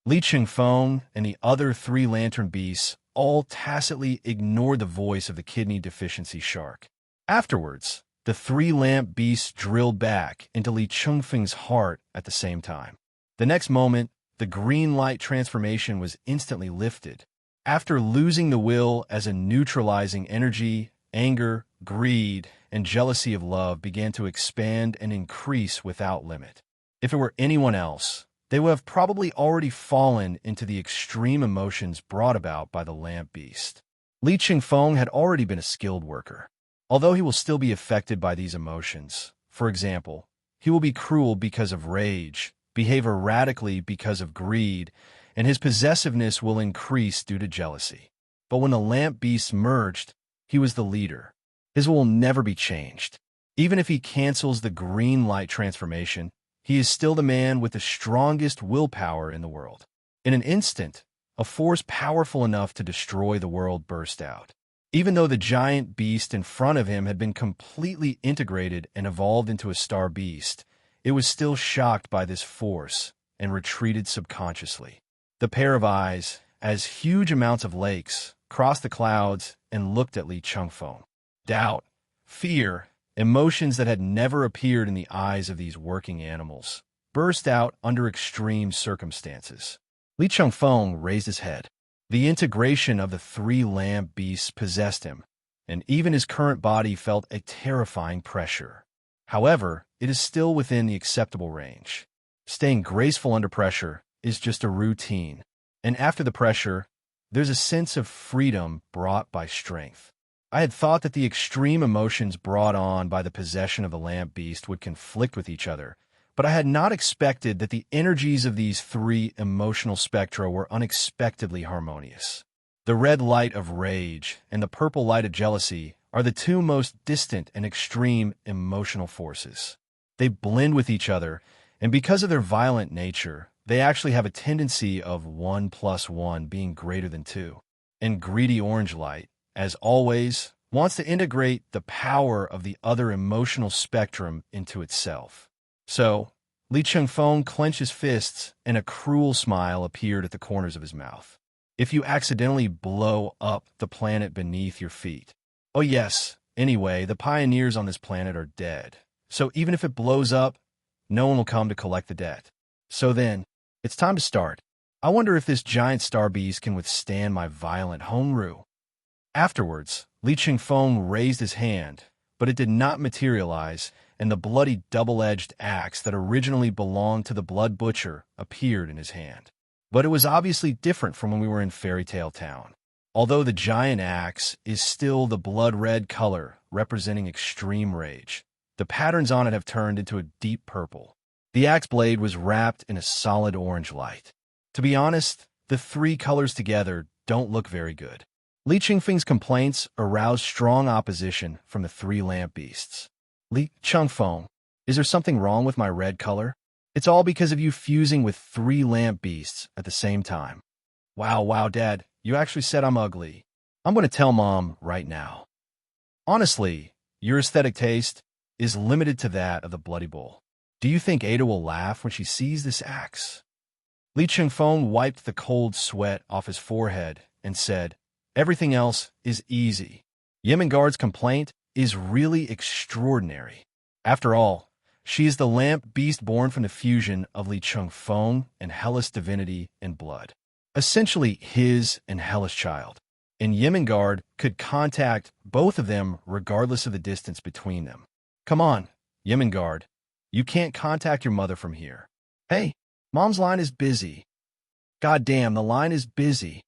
Li Chengfeng and the other 3 lantern beasts all tacitly ignored the voice of the kidney deficiency shark. Afterwards, the 3 lamp beasts drilled back into Li Chengfeng's heart at the same time. The next moment, the green light transformation was instantly lifted. After losing the will as a neutralizing energy, anger, greed, and jealousy of love began to expand and increase without limit. If it were anyone else, they would have probably already fallen into the extreme emotions brought about by the lamp beast. Li Chengfeng had already been a skilled worker. Although he will still be affected by these emotions, for example, he will be cruel because of rage, behave erratically because of greed, and his possessiveness will increase due to jealousy. But when the lamp beasts merged, he was the leader. His will never be changed. Even if he cancels the green light transformation, he is still the man with the strongest willpower in the world. In an instant, a force powerful enough to destroy the world burst out. Even though the giant beast in front of him had been completely integrated and evolved into a star beast, it was still shocked by this force and retreated subconsciously. The pair of eyes, as huge amounts of lakes, crossed the clouds and looked at Li Chengfeng. Doubt, fear, emotions that had never appeared in the eyes of these working animals, burst out under extreme circumstances. Li Chengfeng raised his head. The integration of the 3 lamp beasts possessed him, and even his current body felt a terrifying pressure. However, it is still within the acceptable range. Staying graceful under pressure is just a routine, and after the pressure, there's a sense of freedom brought by strength. I had thought that the extreme emotions brought on by the possession of the lamp beast would conflict with each other, but I had not expected that the energies of these 3 emotional spectra were unexpectedly harmonious. The red light of rage and the purple light of jealousy are the 2 most distant and extreme emotional forces. They blend with each other, and because of their violent nature, they actually have a tendency of 1 + 1 being greater than 2. And greedy orange light, as always, wants to integrate the power of the other emotional spectrum into itself. So, Li Chengfeng clenched his fists, and a cruel smile appeared at the corners of his mouth. If you accidentally blow up the planet beneath your feet. Oh yes, anyway, the pioneers on this planet are dead. So even if it blows up, no one will come to collect the debt. So then, it's time to start. I wonder if this giant star beast can withstand my violent Hongru. Afterwards, Li Chengfeng raised his hand, but it did not materialize, and the bloody double-edged axe that originally belonged to the Blood Butcher appeared in his hand. But it was obviously different from when we were in Fairy Tale Town. Although the giant axe is still the blood-red color representing extreme rage, the patterns on it have turned into a deep purple. The axe blade was wrapped in a solid orange light. To be honest, the 3 colors together don't look very good. Li Chengfeng's complaints aroused strong opposition from the 3 lamp beasts. Li Chengfeng, is there something wrong with my red color? It's all because of you fusing with 3 lamp beasts at the same time. Wow, Dad, you actually said I'm ugly. I'm going to tell Mom right now. Honestly, your aesthetic taste is limited to that of the Bloody Bull. Do you think Ada will laugh when she sees this axe? Li Chengfeng wiped the cold sweat off his forehead and said, "Everything else is easy. Yemengard's complaint is really extraordinary. After all, she is the lamp beast born from the fusion of Li Chengfeng and hellish divinity and blood. Essentially his and hellish child. And Yemengard could contact both of them regardless of the distance between them. Come on, Yemengard. You can't contact your mother from here. Hey, Mom's line is busy. God damn, the line is busy."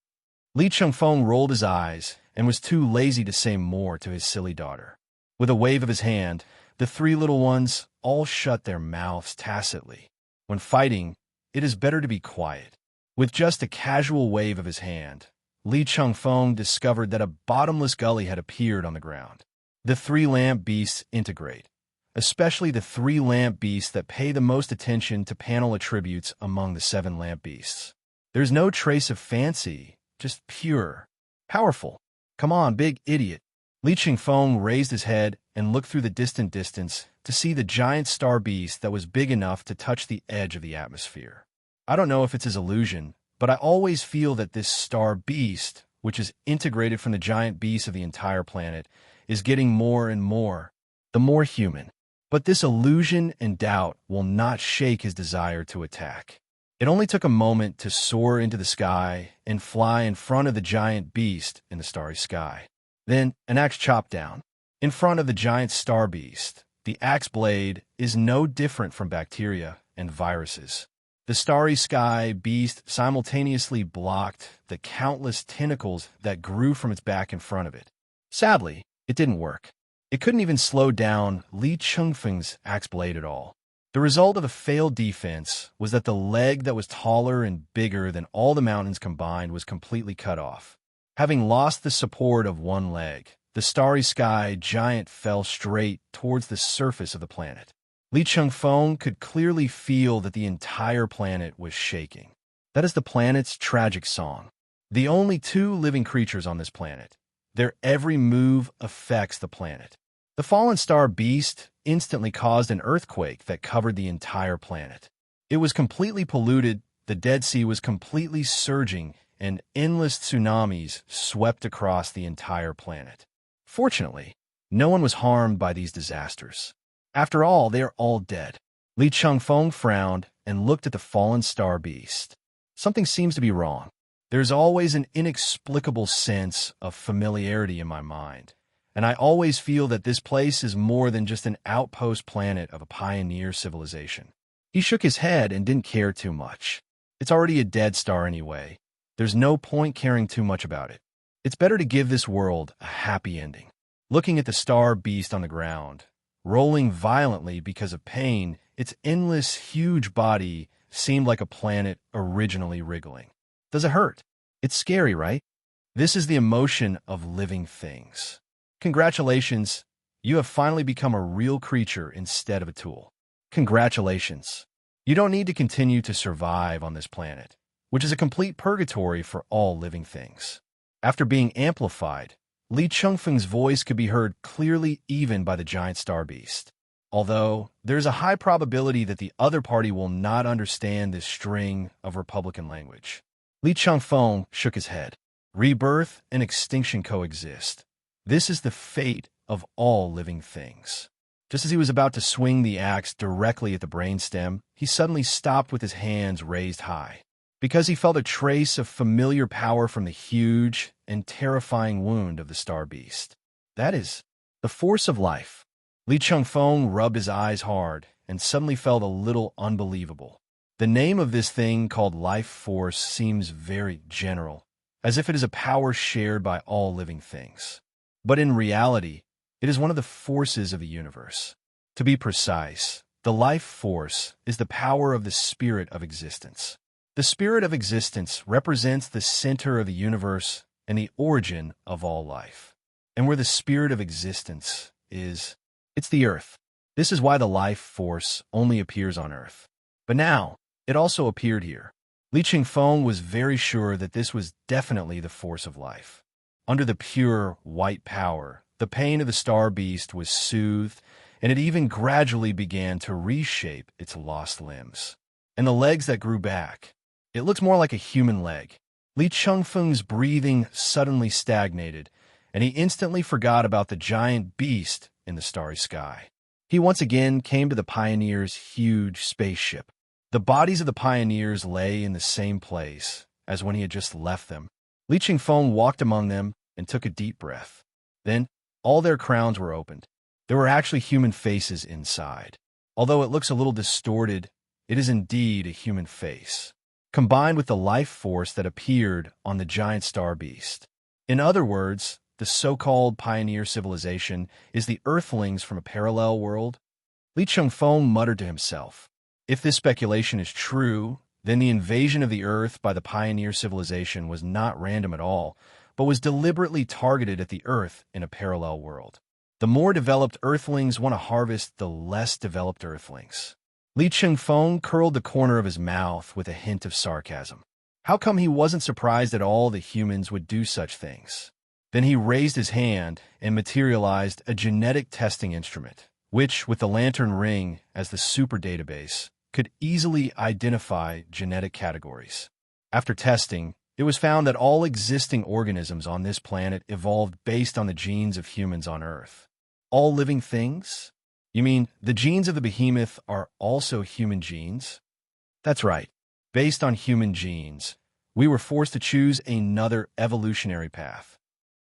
Li Chengfeng rolled his eyes and was too lazy to say more to his silly daughter. With a wave of his hand, the three little ones all shut their mouths tacitly. When fighting, it is better to be quiet. With just a casual wave of his hand, Li Chengfeng discovered that a bottomless gully had appeared on the ground. The three lamp beasts integrate, especially the three lamp beasts that pay the most attention to panel attributes among the 7 lamp beasts. There's no trace of fancy, just pure. Powerful. Come on, big idiot. Li Chengfeng raised his head and looked through the distant distance to see the giant star beast that was big enough to touch the edge of the atmosphere. I don't know if it's his illusion, but I always feel that this star beast, which is integrated from the giant beast of the entire planet, is getting more and more, the more human. But this illusion and doubt will not shake his desire to attack. It only took a moment to soar into the sky and fly in front of the giant beast in the starry sky. Then an axe chopped down. In front of the giant star beast, the axe blade is no different from bacteria and viruses. The starry sky beast simultaneously blocked the countless tentacles that grew from its back in front of it. Sadly, it didn't work. It couldn't even slow down Li Chengfeng's axe blade at all. The result of a failed defense was that the leg that was taller and bigger than all the mountains combined was completely cut off. Having lost the support of one leg, the starry sky giant fell straight towards the surface of the planet. Li Chengfeng could clearly feel that the entire planet was shaking. That is the planet's tragic song. The only 2 living creatures on this planet. Their every move affects the planet. The fallen star beast instantly caused an earthquake that covered the entire planet. It was completely polluted, the Dead Sea was completely surging, and endless tsunamis swept across the entire planet. Fortunately, no one was harmed by these disasters. After all, they are all dead. Li Chengfeng frowned and looked at the fallen star beast. Something seems to be wrong. There's always an inexplicable sense of familiarity in my mind, and I always feel that this place is more than just an outpost planet of a pioneer civilization. He shook his head and didn't care too much. It's already a dead star anyway. There's no point caring too much about it. It's better to give this world a happy ending. Looking at the star beast on the ground, rolling violently because of pain, its endless, huge body seemed like a planet originally wriggling. Does it hurt? It's scary, right? This is the emotion of living things. Congratulations, you have finally become a real creature instead of a tool. Congratulations. You don't need to continue to survive on this planet, which is a complete purgatory for all living things. After being amplified, Li Chengfeng's voice could be heard clearly even by the giant star beast. Although, there's a high probability that the other party will not understand this string of Republican language. Li Chengfeng shook his head. Rebirth and extinction coexist. This is the fate of all living things. Just as he was about to swing the axe directly at the brainstem, he suddenly stopped with his hands raised high, because he felt a trace of familiar power from the huge and terrifying wound of the star beast. That is the force of life. Li Chengfeng rubbed his eyes hard and suddenly felt a little unbelievable. The name of this thing called life force seems very general, as if it is a power shared by all living things. But in reality, it is one of the forces of the universe. To be precise, the life force is the power of the spirit of existence. The spirit of existence represents the center of the universe and the origin of all life. And where the spirit of existence is, it's the earth. This is why the life force only appears on Earth. But now, it also appeared here. Li Chengfeng was very sure that this was definitely the force of life. Under the pure, white power, The pain of the star beast was soothed, and it even gradually began to reshape its lost limbs. And the legs that grew back, it looked more like a human leg. Li Chengfeng's breathing suddenly stagnated, and he instantly forgot about the giant beast in the starry sky. He once again came to the pioneers' huge spaceship. The bodies of the pioneers lay in the same place as when he had just left them. Li Chengfeng walked among them and took a deep breath. Then, all their crowns were opened. There were actually human faces inside. Although it looks a little distorted, it is indeed a human face, combined with the life force that appeared on the giant star beast. In other words, the so-called pioneer civilization is the Earthlings from a parallel world. Li Chengfeng muttered to himself, if this speculation is true, then the invasion of the Earth by the pioneer civilization was not random at all, but was deliberately targeted at the Earth in a parallel world. The more developed Earthlings want to harvest the less developed Earthlings. Li Chengfeng curled the corner of his mouth with a hint of sarcasm. How come he wasn't surprised at all that humans would do such things? Then he raised his hand and materialized a genetic testing instrument, which, with the lantern ring as the super database, could easily identify genetic categories. After testing, it was found that all existing organisms on this planet evolved based on the genes of humans on Earth. All living things? You mean the genes of the behemoth are also human genes? That's right. Based on human genes, we were forced to choose another evolutionary path.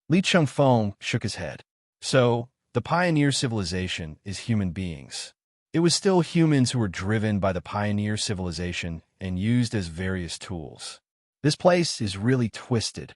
Li Chengfeng shook his head. So, the pioneer civilization is human beings. It was still humans who were driven by the pioneer civilization and used as various tools. This place is really twisted.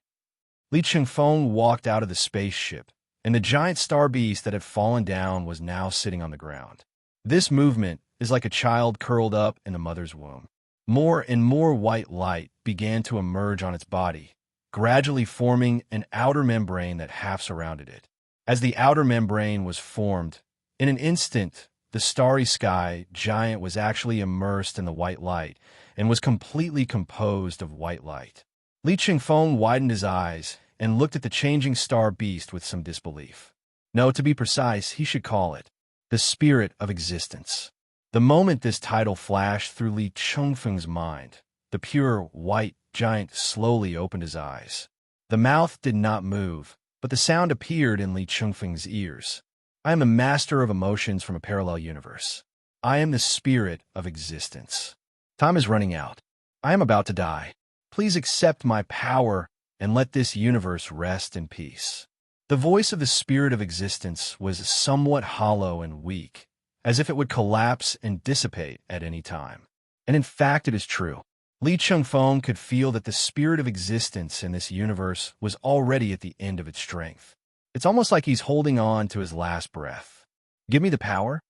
Li Chengfeng walked out of the spaceship, and the giant star beast that had fallen down was now sitting on the ground. This movement is like a child curled up in a mother's womb. More and more white light began to emerge on its body, gradually forming an outer membrane that half surrounded it. As the outer membrane was formed, in an instant, the starry sky giant was actually immersed in the white light and was completely composed of white light. Li Chengfeng widened his eyes and looked at the changing star beast with some disbelief. No, to be precise, he should call it the spirit of existence. The moment this title flashed through Li Chengfeng's mind, the pure white giant slowly opened his eyes. The mouth did not move, but the sound appeared in Li Chengfeng's ears. I am a master of emotions from a parallel universe. I am the spirit of existence. Time is running out. I am about to die. Please accept my power and let this universe rest in peace. The voice of the spirit of existence was somewhat hollow and weak, as if it would collapse and dissipate at any time. And in fact, it is true. Li Chengfeng could feel that the spirit of existence in this universe was already at the end of its strength. It's almost like he's holding on to his last breath. Give me the power?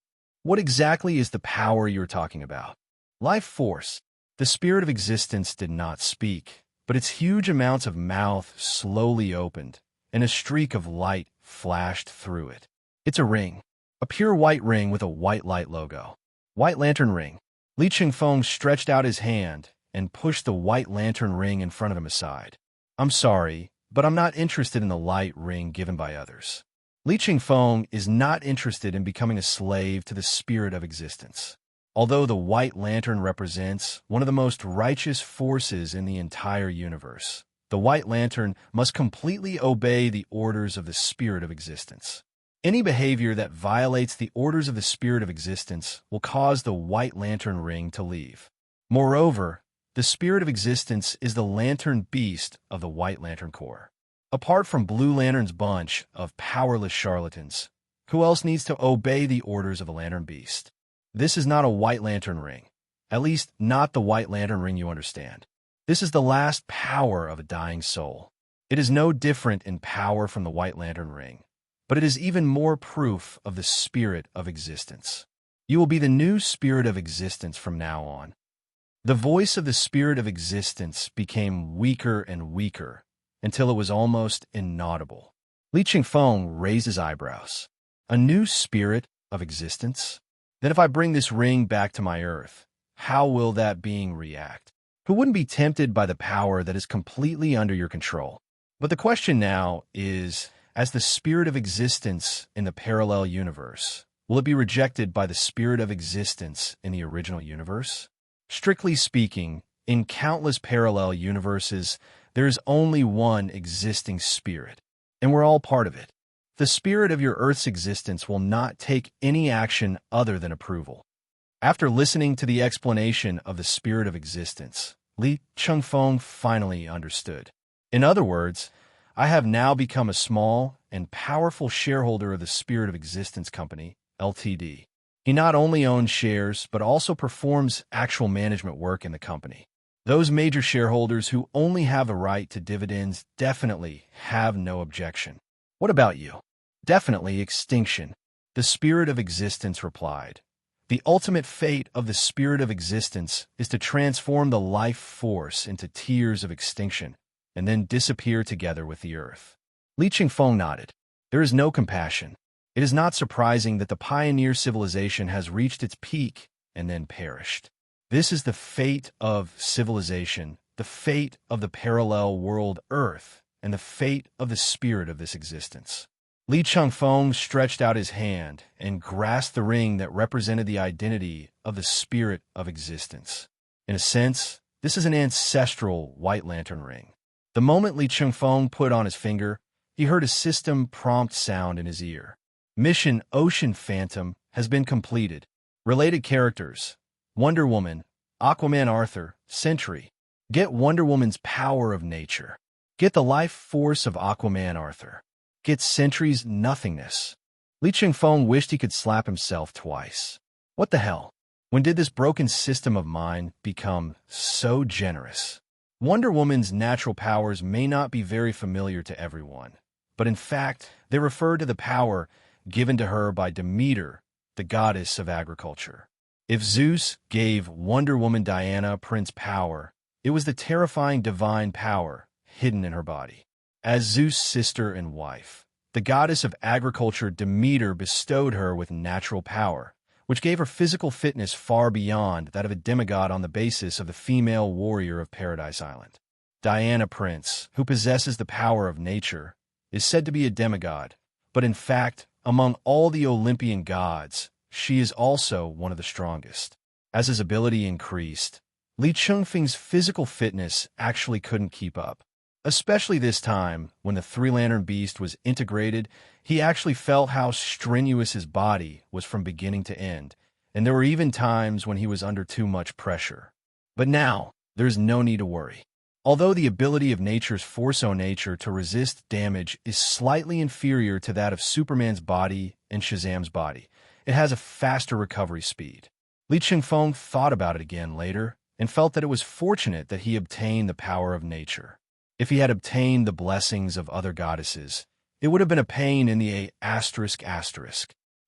What exactly is the power you're talking about? Life force. The spirit of existence did not speak, but its huge amounts of mouth slowly opened, and a streak of light flashed through it. It's a ring. A pure white ring with a white light logo. White lantern ring. Li Chengfeng stretched out his hand and pushed the white lantern ring in front of him aside. I'm sorry, but I'm not interested in the light ring given by others. Li Chengfeng is not interested in becoming a slave to the spirit of existence. Although the white lantern represents one of the most righteous forces in the entire universe, the white lantern must completely obey the orders of the spirit of existence. Any behavior that violates the orders of the spirit of existence will cause the white lantern ring to leave. Moreover, the spirit of existence is the lantern beast of the White Lantern Corps. Apart from Blue Lantern's bunch of powerless charlatans, who else needs to obey the orders of a lantern beast? This is not a White Lantern ring. At least, not the White Lantern ring you understand. This is the last power of a dying soul. It is no different in power from the White Lantern ring, but it is even more proof of the spirit of existence. You will be the new spirit of existence from now on. The voice of the spirit of existence became weaker and weaker until it was almost inaudible. Li Chengfeng raised his eyebrows. A new spirit of existence? Then if I bring this ring back to my Earth, how will that being react? Who wouldn't be tempted by the power that is completely under your control? But the question now is, as the spirit of existence in the parallel universe, will it be rejected by the spirit of existence in the original universe? Strictly speaking, in countless parallel universes, there is only one existing spirit, and we're all part of it. The spirit of your Earth's existence will not take any action other than approval. After listening to the explanation of the spirit of existence, Li Chengfeng finally understood. In other words, I have now become a small and powerful shareholder of the Spirit of Existence Company, Ltd. He not only owns shares, but also performs actual management work in the company. Those major shareholders who only have the right to dividends definitely have no objection. What about you? Definitely extinction. The Spirit of Existence replied. The ultimate fate of the Spirit of Existence is to transform the life force into tears of extinction, and then disappear together with the earth. Li Chengfeng nodded. There is no compassion. It is not surprising that the pioneer civilization has reached its peak and then perished. This is the fate of civilization, the fate of the parallel world Earth, and the fate of the spirit of this existence. Li Chengfeng stretched out his hand and grasped the ring that represented the identity of the spirit of existence. In a sense, this is an ancestral White Lantern ring. The moment Li Chengfeng put on his finger, he heard a system prompt sound in his ear. Mission Ocean Phantom has been completed. Related characters: Wonder Woman, Aquaman Arthur, Sentry. Get Wonder Woman's power of nature. Get the life force of Aquaman Arthur. Get Sentry's nothingness. Li Chengfeng wished he could slap himself twice. What the hell? When did this broken system of mine become so generous? Wonder Woman's natural powers may not be very familiar to everyone, but in fact, they refer to the power given to her by Demeter, the goddess of agriculture. If Zeus gave Wonder Woman Diana Prince power, it was the terrifying divine power hidden in her body. As Zeus' sister and wife, the goddess of agriculture Demeter bestowed her with natural power, which gave her physical fitness far beyond that of a demigod on the basis of the female warrior of Paradise Island. Diana Prince, who possesses the power of nature, is said to be a demigod, but in fact, among all the Olympian gods, she is also one of the strongest. As his ability increased, Li Chengfeng's physical fitness actually couldn't keep up. Especially this time, when the Three-Lantern Beast was integrated, he actually felt how strenuous his body was from beginning to end, and there were even times when he was under too much pressure. But now, there's no need to worry. Although the ability of nature's Force-O Nature to resist damage is slightly inferior to that of Superman's body and Shazam's body, it has a faster recovery speed. Li Chengfeng thought about it again later and felt that it was fortunate that he obtained the power of nature. If he had obtained the blessings of other goddesses, it would have been a pain in the asterisk.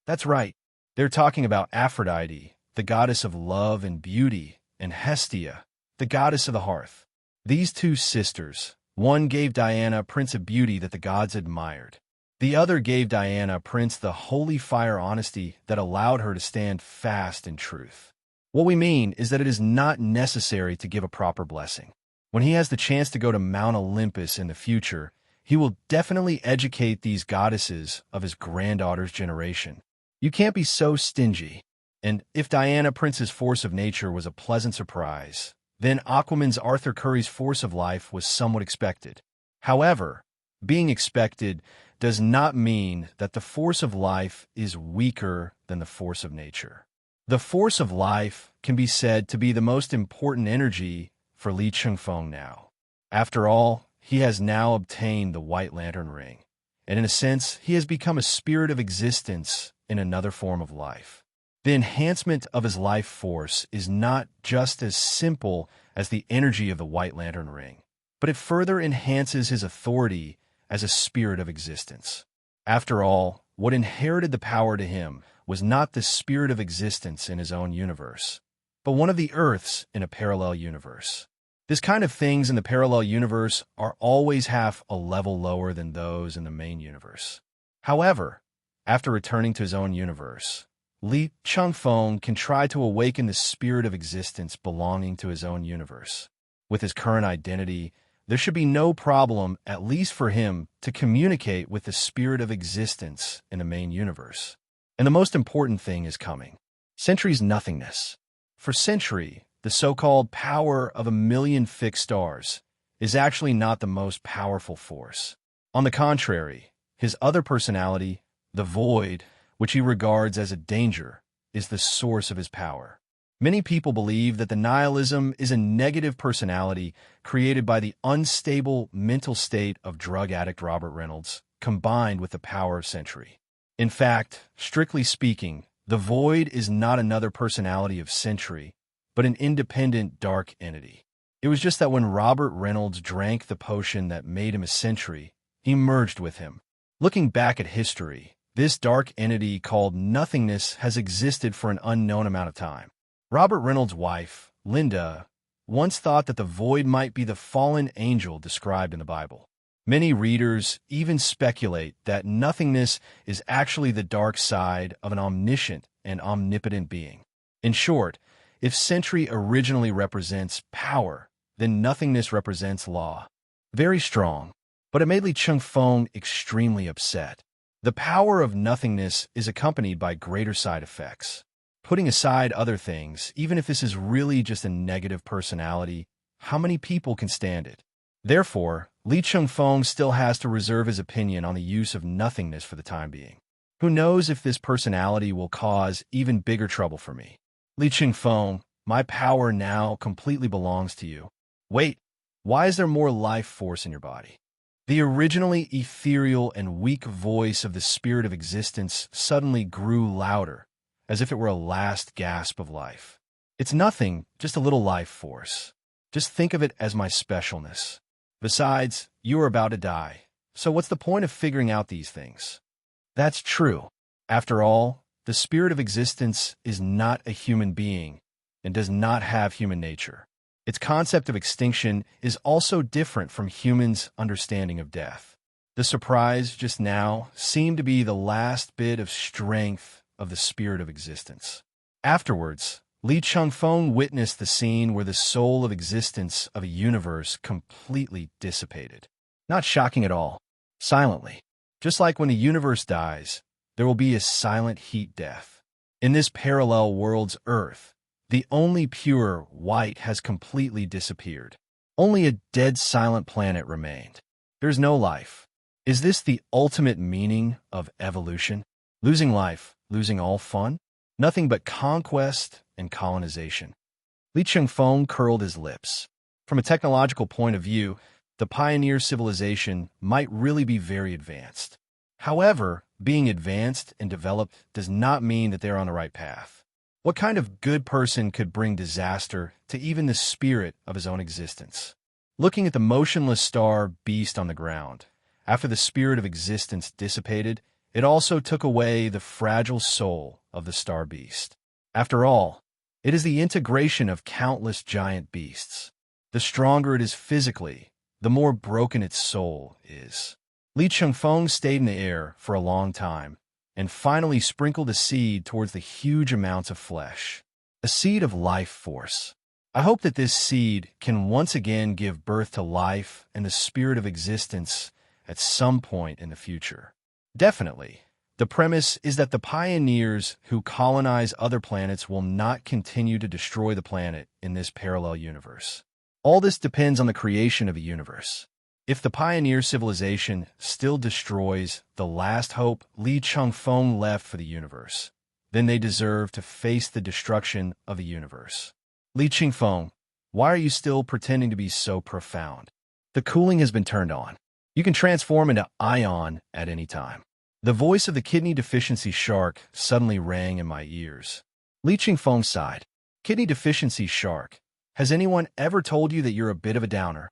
That's right, they're talking about Aphrodite, the goddess of love and beauty, and Hestia, the goddess of the hearth. These two sisters, one gave Diana Prince a beauty that the gods admired. The other gave Diana Prince the holy fire honesty that allowed her to stand fast in truth. What we mean is that it is not necessary to give a proper blessing. When he has the chance to go to Mount Olympus in the future, he will definitely educate these goddesses of his granddaughter's generation. You can't be so stingy. And if Diana Prince's force of nature was a pleasant surprise, then Aquaman's Arthur Curry's force of life was somewhat expected. However, being expected does not mean that the force of life is weaker than the force of nature. The force of life can be said to be the most important energy for Li Chengfeng now. After all, he has now obtained the White Lantern ring, and in a sense, he has become a spirit of existence in another form of life. The enhancement of his life force is not just as simple as the energy of the White Lantern ring, but it further enhances his authority as a spirit of existence. After all, what inherited the power to him was not the spirit of existence in his own universe, but one of the Earths in a parallel universe. This kind of things in the parallel universe are always half a level lower than those in the main universe. However, after returning to his own universe, Li Chengfeng can try to awaken the spirit of existence belonging to his own universe. With his current identity, there should be no problem, at least for him, to communicate with the spirit of existence in the main universe. And the most important thing is coming. Sentry's nothingness. For Sentry, the so-called power of a million fixed stars is actually not the most powerful force. On the contrary, his other personality, the Void, which he regards as a danger, is the source of his power. Many people believe that the nihilism is a negative personality created by the unstable mental state of drug addict Robert Reynolds, combined with the power of Sentry. In fact, strictly speaking, the Void is not another personality of Sentry, but an independent dark entity. It was just that when Robert Reynolds drank the potion that made him a Sentry, he merged with him. Looking back at history, this dark entity called nothingness has existed for an unknown amount of time. Robert Reynolds' wife, Linda, once thought that the Void might be the fallen angel described in the Bible. Many readers even speculate that nothingness is actually the dark side of an omniscient and omnipotent being. In short, if Sentry originally represents power, then nothingness represents law. Very strong, but it made Li Chengfeng extremely upset. The power of nothingness is accompanied by greater side effects. Putting aside other things, even if this is really just a negative personality, how many people can stand it? Therefore, Li Chengfeng still has to reserve his opinion on the use of nothingness for the time being. Who knows if this personality will cause even bigger trouble for me? Li Chengfeng, my power now completely belongs to you. Wait, why is there more life force in your body? The originally ethereal and weak voice of the spirit of existence suddenly grew louder, as if it were a last gasp of life. It's nothing, just a little life force. Just think of it as my specialness. Besides, you are about to die, so what's the point of figuring out these things? That's true. After all, the spirit of existence is not a human being and does not have human nature. Its concept of extinction is also different from humans' understanding of death. The surprise just now seemed to be the last bit of strength of the spirit of existence. Afterwards, Li Chengfeng witnessed the scene where the soul of existence of a universe completely dissipated. Not shocking at all. Silently. Just like when a universe dies, there will be a silent heat death. In this parallel world's Earth, the only pure white has completely disappeared. Only a dead silent planet remained. There's no life. Is this the ultimate meaning of evolution? Losing life, losing all fun? Nothing but conquest and colonization. Li Chengfeng curled his lips. From a technological point of view, the pioneer civilization might really be very advanced. However, being advanced and developed does not mean that they're on the right path. What kind of good person could bring disaster to even the spirit of his own existence? Looking at the motionless star beast on the ground, after the spirit of existence dissipated, it also took away the fragile soul of the star beast. After all, it is the integration of countless giant beasts. The stronger it is physically, the more broken its soul is. Li Chengfeng stayed in the air for a long time, and finally sprinkled a seed towards the huge amounts of flesh. A seed of life force. I hope that this seed can once again give birth to life and the spirit of existence at some point in the future. Definitely. The premise is that the pioneers who colonize other planets will not continue to destroy the planet in this parallel universe. All this depends on the creation of a universe. If the pioneer civilization still destroys the last hope Li Chengfeng left for the universe, then they deserve to face the destruction of the universe. Li Chengfeng, why are you still pretending to be so profound? The cooling has been turned on. You can transform into Ion at any time. The voice of the kidney deficiency shark suddenly rang in my ears. Li Chengfeng sighed. Kidney deficiency shark, has anyone ever told you that you're a bit of a downer?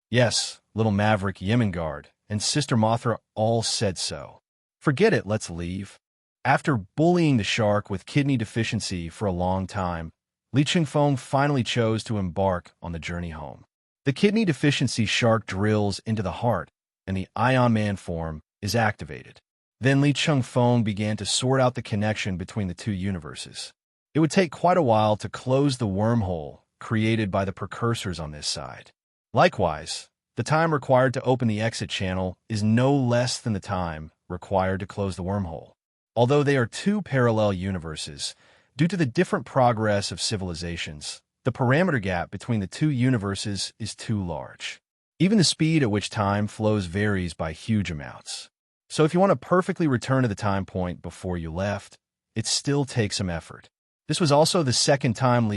Yes, little Maverick Yemengard and Sister Mothra all said so. Forget it, let's leave. After bullying the shark with kidney deficiency for a long time, Li Chengfeng finally chose to embark on the journey home. The kidney deficiency shark drills into the heart, and the Ion Man form is activated. Then Li Chengfeng began to sort out the connection between the two universes. It would take quite a while to close the wormhole created by the precursors on this side. Likewise, The time required to open the exit channel is no less than the time required to close the wormhole. Although they are two parallel universes, due to the different progress of civilizations, the parameter gap between the two universes is too large. Even the speed at which time flows varies by huge amounts. So if you want to perfectly return to the time point before you left, it still takes some effort. This was also the second time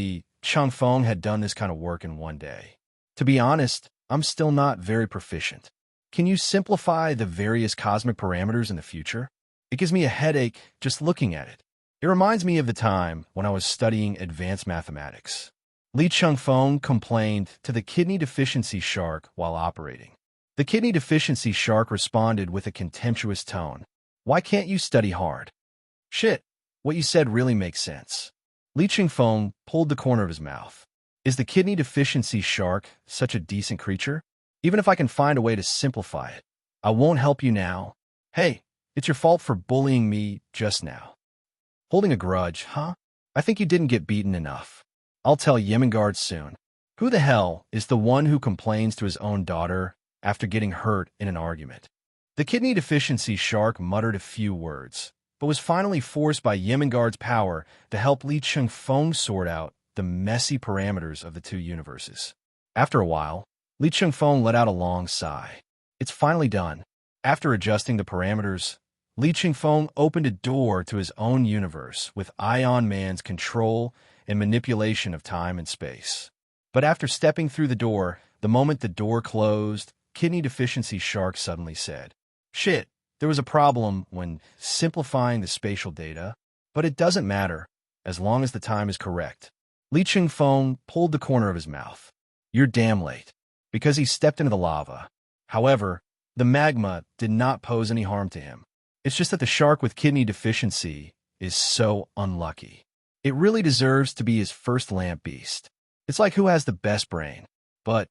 Chengfeng had done this kind of work in one day. To be honest, I'm still not very proficient. Can you simplify the various cosmic parameters in the future? It gives me a headache just looking at it. It reminds me of the time when I was studying advanced mathematics. Chengfeng complained to the kidney deficiency shark while operating. The kidney deficiency shark responded with a contemptuous tone. Why can't you study hard? Shit, what you said really makes sense. Chengfeng pulled the corner of his mouth. Is the kidney deficiency shark such a decent creature? Even if I can find a way to simplify it, I won't help you now. Hey, it's your fault for bullying me just now. Holding a grudge, huh? I think you didn't get beaten enough. I'll tell Yemengard soon. Who the hell is the one who complains to his own daughter after getting hurt in an argument? The kidney deficiency shark muttered a few words, but was finally forced by Yemengard's power to help Chengfeng sort out the messy parameters of the two universes. After a while, Chengfeng let out a long sigh. It's finally done. After adjusting the parameters, Chengfeng opened a door to his own universe with Ion Man's control and manipulation of time and space. But after stepping through the door, the moment the door closed, Kidney Deficiency Shark suddenly said, "Shit, there was a problem when simplifying the spatial data, but it doesn't matter as long as the time is correct." Chengfeng pulled the corner of his mouth. "You're damn late," because he stepped into the lava. However, the magma did not pose any harm to him. It's just that the shark with kidney deficiency is so unlucky. It really deserves to be his first lamp beast. It's like who has the best brain. But,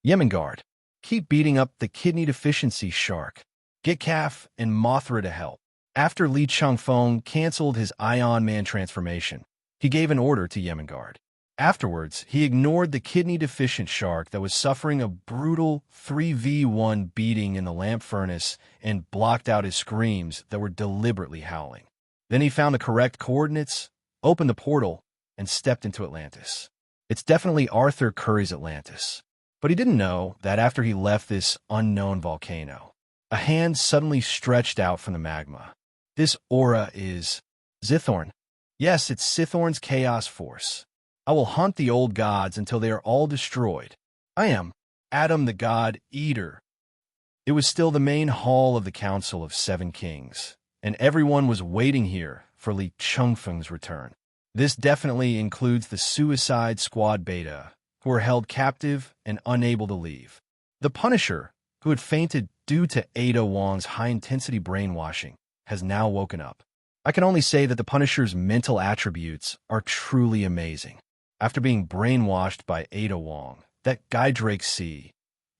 Yemengard, keep beating up the kidney deficiency shark. Get Calf and Mothra to help. After Chengfeng canceled his Ion Man transformation, he gave an order to Yemengard. Afterwards, he ignored the kidney-deficient shark that was suffering a brutal 3v1 beating in the lamp furnace and blocked out his screams that were deliberately howling. Then he found the correct coordinates, opened the portal, and stepped into Atlantis. It's definitely Arthur Curry's Atlantis. But he didn't know that after he left this unknown volcano, a hand suddenly stretched out from the magma. This aura is Zithorn. Yes, it's Sithorn's chaos force. I will hunt the old gods until they are all destroyed. I am Adam the God Eater. It was still the main hall of the Council of Seven Kings, and everyone was waiting here for Li Chengfeng's return. This definitely includes the Suicide Squad Beta, who were held captive and unable to leave. The Punisher, who had fainted due to Ada Wong's high-intensity brainwashing, has now woken up. I can only say that the Punisher's mental attributes are truly amazing. After being brainwashed by Ada Wong, that guy Drake C.,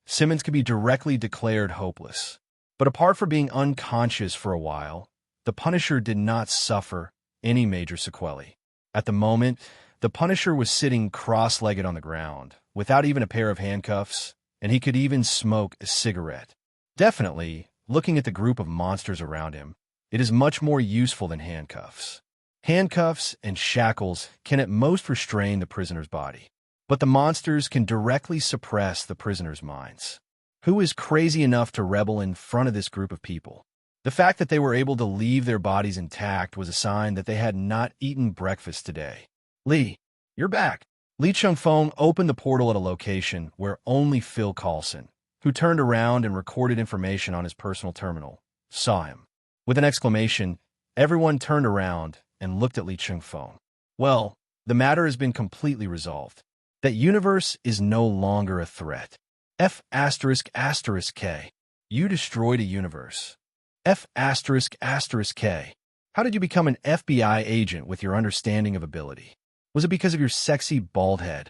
Simmons could be directly declared hopeless. But apart from being unconscious for a while, the Punisher did not suffer any major sequelae. At the moment, the Punisher was sitting cross-legged on the ground, without even a pair of handcuffs, and he could even smoke a cigarette. Definitely, looking at the group of monsters around him, it is much more useful than handcuffs. Handcuffs and shackles can at most restrain the prisoner's body, but the monsters can directly suppress the prisoner's minds. Who is crazy enough to rebel in front of this group of people? The fact that they were able to leave their bodies intact was a sign that they had not eaten breakfast today. "Lee, you're back." Chengfeng opened the portal at a location where only Phil Coulson, who turned around and recorded information on his personal terminal, saw him. With an exclamation, everyone turned around and looked at Chengfeng. Well, the matter has been completely resolved. That universe is no longer a threat. F***K. You destroyed a universe. F***K. How did you become an FBI agent with your understanding of ability? Was it because of your sexy bald head?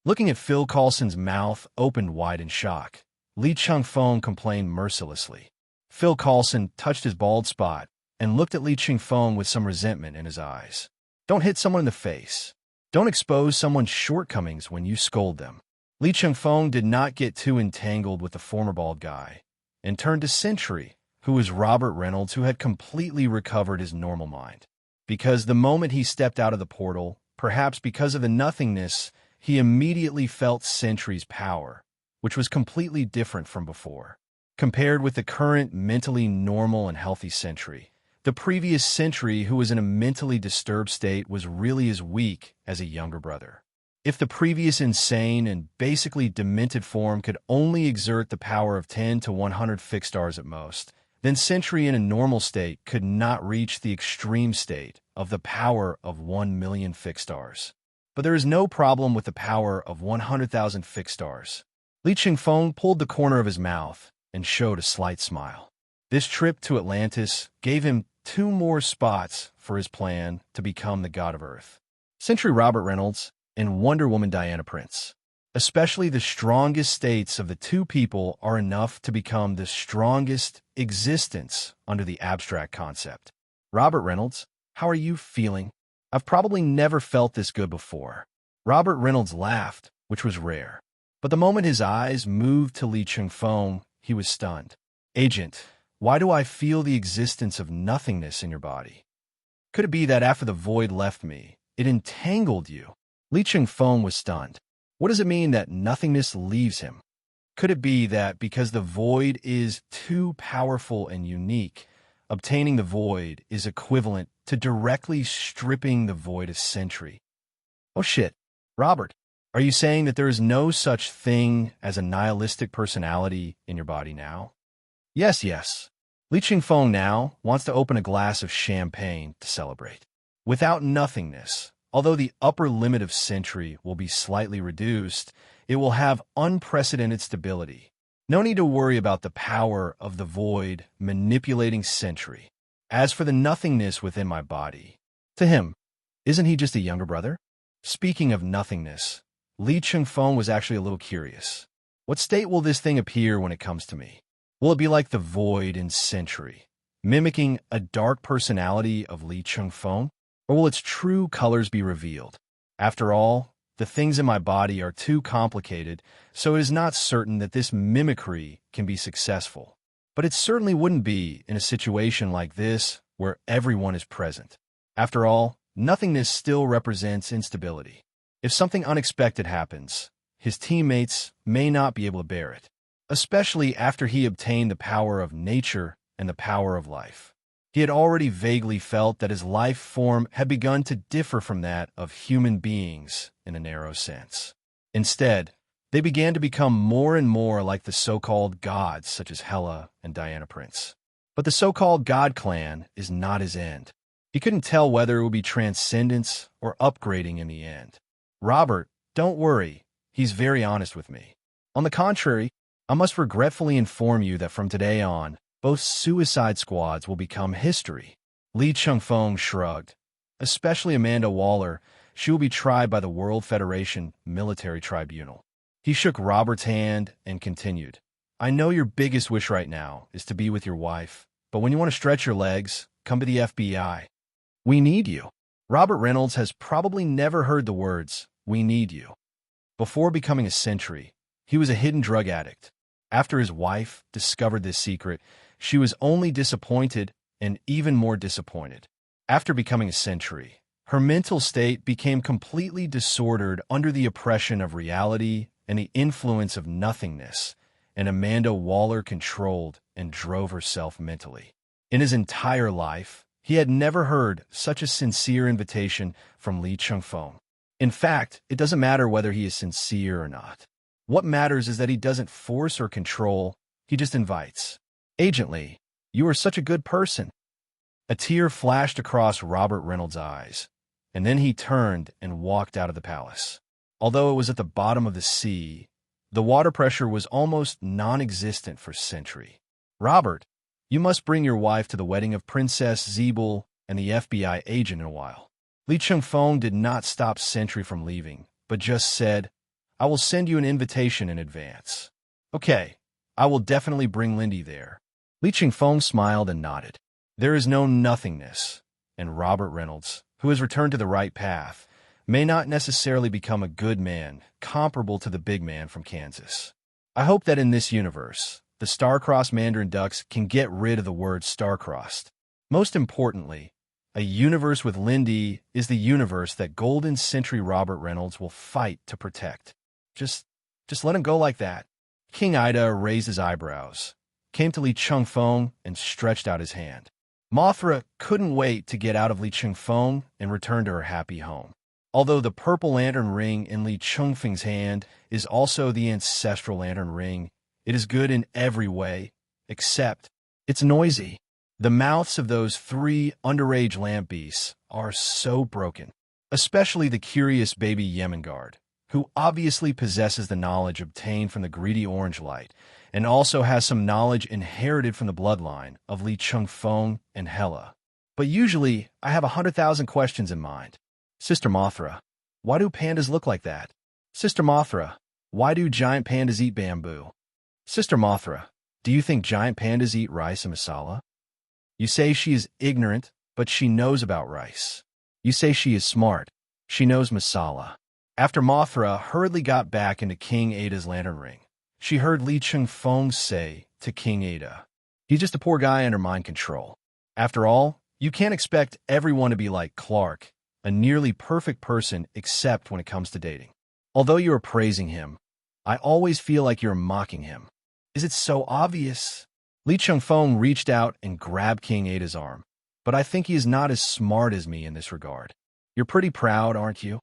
Looking at Phil Coulson's mouth opened wide in shock, Chengfeng complained mercilessly. Phil Coulson touched his bald spot and looked at Chengfeng with some resentment in his eyes. Don't hit someone in the face. Don't expose someone's shortcomings when you scold them. Li Chengfeng did not get too entangled with the former bald guy and turned to Sentry, who was Robert Reynolds, who had completely recovered his normal mind. Because the moment he stepped out of the portal, perhaps because of the nothingness, he immediately felt Sentry's power, which was completely different from before. Compared with the current mentally normal and healthy Sentry, the previous Sentry, who was in a mentally disturbed state, was really as weak as a younger brother. If the previous insane and basically demented form could only exert the power of 10 to 100 fixed stars at most, then Sentry in a normal state could not reach the extreme state of the power of 1 million fixed stars. But there is no problem with the power of 100,000 fixed stars. Li Chengfeng pulled the corner of his mouth and showed a slight smile. This trip to Atlantis gave him 2 more spots for his plan to become the God of Earth. Sentry Robert Reynolds and Wonder Woman Diana Prince. Especially the strongest states of the 2 people are enough to become the strongest existence under the abstract concept. Robert Reynolds, how are you feeling? I've probably never felt this good before. Robert Reynolds laughed, which was rare. But the moment his eyes moved to Li Chengfeng, he was stunned. Agent, why do I feel the existence of nothingness in your body? Could it be that after the void left me, it entangled you? Li Chengfeng was stunned. What does it mean that nothingness leaves him? Could it be that because the void is too powerful and unique, obtaining the void is equivalent to directly stripping the void of Sentry? Oh shit. Robert, are you saying that there is no such thing as a nihilistic personality in your body now? Yes. Li Chengfeng now wants to open a glass of champagne to celebrate. Without nothingness, although the upper limit of Sentry will be slightly reduced, it will have unprecedented stability. No need to worry about the power of the void manipulating Sentry. As for the nothingness within my body, to him, isn't he just a younger brother? Speaking of nothingness, Li Chengfeng was actually a little curious. What state will this thing appear when it comes to me? Will it be like the void in Sentry, mimicking a dark personality of Li Chengfeng? Or will its true colors be revealed? After all, the things in my body are too complicated, so it is not certain that this mimicry can be successful. But it certainly wouldn't be in a situation like this where everyone is present. After all, nothingness still represents instability. If something unexpected happens, his teammates may not be able to bear it, especially after he obtained the power of nature and the power of life. He had already vaguely felt that his life form had begun to differ from that of human beings in a narrow sense. Instead, they began to become more and more like the so-called gods such as Hela and Diana Prince. But the so-called God clan is not his end. He couldn't tell whether it would be transcendence or upgrading in the end. Robert, don't worry, he's very honest with me. On the contrary, I must regretfully inform you that from today on, both suicide squads will become history. Li Chengfeng shrugged. Especially Amanda Waller, she will be tried by the World Federation Military Tribunal. He shook Robert's hand and continued. I know your biggest wish right now is to be with your wife, but when you want to stretch your legs, come to the FBI. We need you. Robert Reynolds has probably never heard the words, we need you. Before becoming a Sentry, he was a hidden drug addict. After his wife discovered this secret, she was only disappointed and even more disappointed. After becoming a Sentry, her mental state became completely disordered under the oppression of reality and the influence of nothingness, and Amanda Waller controlled and drove herself mentally. In his entire life, he had never heard such a sincere invitation from Li Chengfeng. In fact, it doesn't matter whether he is sincere or not. What matters is that he doesn't force or control, he just invites. Agent Lee, you are such a good person. A tear flashed across Robert Reynolds' eyes, and then he turned and walked out of the palace. Although it was at the bottom of the sea, the water pressure was almost non-existent for Sentry. Robert, you must bring your wife to the wedding of Princess Zeeble and the FBI agent in a while. Li Chengfeng did not stop Sentry from leaving, but just said, I will send you an invitation in advance. Okay, I will definitely bring Lindy there. Li Chengfeng smiled and nodded. There is no nothingness, and Robert Reynolds, who has returned to the right path, may not necessarily become a good man comparable to the big man from Kansas. I hope that in this universe, the star-crossed Mandarin ducks can get rid of the word star-crossed. Most importantly, a universe with Lindy is the universe that Golden Century Robert Reynolds will fight to protect. Just let him go like that. King Ida raised his eyebrows, came to Li Chengfeng, and stretched out his hand. Mothra couldn't wait to get out of Li Chengfeng and return to her happy home. Although the purple lantern ring in Li Chengfeng's hand is also the ancestral lantern ring, it is good in every way, except it's noisy. The mouths of those 3 underage lamp beasts are so broken, especially the curious baby Yemengard, who obviously possesses the knowledge obtained from the greedy orange light, and also has some knowledge inherited from the bloodline of Li Chengfeng and Hela. But usually, I have 100,000 questions in mind. Sister Mothra, why do pandas look like that? Sister Mothra, why do giant pandas eat bamboo? Sister Mothra, do you think giant pandas eat rice and masala? You say she is ignorant, but she knows about rice. You say she is smart. She knows masala. After Mothra hurriedly got back into King Ada's lantern ring, she heard Li Chengfeng say to King Ada, "He's just a poor guy under mind control. After all, you can't expect everyone to be like Clark, a nearly perfect person except when it comes to dating. Although you are praising him, I always feel like you're mocking him. Is it so obvious?" Li Chengfeng reached out and grabbed King Ada's arm, "But I think he is not as smart as me in this regard. You're pretty proud, aren't you?"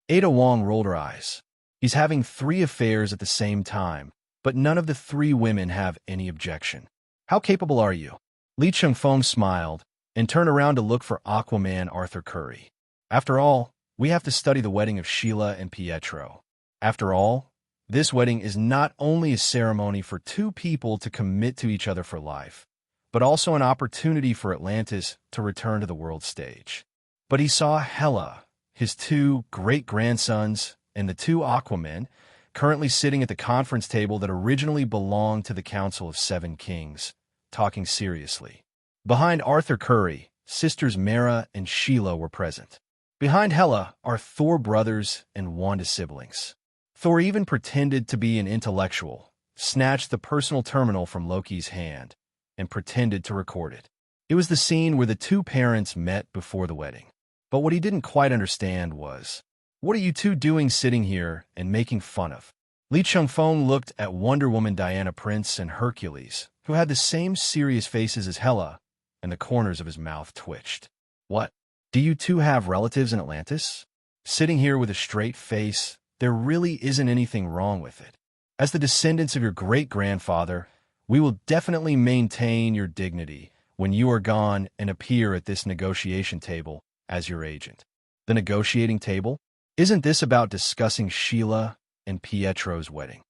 Ada Wong rolled her eyes. "He's having 3 affairs at the same time, but none of the 3 women have any objection. How capable are you?" Li Chengfeng smiled and turned around to look for Aquaman Arthur Curry. "After all, we have to study the wedding of Sheila and Pietro. After all, this wedding is not only a ceremony for 2 people to commit to each other for life, but also an opportunity for Atlantis to return to the world stage." But he saw Hela, his 2 great-grandsons, and the 2 Aquamen currently sitting at the conference table that originally belonged to the Council of 7 Kings, talking seriously. Behind Arthur Curry, sisters Mara and Sheila were present. Behind Hela are Thor brothers and Wanda siblings. Thor even pretended to be an intellectual, snatched the personal terminal from Loki's hand, and pretended to record it. It was the scene where the 2 parents met before the wedding. But what he didn't quite understand was, "What are you 2 doing sitting here and making fun of?" Li Chengfeng looked at Wonder Woman Diana Prince and Hercules, who had the same serious faces as Hela, and the corners of his mouth twitched. "What? Do you 2 have relatives in Atlantis?" Sitting here with a straight face, there really isn't anything wrong with it. As the descendants of your great-grandfather, we will definitely maintain your dignity when you are gone and appear at this negotiation table as your agent. The negotiating table? Isn't this about discussing Sheila and Pietro's wedding?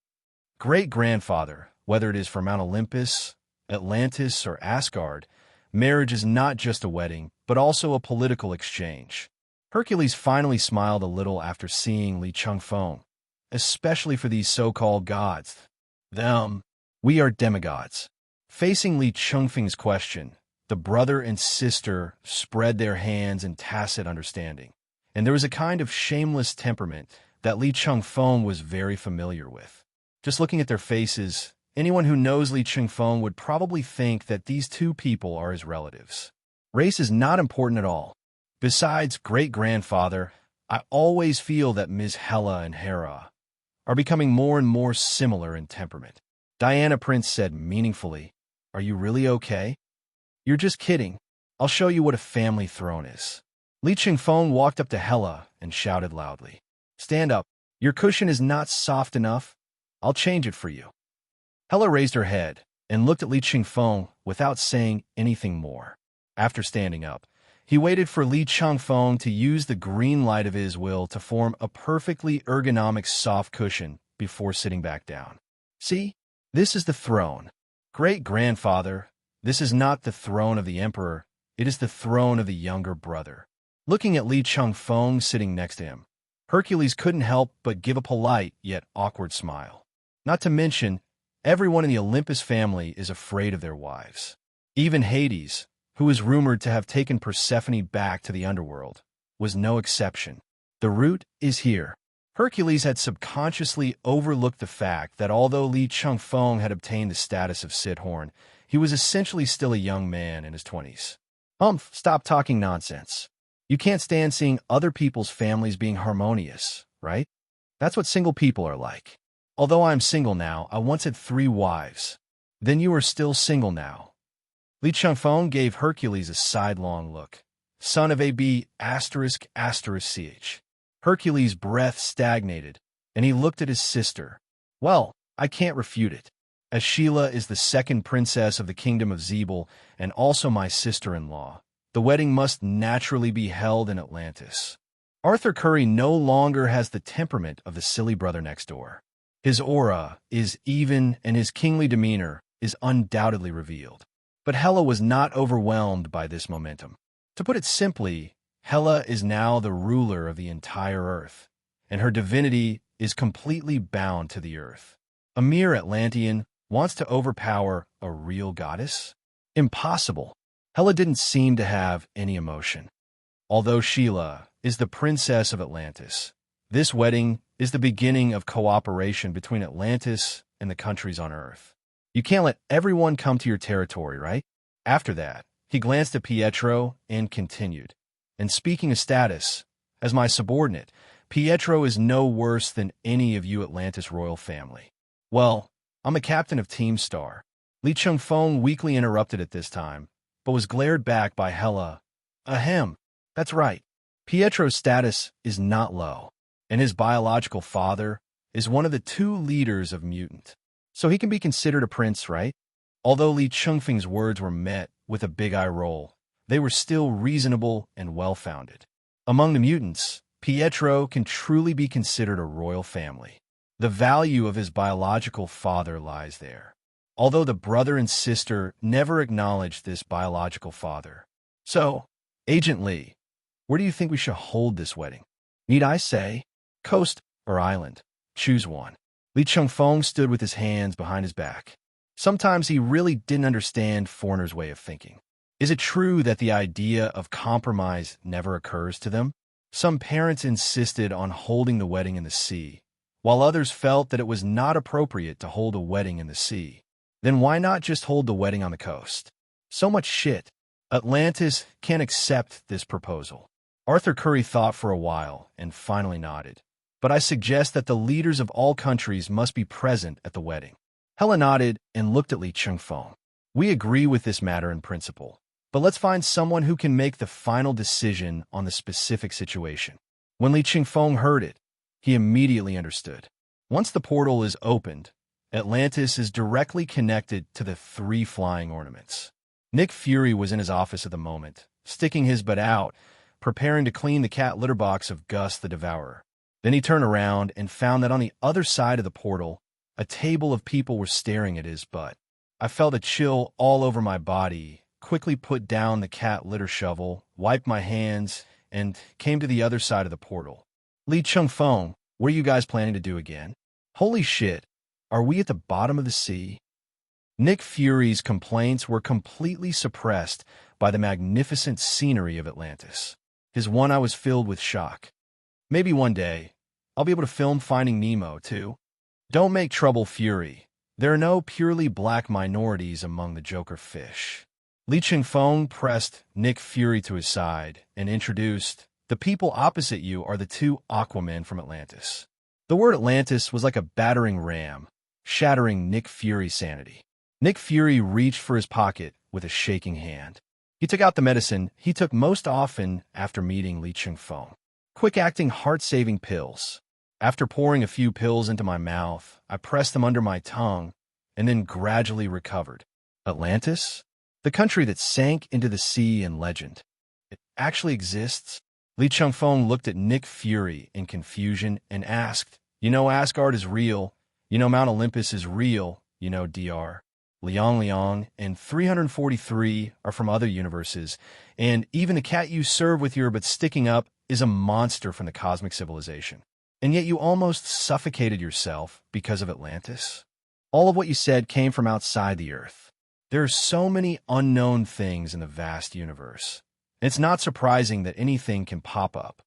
Great-grandfather, whether it is for Mount Olympus, Atlantis, or Asgard, marriage is not just a wedding, but also a political exchange. Hercules finally smiled a little after seeing Li Chengfeng, especially for these so-called gods. Them. We are demigods. Facing Li Chengfeng's question, the brother and sister spread their hands in tacit understanding, and there was a kind of shameless temperament that Li Chengfeng was very familiar with. Just looking at their faces, anyone who knows Li Chengfeng would probably think that these 2 people are his relatives. Race is not important at all. Besides great-grandfather, I always feel that Ms. Hela and Hera are becoming more and more similar in temperament. Diana Prince said meaningfully, "Are you really okay?" "You're just kidding. I'll show you what a family throne is." Li Chengfeng walked up to Hela and shouted loudly, "Stand up. Your cushion is not soft enough. I'll change it for you." Hela raised her head and looked at Li Chengfeng without saying anything more. After standing up, he waited for Li Chengfeng to use the green light of his will to form a perfectly ergonomic soft cushion before sitting back down. "See? This is the throne. Great-grandfather, this is not the throne of the emperor, it is the throne of the younger brother." Looking at Li Chengfeng sitting next to him, Hercules couldn't help but give a polite yet awkward smile. Not to mention, everyone in the Olympus family is afraid of their wives. Even Hades, who is rumored to have taken Persephone back to the underworld, was no exception. The root is here. Hercules had subconsciously overlooked the fact that although Li Chengfeng had obtained the status of Sid Horn, he was essentially still a young man in his 20s. Stop talking nonsense. You can't stand seeing other people's families being harmonious, right? That's what single people are like. Although I'm single now, I once had 3 wives. Then you are still single now. Li Chengfeng gave Hercules a sidelong look. Son of A.B. ***ch. Hercules' breath stagnated, and he looked at his sister. Well, I can't refute it, as Sheila is the second princess of the kingdom of Zebel and also my sister-in-law. The wedding must naturally be held in Atlantis. Arthur Curry no longer has the temperament of the silly brother next door. His aura is even, and his kingly demeanor is undoubtedly revealed. But Hela was not overwhelmed by this momentum. To put it simply, Hela is now the ruler of the entire earth, and her divinity is completely bound to the earth. A mere Atlantean wants to overpower a real goddess? Impossible. Hela didn't seem to have any emotion. Although Sheila is the princess of Atlantis, this wedding is the beginning of cooperation between Atlantis and the countries on Earth. You can't let everyone come to your territory, right? After that, he glanced at Pietro and continued. And speaking of status, as my subordinate, Pietro is no worse than any of you Atlantis royal family. Well, I'm a captain of Team Star. Li Chengfeng weakly interrupted at this time, but was glared back by Hela. Ahem. That's right. Pietro's status is not low, and his biological father is one of the 2 leaders of mutant. So he can be considered a prince, right? Although Li Chengfeng's words were met with a big eye roll, they were still reasonable and well-founded. Among the mutants, Pietro can truly be considered a royal family. The value of his biological father lies there, although the brother and sister never acknowledged this biological father. So, Agent Lee, where do you think we should hold this wedding? Need I say, coast or island? Choose one. Li Chengfeng stood with his hands behind his back. Sometimes he really didn't understand foreigners' way of thinking. Is it true that the idea of compromise never occurs to them? Some parents insisted on holding the wedding in the sea, while others felt that it was not appropriate to hold a wedding in the sea. Then why not just hold the wedding on the coast? So much shit. Atlantis can't accept this proposal. Arthur Curry thought for a while and finally nodded. But I suggest that the leaders of all countries must be present at the wedding. Hela nodded and looked at Li Chengfeng. We agree with this matter in principle, but let's find someone who can make the final decision on the specific situation. When Li Chengfeng heard it, he immediately understood. Once the portal is opened, Atlantis is directly connected to the 3 flying ornaments. Nick Fury was in his office at the moment, sticking his butt out, preparing to clean the cat litter box of Gus the Devourer. Then he turned around and found that on the other side of the portal, a table of people were staring at his butt. I felt a chill all over my body, quickly put down the cat litter shovel, wiped my hands, and came to the other side of the portal. Li Chengfeng, what are you guys planning to do again? Holy shit, are we at the bottom of the sea? Nick Fury's complaints were completely suppressed by the magnificent scenery of Atlantis. His one eye was filled with shock. Maybe one day, I'll be able to film Finding Nemo, too. Don't make trouble, Fury. There are no purely black minorities among the Joker fish. Li Chengfeng pressed Nick Fury to his side and introduced, the people opposite you are the 2 Aquamen from Atlantis. The word Atlantis was like a battering ram, shattering Nick Fury's sanity. Nick Fury reached for his pocket with a shaking hand. He took out the medicine he took most often after meeting Li Chengfeng. Quick-acting, heart-saving pills. After pouring a few pills into my mouth, I pressed them under my tongue and then gradually recovered. Atlantis? The country that sank into the sea in legend. It actually exists? Li Chengfeng looked at Nick Fury in confusion and asked, you know Asgard is real, you know Mount Olympus is real, you know Dr. Liang, and 343 are from other universes, and even the cat you serve with your butt sticking up is a monster from the cosmic civilization. And yet you almost suffocated yourself because of Atlantis? All of what you said came from outside the Earth. There are so many unknown things in the vast universe. It's not surprising that anything can pop up.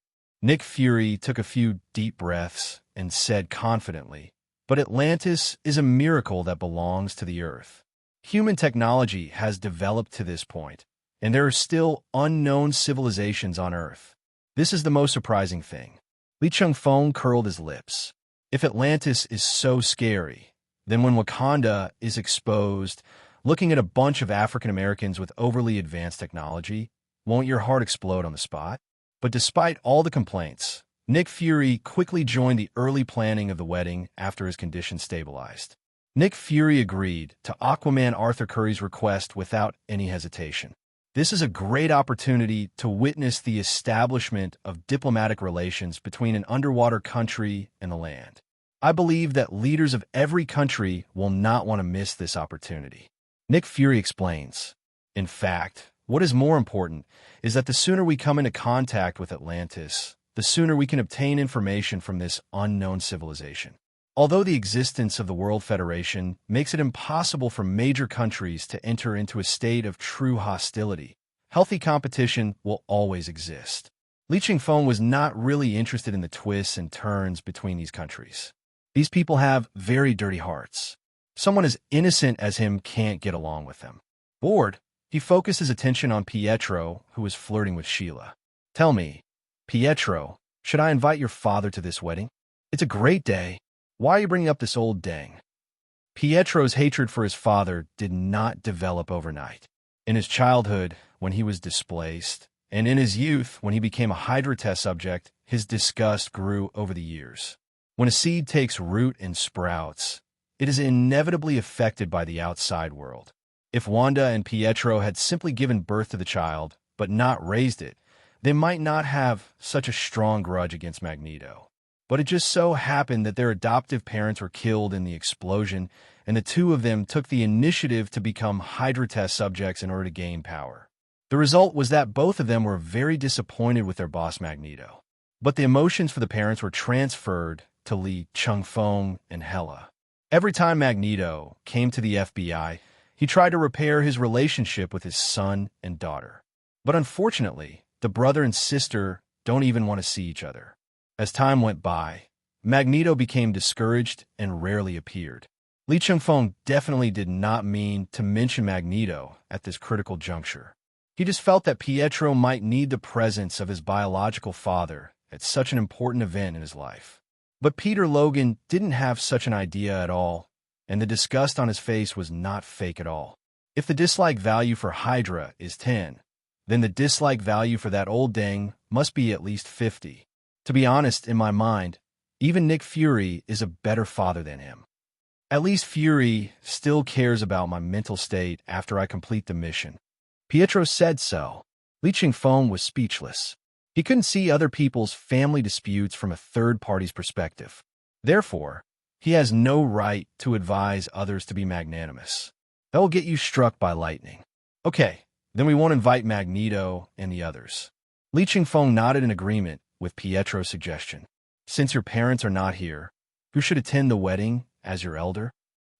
Nick Fury took a few deep breaths and said confidently, "But Atlantis is a miracle that belongs to the Earth. Human technology has developed to this point, and there are still unknown civilizations on Earth. This is the most surprising thing." Li Chengfeng curled his lips. If Atlantis is so scary, then when Wakanda is exposed, looking at a bunch of African Americans with overly advanced technology, won't your heart explode on the spot? But despite all the complaints, Nick Fury quickly joined the early planning of the wedding after his condition stabilized. Nick Fury agreed to Aquaman Arthur Curry's request without any hesitation. This is a great opportunity to witness the establishment of diplomatic relations between an underwater country and the land. I believe that leaders of every country will not want to miss this opportunity. Nick Fury explains, "In fact, what is more important is that the sooner we come into contact with Atlantis, the sooner we can obtain information from this unknown civilization. Although the existence of the World Federation makes it impossible for major countries to enter into a state of true hostility, healthy competition will always exist." Li Chengfeng was not really interested in the twists and turns between these countries. These people have very dirty hearts. Someone as innocent as him can't get along with them. Bored, he focused his attention on Pietro, who was flirting with Sheila. "Tell me, Pietro, should I invite your father to this wedding? It's a great day. Why are you bringing up this old dang?" Pietro's hatred for his father did not develop overnight. In his childhood, when he was displaced, and in his youth, when he became a Hydra test subject, his disgust grew over the years. When a seed takes root and sprouts, it is inevitably affected by the outside world. If Wanda and Pietro had simply given birth to the child, but not raised it, they might not have such a strong grudge against Magneto. But it just so happened that their adoptive parents were killed in the explosion, and the two of them took the initiative to become Hydra test subjects in order to gain power. The result was that both of them were very disappointed with their boss Magneto. But the emotions for the parents were transferred to Li Chengfeng and Hela. Every time Magneto came to the FBI, he tried to repair his relationship with his son and daughter. But unfortunately, the brother and sister don't even want to see each other. As time went by, Magneto became discouraged and rarely appeared. Li Chengfeng definitely did not mean to mention Magneto at this critical juncture. He just felt that Pietro might need the presence of his biological father at such an important event in his life. But Peter Logan didn't have such an idea at all, and the disgust on his face was not fake at all. If the dislike value for Hydra is 10, then the dislike value for that old dang must be at least 50. To be honest, in my mind, even Nick Fury is a better father than him. At least Fury still cares about my mental state after I complete the mission. Pietro said so. Li Chengfeng was speechless. He couldn't see other people's family disputes from a third party's perspective. Therefore, he has no right to advise others to be magnanimous. That will get you struck by lightning. Okay, then we won't invite Magneto and the others. Li Chengfeng nodded in agreement with Pietro's suggestion. Since your parents are not here, who should attend the wedding as your elder?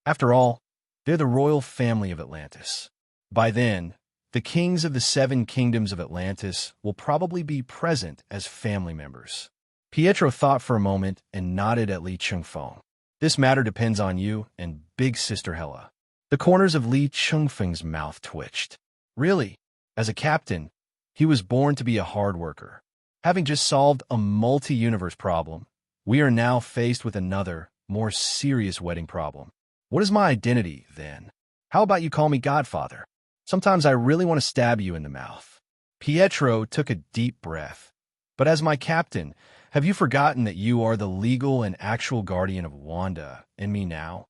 After all, they're the royal family of Atlantis. By then, the kings of the 7 kingdoms of Atlantis will probably be present as family members. Pietro thought for a moment and nodded at Li Chengfeng. This matter depends on you and Big Sister Hela. The corners of Li Chengfeng's mouth twitched. Really, as a captain, he was born to be a hard worker. Having just solved a multi-universe problem, we are now faced with another, more serious wedding problem. What is my identity, then? How about you call me Godfather? Sometimes I really want to stab you in the mouth. Pietro took a deep breath. But as my captain, have you forgotten that you are the legal and actual guardian of Wanda and me now?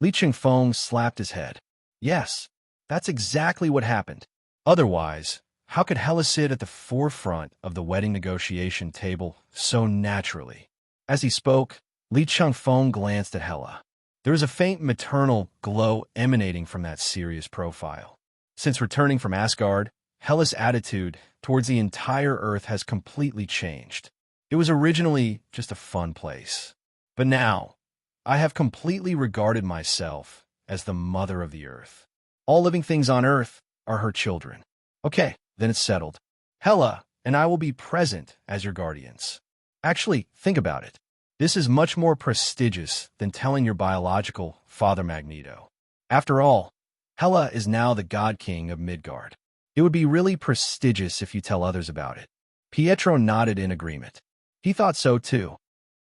Li Chengfeng slapped his head. Yes, that's exactly what happened. Otherwise, how could Hela sit at the forefront of the wedding negotiation table so naturally? As he spoke, Li Chengfeng glanced at Hela. There was a faint maternal glow emanating from that serious profile. Since returning from Asgard, Hela's attitude towards the entire Earth has completely changed. It was originally just a fun place. But now, I have completely regarded myself as the mother of the Earth. All living things on Earth are her children. Okay, then it's settled. Hela and I will be present as your guardians. Actually, think about it. This is much more prestigious than telling your biological father Magneto. After all, Hela is now the God King of Midgard. It would be really prestigious if you tell others about it. Pietro nodded in agreement. He thought so too.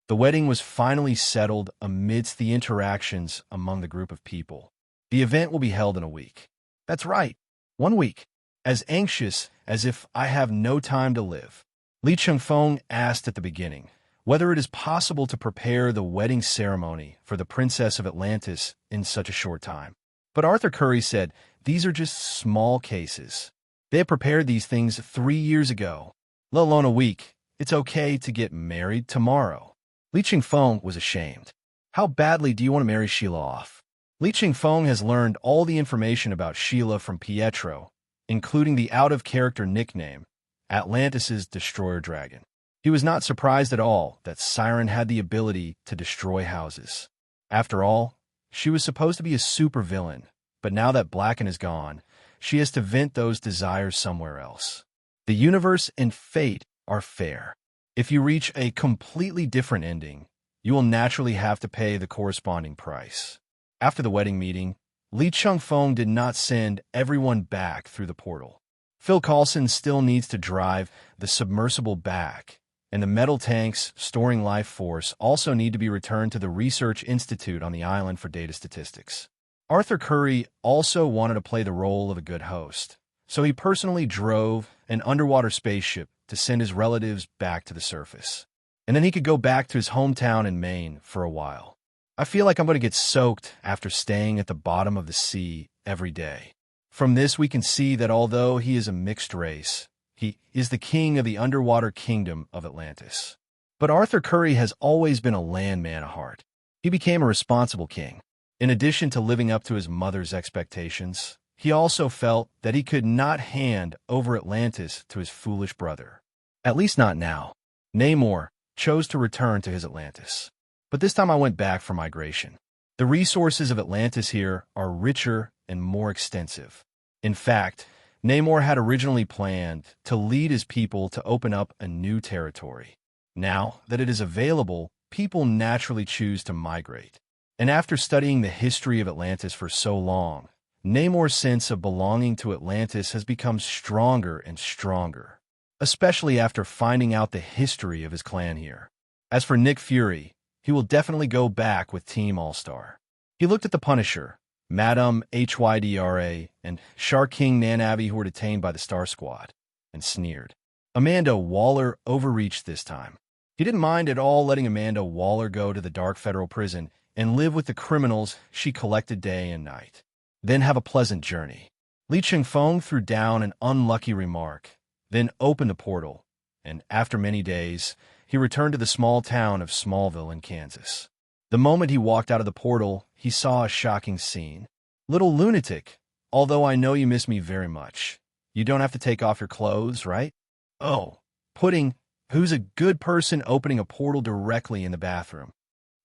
The wedding was finally settled amidst the interactions among the group of people. The event will be held in a week. That's right, 1 week. As anxious as if I have no time to live. Li Chengfeng asked at the beginning whether it is possible to prepare the wedding ceremony for the Princess of Atlantis in such a short time. But Arthur Curry said these are just small cases. They had prepared these things 3 years ago. Let alone a week. It's okay to get married tomorrow. Li Chengfeng was ashamed. How badly do you want to marry Sheila off? Li Chengfeng has learned all the information about Sheila from Pietro, including the out-of-character nickname, Atlantis' Destroyer Dragon. He was not surprised at all that Siren had the ability to destroy houses. After all, she was supposed to be a supervillain, but now that Blacken is gone, she has to vent those desires somewhere else. The universe and fate are fair. If you reach a completely different ending, you will naturally have to pay the corresponding price. After the wedding meeting, Li Chengfeng did not send everyone back through the portal. Phil Coulson still needs to drive the submersible back, and the metal tanks storing life force also need to be returned to the Research Institute on the island for data statistics. Arthur Curry also wanted to play the role of a good host, so he personally drove an underwater spaceship to send his relatives back to the surface. And then he could go back to his hometown in Maine for a while. I feel like I'm going to get soaked after staying at the bottom of the sea every day. From this, we can see that although he is a mixed race, he is the king of the underwater kingdom of Atlantis. But Arthur Curry has always been a landman at heart. He became a responsible king. In addition to living up to his mother's expectations, he also felt that he could not hand over Atlantis to his foolish brother. At least not now. Namor chose to return to his Atlantis. But this time I went back for migration. The resources of Atlantis here are richer and more extensive. In fact, Namor had originally planned to lead his people to open up a new territory. Now that it is available, people naturally choose to migrate. And after studying the history of Atlantis for so long, Namor's sense of belonging to Atlantis has become stronger and stronger, especially after finding out the history of his clan here. As for Nick Fury, he will definitely go back with Team All-Star. He looked at the Punisher, Madame Hydra, and Shark King Nanavi who were detained by the Star Squad, and sneered. Amanda Waller overreached this time. He didn't mind at all letting Amanda Waller go to the dark federal prison and live with the criminals she collected day and night. Then have a pleasant journey. Li Chengfeng threw down an unlucky remark, then opened the portal, and after many days, he returned to the small town of Smallville in Kansas. The moment he walked out of the portal, he saw a shocking scene. Little lunatic, although I know you miss me very much. You don't have to take off your clothes, right? Oh, Pudding, who's a good person opening a portal directly in the bathroom.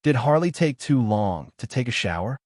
Did Harley take too long to take a shower?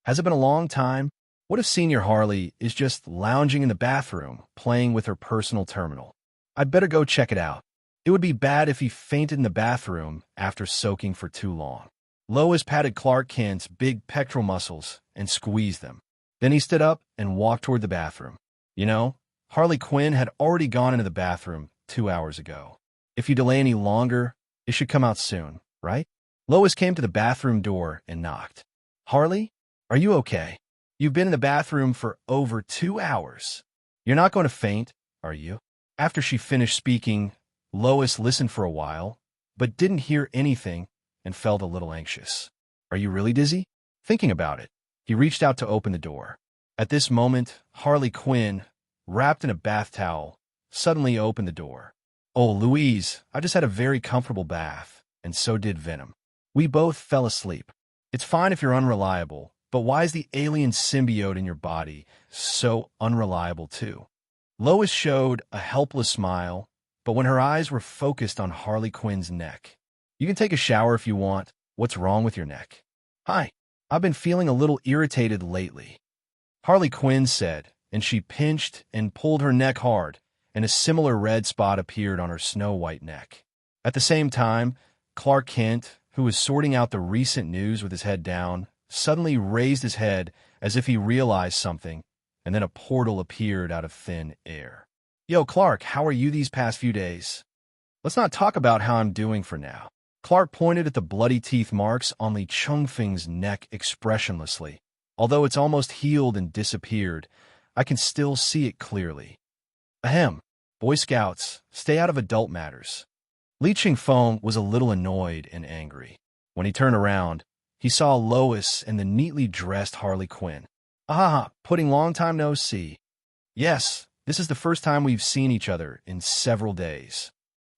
Has it been a long time? What if Senior Harley is just lounging in the bathroom, playing with her personal terminal? I'd better go check it out. It would be bad if he fainted in the bathroom after soaking for too long. Lois patted Clark Kent's big pectoral muscles and squeezed them. Then he stood up and walked toward the bathroom. You know, Harley Quinn had already gone into the bathroom 2 hours ago. If you delay any longer, it should come out soon, right? Lois came to the bathroom door and knocked. Harley, are you okay? You've been in the bathroom for over 2 hours. You're not going to faint, are you? After she finished speaking, Lois listened for a while, but didn't hear anything and felt a little anxious. Are you really dizzy? Thinking about it, he reached out to open the door. At this moment, Harley Quinn, wrapped in a bath towel, suddenly opened the door. Oh, Louise, I just had a very comfortable bath, and so did Venom. We both fell asleep. It's fine if you're unreliable, but why is the alien symbiote in your body so unreliable too? Lois showed a helpless smile, but when her eyes were focused on Harley Quinn's neck. You can take a shower if you want. What's wrong with your neck? Hi, I've been feeling a little irritated lately. Harley Quinn said, and she pinched and pulled her neck hard, and a similar red spot appeared on her snow-white neck. At the same time, Clark Kent, who was sorting out the recent news with his head down, suddenly raised his head as if he realized something, and then a portal appeared out of thin air. "Yo, Clark, how are you these past few days?" "Let's not talk about how I'm doing for now." Clark pointed at the bloody teeth marks on Li Chengfeng's neck expressionlessly. "Although it's almost healed and disappeared, I can still see it clearly." "Ahem. Boy Scouts, stay out of adult matters." Li Chengfeng was a little annoyed and angry. When he turned around, he saw Lois and the neatly dressed Harley Quinn. "Ah, putting long time no see." "Yes, this is the first time we've seen each other in several days."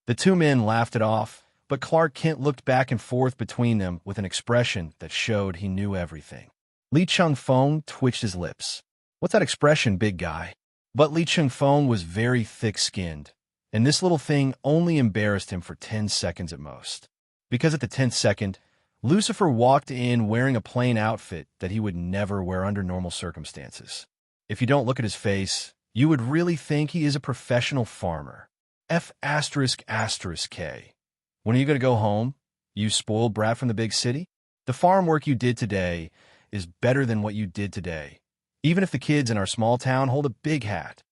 The two men laughed it off, but Clark Kent looked back and forth between them with an expression that showed he knew everything. Li Chengfeng twitched his lips. "What's that expression, big guy?" But Li Chengfeng was very thick-skinned, and this little thing only embarrassed him for 10 seconds at most. Because at the 10th second, Lucifer walked in wearing a plain outfit that he would never wear under normal circumstances. If you don't look at his face, you would really think he is a professional farmer. F***K. When are you going to go home, you spoiled brat from the big city? The farm work you did today is better than what you did today, even if the kids in our small town hold a big hat.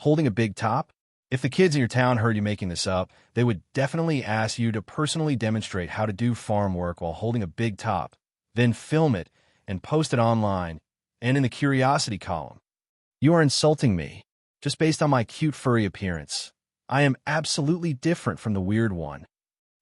Holding a big top? If the kids in your town heard you making this up, they would definitely ask you to personally demonstrate how to do farm work while holding a big top, then film it and post it online and in the curiosity column. You are insulting me, just based on my cute furry appearance. I am absolutely different from the weird one.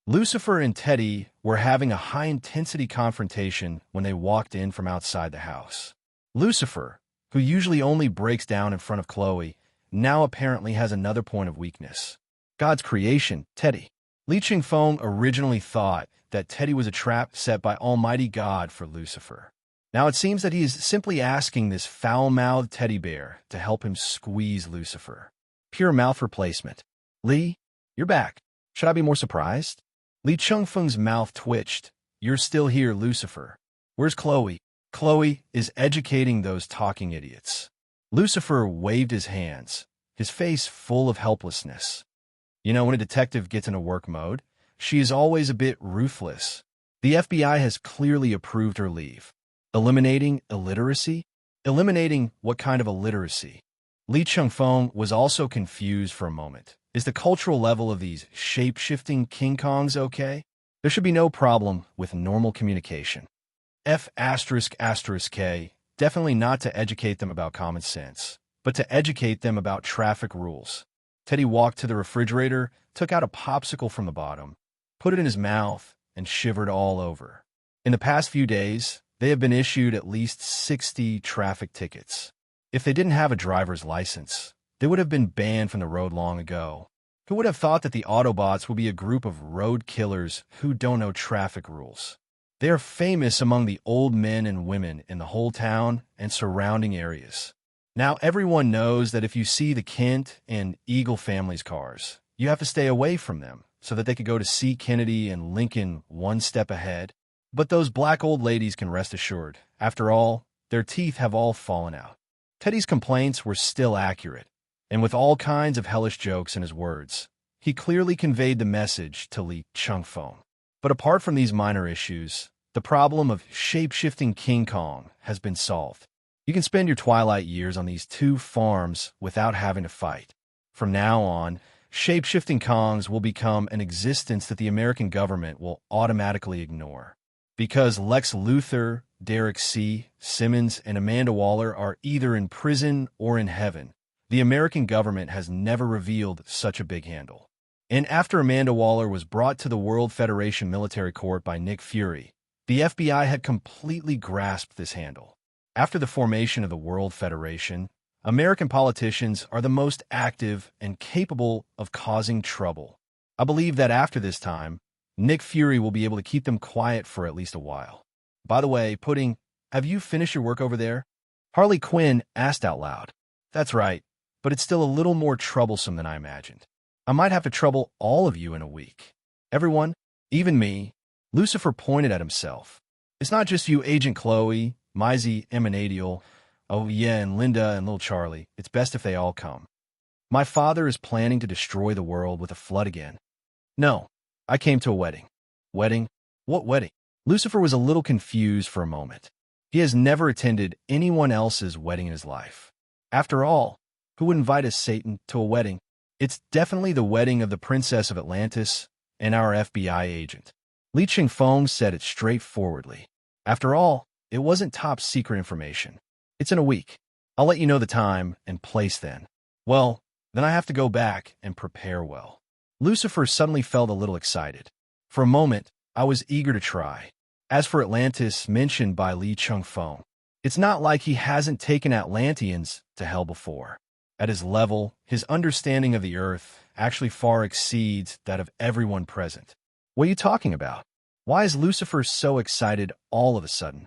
Lucifer and Teddy were having a high-intensity confrontation when they walked in from outside the house. Lucifer, who usually only breaks down in front of Chloe, now apparently has another point of weakness. God's creation, Teddy. Li Chengfeng originally thought that Teddy was a trap set by Almighty God for Lucifer. Now it seems that he is simply asking this foul-mouthed teddy bear to help him squeeze Lucifer. Pure mouth replacement. "Li, you're back. Should I be more surprised?" Li Chengfeng's mouth twitched. "You're still here, Lucifer. Where's Chloe?" "Chloe is educating those talking idiots." Lucifer waved his hands, his face full of helplessness. You know, when a detective gets into work mode, she is always a bit ruthless. The FBI has clearly approved her leave. Eliminating illiteracy? Eliminating what kind of illiteracy? Li Chengfeng was also confused for a moment. Is the cultural level of these shape-shifting King Kongs okay? There should be no problem with normal communication. F***K, definitely not to educate them about common sense, but to educate them about traffic rules. Teddy walked to the refrigerator, took out a popsicle from the bottom, put it in his mouth, and shivered all over. In the past few days, they have been issued at least 60 traffic tickets. If they didn't have a driver's license, they would have been banned from the road long ago. Who would have thought that the Autobots would be a group of road killers who don't know traffic rules? They are famous among the old men and women in the whole town and surrounding areas. Now everyone knows that if you see the Kent and Eagle families' cars, you have to stay away from them so that they could go to C. Kennedy and Lincoln one step ahead. But those black old ladies can rest assured. After all, their teeth have all fallen out. Teddy's complaints were still accurate, and with all kinds of hellish jokes in his words, he clearly conveyed the message to Li Chengfeng. But apart from these minor issues, the problem of shape-shifting King Kong has been solved. You can spend your twilight years on these two farms without having to fight. From now on, shape-shifting Kongs will become an existence that the American government will automatically ignore. Because Lex Luthor, Derek C., Simmons, and Amanda Waller are either in prison or in heaven, the American government has never revealed such a big handle. And after Amanda Waller was brought to the World Federation Military Court by Nick Fury, the FBI had completely grasped this handle. After the formation of the World Federation, American politicians are the most active and capable of causing trouble. I believe that after this time, Nick Fury will be able to keep them quiet for at least a while. By the way, Pudding, have you finished your work over there? Harley Quinn asked out loud. That's right, but it's still a little more troublesome than I imagined. I might have to trouble all of you in a week. Everyone, even me. Lucifer pointed at himself. It's not just you, Agent Chloe, Maisie, Emanadiel, oh yeah, and Linda and little Charlie. It's best if they all come. My father is planning to destroy the world with a flood again. No, I came to a wedding. Wedding? What wedding? Lucifer was a little confused for a moment. He has never attended anyone else's wedding in his life. After all, who would invite a Satan to a wedding? It's definitely the wedding of the Princess of Atlantis and our FBI agent. Li Chengfeng said it straightforwardly. After all, it wasn't top secret information. It's in a week. I'll let you know the time and place then. Well, then I have to go back and prepare well. Lucifer suddenly felt a little excited. For a moment, I was eager to try. As for Atlantis mentioned by Li Chengfeng, it's not like he hasn't taken Atlanteans to hell before. At his level, his understanding of the Earth actually far exceeds that of everyone present. What are you talking about? Why is Lucifer so excited all of a sudden?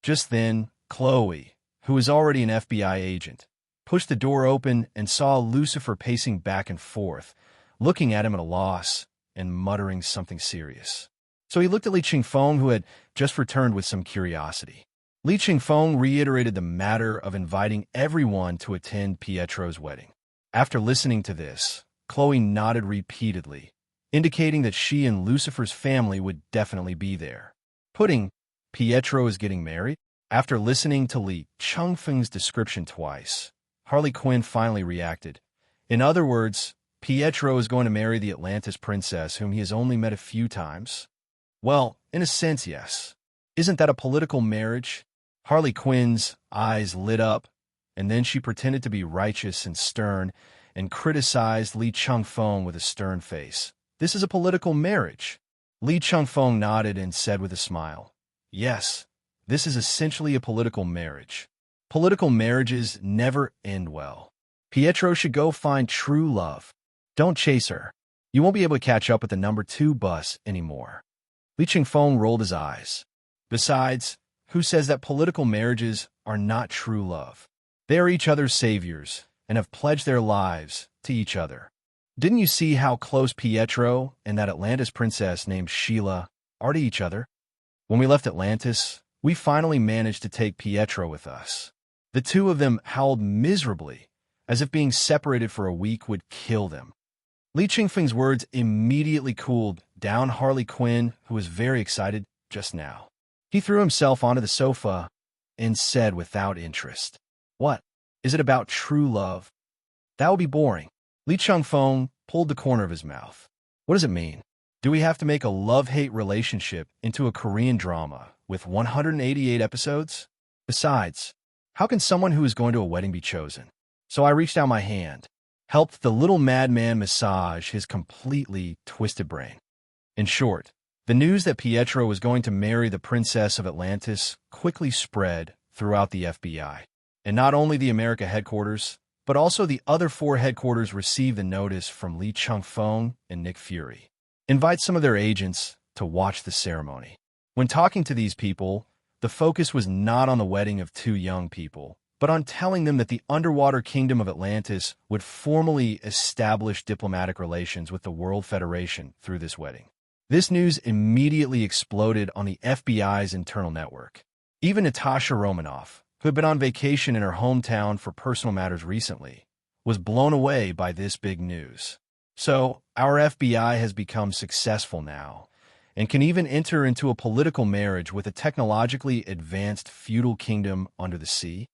Just then, Chloe, who was already an FBI agent, pushed the door open and saw Lucifer pacing back and forth, looking at him at a loss and muttering something serious. So he looked at Li Chengfeng, who had just returned with some curiosity. Li Chengfeng reiterated the matter of inviting everyone to attend Pietro's wedding. After listening to this, Chloe nodded repeatedly, indicating that she and Lucifer's family would definitely be there. Putting Pietro is getting married? After listening to Li Chengfeng's description twice, Harley Quinn finally reacted. In other words, Pietro is going to marry the Atlantis princess whom he has only met a few times? Well, in a sense, yes. Isn't that a political marriage? Harley Quinn's eyes lit up, and then she pretended to be righteous and stern and criticized Li Chengfeng with a stern face. This is a political marriage. Li Chengfeng nodded and said with a smile, yes, this is essentially a political marriage. Political marriages never end well. Pietro should go find true love. Don't chase her. You won't be able to catch up with the number 2 bus anymore. Li Chengfeng rolled his eyes. Besides, who says that political marriages are not true love? They are each other's saviors and have pledged their lives to each other. Didn't you see how close Pietro and that Atlantis princess named Sheila are to each other? When we left Atlantis, we finally managed to take Pietro with us. The two of them howled miserably, as if being separated for a week would kill them. Li Chengfeng's words immediately cooled down Harley Quinn, who was very excited just now. He threw himself onto the sofa and said without interest, what? Is it about true love? That would be boring. Li Chengfeng pulled the corner of his mouth. What does it mean? Do we have to make a love-hate relationship into a Korean drama with 188 episodes? Besides, how can someone who is going to a wedding be chosen? So I reached out my hand, helped the little madman massage his completely twisted brain. In short, the news that Pietro was going to marry the Princess of Atlantis quickly spread throughout the FBI. And not only the America headquarters, but also the other 4 headquarters received the notice from Li Chengfeng and Nick Fury. Invite some of their agents to watch the ceremony. When talking to these people, the focus was not on the wedding of 2 young people, but on telling them that the underwater kingdom of Atlantis would formally establish diplomatic relations with the World Federation through this wedding. This news immediately exploded on the FBI's internal network. Even Natasha Romanoff, who had been on vacation in her hometown for personal matters recently, was blown away by this big news. So, our FBI has become successful now, and can even enter into a political marriage with a technologically advanced feudal kingdom under the sea?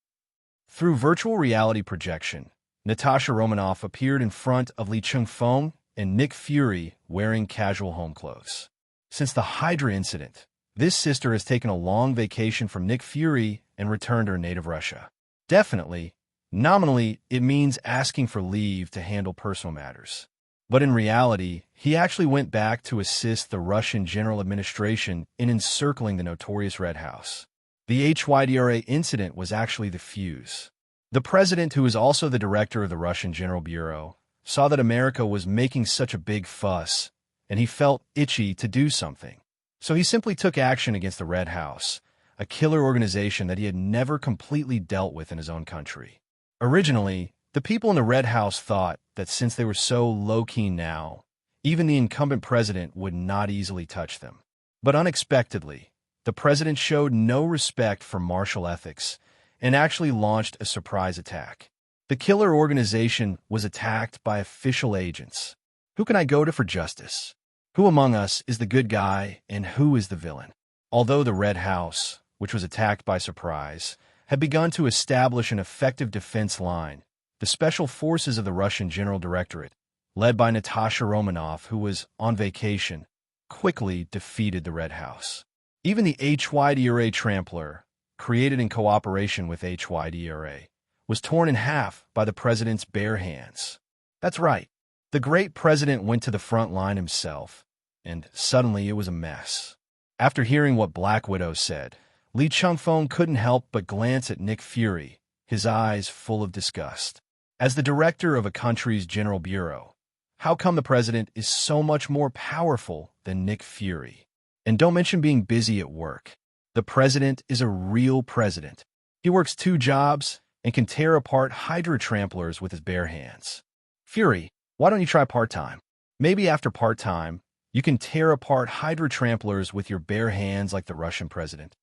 Through virtual reality projection, Natasha Romanoff appeared in front of Li Chengfeng and Nick Fury wearing casual home clothes. Since the Hydra incident, this sister has taken a long vacation from Nick Fury and returned to her native Russia. Definitely, nominally, it means asking for leave to handle personal matters. But in reality, he actually went back to assist the Russian General Administration in encircling the notorious Red House. The HYDRA incident was actually the fuse. The president, who is also the director of the Russian General Bureau, saw that America was making such a big fuss, and he felt itchy to do something. So he simply took action against the Red House, a killer organization that he had never completely dealt with in his own country. Originally, the people in the Red House thought that since they were so low-key now, even the incumbent president would not easily touch them. But unexpectedly, the president showed no respect for martial ethics and actually launched a surprise attack. The killer organization was attacked by official agents. Who can I go to for justice? Who among us is the good guy and who is the villain? Although the Red House, which was attacked by surprise, had begun to establish an effective defense line, the special forces of the Russian General Directorate, led by Natasha Romanoff, who was on vacation, quickly defeated the Red House. Even the HYDRA Trampler, created in cooperation with HYDRA, was torn in half by the president's bare hands. That's right, the great president went to the front line himself, and suddenly it was a mess. After hearing what Black Widow said, Li Chengfeng couldn't help but glance at Nick Fury, his eyes full of disgust. As the director of a country's general bureau, how come the president is so much more powerful than Nick Fury? And don't mention being busy at work. The president is a real president. He works 2 jobs and can tear apart Hydra tramplers with his bare hands. Fury, why don't you try part-time? Maybe after part-time, you can tear apart Hydra tramplers with your bare hands like the Russian president.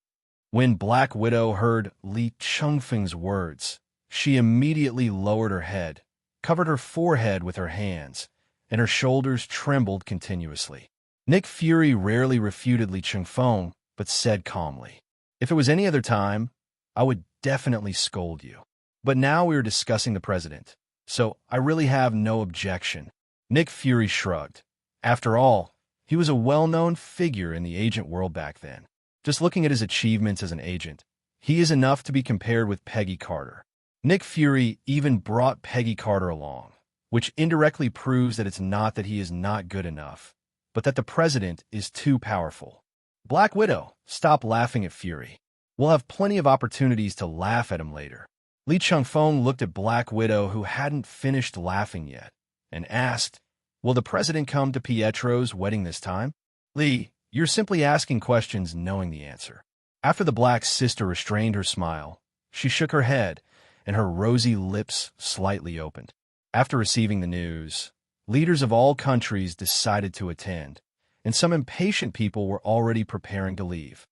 When Black Widow heard Li Chengfeng's words, she immediately lowered her head, covered her forehead with her hands, and her shoulders trembled continuously. Nick Fury rarely refuted Li Chengfeng, but said calmly, "If it was any other time, I would definitely scold you. But now we are discussing the president, so I really have no objection." Nick Fury shrugged. After all, he was a well-known figure in the agent world back then. Just looking at his achievements as an agent, he is enough to be compared with Peggy Carter. Nick Fury even brought Peggy Carter along, which indirectly proves that it's not that he is not good enough, but that the president is too powerful. Black Widow, stop laughing at Fury. We'll have plenty of opportunities to laugh at him later. Li Chengfeng looked at Black Widow, who hadn't finished laughing yet, and asked, "Will the president come to Pietro's wedding this time?" "Li, you're simply asking questions knowing the answer." After the Black sister restrained her smile, she shook her head, and her rosy lips slightly opened. After receiving the news, leaders of all countries decided to attend, and some impatient people were already preparing to leave.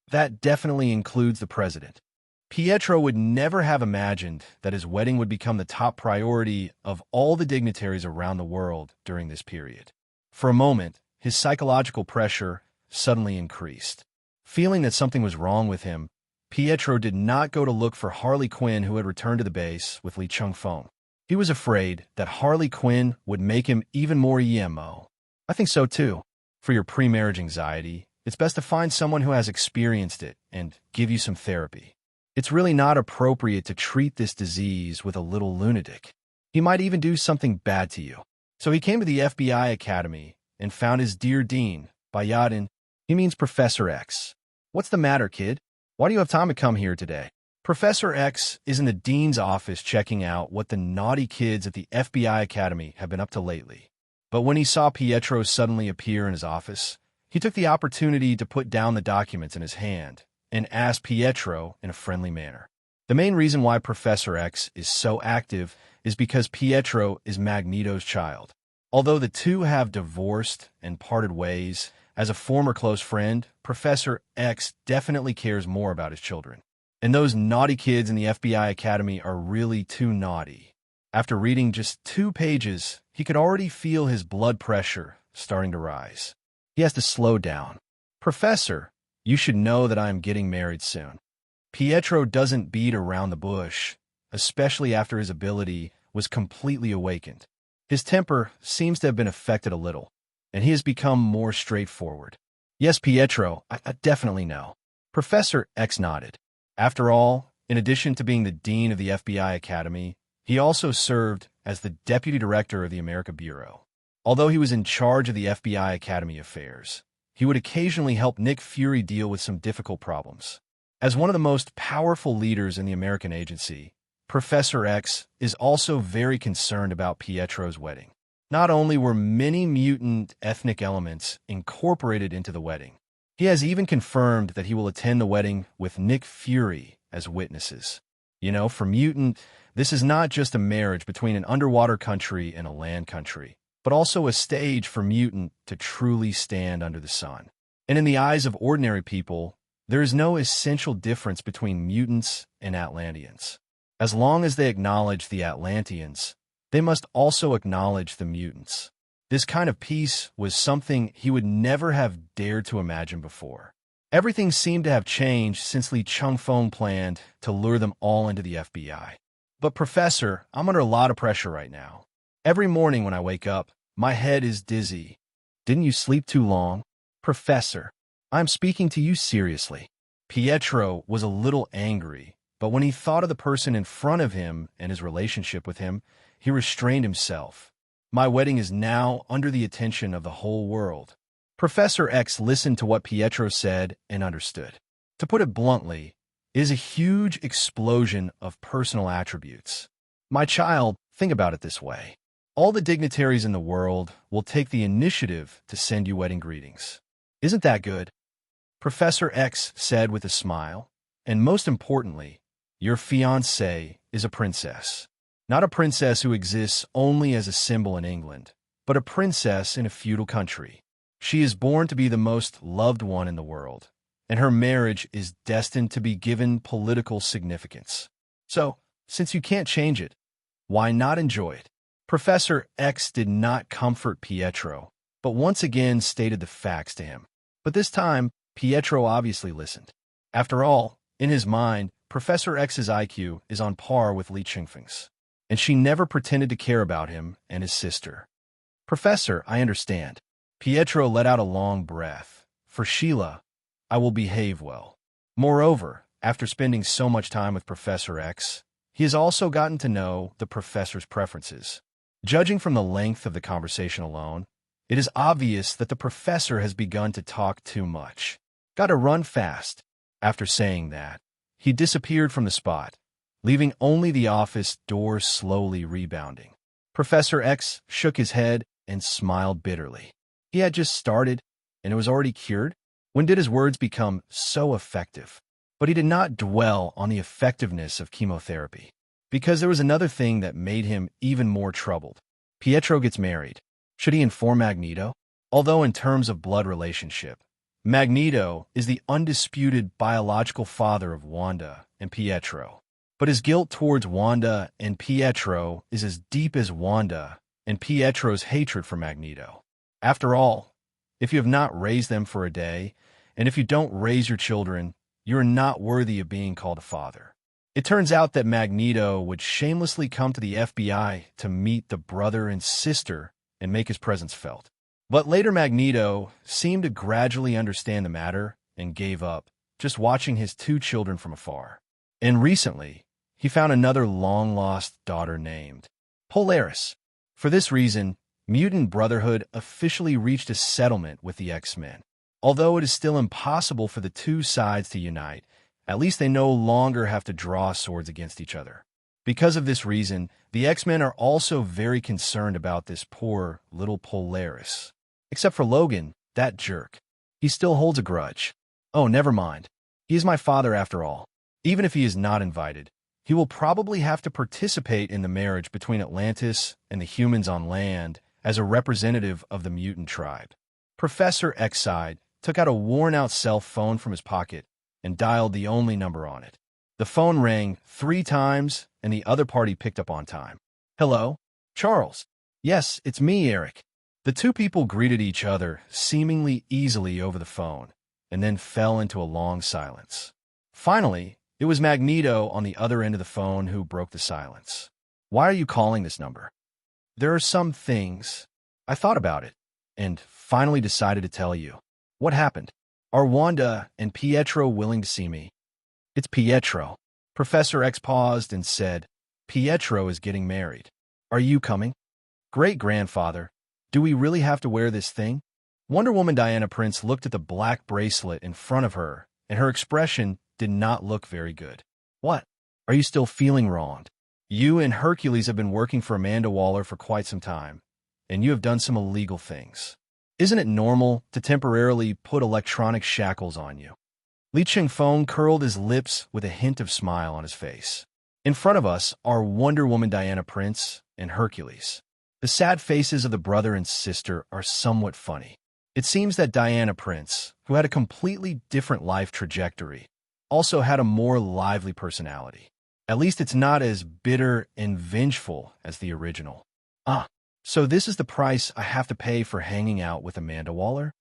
That definitely includes the president. Pietro would never have imagined that his wedding would become the top priority of all the dignitaries around the world during this period. For a moment, his psychological pressure suddenly increased. Feeling that something was wrong with him, Pietro did not go to look for Harley Quinn, who had returned to the base with Li Chengfeng. He was afraid that Harley Quinn would make him even more emo. I think so too. For your pre-marriage anxiety, it's best to find someone who has experienced it and give you some therapy. It's really not appropriate to treat this disease with a little lunatic. He might even do something bad to you. So he came to the FBI Academy and found his dear dean, Bayadin. He means Professor X. "What's the matter, kid? Why do you have time to come here today?" Professor X is in the dean's office checking out what the naughty kids at the FBI Academy have been up to lately. But when he saw Pietro suddenly appear in his office, he took the opportunity to put down the documents in his hand and asked Pietro in a friendly manner. The main reason why Professor X is so active is because Pietro is Magneto's child. Although the two have divorced and parted ways, as a former close friend, Professor X definitely cares more about his children. And those naughty kids in the FBI Academy are really too naughty. After reading just 2 pages, he could already feel his blood pressure starting to rise. He has to slow down. "Professor, you should know that I am getting married soon." Pietro doesn't beat around the bush, especially after his ability was completely awakened. His temper seems to have been affected a little, and he has become more straightforward. "Yes, Pietro, I definitely know." Professor X nodded. After all, in addition to being the dean of the FBI Academy, he also served as the deputy director of the America Bureau. Although he was in charge of the FBI Academy affairs, he would occasionally help Nick Fury deal with some difficult problems. As one of the most powerful leaders in the American agency, Professor X is also very concerned about Pietro's wedding. Not only were many mutant ethnic elements incorporated into the wedding, he has even confirmed that he will attend the wedding with Nick Fury as witnesses. You know, for mutant, this is not just a marriage between an underwater country and a land country, but also a stage for mutant to truly stand under the sun. And in the eyes of ordinary people, there is no essential difference between mutants and Atlanteans. As long as they acknowledge the Atlanteans, they must also acknowledge the mutants. This kind of peace was something he would never have dared to imagine before. Everything seemed to have changed since Li Chengfeng planned to lure them all into the FBI. But Professor, I'm under a lot of pressure right now. Every morning when I wake up, my head is dizzy. Didn't you sleep too long? Professor, I'm speaking to you seriously. Pietro was a little angry, but when he thought of the person in front of him and his relationship with him, he restrained himself. My wedding is now under the attention of the whole world. Professor X listened to what Pietro said and understood. To put it bluntly, it is a huge explosion of personal attributes. My child, think about it this way. All the dignitaries in the world will take the initiative to send you wedding greetings. Isn't that good? Professor X said with a smile. And most importantly, your fiancée is a princess. Not a princess who exists only as a symbol in England, but a princess in a feudal country. She is born to be the most loved one in the world, and her marriage is destined to be given political significance. So, since you can't change it, why not enjoy it? Professor X did not comfort Pietro, but once again stated the facts to him. But this time, Pietro obviously listened. After all, in his mind, Professor X's IQ is on par with Li Chengfeng's, and she never pretended to care about him and his sister. Professor, I understand. Pietro let out a long breath. For Sheila, I will behave well. Moreover, after spending so much time with Professor X, he has also gotten to know the professor's preferences. Judging from the length of the conversation alone, it is obvious that the professor has begun to talk too much. Gotta run fast. After saying that, he disappeared from the spot, leaving only the office door slowly rebounding. Professor X shook his head and smiled bitterly. He had just started, and it was already cured? When did his words become so effective? But he did not dwell on the effectiveness of chemotherapy, because there was another thing that made him even more troubled. Pietro gets married. Should he inform Magneto? Although in terms of blood relationship, Magneto is the undisputed biological father of Wanda and Pietro. But his guilt towards Wanda and Pietro is as deep as Wanda and Pietro's hatred for Magneto. After all, if you have not raised them for a day, and if you don't raise your children, you are not worthy of being called a father. It turns out that Magneto would shamelessly come to the FBI to meet the brother and sister and make his presence felt. But later Magneto seemed to gradually understand the matter and gave up, just watching his two children from afar. And recently, he found another long-lost daughter named Polaris. For this reason, Mutant Brotherhood officially reached a settlement with the X-Men. Although it is still impossible for the two sides to unite, at least they no longer have to draw swords against each other. Because of this reason, the X-Men are also very concerned about this poor little Polaris. Except for Logan, that jerk. He still holds a grudge. Oh, never mind. He is my father after all. Even if he is not invited, he will probably have to participate in the marriage between Atlantis and the humans on land as a representative of the mutant tribe. Professor X-Side took out a worn-out cell phone from his pocket and dialed the only number on it. The phone rang 3 times, and the other party picked up on time. Hello? Charles? Yes, it's me, Eric. The two people greeted each other seemingly easily over the phone, and then fell into a long silence. Finally, it was Magneto on the other end of the phone who broke the silence. Why are you calling this number? There are some things. I thought about it, and finally decided to tell you. What happened? Are Wanda and Pietro willing to see me? It's Pietro. Professor X paused and said, Pietro is getting married. Are you coming? Great-grandfather, do we really have to wear this thing? Wonder Woman Diana Prince looked at the black bracelet in front of her, and her expression did not look very good. What? Are you still feeling wronged? You and Hercules have been working for Amanda Waller for quite some time, and you have done some illegal things. Isn't it normal to temporarily put electronic shackles on you? Li Chengfeng curled his lips with a hint of smile on his face. In front of us are Wonder Woman Diana Prince and Hercules. The sad faces of the brother and sister are somewhat funny. It seems that Diana Prince, who had a completely different life trajectory, also had a more lively personality. At least it's not as bitter and vengeful as the original. Ah, So this is the price I have to pay for hanging out with Amanda Waller?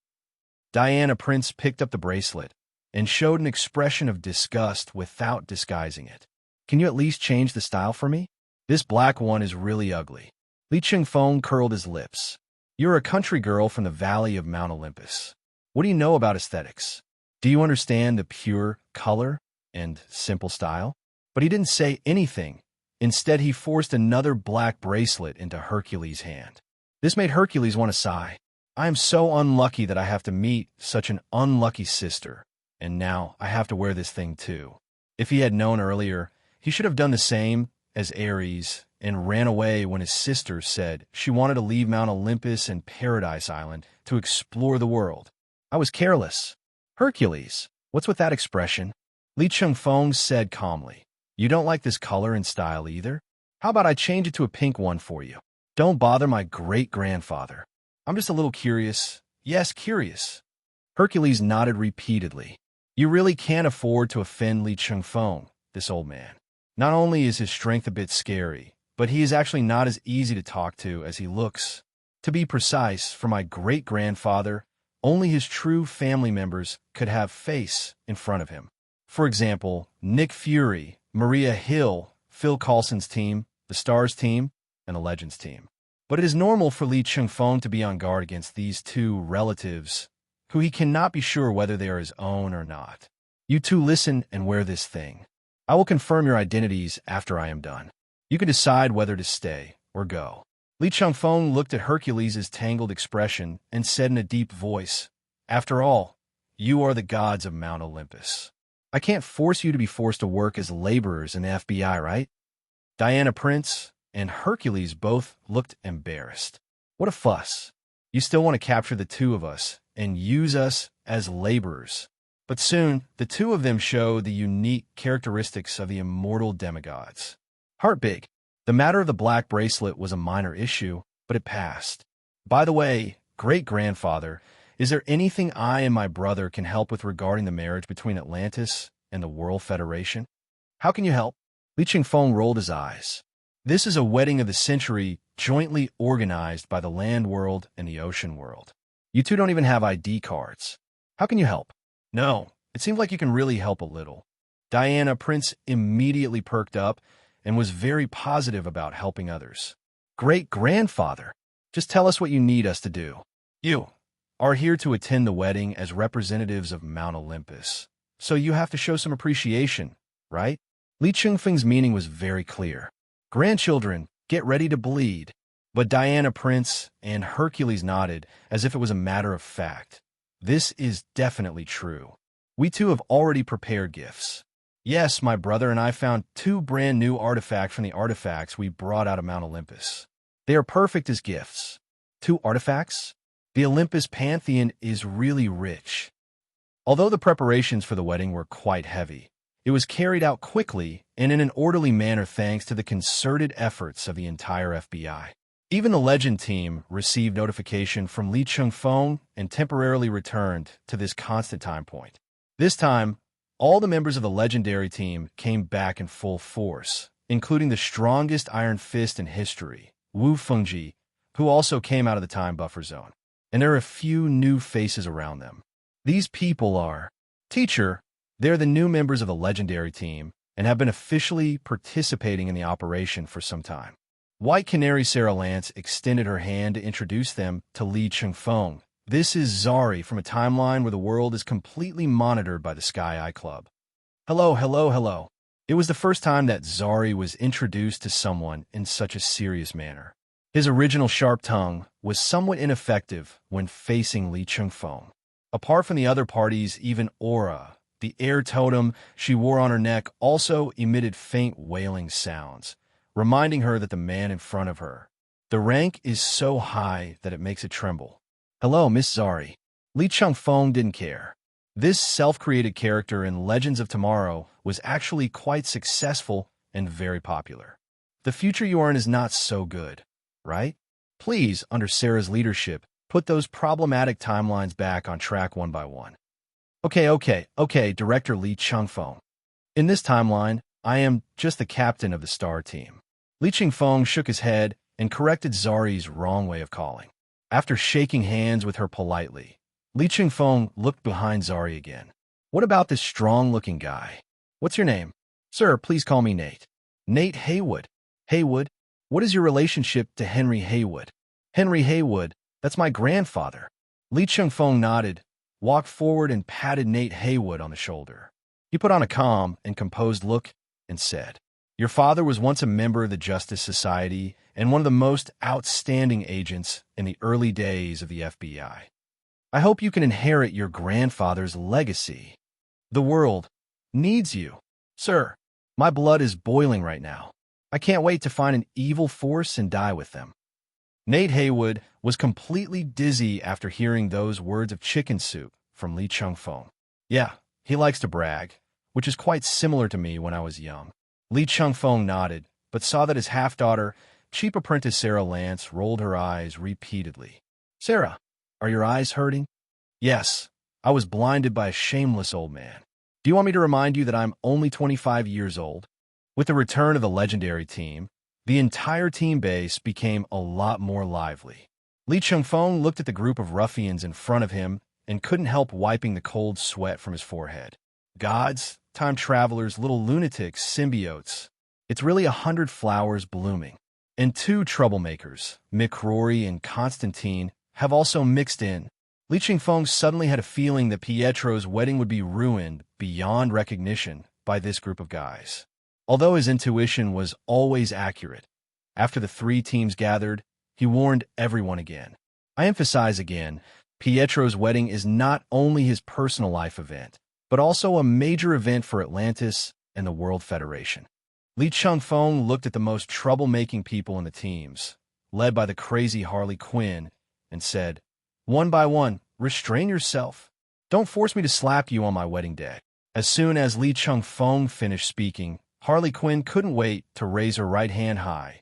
Diana Prince picked up the bracelet and showed an expression of disgust without disguising it. Can you at least change the style for me? This black one is really ugly. Li Chengfeng curled his lips. You're a country girl from the valley of Mount Olympus. What do you know about aesthetics? Do you understand the pure color and simple style? But he didn't say anything. Instead, he forced another black bracelet into Hercules' hand. This made Hercules want to sigh. I am so unlucky that I have to meet such an unlucky sister, and now I have to wear this thing too. If he had known earlier, he should have done the same as Ares and ran away when his sister said she wanted to leave Mount Olympus and Paradise Island to explore the world. I was careless. Hercules, what's with that expression? Li Chengfeng said calmly. You don't like this color and style either? How about I change it to a pink one for you? Don't bother my great-grandfather. I'm just a little curious. Yes, curious. Hercules nodded repeatedly. You really can't afford to offend Li Chengfeng, this old man. Not only is his strength a bit scary, but he is actually not as easy to talk to as he looks. To be precise, for my great-grandfather, only his true family members could have face in front of him. For example, Nick Fury, Maria Hill, Phil Coulson's team, the Stars team, and the Legends team. But it is normal for Li Chengfeng to be on guard against these two relatives, who he cannot be sure whether they are his own or not. You two listen and wear this thing. I will confirm your identities after I am done. You can decide whether to stay or go. Li Chengfeng looked at Hercules' tangled expression and said in a deep voice, After all, you are the gods of Mount Olympus. I can't force you to be forced to work as laborers in the FBI, right? Diana Prince and Hercules both looked embarrassed. What a fuss. You still want to capture the two of us and use us as laborers. But soon, the two of them showed the unique characteristics of the immortal demigods. Heart big. The matter of the black bracelet was a minor issue, but it passed. By the way, great-grandfather, is there anything I and my brother can help with regarding the marriage between Atlantis and the World Federation? How can you help? Li Chengfeng rolled his eyes. This is a wedding of the century jointly organized by the land world and the ocean world. You two don't even have ID cards. How can you help? No, it seemed like you can really help a little. Diana Prince immediately perked up and was very positive about helping others. Great-grandfather, just tell us what you need us to do. You are here to attend the wedding as representatives of Mount Olympus, so you have to show some appreciation, right? Li Chengfeng's meaning was very clear. Grandchildren, get ready to bleed. But Diana Prince and Hercules nodded as if it was a matter of fact. This is definitely true. We too have already prepared gifts. Yes, my brother and I found 2 brand new artifacts from the artifacts we brought out of Mount Olympus. They are perfect as gifts. 2 artifacts? The Olympus pantheon is really rich. Although the preparations for the wedding were quite heavy, it was carried out quickly and in an orderly manner thanks to the concerted efforts of the entire FBI. Even the Legend team received notification from Li Chengfeng and temporarily returned to this constant time point. This time, all the members of the legendary team came back in full force, including the strongest Iron Fist in history, Wu Fengji, who also came out of the time buffer zone. And there are a few new faces around them. These people are Teacher. They're the new members of the legendary team and have been officially participating in the operation for some time. White Canary Sarah Lance extended her hand to introduce them to Li Chengfeng. This is Zari from a timeline where the world is completely monitored by the Sky Eye Club. Hello, hello, hello. It was the first time that Zari was introduced to someone in such a serious manner. His original sharp tongue was somewhat ineffective when facing Li Chengfeng. Apart from the other parties, even Aura, the air totem she wore on her neck, also emitted faint wailing sounds, reminding her that the man in front of her. The rank is so high that it makes it tremble. Hello, Miss Zari. Li Chengfeng didn't care. This self-created character in Legends of Tomorrow was actually quite successful and very popular. The future you are in is not so good, right? Please, under Sarah's leadership, put those problematic timelines back on track one by one. Okay, Director Li Chengfeng. In this timeline, I am just the captain of the star team. Li Chengfeng shook his head and corrected Zari's wrong way of calling. After shaking hands with her politely, Li Chengfeng looked behind Zari again. What about this strong-looking guy? What's your name? Sir, please call me Nate. Nate Haywood. Haywood? What is your relationship to Henry Haywood? Henry Haywood, that's my grandfather. Li Chengfeng nodded, walked forward and patted Nate Haywood on the shoulder. He put on a calm and composed look and said, Your father was once a member of the Justice Society and one of the most outstanding agents in the early days of the FBI. I hope you can inherit your grandfather's legacy. The world needs you. Sir, my blood is boiling right now. I can't wait to find an evil force and die with them. Nate Haywood was completely dizzy after hearing those words of chicken soup from Li Chengfeng. Yeah, he likes to brag, which is quite similar to me when I was young. Li Chengfeng nodded, but saw that his half-daughter, cheap apprentice Sarah Lance, rolled her eyes repeatedly. Sarah, are your eyes hurting? Yes, I was blinded by a shameless old man. Do you want me to remind you that I'm only 25 years old? With the return of the legendary team, the entire team base became a lot more lively. Li Chengfeng looked at the group of ruffians in front of him and couldn't help wiping the cold sweat from his forehead. Gods, time travelers, little lunatics, symbiotes. It's really 100 flowers blooming. And 2 troublemakers, Mick Rory and Constantine, have also mixed in. Li Chengfeng suddenly had a feeling that Pietro's wedding would be ruined beyond recognition by this group of guys. Although his intuition was always accurate, after the 3 teams gathered, he warned everyone again. I emphasize again, Pietro's wedding is not only his personal life event, but also a major event for Atlantis and the World Federation. Li Chengfeng looked at the most troublemaking people in the teams, led by the crazy Harley Quinn, and said, One by one, restrain yourself. Don't force me to slap you on my wedding day. As soon as Li Chengfeng finished speaking, Harley Quinn couldn't wait to raise her right hand high,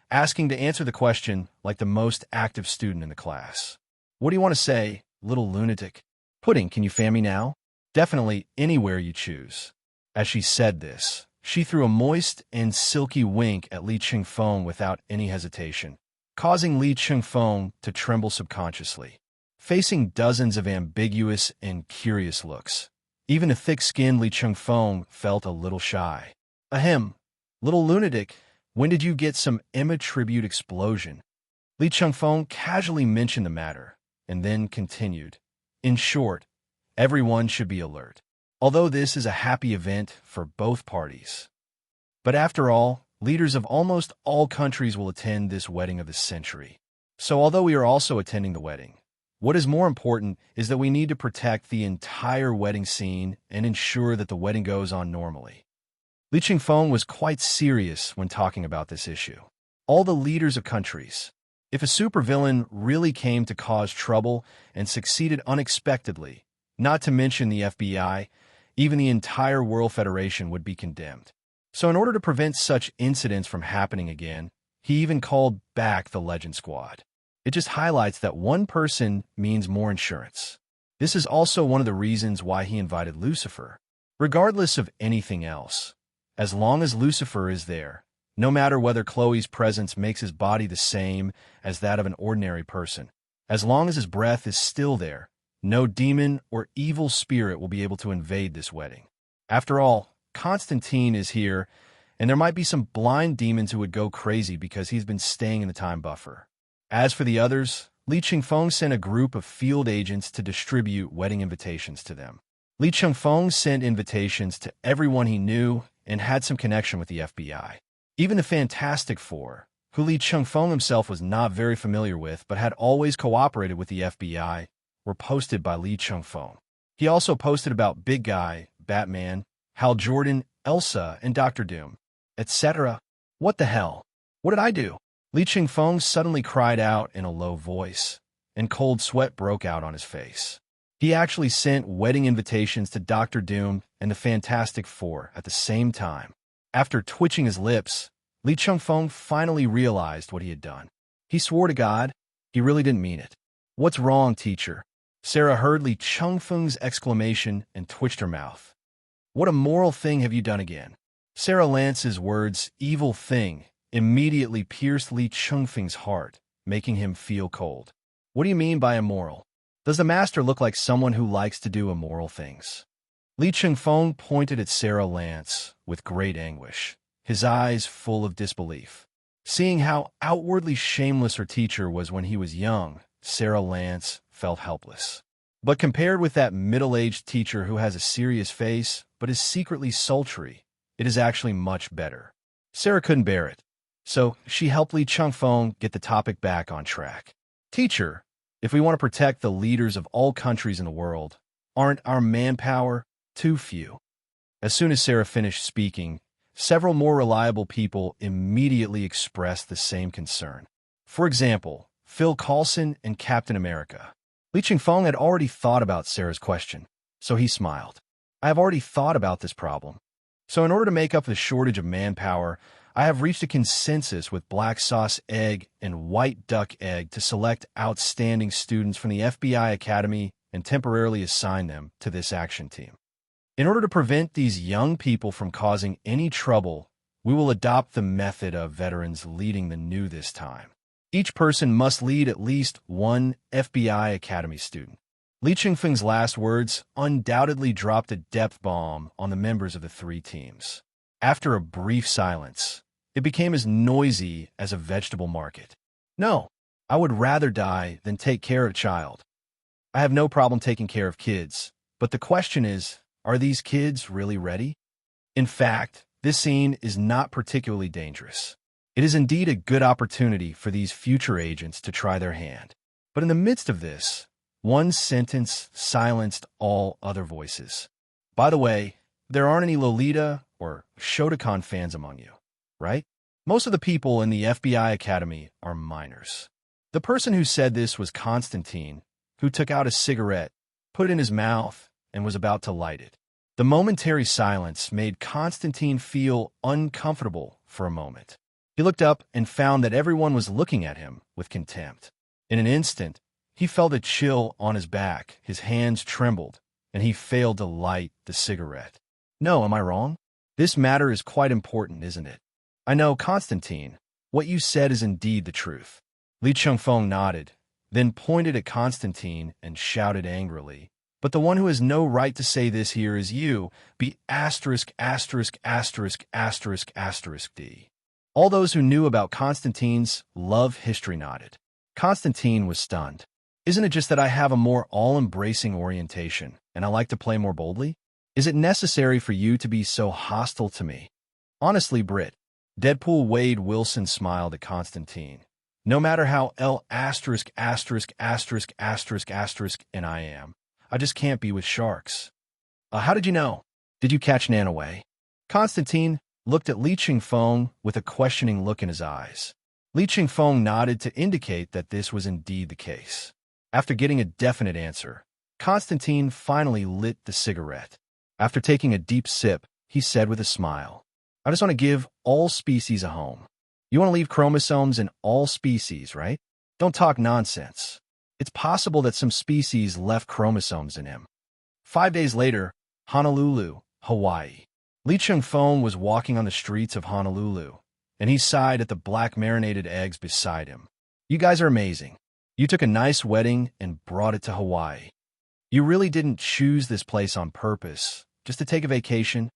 asking to answer the question like the most active student in the class. What do you want to say, little lunatic? Pudding, can you fan me now? Definitely anywhere you choose. As she said this, she threw a moist and silky wink at Li Chengfeng without any hesitation, causing Li Chengfeng to tremble subconsciously. Facing dozens of ambiguous and curious looks, even the thick-skinned Li Chengfeng felt a little shy. Ahem, little lunatic, when did you get some Emma tribute explosion? Li Chengfeng casually mentioned the matter, and then continued. In short, everyone should be alert, although this is a happy event for both parties. But after all, leaders of almost all countries will attend this wedding of the century. So although we are also attending the wedding, what is more important is that we need to protect the entire wedding scene and ensure that the wedding goes on normally. Li Chengfeng was quite serious when talking about this issue. All the leaders of countries, if a supervillain really came to cause trouble and succeeded unexpectedly, not to mention the FBI, even the entire World Federation would be condemned. So in order to prevent such incidents from happening again, he even called back the Legend Squad. It just highlights that one person means more insurance. This is also one of the reasons why he invited Lucifer. Regardless of anything else, as long as Lucifer is there, no matter whether Chloe's presence makes his body the same as that of an ordinary person, as long as his breath is still there, no demon or evil spirit will be able to invade this wedding. After all, Constantine is here, and there might be some blind demons who would go crazy because he's been staying in the time buffer. As for the others, Li Chengfeng sent a group of field agents to distribute wedding invitations to them. Li Chengfeng sent invitations to everyone he knew and had some connection with the FBI. Even the Fantastic Four, who Li Chengfeng himself was not very familiar with but had always cooperated with the FBI, were posted by Li Chengfeng. He also posted about Big Guy, Batman, Hal Jordan, Elsa, and Dr. Doom, etc. What the hell? What did I do? Li Chengfeng suddenly cried out in a low voice, and cold sweat broke out on his face. He actually sent wedding invitations to Dr. Doom and the Fantastic Four at the same time. After twitching his lips, Li Chengfeng finally realized what he had done. He swore to God, he really didn't mean it. What's wrong, teacher? Sarah heard Li Chengfeng's exclamation and twitched her mouth. What immoral thing have you done again? Sarah Lance's words, evil thing, immediately pierced Li Chengfeng's heart, making him feel cold. What do you mean by immoral? Does the master look like someone who likes to do immoral things? Li Chengfeng pointed at Sarah Lance with great anguish, his eyes full of disbelief. Seeing how outwardly shameless her teacher was when he was young, Sarah Lance felt helpless. But compared with that middle-aged teacher who has a serious face but is secretly sultry, it is actually much better. Sarah couldn't bear it, so she helped Li Chengfeng get the topic back on track. Teacher, if we want to protect the leaders of all countries in the world, aren't our manpower too few? As soon as Sarah finished speaking, several more reliable people immediately expressed the same concern. For example, Phil Coulson and Captain America. Li Chengfeng had already thought about Sarah's question, so he smiled. I have already thought about this problem. So in order to make up the shortage of manpower, I have reached a consensus with Black Sauce Egg and White Duck Egg to select outstanding students from the F.B.I. Academy and temporarily assign them to this action team. In order to prevent these young people from causing any trouble, we will adopt the method of veterans leading the new this time. Each person must lead at least one F.B.I. Academy student. Li Chengfeng's last words undoubtedly dropped a depth bomb on the members of the three teams. After a brief silence, it became as noisy as a vegetable market. No, I would rather die than take care of a child. I have no problem taking care of kids, but the question is, are these kids really ready? In fact, this scene is not particularly dangerous. It is indeed a good opportunity for these future agents to try their hand. But in the midst of this, one sentence silenced all other voices. By the way, there aren't any Lolita or Shotokan fans among you, right? Most of the people in the F.B.I. Academy are minors. The person who said this was Constantine, who took out a cigarette, put it in his mouth, and was about to light it. The momentary silence made Constantine feel uncomfortable for a moment. He looked up and found that everyone was looking at him with contempt. In an instant, he felt a chill on his back, his hands trembled, and he failed to light the cigarette. No, am I wrong? This matter is quite important, isn't it? I know, Constantine, what you said is indeed the truth. Li Chengfeng nodded, then pointed at Constantine and shouted angrily, but the one who has no right to say this here is you, be asterisk asterisk asterisk asterisk asterisk D. All those who knew about Constantine's love history nodded. Constantine was stunned. Isn't it just that I have a more all-embracing orientation, and I like to play more boldly? Is it necessary for you to be so hostile to me? Honestly, Brit, Deadpool Wade Wilson smiled at Constantine. No matter how L asterisk asterisk asterisk asterisk asterisk and I am, I just can't be with sharks. How did you know? Did you catch Nan away? Constantine looked at Li Chengfeng with a questioning look in his eyes. Li Chengfeng nodded to indicate that this was indeed the case. After getting a definite answer, Constantine finally lit the cigarette. After taking a deep sip, he said with a smile, I just want to give all species a home. You want to leave chromosomes in all species, right? Don't talk nonsense. It's possible that some species left chromosomes in him. 5 days later, Honolulu, Hawaii. Li Chengfeng was walking on the streets of Honolulu, and he sighed at the black marinated eggs beside him. You guys are amazing. You took a nice wedding and brought it to Hawaii. You really didn't choose this place on purpose, just to take a vacation.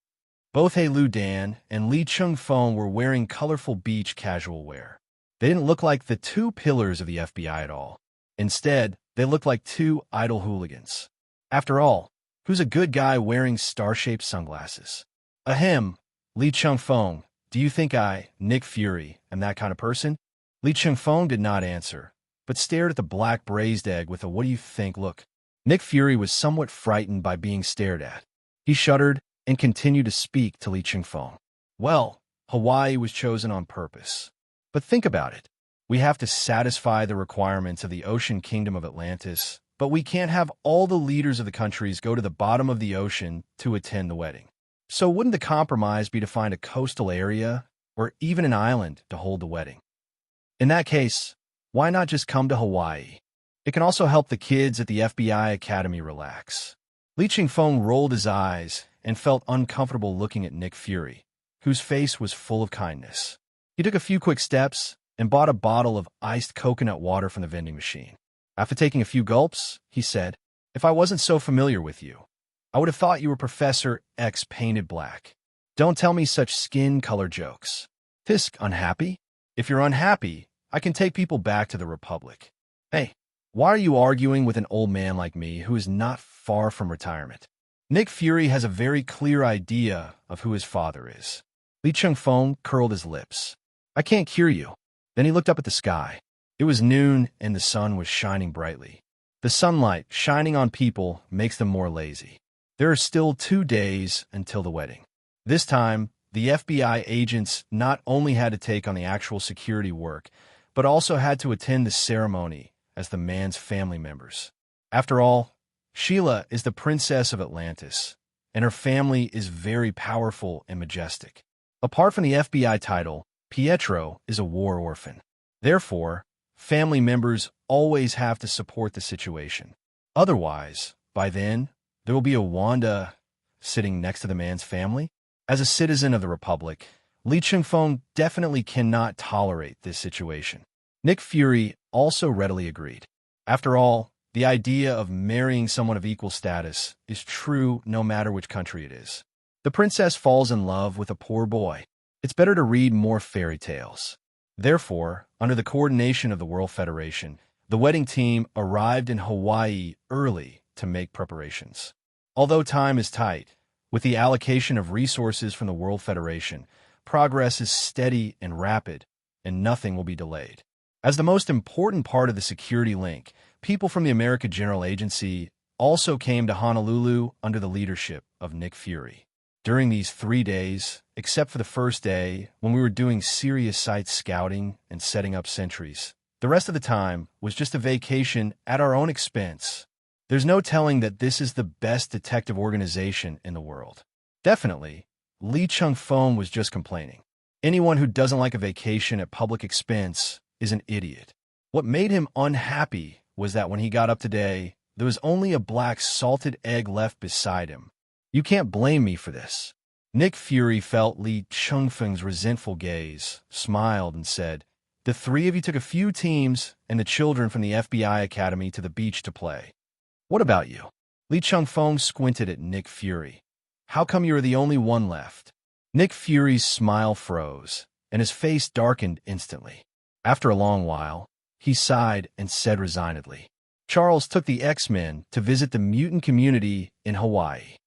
Both He Lu Dan and Li Chengfeng were wearing colorful beach casual wear. They didn't look like the two pillars of the FBI at all. Instead, they looked like two idle hooligans. After all, who's a good guy wearing star-shaped sunglasses? Ahem, Li Chengfeng, do you think I, Nick Fury, am that kind of person? Li Chengfeng did not answer, but stared at the black braised egg with a what do you think look. Nick Fury was somewhat frightened by being stared at. He shuddered and continued to speak to Li Chengfeng. Well, Hawaii was chosen on purpose. But think about it. We have to satisfy the requirements of the ocean kingdom of Atlantis, but we can't have all the leaders of the countries go to the bottom of the ocean to attend the wedding. So wouldn't the compromise be to find a coastal area or even an island to hold the wedding? In that case, why not just come to Hawaii? It can also help the kids at the FBI Academy relax. Li Chengfeng rolled his eyes and felt uncomfortable looking at Nick Fury, whose face was full of kindness. He took a few quick steps and bought a bottle of iced coconut water from the vending machine. After taking a few gulps, he said, "If I wasn't so familiar with you, I would have thought you were Professor X painted black. Don't tell me such skin color jokes. Fisk, unhappy? If you're unhappy, I can take people back to the Republic. Hey, why are you arguing with an old man like me who is not far from retirement?" Nick Fury has a very clear idea of who his father is. Li Chengfeng curled his lips. "I can't cure you." Then he looked up at the sky. It was noon and the sun was shining brightly. The sunlight shining on people makes them more lazy. There are still 2 days until the wedding. This time, the FBI agents not only had to take on the actual security work, but also had to attend the ceremony as the man's family members. After all, Sheila is the princess of Atlantis, and her family is very powerful and majestic. Apart from the FBI title, Pietro is a war orphan. Therefore, family members always have to support the situation. Otherwise, by then, there will be a Wanda sitting next to the man's family. As a citizen of the Republic, Li Chengfeng definitely cannot tolerate this situation. Nick Fury also readily agreed. After all, the idea of marrying someone of equal status is true no matter which country it is. The princess falls in love with a poor boy. It's better to read more fairy tales. Therefore, under the coordination of the World Federation, the wedding team arrived in Hawaii early to make preparations. Although time is tight, with the allocation of resources from the World Federation, progress is steady and rapid, and nothing will be delayed. As the most important part of the security link, people from the American General Agency also came to Honolulu under the leadership of Nick Fury. During these 3 days, except for the first day when we were doing serious site scouting and setting up sentries, the rest of the time was just a vacation at our own expense. There's no telling that this is the best detective organization in the world. Definitely, Li Chengfeng was just complaining. Anyone who doesn't like a vacation at public expense is an idiot. What made him unhappy was that when he got up today, there was only a black salted egg left beside him. You can't blame me for this. Nick Fury felt Li Chengfeng's resentful gaze, smiled, and said, "The 3 of you took a few teams and the children from the FBI Academy to the beach to play. What about you?" Li Chengfeng squinted at Nick Fury. "How come you are the only one left?" Nick Fury's smile froze, and his face darkened instantly. After a long while, he sighed and said resignedly, "Charles took the X-Men to visit the mutant community in Hawaii."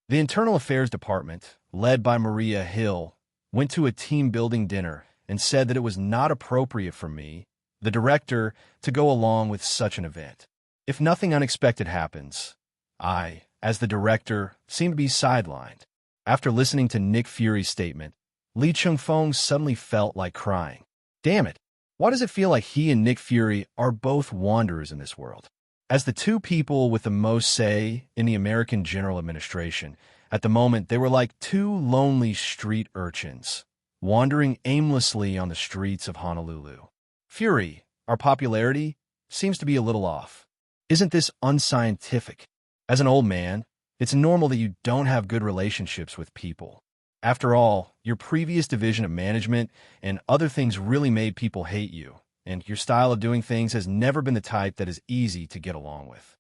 The Internal Affairs Department, led by Maria Hill, went to a team-building dinner and said that it was not appropriate for me, the director, to go along with such an event. If nothing unexpected happens, I, as the director, seem to be sidelined. After listening to Nick Fury's statement, Li Chengfeng suddenly felt like crying. Damn it, why does it feel like he and Nick Fury are both wanderers in this world? As the 2 people with the most say in the American General Administration, at the moment they were like 2 lonely street urchins, wandering aimlessly on the streets of Honolulu. Fury, our popularity, seems to be a little off. Isn't this unscientific? As an old man, it's normal that you don't have good relationships with people. After all, your previous division of management and other things really made people hate you, and your style of doing things has never been the type that is easy to get along with.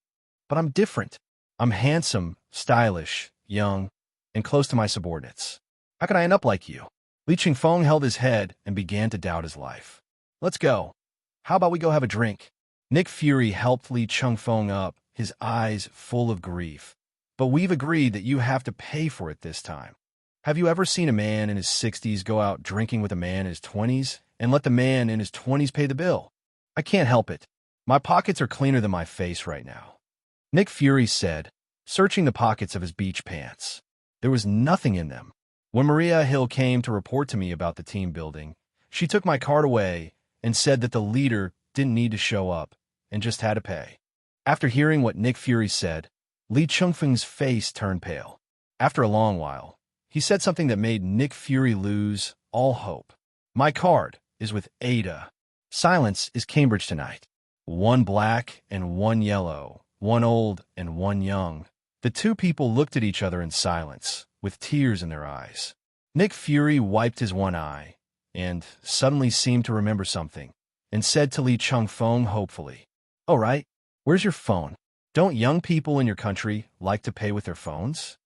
But I'm different. I'm handsome, stylish, young, and close to my subordinates. How could I end up like you? Li Chengfeng held his head and began to doubt his life. Let's go. How about we go have a drink? Nick Fury helped Li Chengfeng up, his eyes full of grief. But we've agreed that you have to pay for it this time. Have you ever seen a man in his 60s go out drinking with a man in his 20s and let the man in his 20s pay the bill? I can't help it. My pockets are cleaner than my face right now. Nick Fury said, searching the pockets of his beach pants. There was nothing in them. When Maria Hill came to report to me about the team building, she took my card away and said that the leader didn't need to show up and just had to pay. After hearing what Nick Fury said, Li Chengfeng's face turned pale. After a long while, he said something that made Nick Fury lose all hope. My card is with Ada. Silence is Cambridge tonight. 1 black and 1 yellow, 1 old and 1 young. The 2 people looked at each other in silence, with tears in their eyes. Nick Fury wiped his one eye, and suddenly seemed to remember something, and said to Li Chengfeng hopefully, "Oh, right, where's your phone? Don't young people in your country like to pay with their phones?"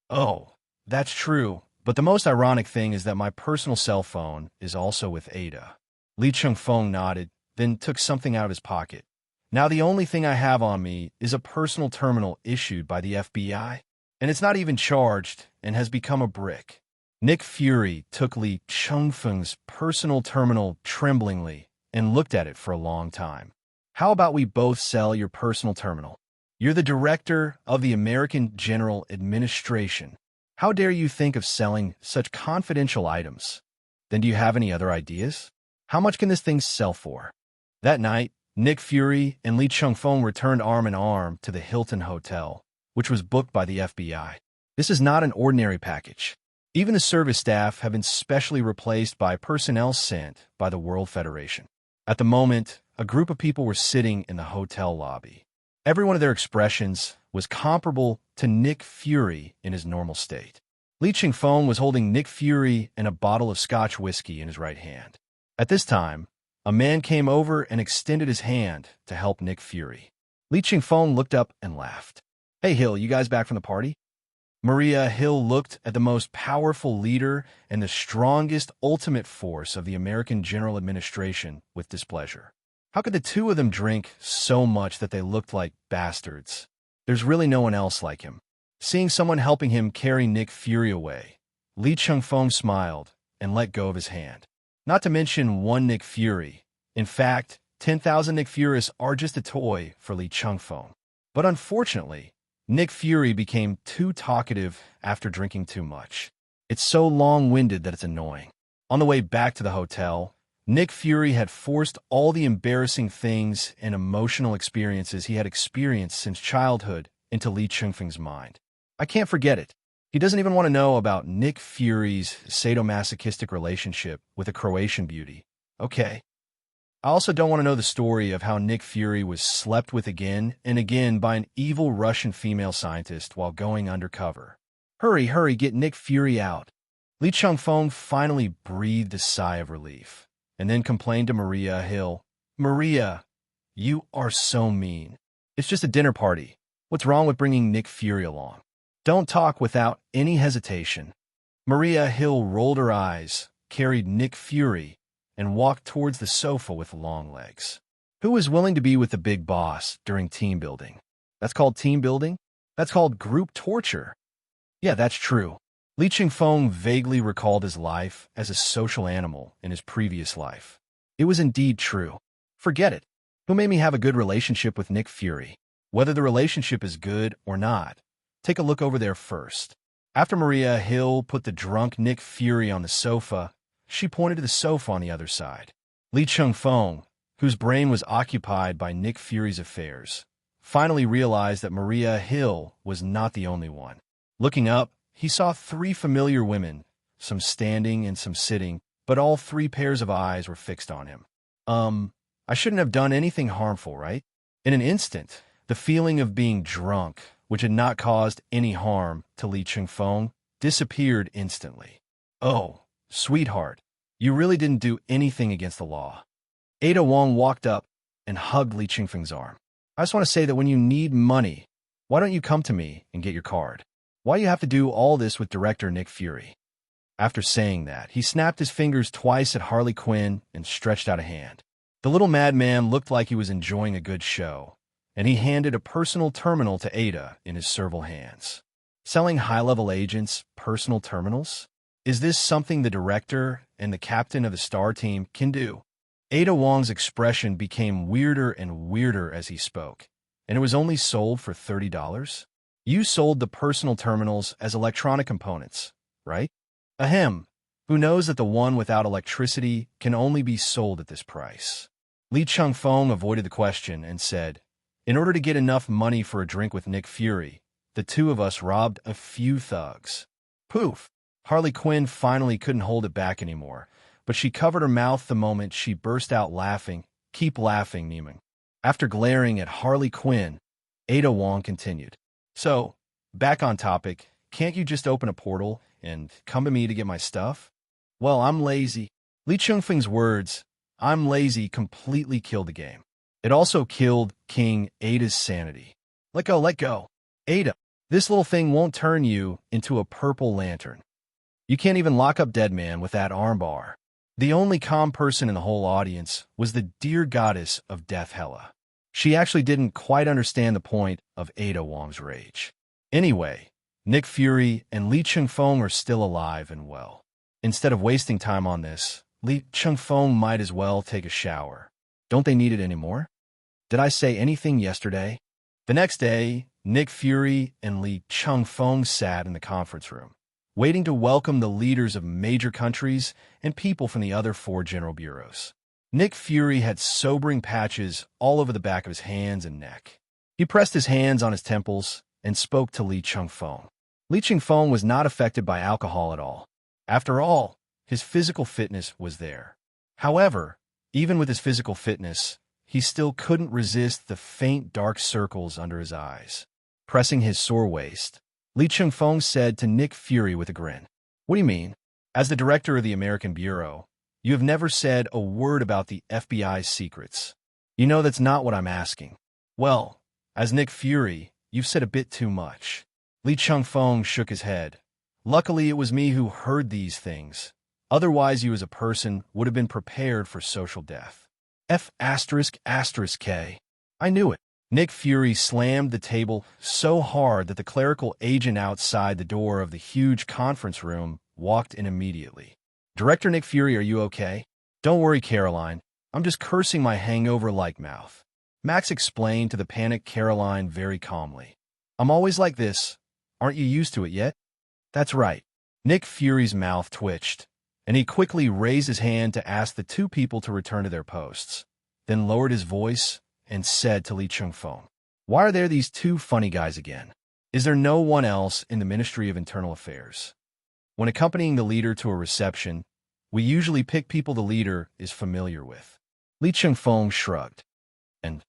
"Oh, that's true, but the most ironic thing is that my personal cell phone is also with Ada." Li Chengfeng nodded, then took something out of his pocket. "Now the only thing I have on me is a personal terminal issued by the FBI, and it's not even charged and has become a brick." Nick Fury took Li Chengfeng's personal terminal tremblingly and looked at it for a long time. "How about we both sell your personal terminal? You're the director of the American General Administration. How dare you think of selling such confidential items? Then do you have any other ideas? How much can this thing sell for?" That night, Nick Fury and Li Chengfeng returned arm in arm to the Hilton Hotel, which was booked by the FBI. This is not an ordinary package. Even the service staff have been specially replaced by personnel sent by the World Federation. At the moment, a group of people were sitting in the hotel lobby. Every one of their expressions was comparable to Nick Fury in his normal state. Li Chengfeng was holding Nick Fury and a bottle of Scotch whiskey in his right hand. At this time, a man came over and extended his hand to help Nick Fury. Li Chengfeng looked up and laughed. "Hey, Hill, you guys back from the party?" Maria Hill looked at the most powerful leader and the strongest ultimate force of the American General Administration with displeasure. How could the two of them drink so much that they looked like bastards? There's really no one else like him. Seeing someone helping him carry Nick Fury away, Li Chengfeng smiled and let go of his hand. Not to mention one Nick Fury. In fact, 10,000 Nick Furies are just a toy for Li Chengfeng. But unfortunately, Nick Fury became too talkative after drinking too much. It's so long-winded that it's annoying. On the way back to the hotel, Nick Fury had forced all the embarrassing things and emotional experiences he had experienced since childhood into Li Chengfeng's mind. I can't forget it. He doesn't even want to know about Nick Fury's sadomasochistic relationship with a Croatian beauty. Okay. I also don't want to know the story of how Nick Fury was slept with again and again by an evil Russian female scientist while going undercover. Hurry, hurry, get Nick Fury out. Li Chengfeng finally breathed a sigh of relief, and then complained to Maria Hill, "Maria, you are so mean. It's just a dinner party. What's wrong with bringing Nick Fury along? Don't talk without any hesitation." Maria Hill rolled her eyes, carried Nick Fury, and walked towards the sofa with long legs. Who is willing to be with the big boss during team building? That's called team building? That's called group torture. Yeah, that's true. Li Chengfeng vaguely recalled his life as a social animal in his previous life. It was indeed true. Forget it. Who made me have a good relationship with Nick Fury? Whether the relationship is good or not, take a look over there first. After Maria Hill put the drunk Nick Fury on the sofa, she pointed to the sofa on the other side. Li Chengfeng, whose brain was occupied by Nick Fury's affairs, finally realized that Maria Hill was not the only one. Looking up, he saw three familiar women, some standing and some sitting, but all three pairs of eyes were fixed on him. I shouldn't have done anything harmful, right? In an instant, the feeling of being drunk, which had not caused any harm to Li Chengfeng, disappeared instantly. "Oh, sweetheart, you really didn't do anything against the law." Ada Wong walked up and hugged Li Chengfeng's arm. "I just want to say that when you need money, why don't you come to me and get your card? Why do you have to do all this with director Nick Fury?" After saying that, he snapped his fingers twice at Harley Quinn and stretched out a hand. The little madman looked like he was enjoying a good show, and he handed a personal terminal to Ada in his servile hands. Selling high-level agents personal terminals? Is this something the director and the captain of the star team can do? Ada Wong's expression became weirder and weirder as he spoke, and it was only sold for $30? You sold the personal terminals as electronic components, right? Ahem. Who knows that the one without electricity can only be sold at this price? Li Chengfeng avoided the question and said, "In order to get enough money for a drink with Nick Fury, the two of us robbed a few thugs." Poof! Harley Quinn finally couldn't hold it back anymore, but she covered her mouth the moment she burst out laughing. "Keep laughing, Neiman." After glaring at Harley Quinn, Ada Wong continued, "So, back on topic, can't you just open a portal and come to me to get my stuff?" "Well, I'm lazy." Li Chengfeng's words, "I'm lazy," completely killed the game. It also killed King Ada's sanity. Let go, let go. Ada, this little thing won't turn you into a purple lantern. You can't even lock up Dead Man with that armbar. The only calm person in the whole audience was the dear goddess of death, Hela. She actually didn't quite understand the point of Ada Wong's rage. Anyway, Nick Fury and Li Chengfeng are still alive and well. Instead of wasting time on this, Li Chengfeng might as well take a shower. Don't they need it anymore? Did I say anything yesterday? The next day, Nick Fury and Li Chengfeng sat in the conference room, waiting to welcome the leaders of major countries and people from the other 4 general bureaus. Nick Fury had sobering patches all over the back of his hands and neck. He pressed his hands on his temples and spoke to Li Chengfeng. Li Chengfeng was not affected by alcohol at all. After all, his physical fitness was there. However, even with his physical fitness, he still couldn't resist the faint dark circles under his eyes. Pressing his sore waist, Li Chengfeng said to Nick Fury with a grin, "What do you mean? As the director of the American Bureau, you have never said a word about the FBI's secrets. You know that's not what I'm asking." "Well, as Nick Fury, you've said a bit too much." Li Chengfeng shook his head. "Luckily, it was me who heard these things. Otherwise, you as a person would have been prepared for social death." F***K. I knew it. Nick Fury slammed the table so hard that the clerical agent outside the door of the huge conference room walked in immediately. "Director Nick Fury, are you okay?" "Don't worry, Caroline. I'm just cursing my hangover-like mouth," Max explained to the panicked Caroline very calmly. "I'm always like this. Aren't you used to it yet?" "That's right." Nick Fury's mouth twitched, and he quickly raised his hand to ask the 2 people to return to their posts, then lowered his voice and said to Li Chengfeng, "Why are there these 2 funny guys again? Is there no one else in the Ministry of Internal Affairs?" When accompanying the leader to a reception, we usually pick people the leader is familiar with. Li Chengfeng shrugged. "And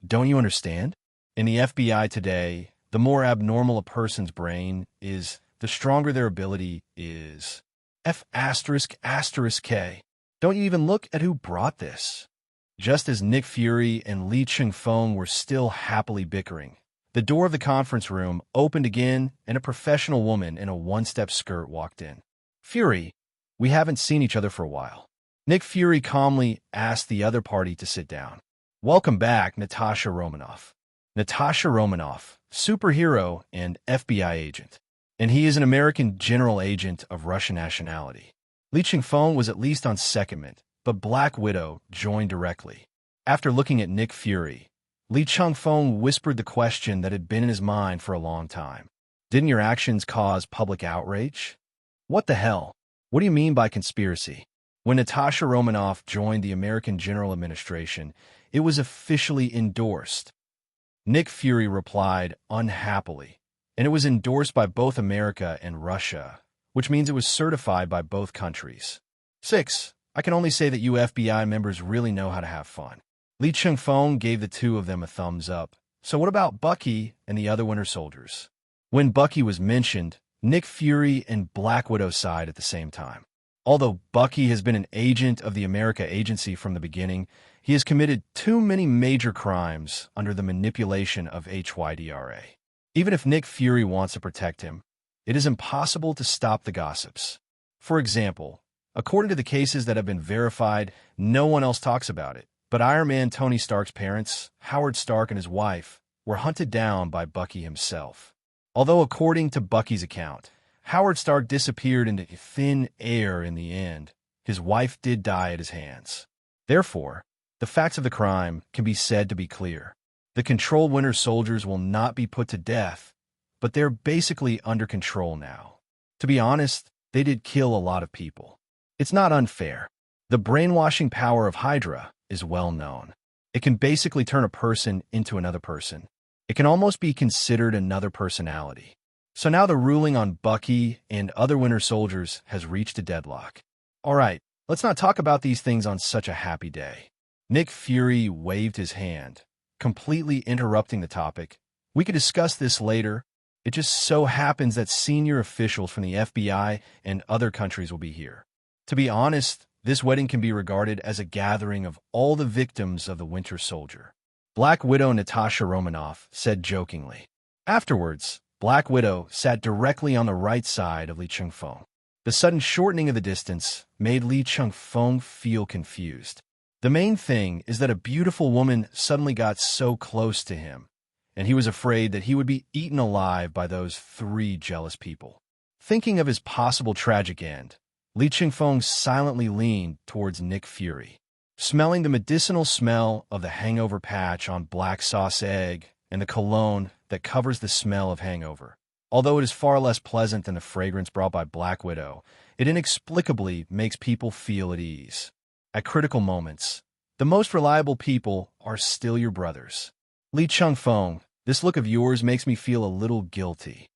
don't you understand? In the FBI today, the more abnormal a person's brain is, the stronger their ability is. F***K. Don't you even look at who brought this?" Just as Nick Fury and Li Chengfeng were still happily bickering, the door of the conference room opened again and a professional woman in a one-step skirt walked in. "Fury, we haven't seen each other for a while." Nick Fury calmly asked the other party to sit down. "Welcome back, Natasha Romanoff." Natasha Romanoff, superhero and FBI agent. And he is an American general agent of Russian nationality. Li Chengfeng was at least on secondment, but Black Widow joined directly. After looking at Nick Fury, Li Chengfeng whispered the question that had been in his mind for a long time. "Didn't your actions cause public outrage?" "What the hell? What do you mean by conspiracy?" When Natasha Romanoff joined the American General Administration, it was officially endorsed. Nick Fury replied unhappily, and it was endorsed by both America and Russia, which means it was certified by both countries. 6. I can only say that you FBI members really know how to have fun. Li Chengfeng gave the 2 of them a thumbs up. "So what about Bucky and the other Winter Soldiers?" When Bucky was mentioned, Nick Fury and Black Widow sighed at the same time. Although Bucky has been an agent of the America Agency from the beginning, he has committed too many major crimes under the manipulation of HYDRA. Even if Nick Fury wants to protect him, it is impossible to stop the gossips. For example, according to the cases that have been verified, no one else talks about it. But Iron Man Tony Stark's parents, Howard Stark and his wife, were hunted down by Bucky himself. Although according to Bucky's account, Howard Stark disappeared into thin air in the end, his wife did die at his hands. Therefore, the facts of the crime can be said to be clear. The controlled Winter Soldiers will not be put to death, but they're basically under control now. To be honest, they did kill a lot of people. It's not unfair. The brainwashing power of Hydra is well known. It can basically turn a person into another person. It can almost be considered another personality. So now the ruling on Bucky and other Winter Soldiers has reached a deadlock. All right, let's not talk about these things on such a happy day. Nick Fury waved his hand, completely interrupting the topic. "We could discuss this later. It just so happens that senior officials from the FBI and other countries will be here. To be honest, This wedding can be regarded as a gathering of all the victims of the Winter Soldier. Black Widow Natasha Romanoff said jokingly. Afterwards, Black Widow sat directly on the right side of Li Chengfeng. The sudden shortening of the distance made Li Chengfeng feel confused. The main thing is that a beautiful woman suddenly got so close to him, and he was afraid that he would be eaten alive by those three jealous people. Thinking of his possible tragic end, Li Chengfeng silently leaned towards Nick Fury. Smelling the medicinal smell of the hangover patch on black sauce egg and the cologne that covers the smell of hangover. Although it is far less pleasant than the fragrance brought by Black Widow, it inexplicably makes people feel at ease. At critical moments, the most reliable people are still your brothers. Li Chengfeng, this look of yours makes me feel a little guilty.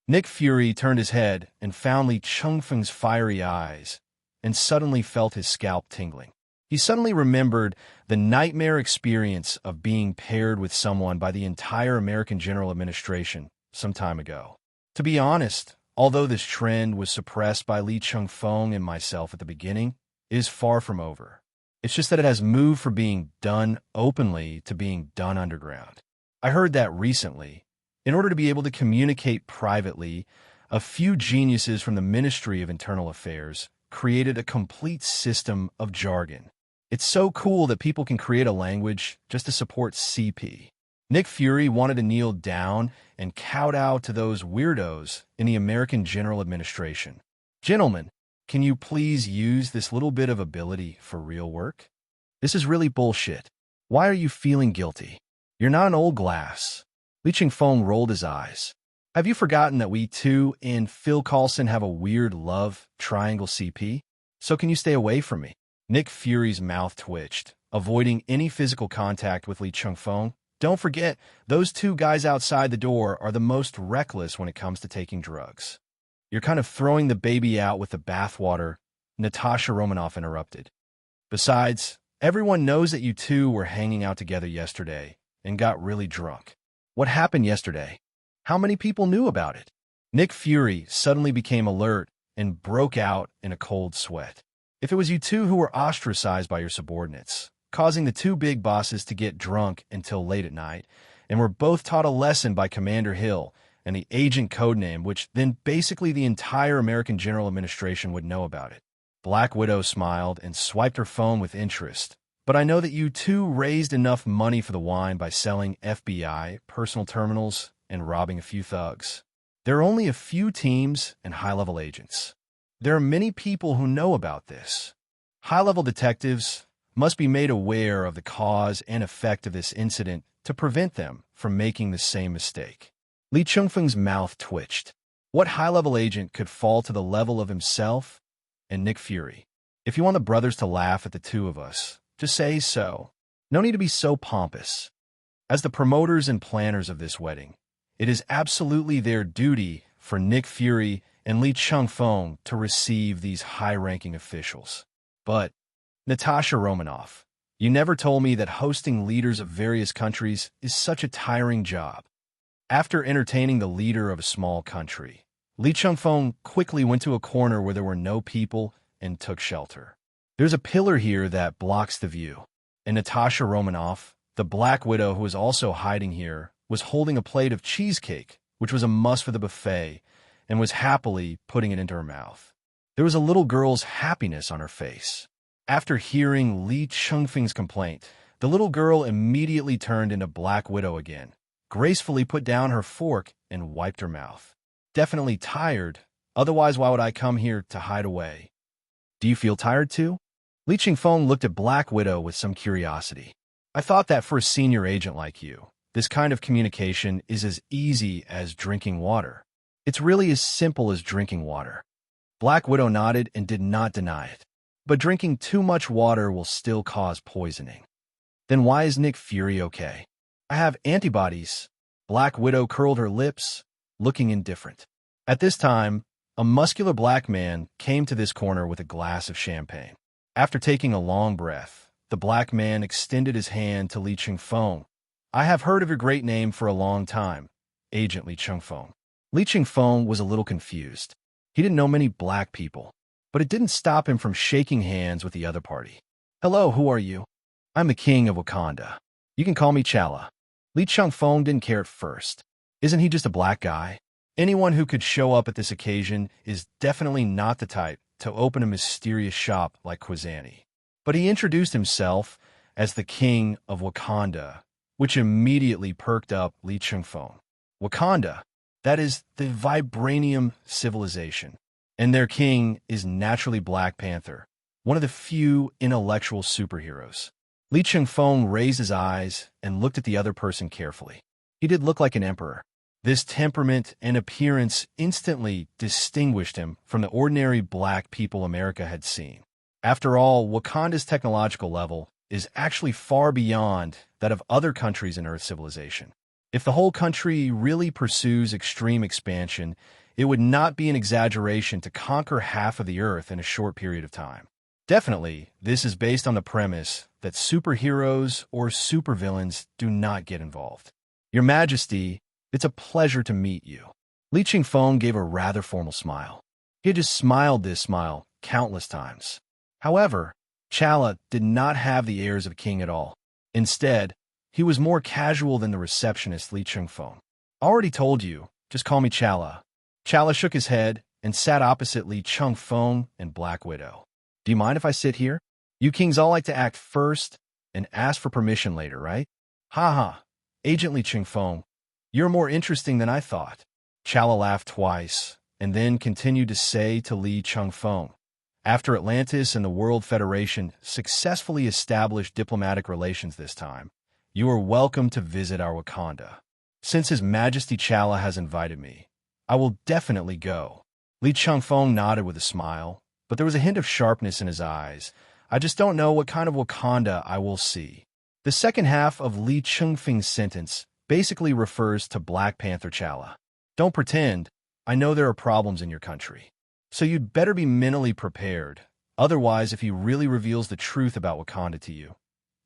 Nick Fury turned his head and found Li Chengfeng's fiery eyes, and suddenly felt his scalp tingling. He suddenly remembered the nightmare experience of being paired with someone by the entire American General Administration some time ago. To be honest, although this trend was suppressed by Li Chengfeng and myself at the beginning, it is far from over. It's just that it has moved from being done openly to being done underground. I heard that recently. In order to be able to communicate privately, a few geniuses from the Ministry of Internal Affairs created a complete system of jargon. It's so cool that people can create a language just to support CP. Nick Fury wanted to kneel down and kowtow to those weirdos in the American General Administration. Gentlemen, can you please use this little bit of ability for real work? This is really bullshit. Why are you feeling guilty? You're not an old glass. Li Chengfeng rolled his eyes. Have you forgotten that we too and Phil Coulson have a weird love triangle CP? So can you stay away from me? Nick Fury's mouth twitched, avoiding any physical contact with Li Chengfeng. Don't forget, those two guys outside the door are the most reckless when it comes to taking drugs. You're kind of throwing the baby out with the bathwater, Natasha Romanoff interrupted. Besides, everyone knows that you two were hanging out together yesterday and got really drunk. What happened yesterday? How many people knew about it? Nick Fury suddenly became alert and broke out in a cold sweat. If it was you two who were ostracized by your subordinates, causing the two big bosses to get drunk until late at night, and were both taught a lesson by Commander Hill and the agent codename, which then basically the entire American General Administration would know about it. Black Widow smiled and swiped her phone with interest. But I know that you two raised enough money for the wine by selling F.B.I. personal terminals and robbing a few thugs. There are only a few teams and high-level agents. There are many people who know about this. High-level detectives must be made aware of the cause and effect of this incident to prevent them from making the same mistake. Li Chengfeng's mouth twitched. What high-level agent could fall to the level of himself and Nick Fury? If you want the brothers to laugh at the two of us, just say so. No need to be so pompous. As the promoters and planners of this wedding, it is absolutely their duty for Nick Fury and Li Chengfeng to receive these high-ranking officials. But, Natasha Romanoff, you never told me that hosting leaders of various countries is such a tiring job. After entertaining the leader of a small country, Li Chengfeng quickly went to a corner where there were no people and took shelter. There's a pillar here that blocks the view, and Natasha Romanoff, the Black Widow who was also hiding here, was holding a plate of cheesecake, which was a must for the buffet, and was happily putting it into her mouth. There was a little girl's happiness on her face. After hearing Li Chengfeng's complaint, the little girl immediately turned into Black Widow again, gracefully put down her fork and wiped her mouth. Definitely tired, otherwise why would I come here to hide away? Do you feel tired too? Li Chengfeng looked at Black Widow with some curiosity. I thought that for a senior agent like you, this kind of communication is as easy as drinking water. It's really as simple as drinking water. Black Widow nodded and did not deny it. But drinking too much water will still cause poisoning. Then why is Nick Fury okay? I have antibodies. Black Widow curled her lips, looking indifferent. At this time, a muscular black man came to this corner with a glass of champagne. After taking a long breath, the black man extended his hand to Li Chengfeng. I have heard of your great name for a long time, Agent Li Chengfeng. Li Chengfeng was a little confused. He didn't know many black people. but it didn't stop him from shaking hands with the other party. "Hello, who are you?" "I'm the king of Wakanda. You can call me Chala." Li Chengfeng didn't care at first. Isn't he just a black guy? Anyone who could show up at this occasion is definitely not the type to open a mysterious shop like Kwazani. But he introduced himself as the king of Wakanda, which immediately perked up Li Chengfeng. Wakanda, that is the vibranium civilization, and their king is naturally Black Panther, one of the few intellectual superheroes. Li Chengfeng raised his eyes and looked at the other person carefully. He did look like an emperor. This temperament and appearance instantly distinguished him from the ordinary black people America had seen. After all, Wakanda's technological level is actually far beyond that of other countries in Earth civilization. If the whole country really pursues extreme expansion, it would not be an exaggeration to conquer half of the Earth in a short period of time. Definitely, this is based on the premise that superheroes or supervillains do not get involved. Your Majesty, it's a pleasure to meet you. Li Chengfeng gave a rather formal smile. He had just smiled this smile countless times. However, Chala did not have the airs of a king at all. Instead, he was more casual than the receptionist Li Chengfeng. "Already told you, just call me Chala." Chala shook his head and sat opposite Li Chengfeng and Black Widow. "Do you mind if I sit here? You kings all like to act first and ask for permission later, right?" "Ha ha, Agent Li Chengfeng, you're more interesting than I thought." Chala laughed twice and then continued to say to Li Chengfeng, "After Atlantis and the World Federation successfully established diplomatic relations this time, you are welcome to visit our Wakanda. Since His Majesty Chala has invited me, I will definitely go." Li Chengfeng nodded with a smile, but there was a hint of sharpness in his eyes. "I just don't know what kind of Wakanda I will see." The second half of Li Chengfeng's sentence basically refers to Black Panther Chala. "Don't pretend. I know there are problems in your country. So you'd better be mentally prepared. Otherwise, if he really reveals the truth about Wakanda to you,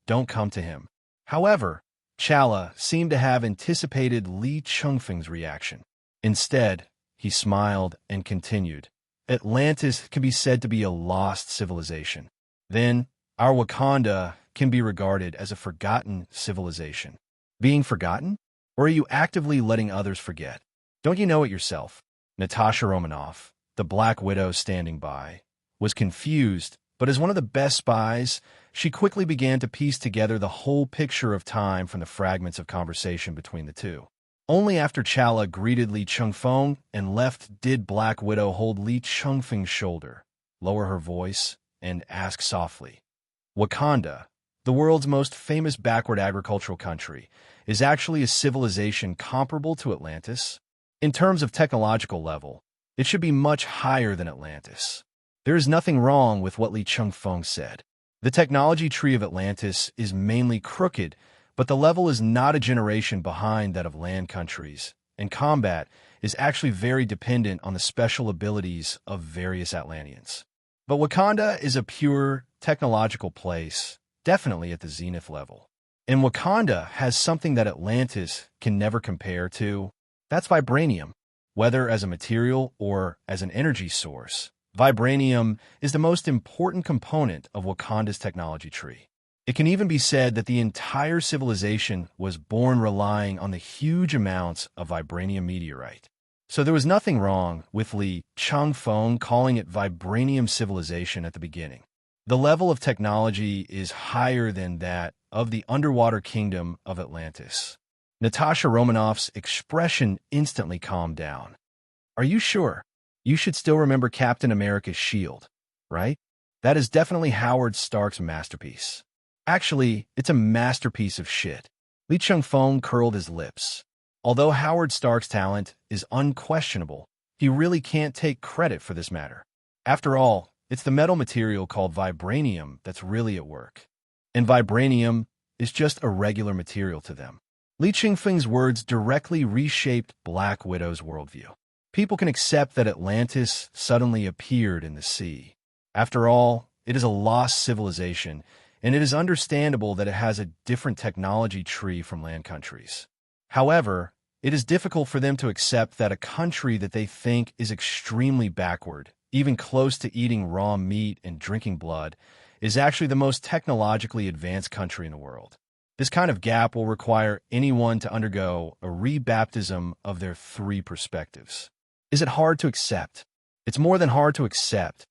don't come to him." However, Chala seemed to have anticipated Li Chengfeng's reaction. Instead, he smiled and continued, "Atlantis can be said to be a lost civilization. Then, our Wakanda can be regarded as a forgotten civilization." Being forgotten? Or are you actively letting others forget? Don't you know it yourself? Natasha Romanoff, the Black Widow standing by, was confused, but as one of the best spies, she quickly began to piece together the whole picture of time from the fragments of conversation between the two. Only after Chala greeted Li Chengfeng and left did Black Widow hold Li Chengfeng's shoulder, lower her voice, and ask softly, "Wakanda, the world's most famous backward agricultural country, is actually a civilization comparable to Atlantis? In terms of technological level, it should be much higher than Atlantis." There is nothing wrong with what Li Chengfeng said. The technology tree of Atlantis is mainly crooked, but the level is not a generation behind that of land countries, and combat is actually very dependent on the special abilities of various Atlanteans. But Wakanda is a pure technological place, definitely at the zenith level. And Wakanda has something that Atlantis can never compare to. That's vibranium. Whether as a material or as an energy source, vibranium is the most important component of Wakanda's technology tree. It can even be said that the entire civilization was born relying on the huge amounts of vibranium meteorite. So there was nothing wrong with Li Chengfeng calling it vibranium civilization at the beginning. The level of technology is higher than that of the underwater kingdom of Atlantis. Natasha Romanoff's expression instantly calmed down. "Are you sure? You should still remember Captain America's shield, right? That is definitely Howard Stark's masterpiece." "Actually, it's a masterpiece of shit." Li Chengfeng curled his lips. Although Howard Stark's talent is unquestionable, he really can't take credit for this matter. After all, it's the metal material called vibranium that's really at work. And vibranium is just a regular material to them. Li Chengfeng's words directly reshaped Black Widow's worldview. People can accept that Atlantis suddenly appeared in the sea. After all, it is a lost civilization, and it is understandable that it has a different technology tree from land countries. However, it is difficult for them to accept that a country that they think is extremely backward even close to eating raw meat and drinking blood, is actually the most technologically advanced country in the world. This kind of gap will require anyone to undergo a rebaptism of their three perspectives. Is it hard to accept? It's more than hard to accept.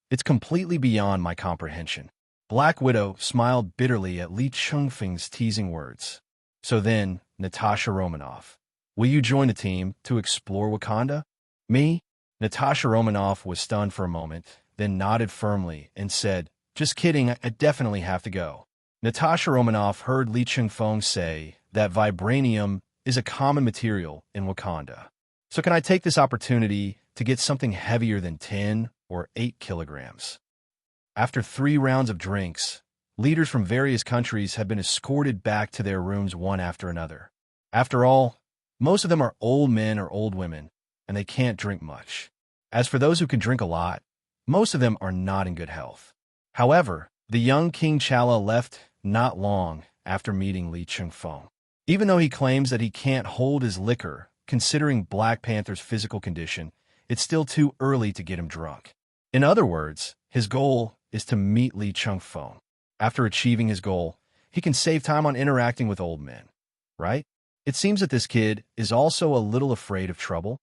It's completely beyond my comprehension. Black Widow smiled bitterly at Li Chengfeng's teasing words. So then, Natasha Romanoff, will you join the team to explore Wakanda? Me? Natasha Romanoff was stunned for a moment, then nodded firmly and said, just kidding, I definitely have to go. Natasha Romanoff heard Li Chengfeng say that vibranium is a common material in Wakanda. So can I take this opportunity to get something heavier than 10 or 8 kilograms? After 3 rounds of drinks, leaders from various countries had been escorted back to their rooms one after another. After all, most of them are old men or old women, and they can't drink much. As for those who can drink a lot, most of them are not in good health. However, the young King Chala left not long after meeting Li Chengfeng. Even though he claims that he can't hold his liquor, considering Black Panther's physical condition, it's still too early to get him drunk. In other words, his goal is to meet Li Chengfeng. After achieving his goal, he can save time on interacting with old men, right? It seems that this kid is also a little afraid of trouble.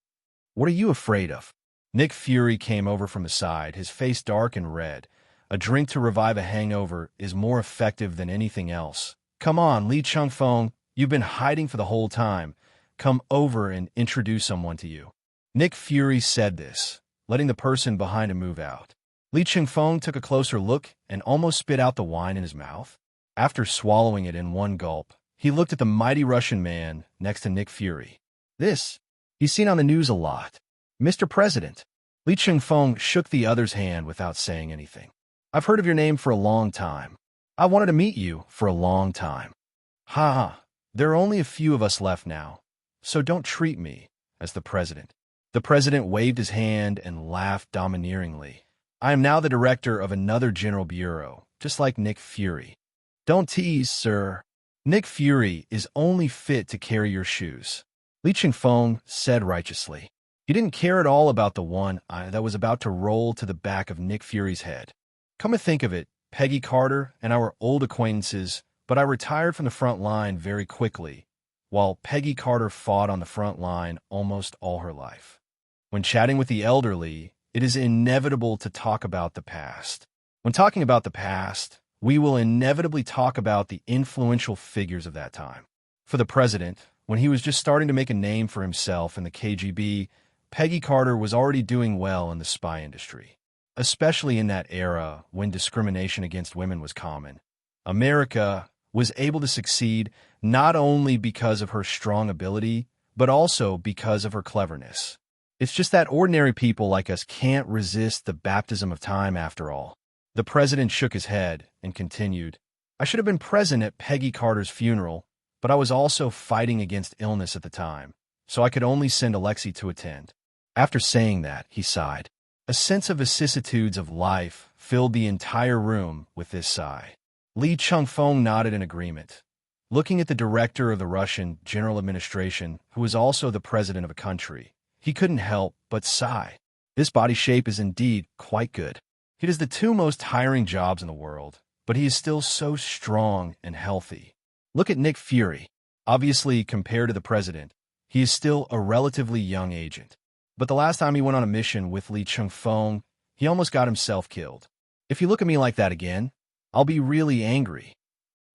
What are you afraid of? Nick Fury came over from the side, his face dark and red. A drink to revive a hangover is more effective than anything else. Come on, Li Chengfeng, you've been hiding for the whole time. Come over and introduce someone to you. Nick Fury said this, letting the person behind him move out. Li Chengfeng took a closer look and almost spit out the wine in his mouth. After swallowing it in one gulp, he looked at the mighty Russian man next to Nick Fury. This, he's seen on the news a lot. Mr. President. Li Chengfeng shook the other's hand without saying anything. I've heard of your name for a long time. I wanted to meet you for a long time. Ha ha, there are only a few of us left now, so don't treat me as the president. The president waved his hand and laughed domineeringly. I am now the director of another general bureau, just like Nick Fury. Don't tease, sir. Nick Fury is only fit to carry your shoes. Li Chengfeng said righteously. He didn't care at all about the one eye that was about to roll to the back of Nick Fury's head. Come to think of it, Peggy Carter and our old acquaintances, but I retired from the front line very quickly, while Peggy Carter fought on the front line almost all her life. When chatting with the elderly, it is inevitable to talk about the past. When talking about the past, we will inevitably talk about the influential figures of that time. For the president, when he was just starting to make a name for himself in the KGB, Peggy Carter was already doing well in the spy industry. Especially in that era when discrimination against women was common. America was able to succeed not only because of her strong ability, but also because of her cleverness. It's just that ordinary people like us can't resist the baptism of time after all. The president shook his head and continued, I should have been present at Peggy Carter's funeral, but I was also fighting against illness at the time, so I could only send Alexei to attend. After saying that, he sighed. A sense of vicissitudes of life filled the entire room with this sigh. Li Chengfeng nodded in agreement. Looking at the director of the Russian General Administration, who was also the president of a country, he couldn't help but sigh. This body shape is indeed quite good. It is the 2 most tiring jobs in the world, but he is still so strong and healthy. Look at Nick Fury. Obviously, compared to the president, he is still a relatively young agent. But the last time he went on a mission with Li Chengfeng, he almost got himself killed. If you look at me like that again, I'll be really angry.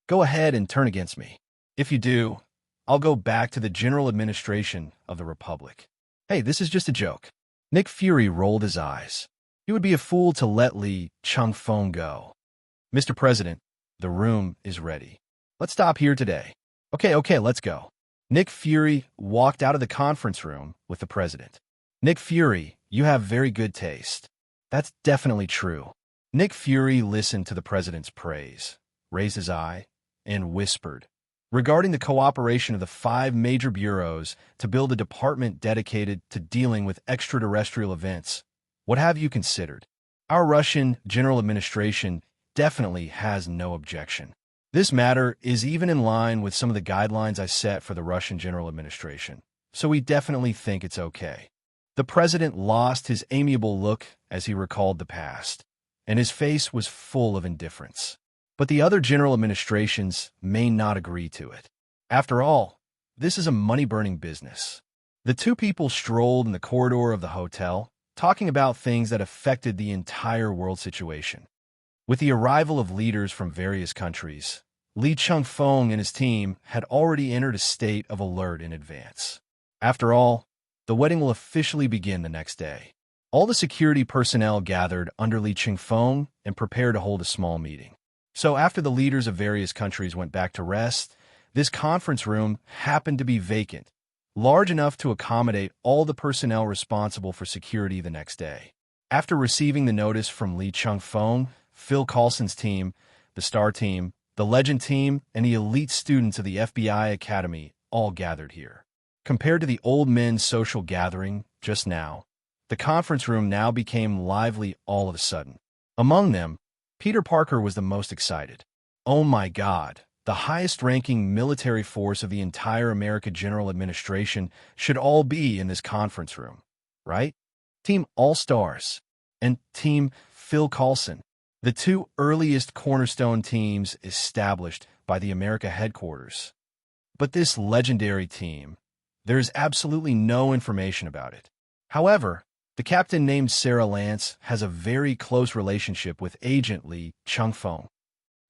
Go ahead and turn against me. If you do, I'll go back to the general administration of the Republic. Hey, this is just a joke. Nick Fury rolled his eyes. He would be a fool to let Li Chengfeng go. Mr. President, the room is ready. Let's stop here today. Okay, let's go. Nick Fury walked out of the conference room with the president. Nick Fury, you have very good taste. That's definitely true. Nick Fury listened to the president's praise, raised his eye, and whispered, regarding the cooperation of the 5 major bureaus to build a department dedicated to dealing with extraterrestrial events. What have you considered? Our Russian General Administration definitely has no objection. This matter is even in line with some of the guidelines I set for the Russian General Administration, so we definitely think it's okay. The president lost his amiable look as he recalled the past, and his face was full of indifference. But the other general administrations may not agree to it. After all, this is a money-burning business. The two people strolled in the corridor of the hotel, talking about things that affected the entire world situation. With the arrival of leaders from various countries, Li Chengfeng and his team had already entered a state of alert in advance. After all, the wedding will officially begin the next day. All the security personnel gathered under Li Chengfeng and prepared to hold a small meeting. So after the leaders of various countries went back to rest, this conference room happened to be vacant, large enough to accommodate all the personnel responsible for security the next day. After receiving the notice from Li Chengfeng, Phil Coulson's team, the Star Team, the Legend Team, and the elite students of the F.B.I. Academy all gathered here. Compared to the old men's social gathering just now, the conference room now became lively all of a sudden. Among them, Peter Parker was the most excited. Oh my God, the highest-ranking military force of the entire American General Administration should all be in this conference room, right? Team All-Stars and Team Phil Coulson, the two earliest cornerstone teams established by the America headquarters. But this legendary team, there is absolutely no information about it. However, the captain named Sarah Lance has a very close relationship with Agent Li Chengfeng.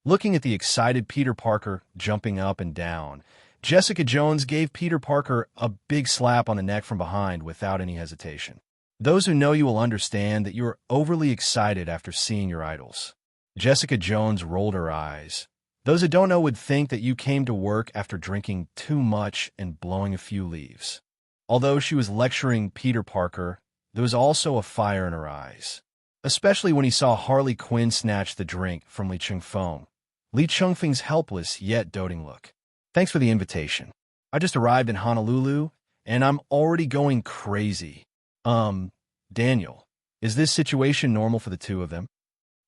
Looking at the excited Peter Parker jumping up and down, Jessica Jones gave Peter Parker a big slap on the neck from behind without any hesitation. Those who know you will understand that you are overly excited after seeing your idols. Jessica Jones rolled her eyes. Those who don't know would think that you came to work after drinking too much and blowing a few leaves. Although she was lecturing Peter Parker, there was also a fire in her eyes, especially when he saw Harley Quinn snatch the drink from Li Chengfeng. Li Chengfeng's helpless yet doting look. Thanks for the invitation. I just arrived in Honolulu, and I'm already going crazy. Daniel, is this situation normal for the two of them?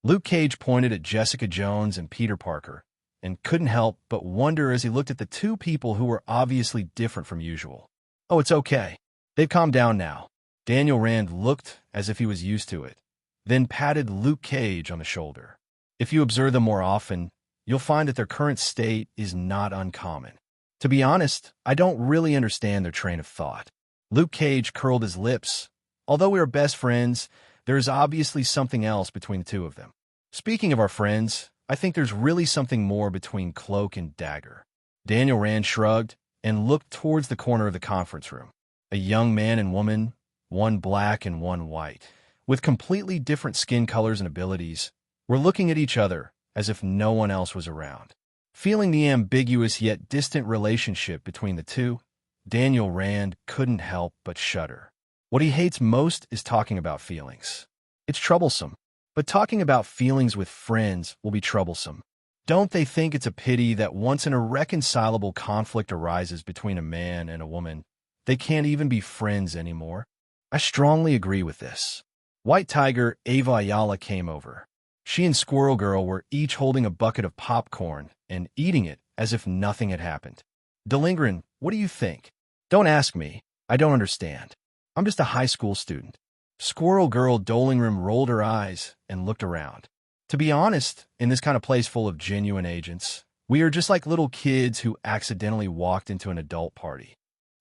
Luke Cage pointed at Jessica Jones and Peter Parker, and couldn't help but wonder as he looked at the two people who were obviously different from usual. Oh, it's okay. They've calmed down now. Daniel Rand looked as if he was used to it, then patted Luke Cage on the shoulder. If you observe them more often, you'll find that their current state is not uncommon. To be honest, I don't really understand their train of thought. Luke Cage curled his lips. Although we are best friends, there is obviously something else between the two of them. Speaking of our friends, I think there's really something more between Cloak and Dagger. Daniel Rand shrugged and looked towards the corner of the conference room. A young man and woman, one black and one white, with completely different skin colors and abilities, were looking at each other as if no one else was around. Feeling the ambiguous yet distant relationship between the two, Daniel Rand couldn't help but shudder. What he hates most is talking about feelings. It's troublesome, but talking about feelings with friends will be troublesome. Don't they think it's a pity that once an irreconcilable conflict arises between a man and a woman, they can't even be friends anymore? I strongly agree with this. White Tiger Ava Ayala came over. She and Squirrel Girl were each holding a bucket of popcorn and eating it as if nothing had happened. Delingren, what do you think? Don't ask me. I don't understand. I'm just a high school student. Squirrel Girl Dolingrim rolled her eyes and looked around. To be honest, in this kind of place full of genuine agents, we are just like little kids who accidentally walked into an adult party.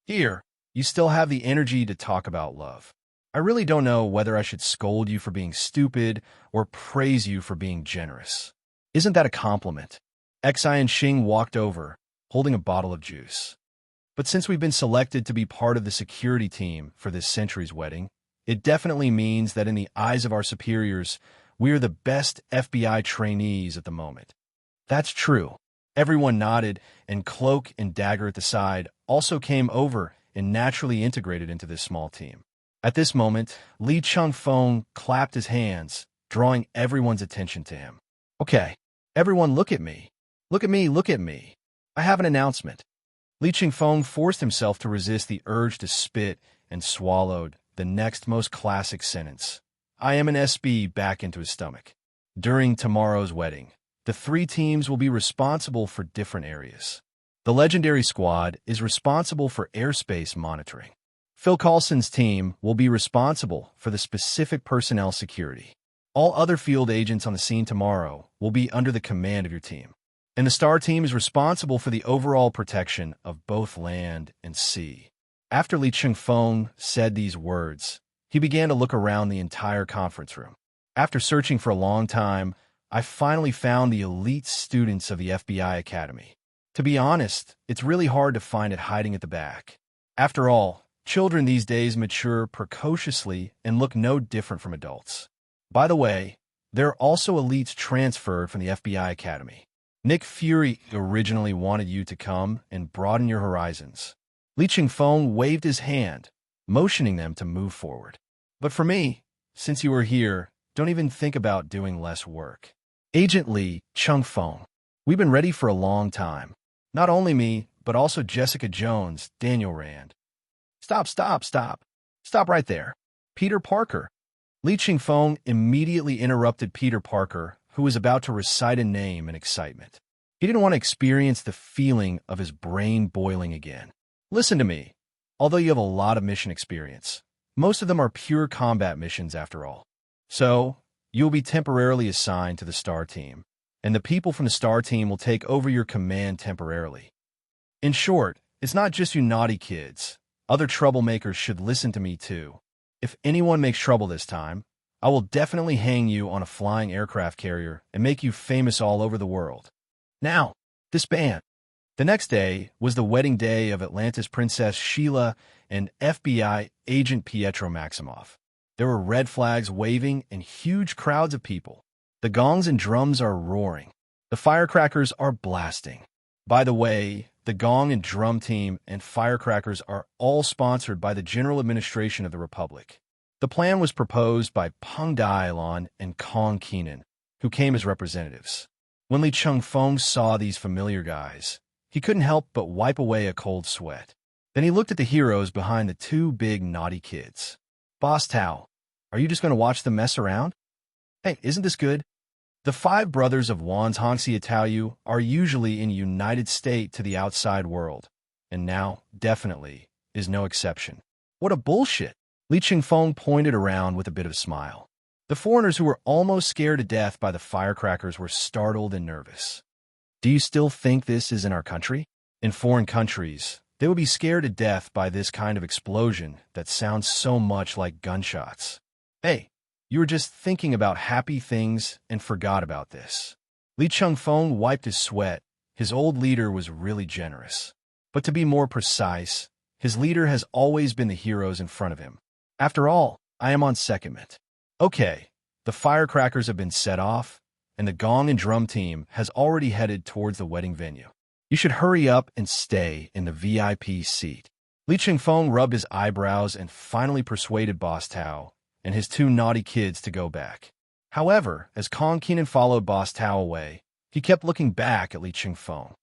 Here, you still have the energy to talk about love. I really don't know whether I should scold you for being stupid or praise you for being generous. Isn't that a compliment? Xi and Xing walked over, holding a bottle of juice. But since we've been selected to be part of the security team for this century's wedding, it definitely means that in the eyes of our superiors, we are the best FBI trainees at the moment. That's true. Everyone nodded, and Cloak and Dagger at the side also came over and naturally integrated into this small team. At this moment, Li Chengfeng clapped his hands, drawing everyone's attention to him. Okay, everyone look at me. Look at me, look at me. I have an announcement. Li Chengfeng forced himself to resist the urge to spit and swallowed the next most classic sentence. I am an SB back into his stomach. During tomorrow's wedding, the three teams will be responsible for different areas. The legendary squad is responsible for airspace monitoring. Phil Coulson's team will be responsible for the specific personnel security. All other field agents on the scene tomorrow will be under the command of your team. And the STAR team is responsible for the overall protection of both land and sea. After Li Chengfeng said these words, he began to look around the entire conference room. After searching for a long time, I finally found the elite students of the FBI Academy. To be honest, it's really hard to find it hiding at the back. After all, children these days mature precociously and look no different from adults. By the way, there are also elites transferred from the FBI Academy. Nick Fury originally wanted you to come and broaden your horizons. Li Chengfeng waved his hand, motioning them to move forward. But for me, since you are here, don't even think about doing less work. Agent Li Chengfeng, we've been ready for a long time. Not only me, but also Jessica Jones, Daniel Rand. Stop right there. Peter Parker. Li Chengfeng immediately interrupted Peter Parker, who was about to recite a name in excitement. He didn't want to experience the feeling of his brain boiling again. Listen to me. Although you have a lot of mission experience, most of them are pure combat missions after all. So, you'll be temporarily assigned to the STAR team, and the people from the STAR team will take over your command temporarily. In short, it's not just you naughty kids. Other troublemakers should listen to me too. If anyone makes trouble this time, I will definitely hang you on a flying aircraft carrier and make you famous all over the world. Now, disband. The next day was the wedding day of Atlantis Princess Sheila and FBI agent Pietro Maximoff. There were red flags waving and huge crowds of people. The gongs and drums are roaring. The firecrackers are blasting. By the way, the gong and drum team and firecrackers are all sponsored by the General Administration of the Republic. The plan was proposed by Peng Dailon and Kong Keenan, who came as representatives. When Li Chengfeng saw these familiar guys, he couldn't help but wipe away a cold sweat. Then he looked at the heroes behind the two big naughty kids. Boss Tao, are you just going to watch them mess around? Hey, isn't this good? The five brothers of Wan's Hongxi Itaoyu are usually in United State to the outside world, and now, definitely, is no exception. What a bullshit! Li Chengfeng pointed around with a bit of a smile. The foreigners who were almost scared to death by the firecrackers were startled and nervous. Do you still think this is in our country? In foreign countries, they would be scared to death by this kind of explosion that sounds so much like gunshots. Hey, you were just thinking about happy things and forgot about this. Li Chengfeng wiped his sweat. His old leader was really generous. But to be more precise, his leader has always been the heroes in front of him. After all, I am on secondment. Okay, the firecrackers have been set off, and the gong and drum team has already headed towards the wedding venue. You should hurry up and stay in the VIP seat. Li Chengfeng rubbed his eyebrows and finally persuaded Boss Tao and his two naughty kids to go back. However, as Kong Keenan followed Boss Tao away, he kept looking back at Li Chengfeng.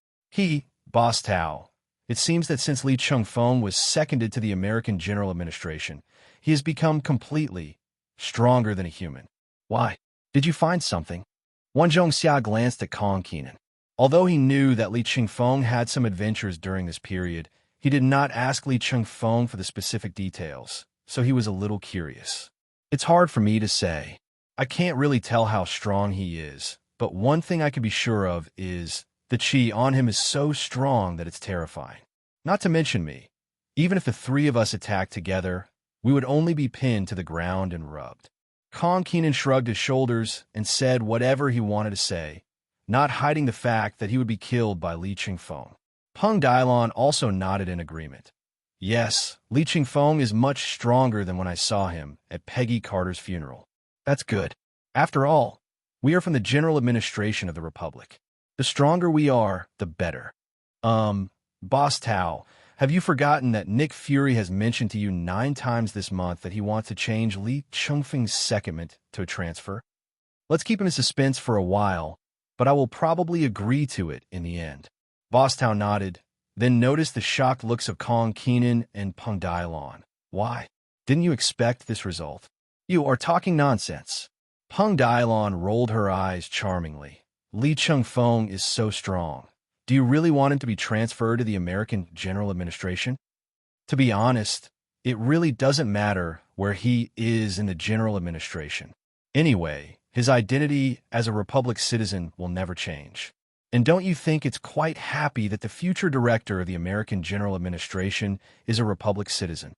Boss Tao, it seems that since Li Chengfeng was seconded to the American General Administration, he has become completely stronger than a human. Why? Did you find something? Wan Zhongxia glanced at Kong Keenan. Although he knew that Li Chengfeng had some adventures during this period, he did not ask Li Chengfeng for the specific details, so he was a little curious. It's hard for me to say. I can't really tell how strong he is, but one thing I can be sure of is the chi on him is so strong that it's terrifying. Not to mention me. Even if the three of us attacked together, we would only be pinned to the ground and rubbed. Kong Keenan shrugged his shoulders and said whatever he wanted to say, not hiding the fact that he would be killed by Li Chengfeng. Peng Dailon also nodded in agreement. Yes, Li Chengfeng is much stronger than when I saw him at Peggy Carter's funeral. That's good. After all, we are from the General Administration of the Republic. The stronger we are, the better. Boss Tao, have you forgotten that Nick Fury has mentioned to you 9 times this month that he wants to change Li Chengfeng's secondment to a transfer? Let's keep him in suspense for a while, but I will probably agree to it in the end. Boss Tao nodded, then noticed the shocked looks of Kong Keenan and Peng Dailon. Why? Didn't you expect this result? You are talking nonsense. Peng Dailon rolled her eyes charmingly. Li Chengfeng is so strong. Do you really want him to be transferred to the American General Administration? To be honest, it really doesn't matter where he is in the general administration. Anyway, his identity as a Republic citizen will never change. And don't you think it's quite happy that the future director of the American General Administration is a Republic citizen?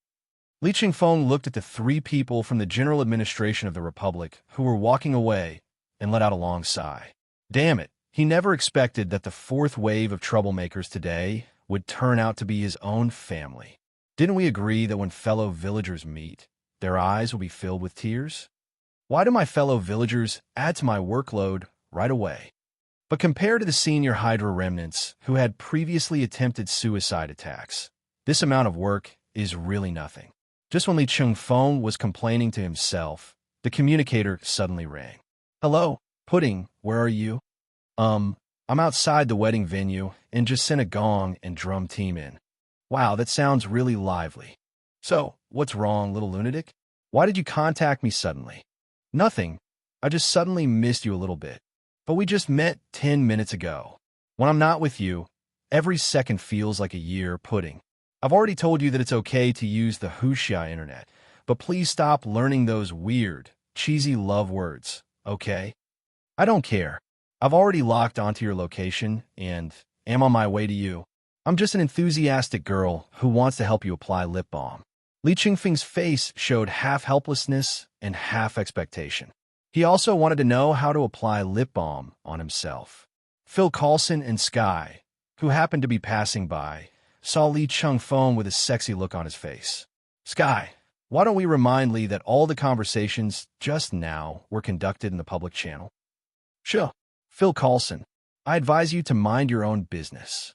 Li Chengfeng looked at the three people from the general administration of the Republic who were walking away and let out a long sigh. Damn it, he never expected that the fourth wave of troublemakers today would turn out to be his own family. Didn't we agree that when fellow villagers meet, their eyes will be filled with tears? Why do my fellow villagers add to my workload right away? But compared to the senior Hydra remnants who had previously attempted suicide attacks, this amount of work is really nothing. Just when Li Chengfeng was complaining to himself, the communicator suddenly rang. Hello, Pudding, where are you? I'm outside the wedding venue and just sent a gong and drum team in. Wow, that sounds really lively. So, what's wrong, little lunatic? Why did you contact me suddenly? Nothing. I just suddenly missed you a little bit. But we just met 10 minutes ago. When I'm not with you, every second feels like a year, Pudding. I've already told you that it's okay to use the Huxia internet, but please stop learning those weird, cheesy love words, okay? I don't care. I've already locked onto your location and am on my way to you. I'm just an enthusiastic girl who wants to help you apply lip balm. Li Chengfeng's face showed half helplessness and half expectation. He also wanted to know how to apply lip balm on himself. Phil Coulson and Sky, who happened to be passing by, saw Li Chengfeng with a sexy look on his face. Sky, why don't we remind Li that all the conversations just now were conducted in the public channel? Sure. Phil Coulson, I advise you to mind your own business.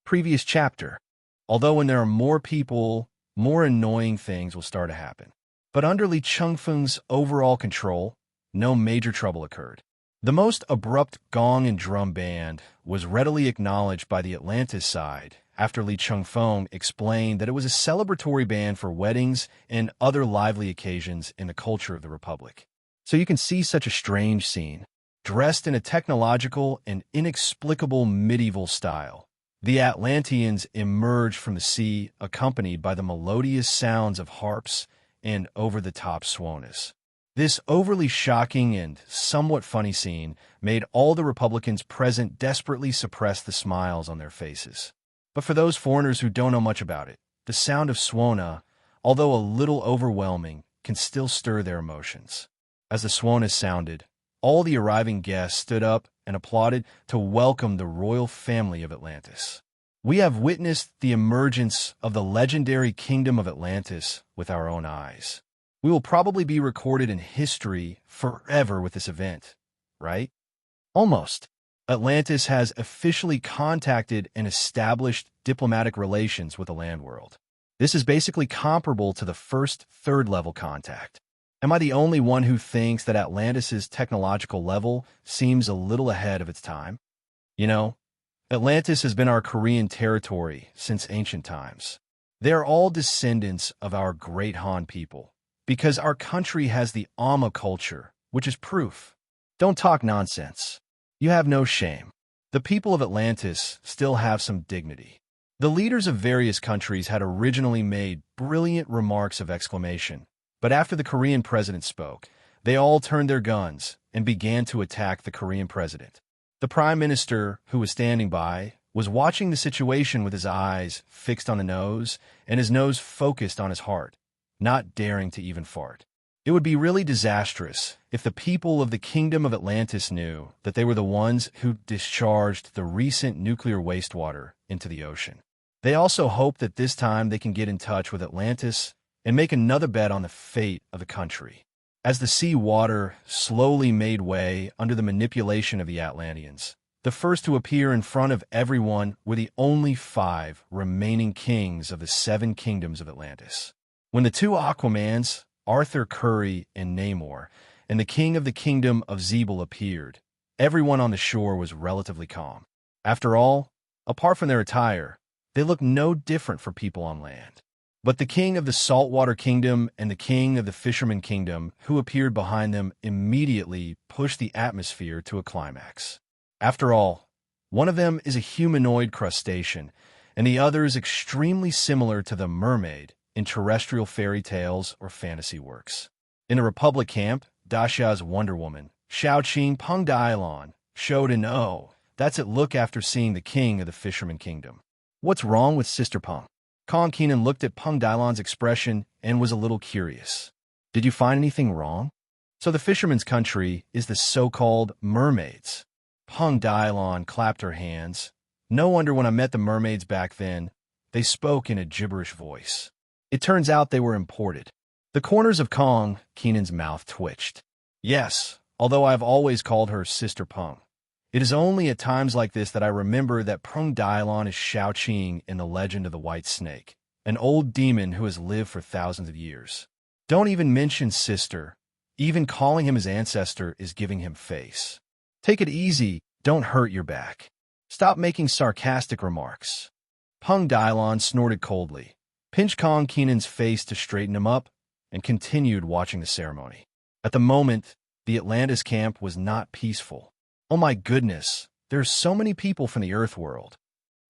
Previous chapter. Although when there are more people, more annoying things will start to happen. But under Li Chengfeng's overall control, no major trouble occurred. The most abrupt gong and drum band was readily acknowledged by the Atlantis side after Li Chengfeng explained that it was a celebratory band for weddings and other lively occasions in the culture of the Republic. So you can see such a strange scene. Dressed in a technological and inexplicable medieval style, the Atlanteans emerged from the sea accompanied by the melodious sounds of harps and over-the-top swanas. This overly shocking and somewhat funny scene made all the Republicans present desperately suppress the smiles on their faces. But for those foreigners who don't know much about it, the sound of swana, although a little overwhelming, can still stir their emotions. As the swanas sounded, all the arriving guests stood up and applauded to welcome the royal family of Atlantis. We have witnessed the emergence of the legendary kingdom of Atlantis with our own eyes. We will probably be recorded in history forever with this event, right? Almost. Atlantis has officially contacted and established diplomatic relations with the land world. This is basically comparable to the first third-level contact. Am I the only one who thinks that Atlantis' technological level seems a little ahead of its time? You know, Atlantis has been our Korean territory since ancient times. They are all descendants of our great Han people, because our country has the Amma culture, which is proof. Don't talk nonsense. You have no shame. The people of Atlantis still have some dignity. The leaders of various countries had originally made brilliant remarks of exclamation, but after the Korean president spoke, they all turned their guns and began to attack the Korean president. The prime minister, who was standing by, was watching the situation with his eyes fixed on the nose and his nose focused on his heart, not daring to even fart. It would be really disastrous if the people of the Kingdom of Atlantis knew that they were the ones who discharged the recent nuclear wastewater into the ocean. They also hope that this time they can get in touch with Atlantis and make another bet on the fate of the country. As the sea water slowly made way under the manipulation of the Atlanteans, the first to appear in front of everyone were the only 5 remaining kings of the 7 kingdoms of Atlantis. When the 2 Aquamans, Arthur Curry and Namor, and the king of the kingdom of Zeeble appeared, everyone on the shore was relatively calm. After all, apart from their attire, they looked no different from people on land. But the king of the saltwater kingdom and the king of the fisherman kingdom, who appeared behind them, immediately pushed the atmosphere to a climax. After all, one of them is a humanoid crustacean, and the other is extremely similar to the mermaid in terrestrial fairy tales or fantasy works. In the Republic camp, Daxia's Wonder Woman, Shaoqing Peng Dailon, showed an that's it look after seeing the king of the Fisherman Kingdom. What's wrong with Sister Peng? Kong Kenan looked at Peng Dailon's expression and was a little curious. Did you find anything wrong? So the fisherman's country is the so-called mermaids. Peng Dailon clapped her hands. No wonder when I met the mermaids back then, they spoke in a gibberish voice. It turns out they were imported. The corners of Kong Kenan's mouth twitched. Yes, although I have always called her Sister Peng. It is only at times like this that I remember that Peng Dailon is Shaoqing in the legend of the White Snake, an old demon who has lived for thousands of years. Don't even mention sister. Even calling him his ancestor is giving him face. Take it easy, don't hurt your back. Stop making sarcastic remarks. Peng Dailon snorted coldly, pinched Kong Kenan's face to straighten him up, and continued watching the ceremony. At the moment, the Atlantis camp was not peaceful. Oh my goodness, there's so many people from the Earth world.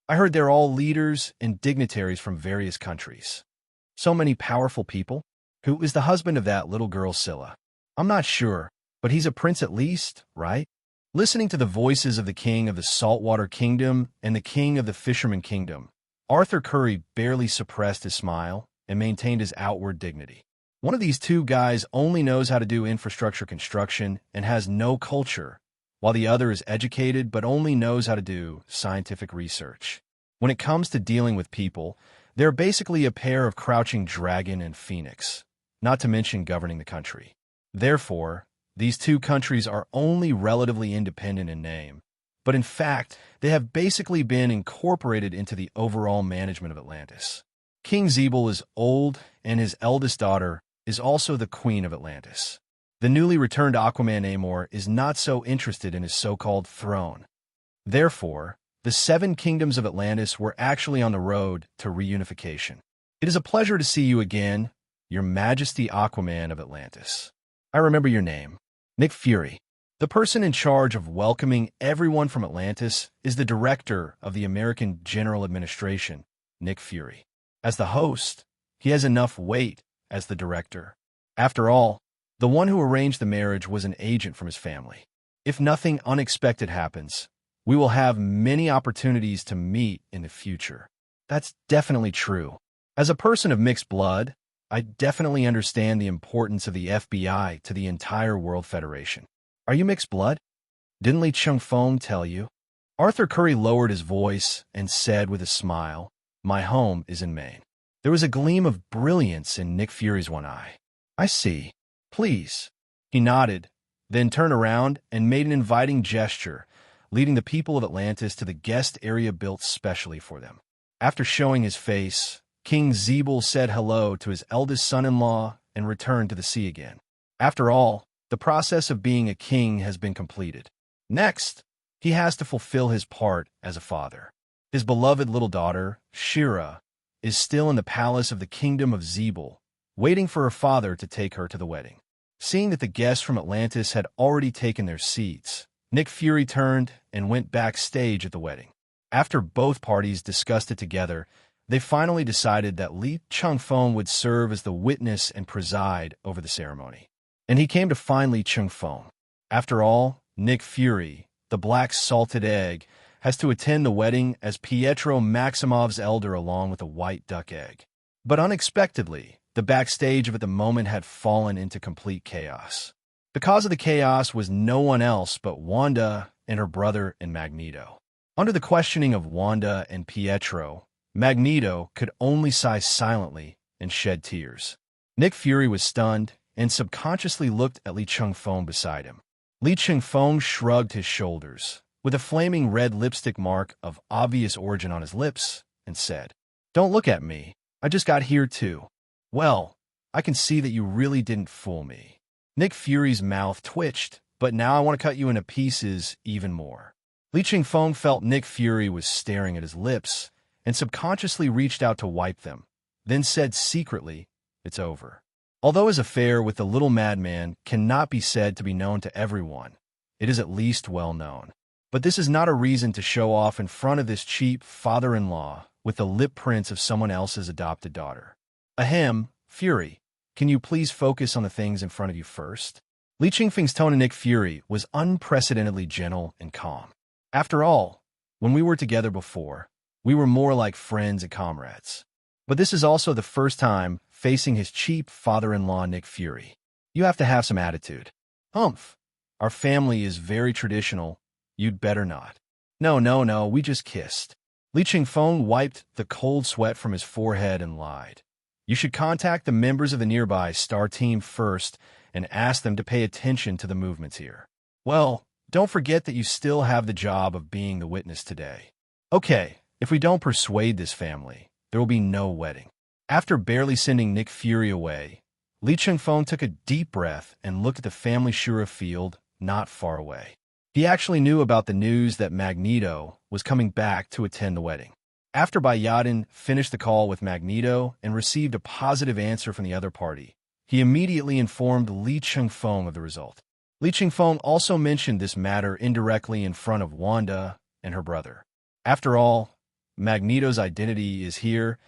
I heard they're all leaders and dignitaries from various countries. So many powerful people. Who is the husband of that little girl Scylla? I'm not sure, but he's a prince at least, right? Listening to the voices of the king of the Saltwater Kingdom and the king of the Fisherman Kingdom, Arthur Curry barely suppressed his smile and maintained his outward dignity. One of these two guys only knows how to do infrastructure construction and has no culture, while the other is educated but only knows how to do scientific research. When it comes to dealing with people, they're basically a pair of crouching dragon and phoenix, not to mention governing the country. Therefore, these two countries are only relatively independent in name, but in fact, they have basically been incorporated into the overall management of Atlantis. King Zeeble is old, and his eldest daughter is also the queen of Atlantis. The newly returned Aquaman Namor is not so interested in his so-called throne. Therefore, the 7 kingdoms of Atlantis were actually on the road to reunification. It is a pleasure to see you again, Your Majesty Aquaman of Atlantis. I remember your name, Nick Fury. The person in charge of welcoming everyone from Atlantis is the director of the American General Administration, Nick Fury. As the host, he has enough weight as the director. After all, the one who arranged the marriage was an agent from his family. If nothing unexpected happens, we will have many opportunities to meet in the future. That's definitely true. As a person of mixed blood, I definitely understand the importance of the FBI to the entire World Federation. Are you mixed blood? Didn't Li Chengfeng tell you? Arthur Curry lowered his voice and said with a smile, "My home is in Maine." There was a gleam of brilliance in Nick Fury's one eye. I see. Please. He nodded, then turned around and made an inviting gesture, leading the people of Atlantis to the guest area built specially for them. After showing his face, King Zeeble said hello to his eldest son-in-law and returned to the sea again. After all, the process of being a king has been completed. Next, he has to fulfill his part as a father. His beloved little daughter, Shira, is still in the palace of the Kingdom of Zeeble, waiting for her father to take her to the wedding. Seeing that the guests from Atlantis had already taken their seats, Nick Fury turned and went backstage at the wedding. After both parties discussed it together, they finally decided that Li Chengfeng would serve as the witness and preside over the ceremony. And he came to find Li Chengfeng. After all, Nick Fury, the black salted egg, has to attend the wedding as Pietro Maximov's elder along with a white duck egg. But unexpectedly, the backstage of at the moment had fallen into complete chaos. The cause of the chaos was no one else but Wanda and her brother and Magneto. Under the questioning of Wanda and Pietro, Magneto could only sigh silently and shed tears. Nick Fury was stunned and subconsciously looked at Li Chengfeng beside him. Li Chengfeng shrugged his shoulders, with a flaming red lipstick mark of obvious origin on his lips, and said, "Don't look at me. I just got here too." "Well, I can see that you really didn't fool me." Nick Fury's mouth twitched, "But now I want to cut you into pieces even more." Li Chengfeng felt Nick Fury was staring at his lips and subconsciously reached out to wipe them, then said secretly, "It's over." Although his affair with the little madman cannot be said to be known to everyone, it is at least well known. But this is not a reason to show off in front of this cheap father-in-law with the lip prints of someone else's adopted daughter. Ahem, Fury, can you please focus on the things in front of you first? Li Chengfeng's tone to Nick Fury was unprecedentedly gentle and calm. After all, when we were together before, we were more like friends and comrades. But this is also the first time facing his cheap father-in-law Nick Fury. You have to have some attitude. Humph. Our family is very traditional. You'd better not. No, we just kissed. Li Chengfeng wiped the cold sweat from his forehead and lied. You should contact the members of the nearby Star Team first and ask them to pay attention to the movements here. Well, don't forget that you still have the job of being the witness today. Okay, if we don't persuade this family, there will be no wedding. After barely sending Nick Fury away, Li Chengfeng took a deep breath and looked at the family Shura field not far away. He actually knew about the news that Magneto was coming back to attend the wedding. After Bayadin finished the call with Magneto and received a positive answer from the other party, he immediately informed Li Chengfeng of the result. Li Chengfeng also mentioned this matter indirectly in front of Wanda and her brother. After all, Magneto's identity is here,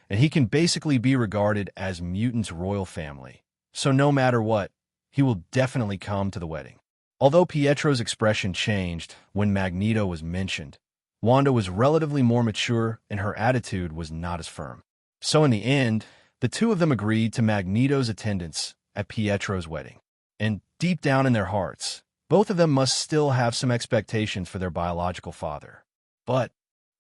and he can basically be regarded as mutants' royal family. So no matter what, he will definitely come to the wedding. Although Pietro's expression changed when Magneto was mentioned, Wanda was relatively more mature and her attitude was not as firm. So in the end, the two of them agreed to Magneto's attendance at Pietro's wedding. And deep down in their hearts, both of them must still have some expectations for their biological father. But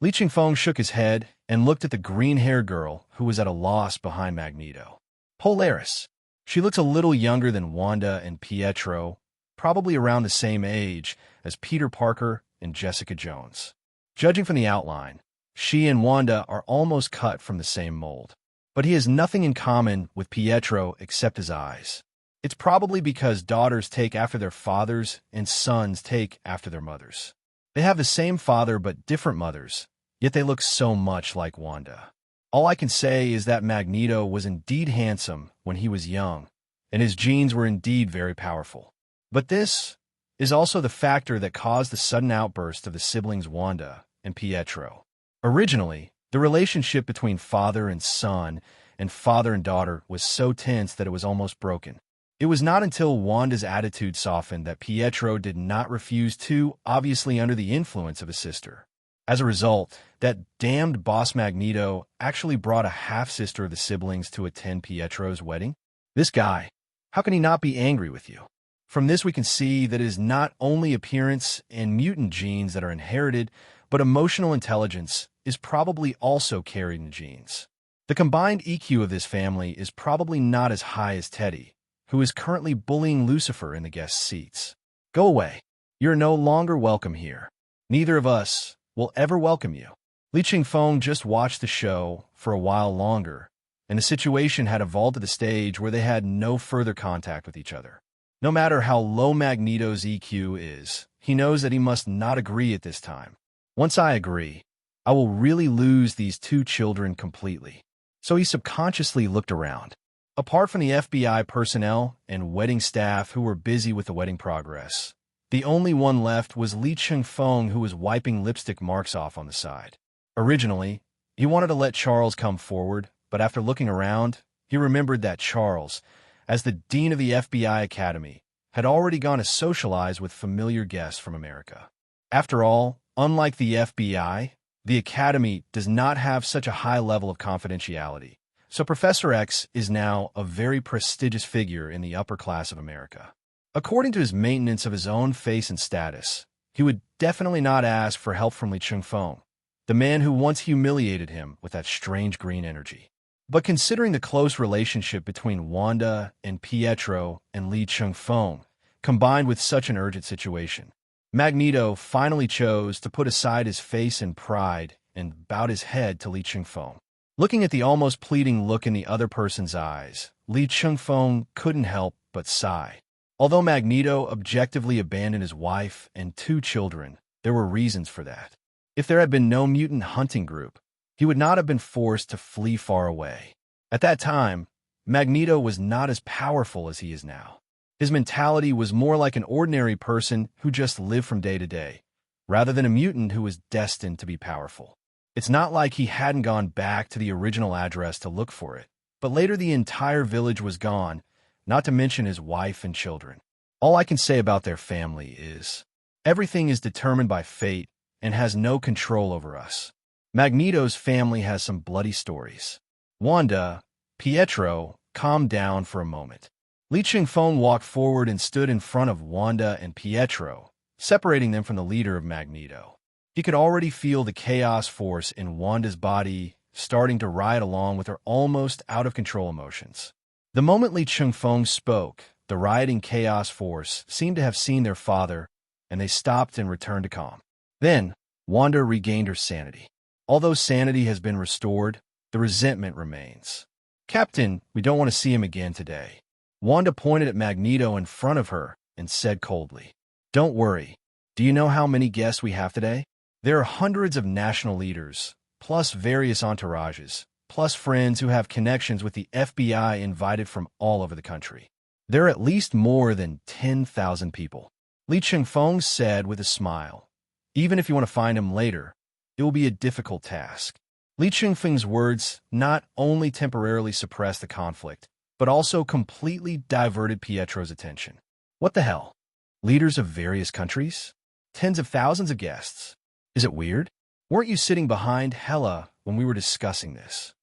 Li Chengfeng shook his head and looked at the green-haired girl who was at a loss behind Magneto. Polaris. She looks a little younger than Wanda and Pietro, probably around the same age as Peter Parker and Jessica Jones. Judging from the outline, she and Wanda are almost cut from the same mold. But he has nothing in common with Pietro except his eyes. It's probably because daughters take after their fathers and sons take after their mothers. They have the same father but different mothers, yet they look so much like Wanda. All I can say is that Magneto was indeed handsome when he was young, and his genes were indeed very powerful. But this is also the factor that caused the sudden outburst of the siblings Wanda and Pietro. Originally, the relationship between father and son and father and daughter was so tense that it was almost broken. It was not until Wanda's attitude softened that Pietro did not refuse to, obviously under the influence of his sister. As a result, that damned boss Magneto actually brought a half-sister of the siblings to attend Pietro's wedding. This guy, how can he not be angry with you? From this we can see that it is not only appearance and mutant genes that are inherited, but emotional intelligence is probably also carried in genes. The combined EQ of this family is probably not as high as Teddy, who is currently bullying Lucifer in the guest seats. Go away. You're no longer welcome here. Neither of us will ever welcome you. Li Chengfeng just watched the show for a while longer, and the situation had evolved to the stage where they had no further contact with each other. No matter how low Magneto's EQ is, he knows that he must not agree at this time. Once I agree, I will really lose these two children completely. So he subconsciously looked around. Apart from the FBI personnel and wedding staff who were busy with the wedding progress, the only one left was Li Chengfeng, who was wiping lipstick marks off on the side. Originally, he wanted to let Charles come forward, but after looking around, he remembered that Charles, as the dean of the FBI Academy, had already gone to socialize with familiar guests from America. After all, unlike the FBI, the Academy does not have such a high level of confidentiality, so Professor X is now a very prestigious figure in the upper class of America. According to his maintenance of his own face and status, he would definitely not ask for help from Li Chengfeng, the man who once humiliated him with that strange green energy. But considering the close relationship between Wanda and Pietro and Li Chengfeng, combined with such an urgent situation, Magneto finally chose to put aside his face in pride and bowed his head to Li Chengfeng. Looking at the almost pleading look in the other person's eyes, Li Chengfeng couldn't help but sigh. Although Magneto objectively abandoned his wife and two children, there were reasons for that. If there had been no mutant hunting group, he would not have been forced to flee far away. At that time, Magneto was not as powerful as he is now. His mentality was more like an ordinary person who just lived from day to day, rather than a mutant who was destined to be powerful. It's not like he hadn't gone back to the original address to look for it, But later the entire village was gone, not to mention his wife and children. All I can say about their family is, everything is determined by fate and has no control over us. Magneto's family has some bloody stories. Wanda, Pietro, calmed down for a moment. Li Chengfeng walked forward and stood in front of Wanda and Pietro, separating them from the leader of Magneto. He could already feel the chaos force in Wanda's body starting to ride along with her almost out-of-control emotions. The moment Li Chengfeng spoke, the rioting chaos force seemed to have seen their father, and they stopped and returned to calm. Then, Wanda regained her sanity. Although sanity has been restored, the resentment remains. "Captain, we don't want to see him again today." Wanda pointed at Magneto in front of her and said coldly, "Don't worry. Do you know how many guests we have today? There are hundreds of national leaders, plus various entourages, plus friends who have connections with the FBI invited from all over the country. There are at least more than 10,000 people." Li Chengfeng said with a smile, "Even if you want to find him later, it will be a difficult task." Li Chengfeng's words not only temporarily suppressed the conflict, but also completely diverted Pietro's attention. What the hell? Leaders of various countries? Tens of thousands of guests? Is it weird? Weren't you sitting behind Hela when we were discussing this?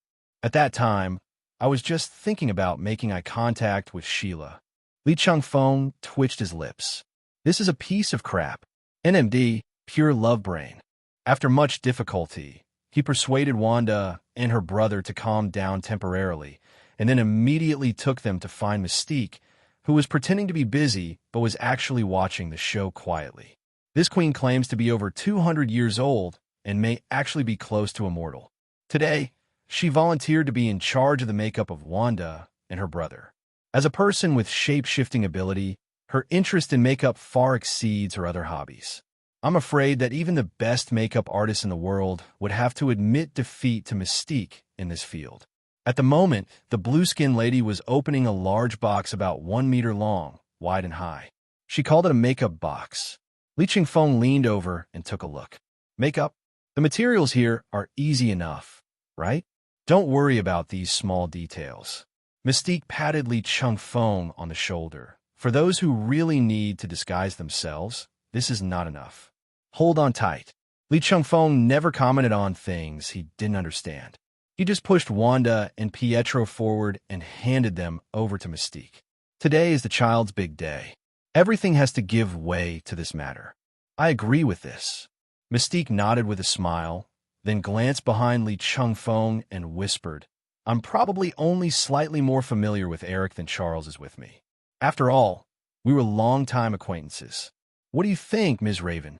At that time, I was just thinking about making eye contact with Sheila. Li Chengfeng twitched his lips. This is a piece of crap. NMD, pure love brain. After much difficulty, he persuaded Wanda and her brother to calm down temporarily, and then immediately took them to find Mystique, who was pretending to be busy but was actually watching the show quietly. This queen claims to be over 200 years old and may actually be close to immortal. Today, she volunteered to be in charge of the makeup of Wanda and her brother. As a person with shape-shifting ability, her interest in makeup far exceeds her other hobbies. I'm afraid that even the best makeup artists in the world would have to admit defeat to Mystique in this field. At the moment, the blue-skinned lady was opening a large box about 1 meter long, wide and high. She called it a makeup box. Li Chengfeng leaned over and took a look. "Makeup? The materials here are easy enough, right? Don't worry about these small details." Mystique patted Li Chengfeng on the shoulder. "For those who really need to disguise themselves, this is not enough. Hold on tight." Li Chengfeng never commented on things he didn't understand. He just pushed Wanda and Pietro forward and handed them over to Mystique. Today is the child's big day. Everything has to give way to this matter. I agree with this. Mystique nodded with a smile, then glanced behind Li Chengfeng and whispered, "I'm probably only slightly more familiar with Eric than Charles is with me. After all, we were long-time acquaintances. What do you think, Ms. Raven?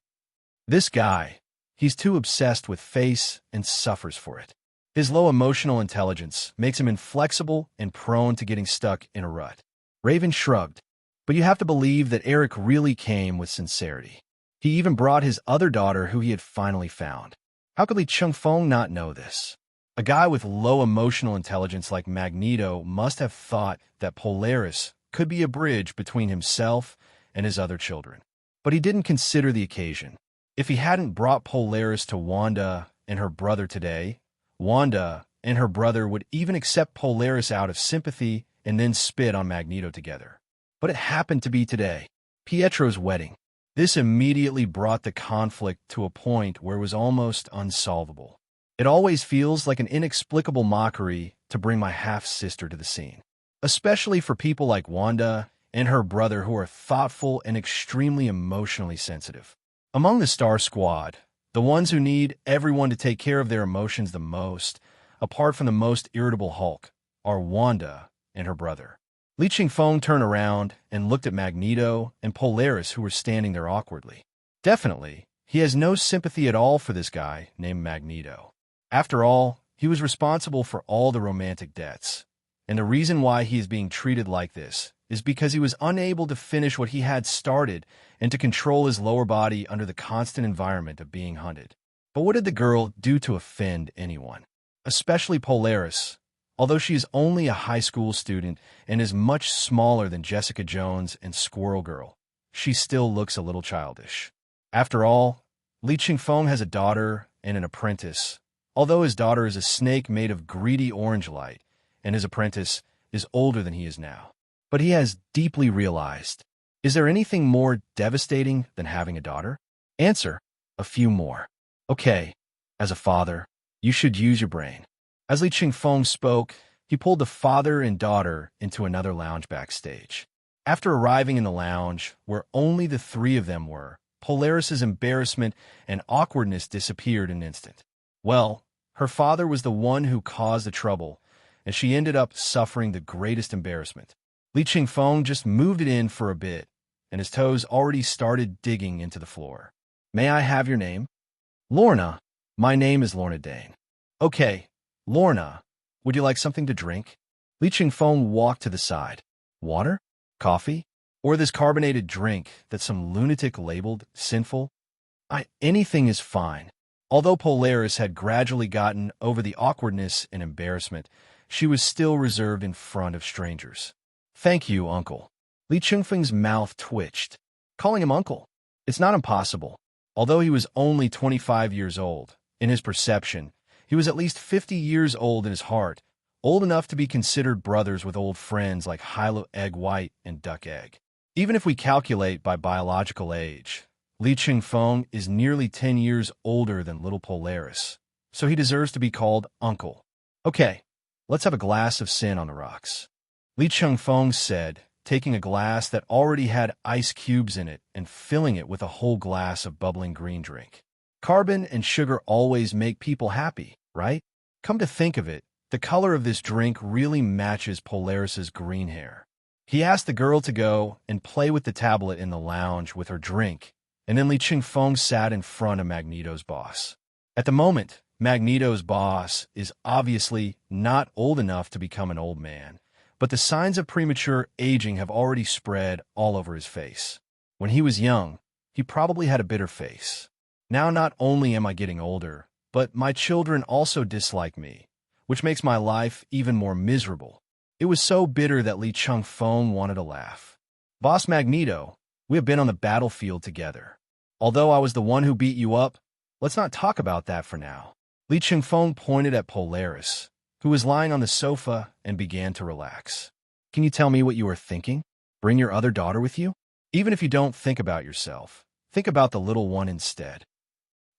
This guy, he's too obsessed with face and suffers for it. His low emotional intelligence makes him inflexible and prone to getting stuck in a rut." Raven shrugged. "But you have to believe that Eric really came with sincerity. He even brought his other daughter who he had finally found. How could Li Chengfeng not know this? A guy with low emotional intelligence like Magneto must have thought that Polaris could be a bridge between himself and his other children. But he didn't consider the occasion. If he hadn't brought Polaris to Wanda and her brother today, Wanda and her brother would even accept Polaris out of sympathy and then spit on Magneto together. But it happened to be today, Pietro's wedding. This immediately brought the conflict to a point where it was almost unsolvable. It always feels like an inexplicable mockery to bring my half-sister to the scene, especially for people like Wanda and her brother who are thoughtful and extremely emotionally sensitive. Among the Star Squad, the ones who need everyone to take care of their emotions the most, apart from the most irritable Hulk, are Wanda and her brother. Li Chengfeng turned around and looked at Magneto and Polaris who were standing there awkwardly. Definitely, he has no sympathy at all for this guy named Magneto. After all, he was responsible for all the romantic debts. And the reason why he is being treated like this is because he was unable to finish what he had started and to control his lower body under the constant environment of being hunted. But what did the girl do to offend anyone? Especially Polaris. Although she is only a high school student and is much smaller than Jessica Jones and Squirrel Girl, she still looks a little childish. After all, Li Chengfeng has a daughter and an apprentice. Although his daughter is a snake made of greedy orange light, and his apprentice is older than he is now. But he has deeply realized, is there anything more devastating than having a daughter? Answer, a few more. Okay, as a father, you should use your brain. As Li Chengfeng spoke, he pulled the father and daughter into another lounge backstage. After arriving in the lounge, where only the three of them were, Polaris's embarrassment and awkwardness disappeared in an instant. Well, her father was the one who caused the trouble, and she ended up suffering the greatest embarrassment. Li Chengfeng just moved it in for a bit, and his toes already started digging into the floor. May I have your name? Lorna. My name is Lorna Dane. Okay, Lorna, would you like something to drink? Li Chengfeng walked to the side. Water? Coffee? Or this carbonated drink that some lunatic labeled sinful? Anything is fine. Although Polaris had gradually gotten over the awkwardness and embarrassment, she was still reserved in front of strangers. Thank you, uncle. Li Chengfeng's mouth twitched. Calling him uncle? It's not impossible. Although he was only 25 years old, in his perception, he was at least 50 years old in his heart, old enough to be considered brothers with old friends like Hilo Egg White and Duck Egg. Even if we calculate by biological age, Li Chengfeng is nearly 10 years older than little Polaris, so he deserves to be called uncle. Okay, let's have a glass of sin on the rocks. Li Chengfeng said, taking a glass that already had ice cubes in it and filling it with a whole glass of bubbling green drink. Carbon and sugar always make people happy, right? Come to think of it, the color of this drink really matches Polaris's green hair. He asked the girl to go and play with the tablet in the lounge with her drink, and then Li Chengfeng sat in front of Magneto's boss. At the moment, Magneto's boss is obviously not old enough to become an old man, but the signs of premature aging have already spread all over his face. When he was young, he probably had a bitter face. Now not only am I getting older, but my children also dislike me, which makes my life even more miserable. It was so bitter that Li Chengfeng wanted to laugh. Boss Magneto, we have been on the battlefield together. Although I was the one who beat you up, let's not talk about that for now. Li Chengfeng pointed at Polaris, who was lying on the sofa, and began to relax. Can you tell me what you are thinking? Bring your other daughter with you? Even if you don't think about yourself, think about the little one instead.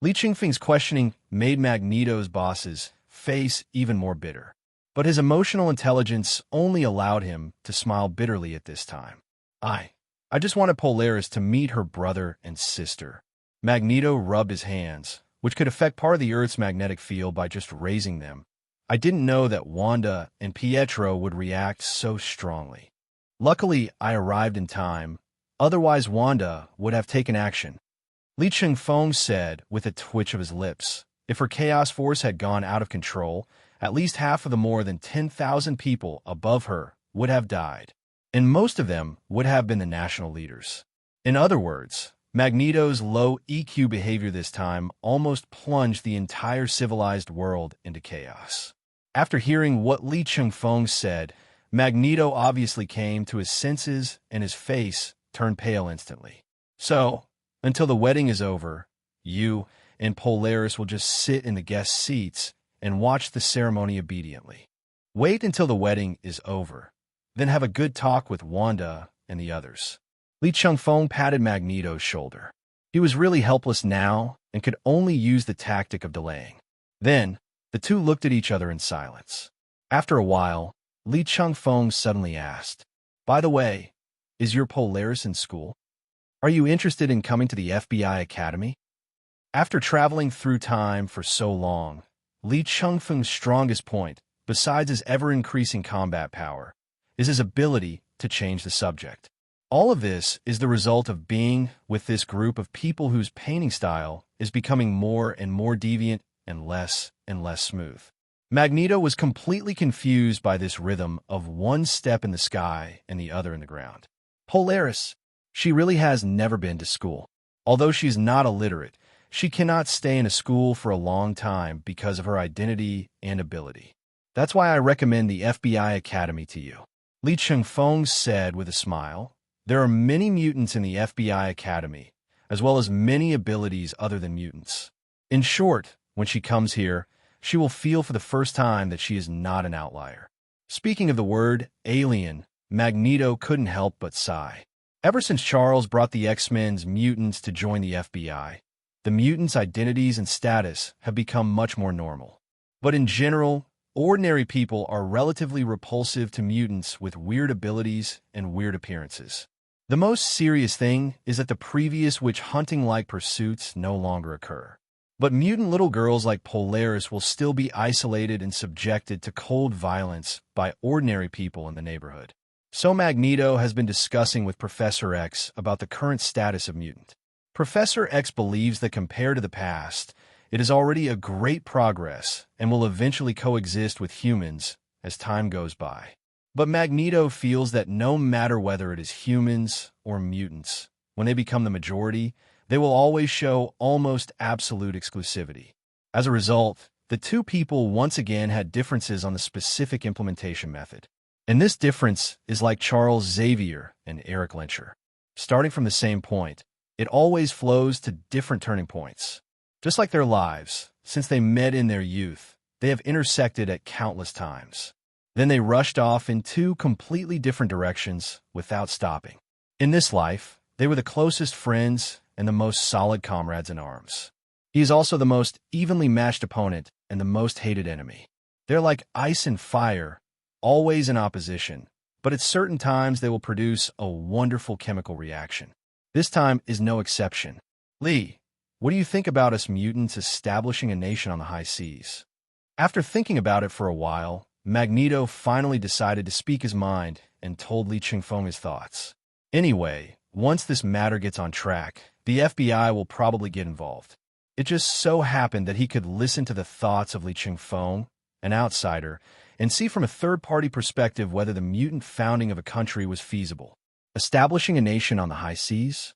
Li Chengfeng's questioning made Magneto's boss's face even more bitter, but his emotional intelligence only allowed him to smile bitterly at this time. I just wanted Polaris to meet her brother and sister. Magneto rubbed his hands, which could affect part of the Earth's magnetic field by just raising them. I didn't know that Wanda and Pietro would react so strongly. Luckily, I arrived in time. Otherwise, Wanda would have taken action. Li Chengfeng said with a twitch of his lips. If her chaos force had gone out of control, at least half of the more than 10,000 people above her would have died, and most of them would have been the national leaders. In other words, Magneto's low EQ behavior this time almost plunged the entire civilized world into chaos. After hearing what Li Chengfeng said, Magneto obviously came to his senses and his face turned pale instantly. So, until the wedding is over, you and Polaris will just sit in the guest seats and watch the ceremony obediently. Wait until the wedding is over, then have a good talk with Wanda and the others. Li Chengfeng patted Magneto's shoulder. He was really helpless now and could only use the tactic of delaying. Then, the two looked at each other in silence. After a while, Li Chengfeng suddenly asked, "By the way, is your Polaris in school? Are you interested in coming to the FBI Academy?" After traveling through time for so long, Li Chengfeng's strongest point, besides his ever-increasing combat power, is his ability to change the subject. All of this is the result of being with this group of people whose painting style is becoming more and more deviant and less smooth. Magneto was completely confused by this rhythm of one step in the sky and the other in the ground. Polaris, she really has never been to school. Although she's not illiterate, she cannot stay in a school for a long time because of her identity and ability. That's why I recommend the FBI Academy to you. Li Chengfeng said with a smile. There are many mutants in the FBI Academy, as well as many abilities other than mutants. In short, when she comes here, she will feel for the first time that she is not an outlier. Speaking of the word alien, Magneto couldn't help but sigh. Ever since Charles brought the X-Men's mutants to join the FBI, the mutants' identities and status have become much more normal. But in general, ordinary people are relatively repulsive to mutants with weird abilities and weird appearances. The most serious thing is that the previous witch-hunting-like pursuits no longer occur. But mutant little girls like Polaris will still be isolated and subjected to cold violence by ordinary people in the neighborhood. So Magneto has been discussing with Professor X about the current status of mutant. Professor X believes that compared to the past, it is already a great progress and will eventually coexist with humans as time goes by. But Magneto feels that no matter whether it is humans or mutants, when they become the majority, they will always show almost absolute exclusivity. As a result, the two people once again had differences on the specific implementation method. And this difference is like Charles Xavier and Eric Lyncher. Starting from the same point, it always flows to different turning points. Just like their lives, since they met in their youth, they have intersected at countless times. Then they rushed off in two completely different directions without stopping. In this life, they were the closest friends and the most solid comrades in arms. He is also the most evenly matched opponent and the most hated enemy. They're like ice and fire, always in opposition, but at certain times they will produce a wonderful chemical reaction. This time is no exception. Lee, what do you think about us mutants establishing a nation on the high seas? After thinking about it for a while, Magneto finally decided to speak his mind and told Li Chengfeng his thoughts. Anyway, once this matter gets on track, the FBI will probably get involved. It just so happened that he could listen to the thoughts of Li Chengfeng, an outsider, and see from a third-party perspective whether the mutant founding of a country was feasible. Establishing a nation on the high seas?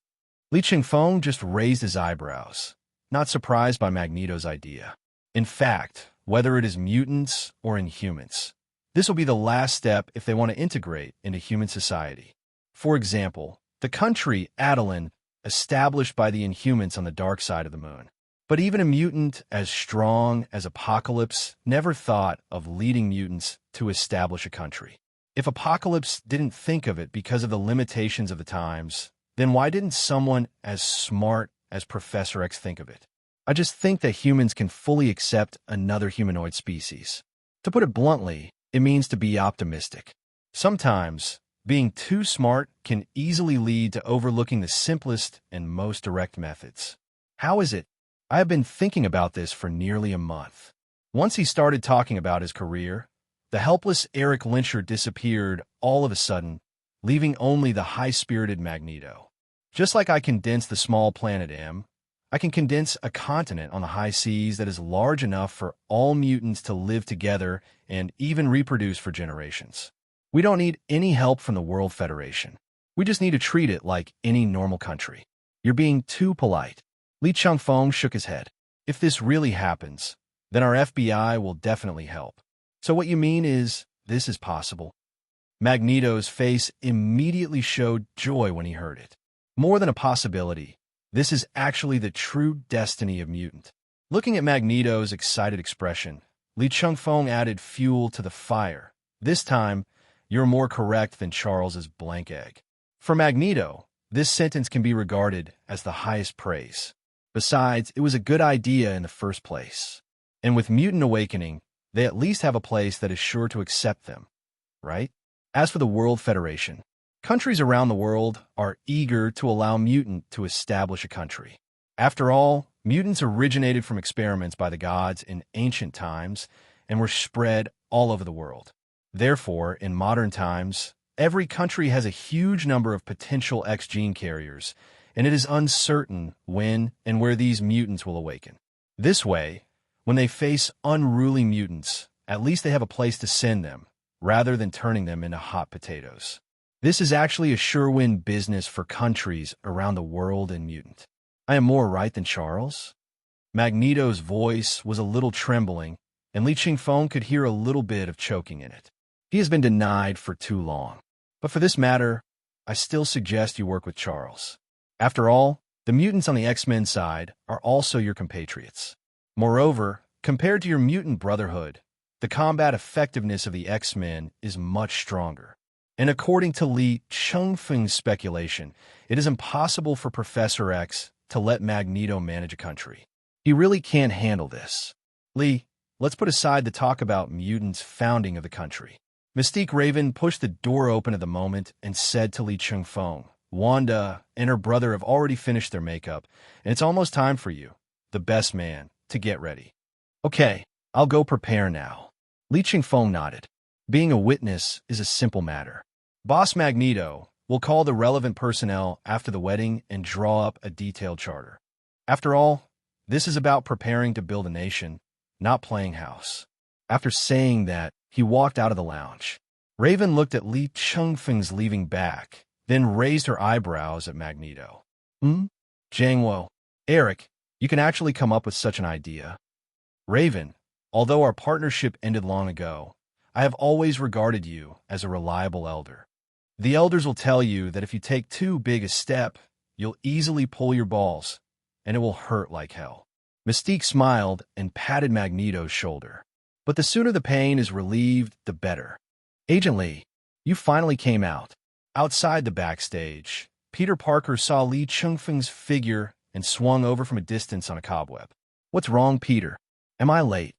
Li Chengfeng just raised his eyebrows, not surprised by Magneto's idea. In fact, whether it is mutants or Inhumans, this will be the last step if they want to integrate into human society. For example, the country Adelan, established by the Inhumans on the dark side of the moon. But even a mutant as strong as Apocalypse never thought of leading mutants to establish a country. If Apocalypse didn't think of it because of the limitations of the times, then why didn't someone as smart as Professor X think of it? I just think that humans can fully accept another humanoid species. To put it bluntly, it means to be optimistic. Sometimes, being too smart can easily lead to overlooking the simplest and most direct methods. How is it? I have been thinking about this for nearly a month. Once he started talking about his career, the helpless Eric Lyncher disappeared all of a sudden, leaving only the high-spirited Magneto. Just like I condensed the small planet M, I can condense a continent on the high seas that is large enough for all mutants to live together and even reproduce for generations. We don't need any help from the World Federation. We just need to treat it like any normal country. You're being too polite. Li Chengfeng shook his head. If this really happens, then our FBI will definitely help. So what you mean is, this is possible? Magneto's face immediately showed joy when he heard it. More than a possibility, this is actually the true destiny of mutant. Looking at Magneto's excited expression, Li Chengfeng added fuel to the fire. This time, you're more correct than Charles's blank egg. For Magneto, this sentence can be regarded as the highest praise. Besides, it was a good idea in the first place. And with Mutant Awakening, they at least have a place that is sure to accept them, right? As for the World Federation, countries around the world are eager to allow mutant to establish a country. After all, mutants originated from experiments by the gods in ancient times and were spread all over the world. Therefore, in modern times, every country has a huge number of potential X gene carriers, and it is uncertain when and where these mutants will awaken. This way, when they face unruly mutants, at least they have a place to send them, rather than turning them into hot potatoes. This is actually a sure-win business for countries around the world and mutant. I am more right than Charles? Magneto's voice was a little trembling, and Li Chengfeng could hear a little bit of choking in it. He has been denied for too long. But for this matter, I still suggest you work with Charles. After all, the mutants on the X-Men side are also your compatriots. Moreover, compared to your mutant brotherhood, the combat effectiveness of the X-Men is much stronger. And according to Chengfeng's speculation, it is impossible for Professor X to let Magneto manage a country. He really can't handle this. Let's put aside the talk about mutants' founding of the country. Mystique Raven pushed the door open at the moment and said to Chengfeng, Wanda and her brother have already finished their makeup, and it's almost time for you, the best man, to get ready. Okay, I'll go prepare now. Chengfeng nodded. Being a witness is a simple matter. Boss Magneto will call the relevant personnel after the wedding and draw up a detailed charter. After all, this is about preparing to build a nation, not playing house. After saying that, he walked out of the lounge. Raven looked at Chengfeng's leaving back, then raised her eyebrows at Magneto. Jangwo, Eric, you can actually come up with such an idea. Raven, although our partnership ended long ago, I have always regarded you as a reliable elder. The elders will tell you that if you take too big a step, you'll easily pull your balls, and it will hurt like hell. Mystique smiled and patted Magneto's shoulder. But the sooner the pain is relieved, the better. Agent Lee, you finally came out. Outside the backstage, Peter Parker saw Chengfeng's figure and swung over from a distance on a cobweb. What's wrong, Peter? Am I late?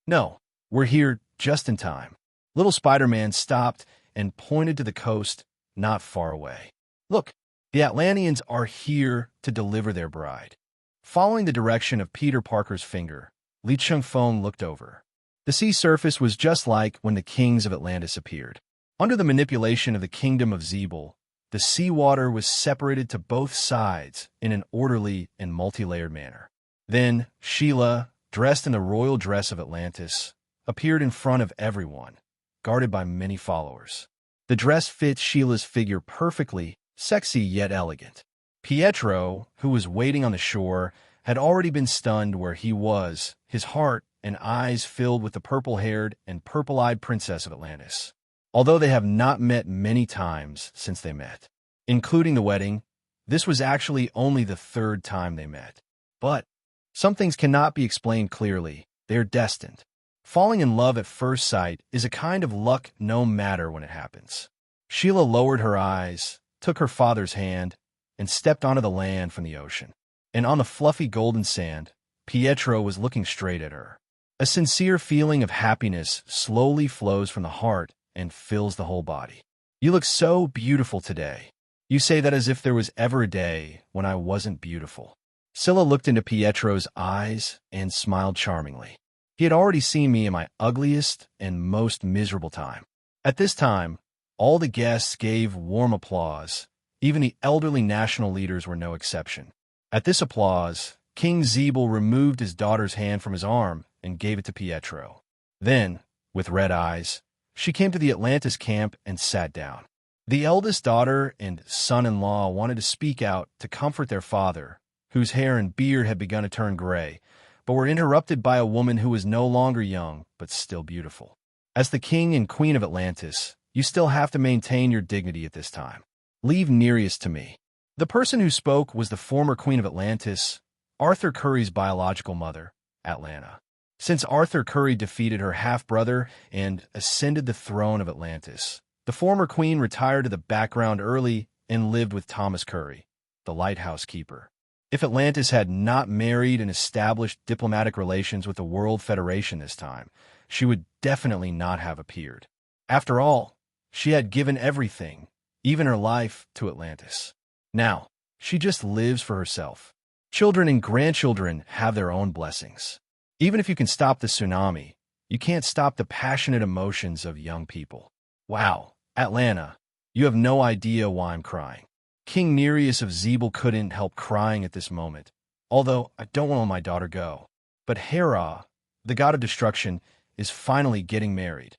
No, we're here just in time. Little Spider-Man stopped and pointed to the coast not far away. Look, the Atlanteans are here to deliver their bride. Following the direction of Peter Parker's finger, Chengfeng looked over. The sea surface was just like when the kings of Atlantis appeared. Under the manipulation of the kingdom of Zebul, the seawater was separated to both sides in an orderly and multi-layered manner. Then Sheila, dressed in the royal dress of Atlantis, appeared in front of everyone, guarded by many followers. The dress fit Sheila's figure perfectly, sexy yet elegant. Pietro, who was waiting on the shore, had already been stunned where he was, his heart and eyes filled with the purple-haired and purple-eyed princess of Atlantis. Although they have not met many times since they met, including the wedding, this was actually only the third time they met. But some things cannot be explained clearly. They are destined. Falling in love at first sight is a kind of luck no matter when it happens. Sheila lowered her eyes, took her father's hand, and stepped onto the land from the ocean. And on the fluffy golden sand, Pietro was looking straight at her. A sincere feeling of happiness slowly flows from the heart and fills the whole body. You look so beautiful today. You say that as if there was ever a day when I wasn't beautiful. Scylla looked into Pietro's eyes and smiled charmingly. He had already seen me in my ugliest and most miserable time. At this time, all the guests gave warm applause. Even the elderly national leaders were no exception. At this applause, King Zebul removed his daughter's hand from his arm and gave it to Pietro. Then, with red eyes, she came to the Atlantis camp and sat down. The eldest daughter and son-in-law wanted to speak out to comfort their father, whose hair and beard had begun to turn gray, but were interrupted by a woman who was no longer young, but still beautiful. As the king and queen of Atlantis, you still have to maintain your dignity at this time. Leave Nereus to me. The person who spoke was the former queen of Atlantis, Arthur Curry's biological mother, Atlanta. Since Arthur Curry defeated her half-brother and ascended the throne of Atlantis, the former queen retired to the background early and lived with Thomas Curry, the lighthouse keeper. If Atlantis had not married and established diplomatic relations with the World Federation this time, she would definitely not have appeared. After all, she had given everything, even her life, to Atlantis. Now, she just lives for herself. Children and grandchildren have their own blessings. Even if you can stop the tsunami, you can't stop the passionate emotions of young people. Wow, Atlanta, you have no idea why I'm crying. King Nereus of Zebul couldn't help crying at this moment, although I don't want to let my daughter go. But Hera, the god of destruction, is finally getting married.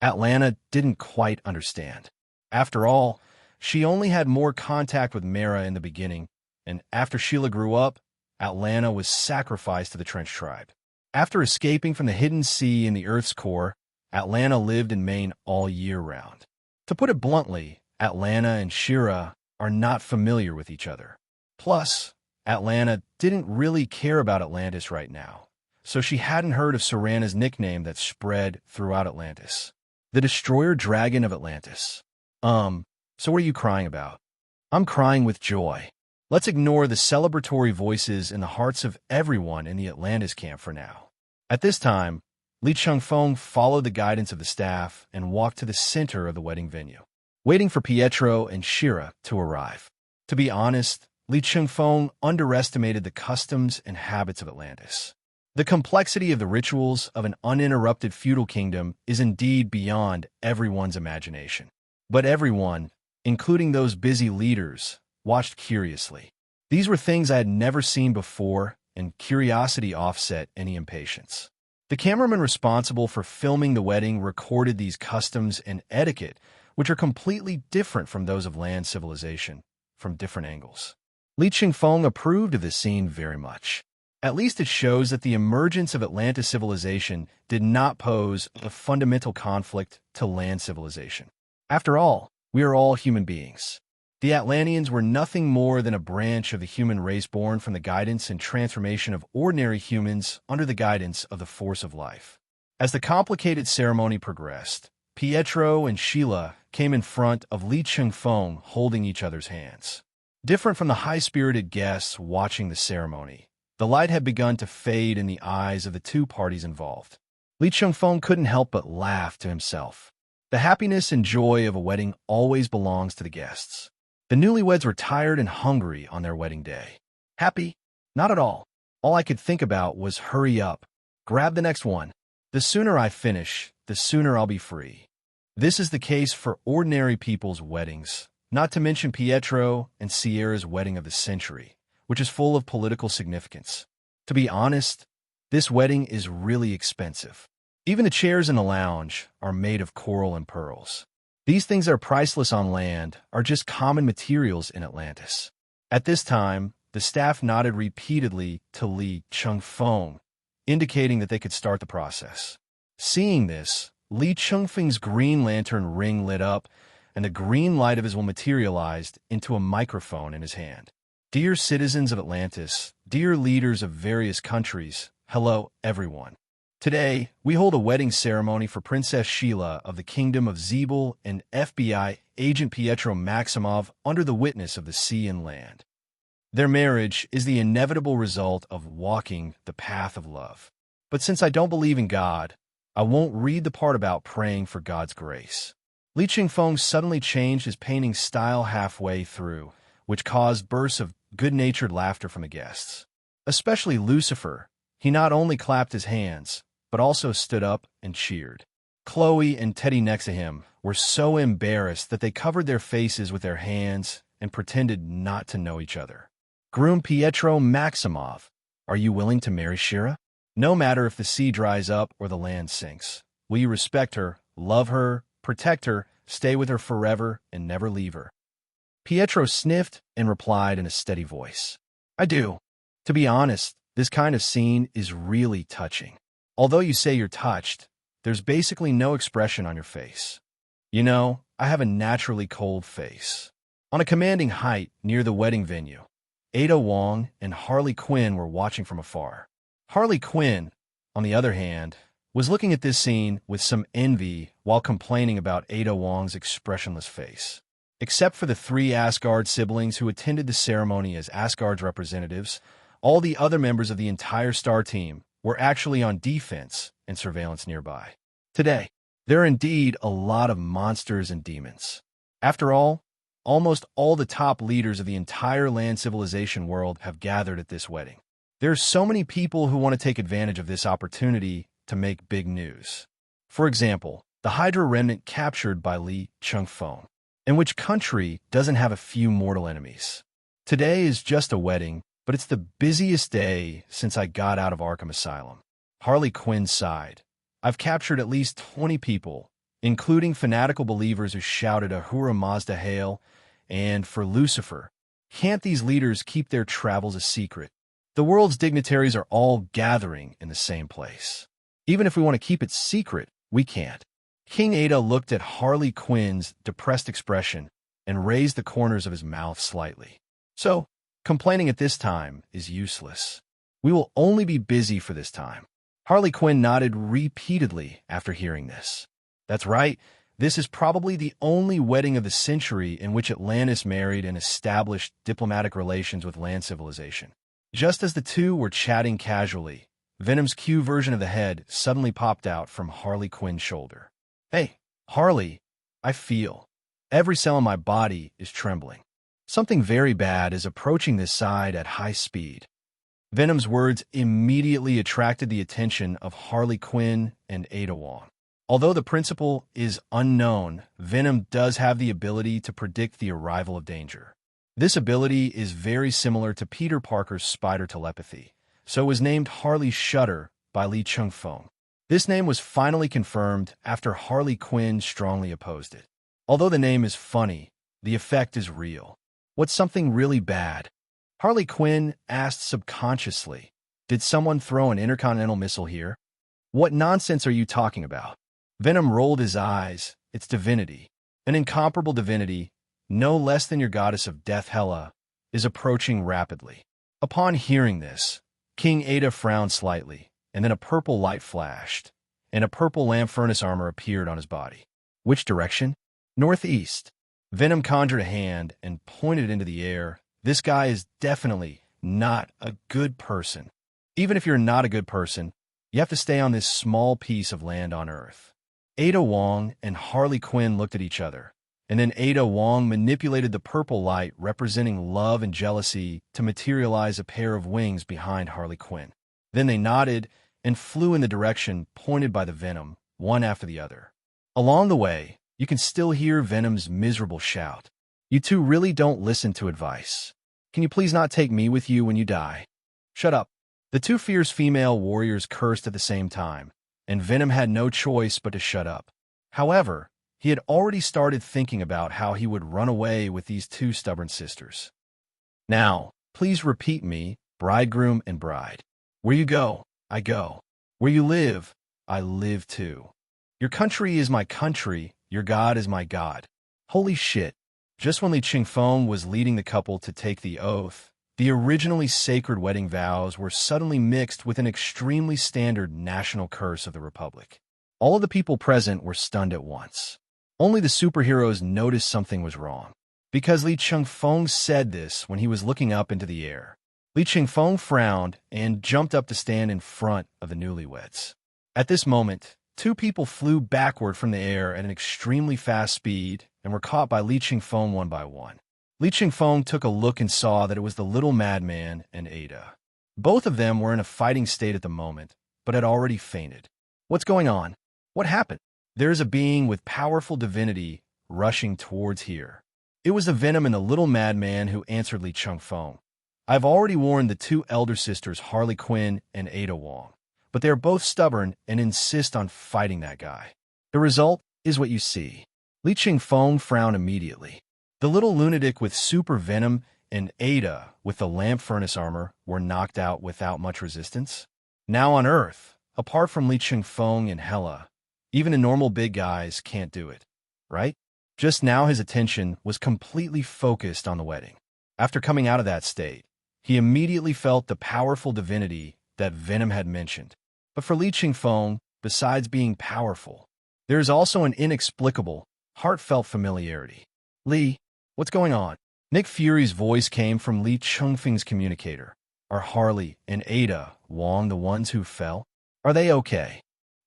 Atlanta didn't quite understand. After all, she only had more contact with Mera in the beginning, and after Sheila grew up, Atlanta was sacrificed to the Trench tribe. After escaping from the hidden sea in the Earth's core, Atlanta lived in Maine all year round. To put it bluntly, Atlanta and Shira are not familiar with each other. Plus, Atlanta didn't really care about Atlantis right now, so she hadn't heard of Serana's nickname that spread throughout Atlantis. The Destroyer Dragon of Atlantis. So what are you crying about? I'm crying with joy. Let's ignore the celebratory voices in the hearts of everyone in the Atlantis camp for now. At this time, Li Chengfeng followed the guidance of the staff and walked to the center of the wedding venue, waiting for Pietro and Shira to arrive. To be honest, Li Chengfeng underestimated the customs and habits of Atlantis. The complexity of the rituals of an uninterrupted feudal kingdom is indeed beyond everyone's imagination. But everyone, including those busy leaders, watched curiously. These were things I had never seen before, and curiosity offset any impatience. The cameraman responsible for filming the wedding recorded these customs and etiquette, which are completely different from those of land civilization, from different angles. Li Chengfeng approved of this scene very much. At least it shows that the emergence of Atlantis civilization did not pose a fundamental conflict to land civilization. After all, we are all human beings. The Atlanteans were nothing more than a branch of the human race born from the guidance and transformation of ordinary humans under the guidance of the force of life. As the complicated ceremony progressed, Pietro and Sheila came in front of Li Chengfeng holding each other's hands. Different from the high-spirited guests watching the ceremony, the light had begun to fade in the eyes of the two parties involved. Li Chengfeng couldn't help but laugh to himself. The happiness and joy of a wedding always belongs to the guests. The newlyweds were tired and hungry on their wedding day. Happy? Not at all. All I could think about was hurry up, grab the next one. The sooner I finish, the sooner I'll be free. This is the case for ordinary people's weddings, not to mention Pietro and Sierra's wedding of the century, which is full of political significance. To be honest, this wedding is really expensive. Even the chairs in the lounge are made of coral and pearls. These things that are priceless on land are just common materials in Atlantis. At this time, the staff nodded repeatedly to Li Chengfeng, indicating that they could start the process. Seeing this, Li Chengfeng's green lantern ring lit up, and the green light of his will materialized into a microphone in his hand. Dear citizens of Atlantis, dear leaders of various countries, hello, everyone. Today, we hold a wedding ceremony for Princess Sheila of the Kingdom of Zebel and F.B.I. agent Pietro Maximov under the witness of the sea and land. Their marriage is the inevitable result of walking the path of love. But since I don't believe in God, I won't read the part about praying for God's grace. Li Chengfeng suddenly changed his painting style halfway through, which caused bursts of good-natured laughter from the guests. Especially Lucifer. He not only clapped his hands, but also stood up and cheered. Chloe and Teddy next to him were so embarrassed that they covered their faces with their hands and pretended not to know each other. Groom Pietro Maximov, are you willing to marry Shira? No matter if the sea dries up or the land sinks. Will you respect her, love her, protect her, stay with her forever, and never leave her? Pietro sniffed and replied in a steady voice. I do. To be honest, this kind of scene is really touching. Although you say you're touched, there's basically no expression on your face. You know, I have a naturally cold face. On a commanding height near the wedding venue, Ada Wong and Harley Quinn were watching from afar. Harley Quinn, on the other hand, was looking at this scene with some envy while complaining about Ada Wong's expressionless face. Except for the 3 Asgard siblings who attended the ceremony as Asgard's representatives, all the other members of the entire star team were actually on defense and surveillance nearby. Today, there are indeed a lot of monsters and demons. After all, almost all the top leaders of the entire land civilization world have gathered at this wedding. There are so many people who want to take advantage of this opportunity to make big news. For example, the Hydra remnant captured by Li Chengfeng. And which country doesn't have a few mortal enemies? Today is just a wedding, but it's the busiest day since I got out of Arkham Asylum. Harley Quinn sighed. I've captured at least 20 people, including fanatical believers who shouted Ahura Mazda Hail, and for Lucifer. Can't these leaders keep their travels a secret? The world's dignitaries are all gathering in the same place. Even if we want to keep it secret, we can't. King Ada looked at Harley Quinn's depressed expression and raised the corners of his mouth slightly. So, complaining at this time is useless. We will only be busy for this time. Harley Quinn nodded repeatedly after hearing this. That's right. This is probably the only wedding of the century in which Atlantis married and established diplomatic relations with land civilization. Just as the two were chatting casually, Venom's Q version of the head suddenly popped out from Harley Quinn's shoulder. Hey, Harley, I feel. Every cell in my body is trembling. Something very bad is approaching this side at high speed. Venom's words immediately attracted the attention of Harley Quinn and Ada Wong. Although the principle is unknown, Venom does have the ability to predict the arrival of danger. This ability is very similar to Peter Parker's spider telepathy, so it was named Harley Shudder by Lee Chengfeng. This name was finally confirmed after Harley Quinn strongly opposed it. Although the name is funny, the effect is real. What's something really bad? Harley Quinn asked subconsciously, did someone throw an intercontinental missile here? What nonsense are you talking about? Venom rolled his eyes. It's divinity. An incomparable divinity, no less than your goddess of death Hela, is approaching rapidly. Upon hearing this, King Ada frowned slightly, and then a purple light flashed, and a purple lamp furnace armor appeared on his body. Which direction? Northeast. Venom conjured a hand and pointed into the air. This guy is definitely not a good person. Even if you're not a good person, you have to stay on this small piece of land on Earth. Ada Wong and Harley Quinn looked at each other, and then Ada Wong manipulated the purple light representing love and jealousy to materialize a pair of wings behind Harley Quinn. Then they nodded and flew in the direction pointed by the Venom, one after the other. Along the way, you can still hear Venom's miserable shout. You two really don't listen to advice. Can you please not take me with you when you die? Shut up. The two fierce female warriors cursed at the same time, and Venom had no choice but to shut up. However, he had already started thinking about how he would run away with these two stubborn sisters. Now, please repeat me, bridegroom and bride. Where you go, I go. Where you live, I live too. Your country is my country, your God is my God. Holy shit. Just when Li Chengfeng was leading the couple to take the oath, the originally sacred wedding vows were suddenly mixed with an extremely standard national curse of the Republic. All of the people present were stunned at once. Only the superheroes noticed something was wrong. Because Li Chengfeng said this when he was looking up into the air. Li Chengfeng frowned and jumped up to stand in front of the newlyweds. At this moment, two people flew backward from the air at an extremely fast speed and were caught by Li Chengfeng one by one. Li Chengfeng took a look and saw that it was the little madman and Ada. Both of them were in a fighting state at the moment, but had already fainted. What's going on? What happened? There is a being with powerful divinity rushing towards here. It was the Venom and the little madman who answered Li Chengfeng. I've already warned the two elder sisters Harley Quinn and Ada Wong, but they are both stubborn and insist on fighting that guy. The result is what you see. Li Chengfeng frowned immediately. The little lunatic with super venom and Ada with the lamp furnace armor were knocked out without much resistance. Now on Earth, apart from Li Chengfeng and Hela, even the normal big guys can't do it, right? Just now his attention was completely focused on the wedding. After coming out of that state, he immediately felt the powerful divinity that Venom had mentioned. But for Li Chengfeng, besides being powerful, there is also an inexplicable, heartfelt familiarity. Li, what's going on? Nick Fury's voice came from Li Chengfeng's communicator. Are Harley and Ada Wong the ones who fell? Are they okay?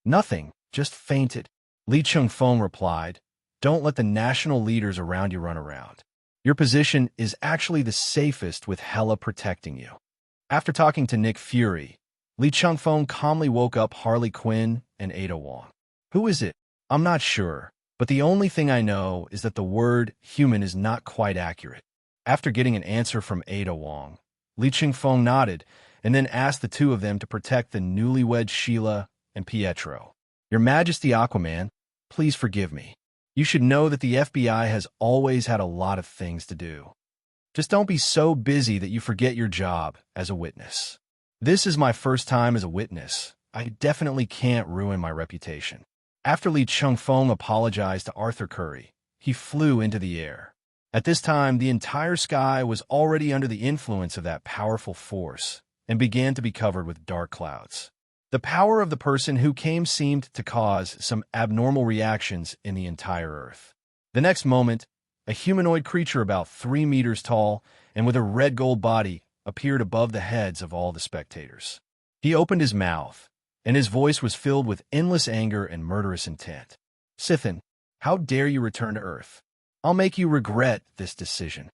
Nothing, just fainted. Li Chengfeng replied, don't let the national leaders around you run around. Your position is actually the safest with Hela protecting you. After talking to Nick Fury, Li Chengfeng calmly woke up Harley Quinn and Ada Wong. Who is it? I'm not sure, but the only thing I know is that the word human is not quite accurate. After getting an answer from Ada Wong, Li Chengfeng nodded and then asked the two of them to protect the newlywed Sheila and Pietro. Your Majesty Aquaman, please forgive me. You should know that the FBI has always had a lot of things to do. Just don't be so busy that you forget your job as a witness. This is my first time as a witness. I definitely can't ruin my reputation. After Li Chengfeng apologized to Arthur Curry, he flew into the air. At this time, the entire sky was already under the influence of that powerful force and began to be covered with dark clouds. The power of the person who came seemed to cause some abnormal reactions in the entire Earth. The next moment, a humanoid creature about 3 meters tall and with a red gold body appeared above the heads of all the spectators. He opened his mouth, and his voice was filled with endless anger and murderous intent. Sithin, how dare you return to Earth? I'll make you regret this decision.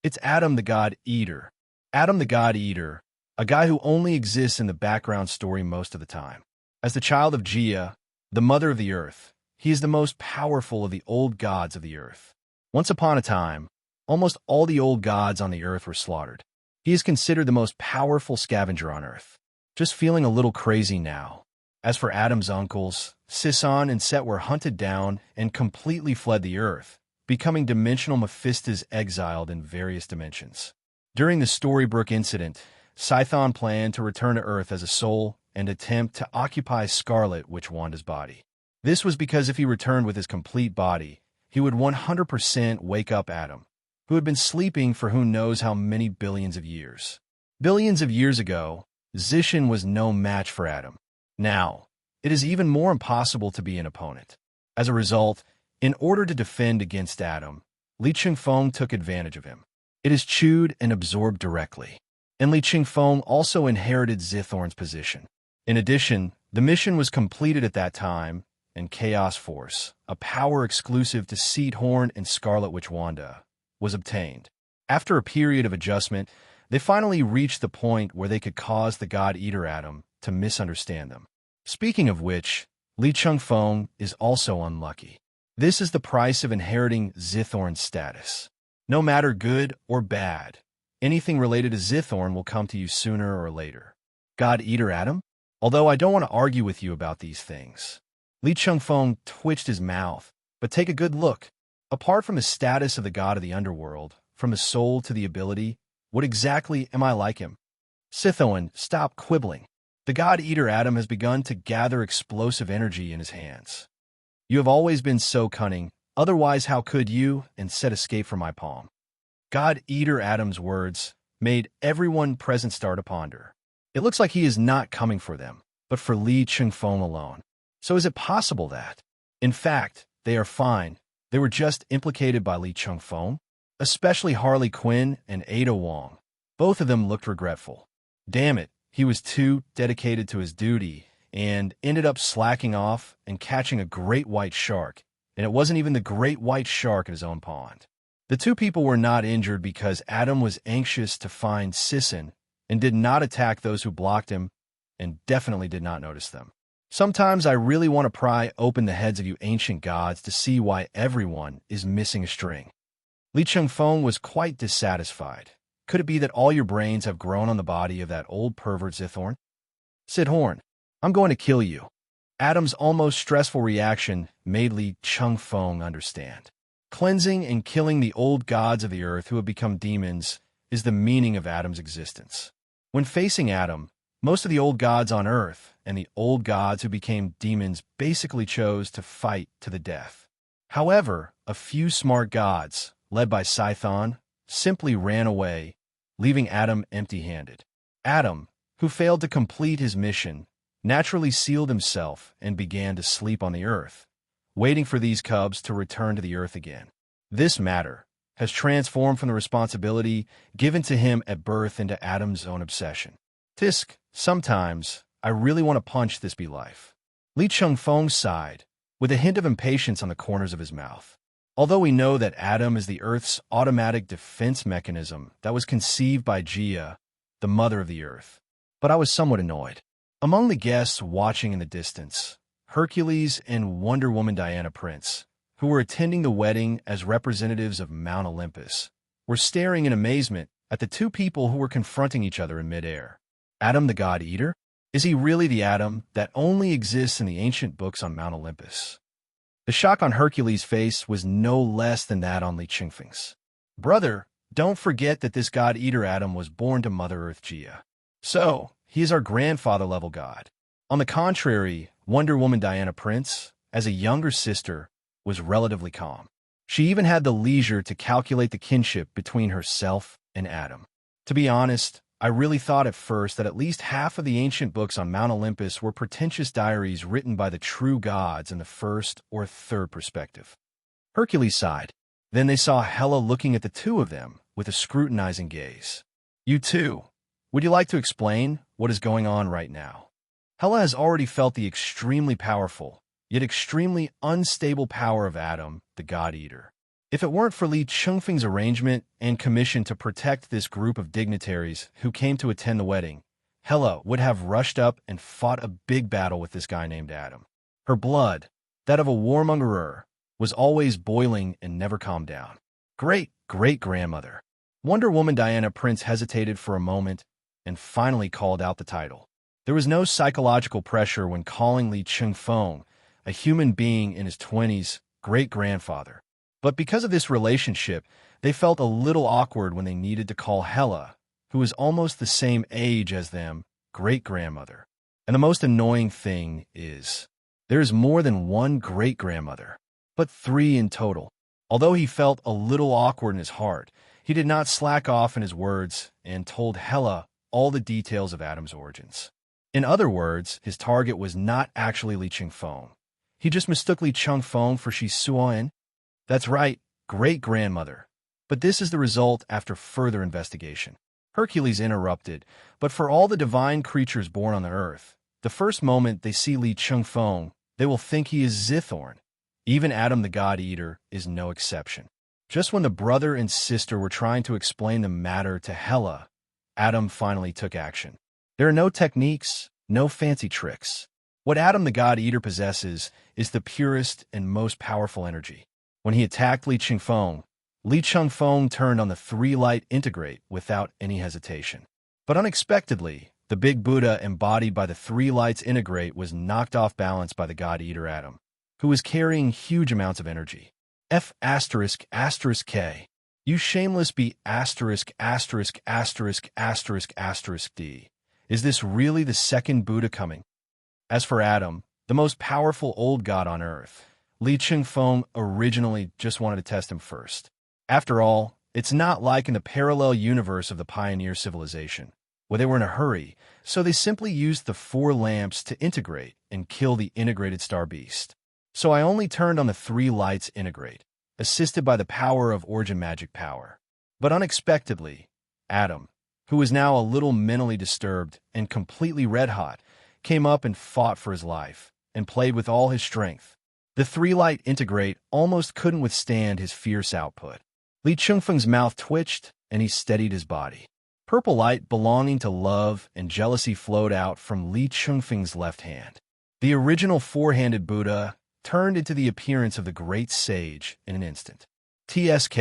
It's Adam the God Eater. Adam the God Eater, a guy who only exists in the background story most of the time. As the child of Gia, the mother of the Earth, he is the most powerful of the old gods of the Earth. Once upon a time, almost all the old gods on the Earth were slaughtered. He is considered the most powerful scavenger on Earth. Just feeling a little crazy now. As for Adam's uncles, Sison and Set were hunted down and completely fled the Earth, becoming dimensional Mephistas exiled in various dimensions. During the Storybrooke incident, Scython planned to return to Earth as a soul and attempt to occupy Scarlet Witch Wanda's body. This was because if he returned with his complete body, he would 100% wake up Adam, who had been sleeping for who knows how many billions of years. Billions of years ago, Zishan was no match for Adam. Now, it is even more impossible to be an opponent. As a result, in order to defend against Adam, Li Chengfeng took advantage of him. It is chewed and absorbed directly. And Li Chengfeng also inherited Zithorn's position. In addition, the mission was completed at that time, and Chaos Force, a power exclusive to Seedhorn and Scarlet Witch Wanda, was obtained. After a period of adjustment, they finally reached the point where they could cause the God Eater Adam to misunderstand them. Speaking of which, Li Chengfeng is also unlucky. This is the price of inheriting Zithorn's status. No matter good or bad, anything related to Zithorn will come to you sooner or later. God Eater Adam? Although I don't want to argue with you about these things. Li Chengfeng twitched his mouth, but take a good look. Apart from the status of the god of the underworld, from his soul to the ability, what exactly am I like him? Scythoan, stop quibbling. The God Eater Adam has begun to gather explosive energy in his hands. You have always been so cunning, otherwise how could you and Set escape from my palm? God Eater Adam's words made everyone present start to ponder. It looks like he is not coming for them, but for Li Chengfeng alone. So is it possible that, in fact, they are fine? They were just implicated by Li Chengfeng, especially Harley Quinn and Ada Wong. Both of them looked regretful. Damn it, he was too dedicated to his duty and ended up slacking off and catching a great white shark, and it wasn't even the great white shark in his own pond. The two people were not injured because Adam was anxious to find Sisson and did not attack those who blocked him and definitely did not notice them. Sometimes I really want to pry open the heads of you ancient gods to see why everyone is missing a string. Li Chengfeng was quite dissatisfied. Could it be that all your brains have grown on the body of that old pervert Zithorn? Sidhorn, I'm going to kill you. Adam's almost stressful reaction made Li Chengfeng understand. Cleansing and killing the old gods of the earth who have become demons is the meaning of Adam's existence. When facing Adam, most of the old gods on earth and the old gods who became demons basically chose to fight to the death. However, a few smart gods, led by Scython, simply ran away, leaving Adam empty-handed. Adam, who failed to complete his mission, naturally sealed himself and began to sleep on the earth, waiting for these cubs to return to the earth again. This matter has transformed from the responsibility given to him at birth into Adam's own obsession. Tisk, sometimes I really want to punch this be life. Li Chengfeng sighed, with a hint of impatience on the corners of his mouth. Although we know that Adam is the Earth's automatic defense mechanism that was conceived by Gia, the mother of the Earth, but I was somewhat annoyed. Among the guests watching in the distance, Hercules and Wonder Woman Diana Prince, who were attending the wedding as representatives of Mount Olympus, were staring in amazement at the two people who were confronting each other in midair. Adam the God Eater? Is he really the Adam that only exists in the ancient books on Mount Olympus? The shock on Hercules' face was no less than that on Li Chengfeng's. Brother, don't forget that this God Eater Adam was born to Mother Earth Gia. So, he is our grandfather-level god. On the contrary, Wonder Woman Diana Prince, as a younger sister, was relatively calm. She even had the leisure to calculate the kinship between herself and Adam. To be honest, I really thought at first that at least half of the ancient books on Mount Olympus were pretentious diaries written by the true gods in the first or third perspective. Hercules sighed. Then they saw Hela looking at the two of them with a scrutinizing gaze. You too. Would you like to explain what is going on right now? Hela has already felt the extremely powerful, yet extremely unstable power of Adam, the God-Eater. If it weren't for Li Chengfeng's arrangement and commission to protect this group of dignitaries who came to attend the wedding, Hela would have rushed up and fought a big battle with this guy named Adam. Her blood, that of a warmonger, was always boiling and never calmed down. Great-great-grandmother. Wonder Woman Diana Prince hesitated for a moment and finally called out the title. There was no psychological pressure when calling Li Chengfeng, a human being in his 20s, great-grandfather. But because of this relationship, they felt a little awkward when they needed to call Hela, who was almost the same age as them, great-grandmother. And the most annoying thing is, there is more than one great-grandmother, but 3 in total. Although he felt a little awkward in his heart, he did not slack off in his words and told Hela all the details of Adam's origins. In other words, his target was not actually Li Chengfeng. He just mistook Li Chengfeng for Shi Suan. That's right, great-grandmother. But this is the result after further investigation. Hercules interrupted, but for all the divine creatures born on the earth, the first moment they see Li Chengfeng, they will think he is Zithorn. Even Adam the God-Eater is no exception. Just when the brother and sister were trying to explain the matter to Hela, Adam finally took action. There are no techniques, no fancy tricks. What Adam the God-Eater possesses is the purest and most powerful energy. When he attacked Li Chengfeng turned on the 3-light integrate without any hesitation. But unexpectedly, the big Buddha embodied by the 3 lights integrate was knocked off balance by the God-Eater Adam, who was carrying huge amounts of energy. F***K. You shameless be *********D. Is this really the second Buddha coming? As for Adam, the most powerful old god on earth, Li Chengfeng originally just wanted to test him first. After all, it's not like in the parallel universe of the pioneer civilization, where they were in a hurry, so they simply used the 4 lamps to integrate and kill the integrated star beast. So I only turned on the 3 lights integrate, assisted by the power of origin magic power. But unexpectedly, Adam, who was now a little mentally disturbed and completely red-hot, came up and fought for his life, and played with all his strength. The 3-light integrate almost couldn't withstand his fierce output. Li Chengfeng's mouth twitched, and he steadied his body. Purple light belonging to love and jealousy flowed out from Li Chengfeng's left hand. The original 4-handed Buddha turned into the appearance of the great sage in an instant. TSK,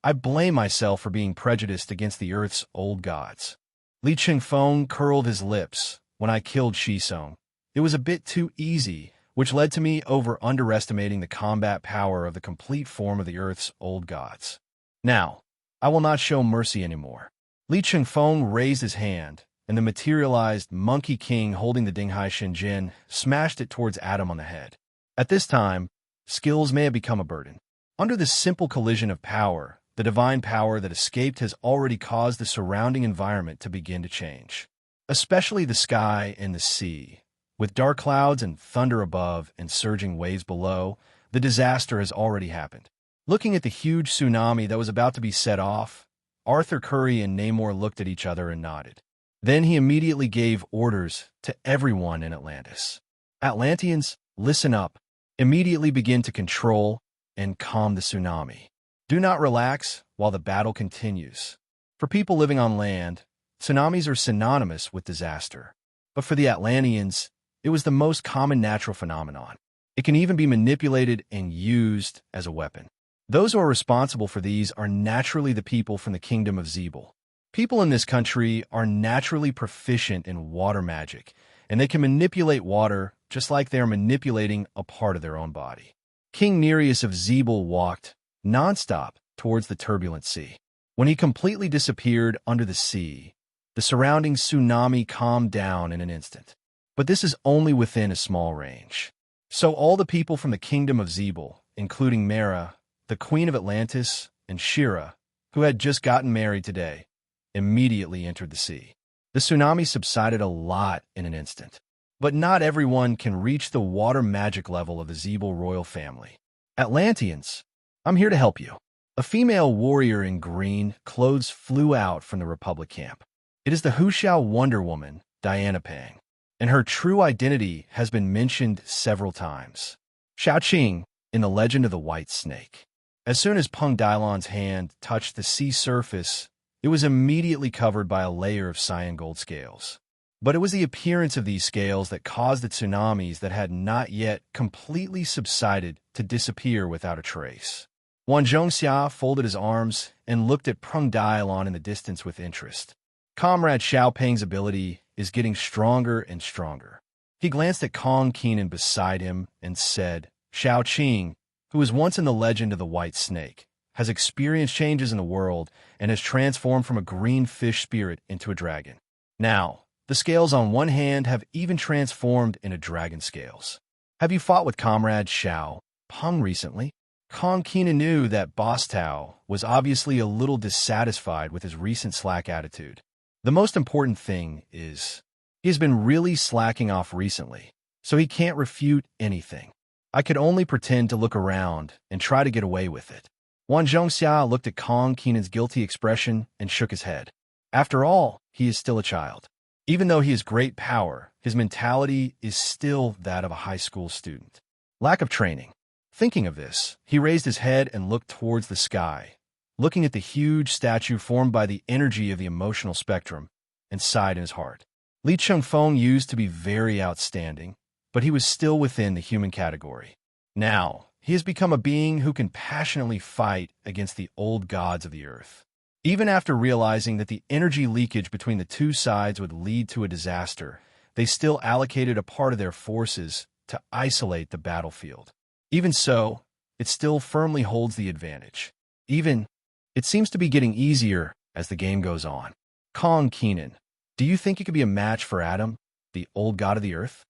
I blame myself for being prejudiced against the Earth's old gods. Li Chengfeng curled his lips when I killed Shisong. It was a bit too easy, which led to me underestimating the combat power of the complete form of the Earth's old gods. Now, I will not show mercy anymore. Li Chengfeng raised his hand, and the materialized Monkey King holding the Dinghai Shenzhen smashed it towards Adam on the head. At this time, skills may have become a burden. Under this simple collision of power, the divine power that escaped has already caused the surrounding environment to begin to change. Especially the sky and the sea. With dark clouds and thunder above and surging waves below, the disaster has already happened. Looking at the huge tsunami that was about to be set off, Arthur Curry and Namor looked at each other and nodded. Then he immediately gave orders to everyone in Atlantis. Atlanteans, listen up. Immediately begin to control and calm the tsunami. Do not relax while the battle continues. For people living on land, tsunamis are synonymous with disaster. But for the Atlanteans, it was the most common natural phenomenon. It can even be manipulated and used as a weapon. Those who are responsible for these are naturally the people from the kingdom of Zebul. People in this country are naturally proficient in water magic, and they can manipulate water just like they are manipulating a part of their own body. King Nereus of Zebul walked non-stop towards the turbulent sea. When he completely disappeared under the sea, the surrounding tsunami calmed down in an instant. But this is only within a small range. So all the people from the kingdom of Zebul, including Mera, the queen of Atlantis, and Shira, who had just gotten married today, immediately entered the sea. The tsunami subsided a lot in an instant. But not everyone can reach the water magic level of the Zeeble royal family. Atlanteans, I'm here to help you. A female warrior in green clothes flew out from the Republic camp. It is the Huxiao Wonder Woman, Diana Pang, and her true identity has been mentioned several times. Xiaoqing in The Legend of the White Snake. As soon as Peng Dailon's hand touched the sea surface, it was immediately covered by a layer of cyan gold scales. But it was the appearance of these scales that caused the tsunamis that had not yet completely subsided to disappear without a trace. Wang Zhongxia folded his arms and looked at Peng Dailon in the distance with interest. Comrade Xiao Peng's ability is getting stronger and stronger. He glanced at Kong Kenan beside him and said, Xiao Qing, who was once in the Legend of the White Snake, has experienced changes in the world and has transformed from a green fish spirit into a dragon. Now, the scales on one hand have even transformed into dragon scales. Have you fought with Comrade Xiao Peng recently? Kong Kenan knew that Boss Tao was obviously a little dissatisfied with his recent slack attitude. The most important thing is, he has been really slacking off recently, so he can't refute anything. I could only pretend to look around and try to get away with it. Wang Zhongxia looked at Kong Kenan's guilty expression and shook his head. After all, he is still a child. Even though he has great power, his mentality is still that of a high school student. Lack of training. Thinking of this, he raised his head and looked towards the sky, looking at the huge statue formed by the energy of the emotional spectrum, and sighed in his heart. Li Chengfeng used to be very outstanding, but he was still within the human category. Now, he has become a being who can passionately fight against the old gods of the earth. Even after realizing that the energy leakage between the two sides would lead to a disaster, they still allocated a part of their forces to isolate the battlefield. Even so, it still firmly holds the advantage. It seems to be getting easier as the game goes on. Kong Kenan, do you think it could be a match for Adam, the old god of the earth?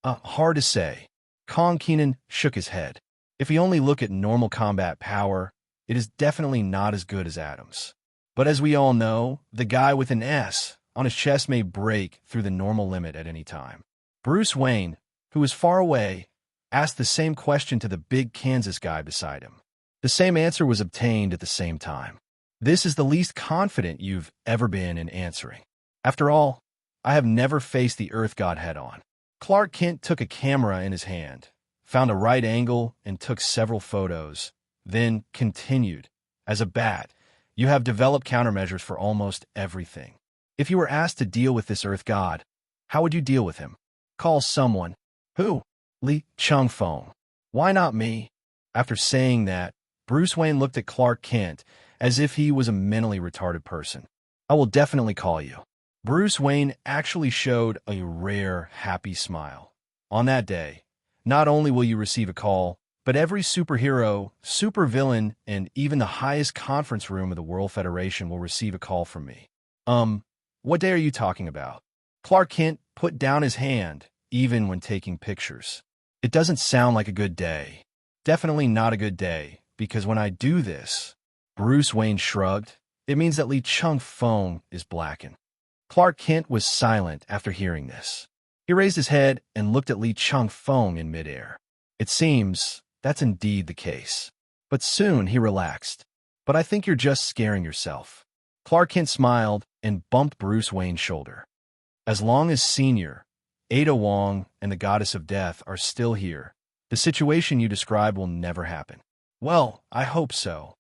Hard to say. Kong Kenan shook his head. If we only look at normal combat power, it is definitely not as good as Adam's. But as we all know, the guy with an S on his chest may break through the normal limit at any time. Bruce Wayne, who was far away, asked the same question to the big Kansas guy beside him. The same answer was obtained at the same time. This is the least confident you've ever been in answering. After all, I have never faced the Earth God head-on. Clark Kent took a camera in his hand, found a right angle, and took several photos, then continued. As a bat, you have developed countermeasures for almost everything. If you were asked to deal with this Earth God, how would you deal with him? Call someone. Who? Li Chengfeng. Why not me? After saying that, Bruce Wayne looked at Clark Kent as if he was a mentally retarded person. I will definitely call you. Bruce Wayne actually showed a rare, happy smile. On that day, not only will you receive a call, but every superhero, supervillain, and even the highest conference room of the World Federation will receive a call from me. What day are you talking about? Clark Kent put down his hand, even when taking pictures. It doesn't sound like a good day. Definitely not a good day, because when I do this, Bruce Wayne shrugged, it means that Li Chengfeng is blackened. Clark Kent was silent after hearing this. He raised his head and looked at Li Chengfeng in midair. It seems that's indeed the case. But soon he relaxed. But I think you're just scaring yourself. Clark Kent smiled and bumped Bruce Wayne's shoulder. As long as Senior, Ada Wong, and the Goddess of Death are still here, the situation you described will never happen. Well, I hope so.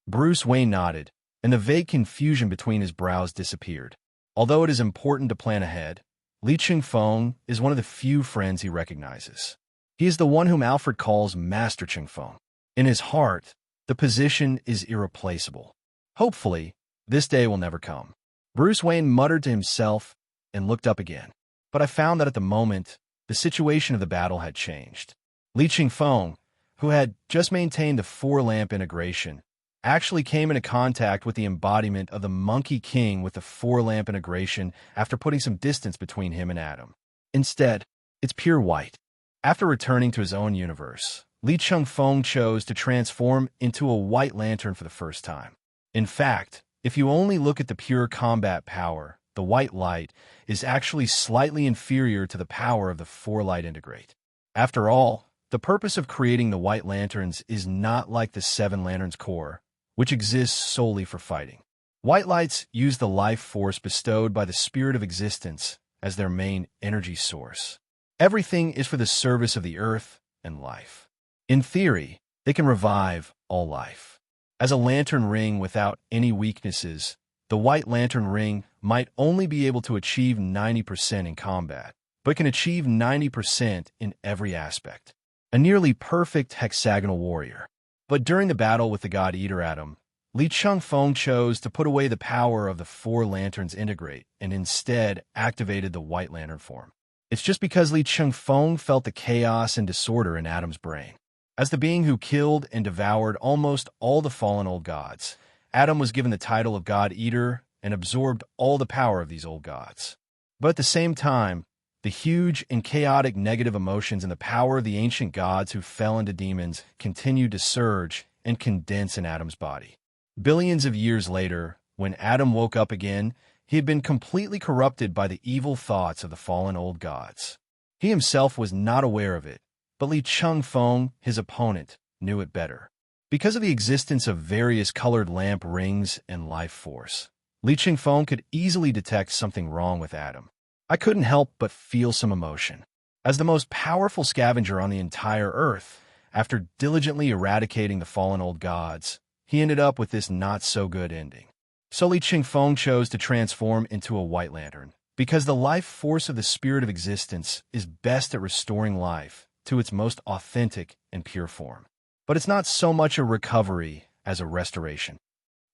Bruce Wayne nodded, and the vague confusion between his brows disappeared. Although it is important to plan ahead, Li Chengfeng is one of the few friends he recognizes. He is the one whom Alfred calls Master Chengfeng. In his heart, the position is irreplaceable. Hopefully, this day will never come. Bruce Wayne muttered to himself and looked up again. But I found that at the moment, the situation of the battle had changed. Li Chengfeng, who had just maintained the four-lamp integration, actually came into contact with the embodiment of the Monkey King with the four-lamp integration after putting some distance between him and Adam. Instead, it's pure white. After returning to his own universe, Li Chengfeng chose to transform into a white lantern for the first time. In fact, if you only look at the pure combat power, the white light, is actually slightly inferior to the power of the four light integrate. After all, the purpose of creating the white lanterns is not like the seven lanterns core, which exists solely for fighting. White lights use the life force bestowed by the spirit of existence as their main energy source. Everything is for the service of the earth and life. In theory, they can revive all life. As a lantern ring without any weaknesses, the white lantern ring might only be able to achieve 90% in combat, but can achieve 90% in every aspect. A nearly perfect hexagonal warrior. But during the battle with the God Eater Adam, Li Chengfeng chose to put away the power of the four lanterns integrate and instead activated the white lantern form. It's just because Li Chengfeng felt the chaos and disorder in Adam's brain. As the being who killed and devoured almost all the fallen old gods, Adam was given the title of God Eater and absorbed all the power of these old gods. But at the same time, the huge and chaotic negative emotions and the power of the ancient gods who fell into demons continued to surge and condense in Adam's body. Billions of years later, when Adam woke up again, he had been completely corrupted by the evil thoughts of the fallen old gods. He himself was not aware of it, but Li Chengfeng, his opponent, knew it better. Because of the existence of various colored lamp rings and life force, Li Chengfeng could easily detect something wrong with Adam. I couldn't help but feel some emotion. As the most powerful scavenger on the entire earth, after diligently eradicating the fallen old gods, he ended up with this not-so-good ending. So Li Chengfeng chose to transform into a white lantern, because the life force of the spirit of existence is best at restoring life to its most authentic and pure form. But it's not so much a recovery as a restoration.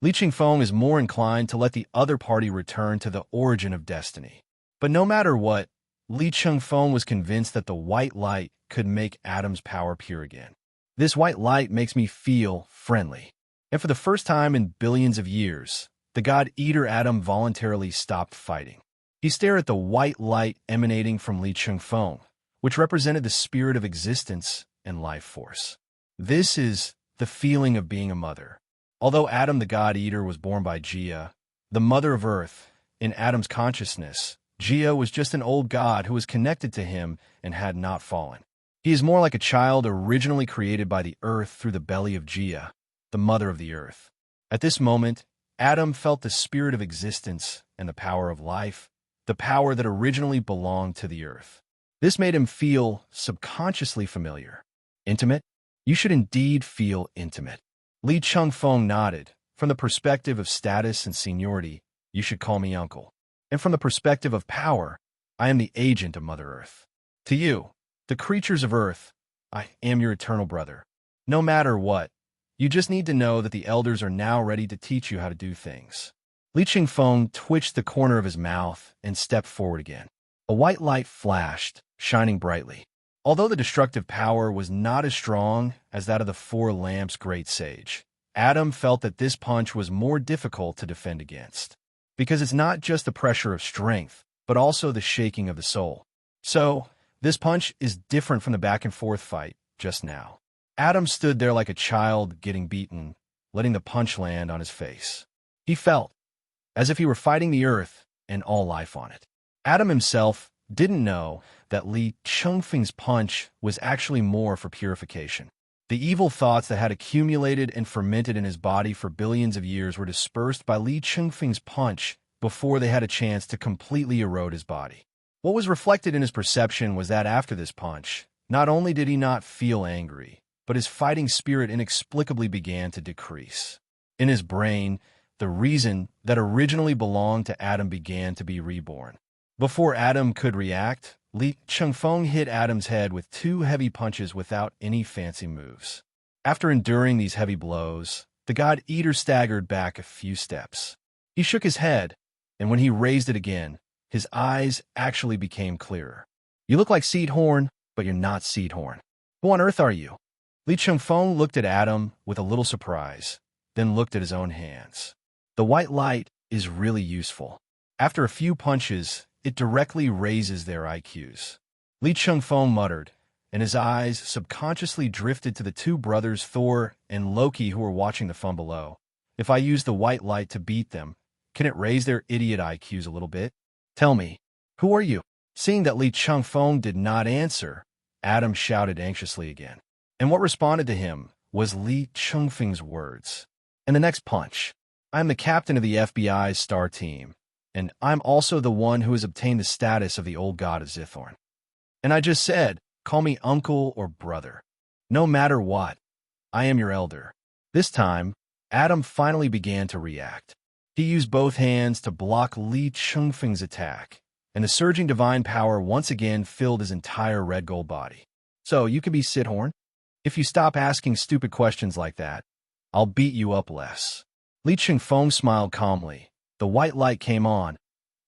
Li Chengfeng is more inclined to let the other party return to the origin of destiny. But no matter what, Li Chengfeng was convinced that the white light could make Adam's power pure again. This white light makes me feel friendly. And for the first time in billions of years, the God Eater Adam voluntarily stopped fighting. He stared at the white light emanating from Li Chengfeng, which represented the spirit of existence and life force. This is the feeling of being a mother. Although Adam the God Eater was born by Gia, the mother of Earth, in Adam's consciousness, Gia was just an old god who was connected to him and had not fallen. He is more like a child originally created by the earth through the belly of Gia, the mother of the earth. At this moment, Adam felt the spirit of existence and the power of life, the power that originally belonged to the earth. This made him feel subconsciously familiar. Intimate? You should indeed feel intimate. Li Chengfeng nodded. From the perspective of status and seniority, you should call me uncle. And from the perspective of power, I am the agent of Mother Earth. To you, the creatures of Earth, I am your eternal brother. No matter what, you just need to know that the elders are now ready to teach you how to do things. Li Chengfeng twitched the corner of his mouth and stepped forward again. A white light flashed, shining brightly. Although the destructive power was not as strong as that of the four lamps' great sage, Adam felt that this punch was more difficult to defend against. Because it's not just the pressure of strength, but also the shaking of the soul. So, this punch is different from the back-and-forth fight just now. Adam stood there like a child getting beaten, letting the punch land on his face. He felt as if he were fighting the earth and all life on it. Adam himself didn't know that Li Chengfeng's punch was actually more for purification. The evil thoughts that had accumulated and fermented in his body for billions of years were dispersed by Li Chengfeng's punch before they had a chance to completely erode his body. What was reflected in his perception was that after this punch, not only did he not feel angry, but his fighting spirit inexplicably began to decrease. In his brain, the reason that originally belonged to Adam began to be reborn. Before Adam could react, Li Chengfeng hit Adam's head with 2 heavy punches without any fancy moves. After enduring these heavy blows, the God Eater staggered back a few steps. He shook his head, and when he raised it again, his eyes actually became clearer. You look like Seedhorn, but you're not Seedhorn. Who on earth are you? Li Chengfeng looked at Adam with a little surprise, then looked at his own hands. The white light is really useful. After a few punches, it directly raises their IQs. Li Chengfeng muttered, and his eyes subconsciously drifted to the 2 brothers Thor and Loki who were watching the fun below. If I use the white light to beat them, Can it raise their idiot IQs a little bit? Tell me, who are you? Seeing that Li Chengfeng did not answer, Adam shouted anxiously again. And what responded to him was Li Chengfeng's words. And the next punch. I'm the captain of the FBI's star team, and I'm also the one who has obtained the status of the old god of Zithorn. And I just said, call me uncle or brother. No matter what, I am your elder. This time, Adam finally began to react. He used both hands to block Li Chengfeng's attack, and the surging divine power once again filled his entire red gold body. So you can be Sithorn? If you stop asking stupid questions like that, I'll beat you up less. Li Chengfeng smiled calmly. The white light came on,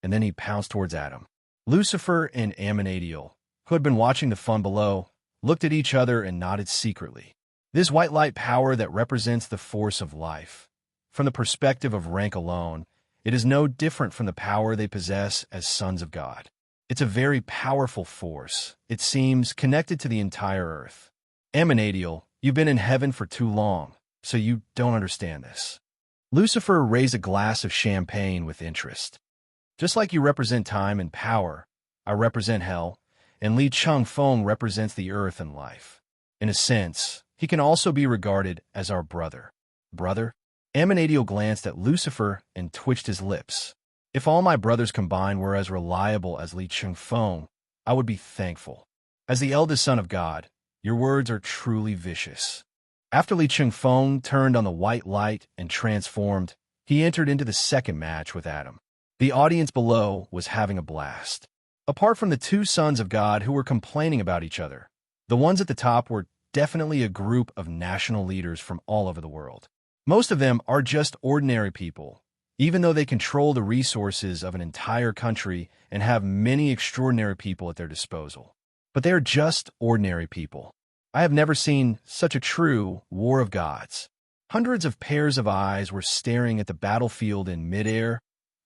and then he pounced towards Adam. Lucifer and Amenadiel, who had been watching the fun below, looked at each other and nodded secretly. This white light power that represents the force of life. From the perspective of rank alone, it is no different from the power they possess as sons of God. It's a very powerful force, it seems, connected to the entire earth. Amenadiel, you've been in heaven for too long, so you don't understand this. Lucifer raised a glass of champagne with interest. Just like you represent time and power, I represent hell, and Li Chengfeng represents the earth and life. In a sense, he can also be regarded as our brother. Brother? Amenadiel glanced at Lucifer and twitched his lips. If all my brothers combined were as reliable as Li Chengfeng, I would be thankful. As the eldest son of God, your words are truly vicious. After Li Chengfeng turned on the white light and transformed, he entered into the second match with Adam. The audience below was having a blast. Apart from the two sons of God who were complaining about each other, the ones at the top were definitely a group of national leaders from all over the world. Most of them are just ordinary people, even though they control the resources of an entire country and have many extraordinary people at their disposal. But they are just ordinary people. I have never seen such a true war of gods. Hundreds of pairs of eyes were staring at the battlefield in midair,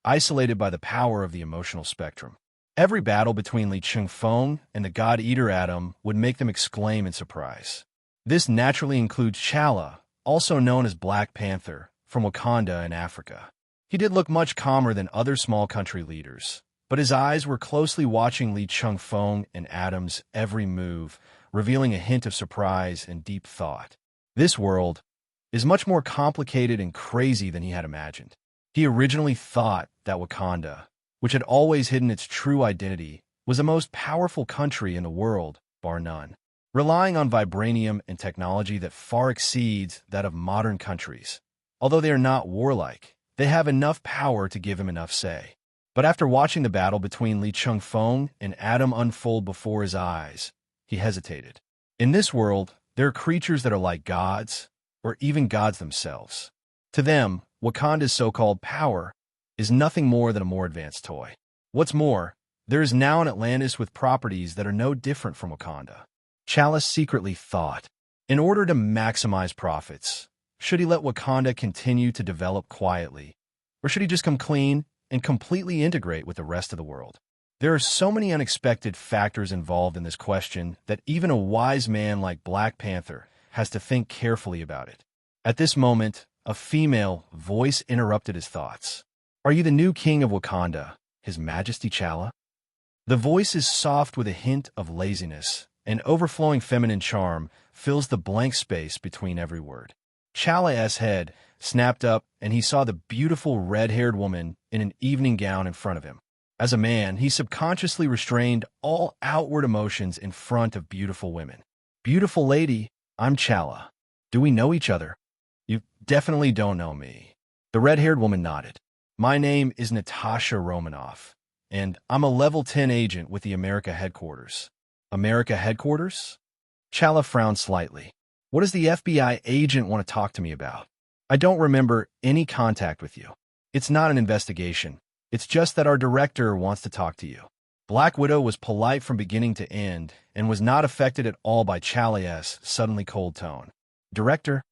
isolated by the power of the emotional spectrum. Every battle between Li Chengfeng and the God-Eater Adam would make them exclaim in surprise. This naturally includes Chala, also known as Black Panther, from Wakanda in Africa. He did look much calmer than other small country leaders, but his eyes were closely watching Li Chengfeng and Adam's every move, revealing a hint of surprise and deep thought. This world is much more complicated and crazy than he had imagined. He originally thought that Wakanda, which had always hidden its true identity, was the most powerful country in the world, bar none. Relying on vibranium and technology that far exceeds that of modern countries. Although they are not warlike, they have enough power to give him enough say. But after watching the battle between Li Chengfeng and Adam unfold before his eyes, he hesitated. In this world, there are creatures that are like gods, or even gods themselves. To them, Wakanda's so-called power is nothing more than a more advanced toy. What's more, there is now an Atlantis with properties that are no different from Wakanda. Chalice secretly thought, in order to maximize profits, should he let Wakanda continue to develop quietly, or should he just come clean and completely integrate with the rest of the world? There are so many unexpected factors involved in this question that even a wise man like Black Panther has to think carefully about it. At this moment, a female voice interrupted his thoughts. Are you the new king of Wakanda, His Majesty Chala? The voice is soft with a hint of laziness, and overflowing feminine charm fills the blank space between every word. Chala's head snapped up, and he saw the beautiful red-haired woman in an evening gown in front of him. As a man, he subconsciously restrained all outward emotions in front of beautiful women. Beautiful lady, I'm Chala. Do we know each other? You definitely don't know me. The red-haired woman nodded. My name is Natasha Romanoff, and I'm a level 10 agent with the America headquarters. America headquarters? Chala frowned slightly. What does the FBI agent want to talk to me about? I don't remember any contact with you. It's not an investigation. It's just that our director wants to talk to you. Black Widow was polite from beginning to end and was not affected at all by Chala's suddenly cold tone. Director?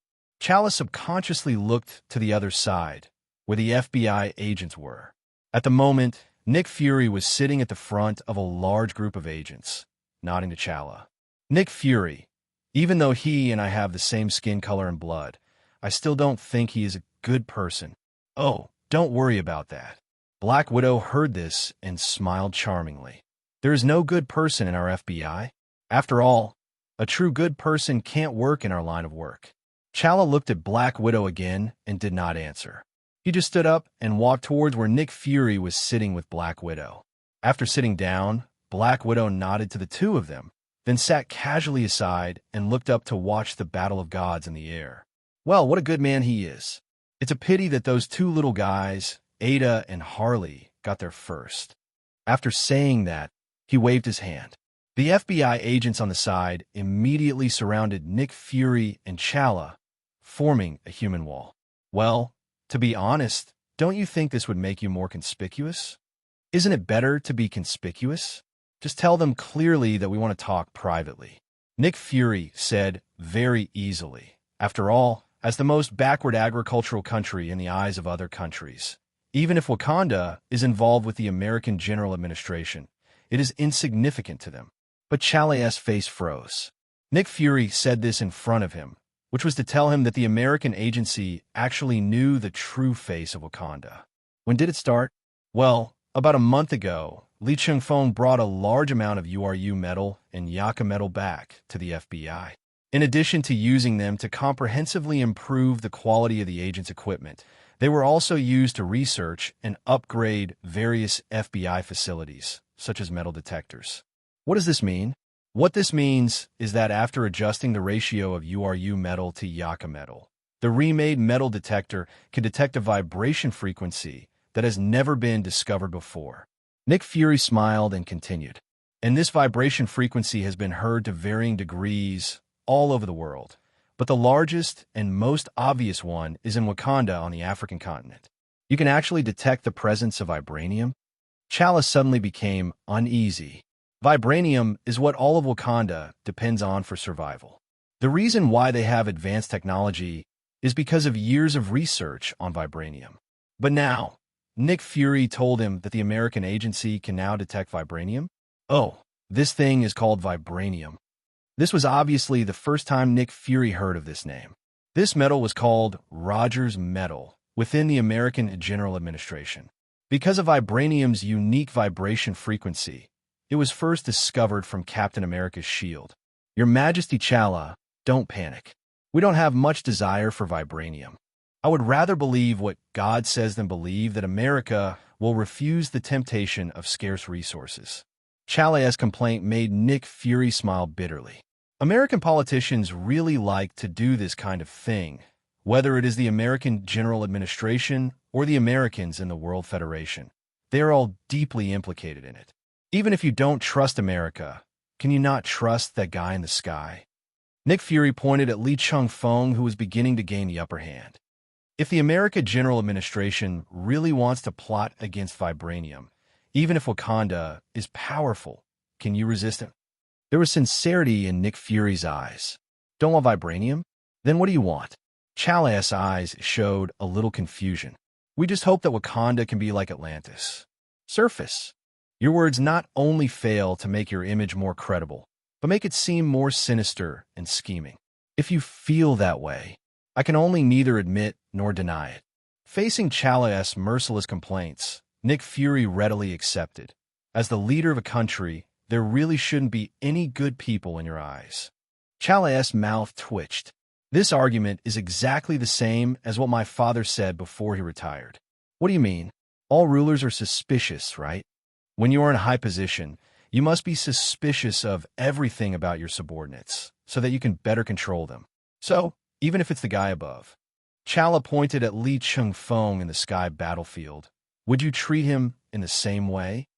Chala subconsciously looked to the other side, where the FBI agents were. At the moment, Nick Fury was sitting at the front of a large group of agents, nodding to Chala. Nick Fury, even though he and I have the same skin color and blood, I still don't think he is a good person. Oh, Don't worry about that. Black Widow heard this and smiled charmingly. There is no good person in our FBI. After all, a true good person can't work in our line of work. Chala looked at Black Widow again and did not answer. He just stood up and walked towards where Nick Fury was sitting with Black Widow. After sitting down, Black Widow nodded to the two of them, then sat casually aside and looked up to watch the battle of gods in the air. Well, what a good man he is. It's a pity that those two little guys, Ada and Harley, got there first. After saying that, he waved his hand. The FBI agents on the side immediately surrounded Nick Fury and Chala, forming a human wall. Well, to be honest, don't you think this would make you more conspicuous? Isn't it better to be conspicuous? Just tell them clearly that we want to talk privately. Nick Fury said very easily. After all, as the most backward agricultural country in the eyes of other countries, even if Wakanda is involved with the American General Administration, it is insignificant to them. But Chala's face froze. Nick Fury said this in front of him, which was to tell him that the American agency actually knew the true face of Wakanda. When did it start? Well, about a month ago, Li Chengfeng brought a large amount of URU metal and Yaka metal back to the FBI. In addition to using them to comprehensively improve the quality of the agent's equipment, they were also used to research and upgrade various FBI facilities, such as metal detectors. What does this mean? What this means is that after adjusting the ratio of URU metal to Yaka metal, the remade metal detector can detect a vibration frequency that has never been discovered before. Nick Fury smiled and continued. And this vibration frequency has been heard to varying degrees all over the world, but the largest and most obvious one is in Wakanda on the African continent. You can actually detect the presence of vibranium. Chala suddenly became uneasy. Vibranium is what all of Wakanda depends on for survival. The reason why they have advanced technology is because of years of research on vibranium. But now, Nick Fury told him that the American agency can now detect vibranium. Oh, this thing is called vibranium. This was obviously the first time Nick Fury heard of this name. This metal was called Rogers metal within the American General Administration. Because of vibranium's unique vibration frequency, it was first discovered from Captain America's shield. Your Majesty Chala, don't panic. We don't have much desire for vibranium. I would rather believe what God says than believe that America will refuse the temptation of scarce resources. Chala's complaint made Nick Fury smile bitterly. American politicians really like to do this kind of thing, whether it is the American General Administration or the Americans in the World Federation. They are all deeply implicated in it. Even if you don't trust America, can you not trust that guy in the sky? Nick Fury pointed at Li Chengfeng, who was beginning to gain the upper hand. If the American General Administration really wants to plot against vibranium, even if Wakanda is powerful, can you resist it? There was sincerity in Nick Fury's eyes. Don't want vibranium? Then what do you want? Chala's eyes showed a little confusion. We just hope that Wakanda can be like Atlantis. Surface. Your words not only fail to make your image more credible, but make it seem more sinister and scheming. If you feel that way, I can only neither admit nor deny it. Facing Chala's merciless complaints, Nick Fury readily accepted. As the leader of a country, there really shouldn't be any good people in your eyes. Chala's mouth twitched. This argument is exactly the same as what my father said before he retired. What do you mean? All rulers are suspicious, right? When you are in a high position, you must be suspicious of everything about your subordinates, so that you can better control them. So, even if it's the guy above. Chala pointed at Li Chengfeng in the sky battlefield. Would you treat him in the same way?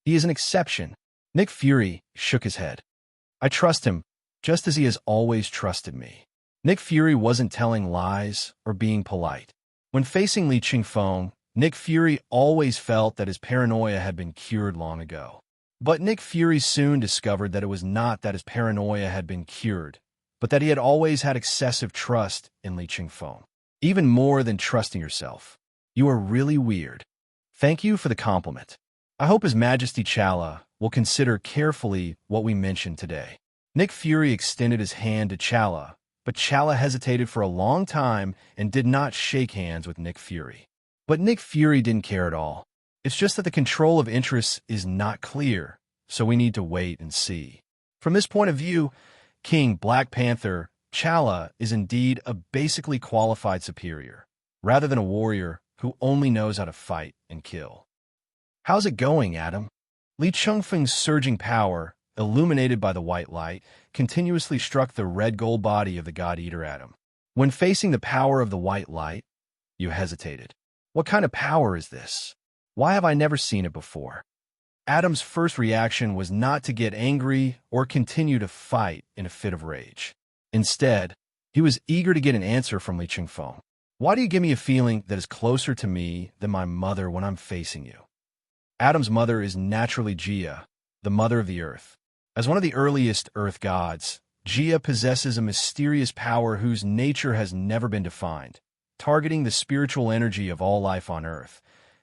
He is an exception. Nick Fury shook his head. I trust him, just as he has always trusted me. Nick Fury wasn't telling lies or being polite. When facing Li Chengfeng, Nick Fury always felt that his paranoia had been cured long ago. But Nick Fury soon discovered that it was not that his paranoia had been cured, but that he had always had excessive trust in Li Chengfeng. Even more than trusting yourself. You are really weird. Thank you for the compliment. I hope His Majesty Chala will consider carefully what we mentioned today. Nick Fury extended his hand to Chala, but Chala hesitated for a long time and did not shake hands with Nick Fury. But Nick Fury didn't care at all. It's just that the control of interests is not clear, so we need to wait and see. From this point of view, King Black Panther T'Challa is indeed a basically qualified superior, rather than a warrior who only knows how to fight and kill. How's it going, Adam? Li Chengfeng's surging power, illuminated by the white light, continuously struck the red-gold body of the God-Eater Adam. When facing the power of the white light, you hesitated. What kind of power is this? Why have I never seen it before? Adam's first reaction was not to get angry or continue to fight in a fit of rage. Instead, he was eager to get an answer from Li Chengfeng. Why do you give me a feeling that is closer to me than my mother when I'm facing you? Adam's mother is naturally Gia, the mother of the earth. As one of the earliest earth gods, Gia possesses a mysterious power whose nature has never been defined, targeting the spiritual energy of all life on earth,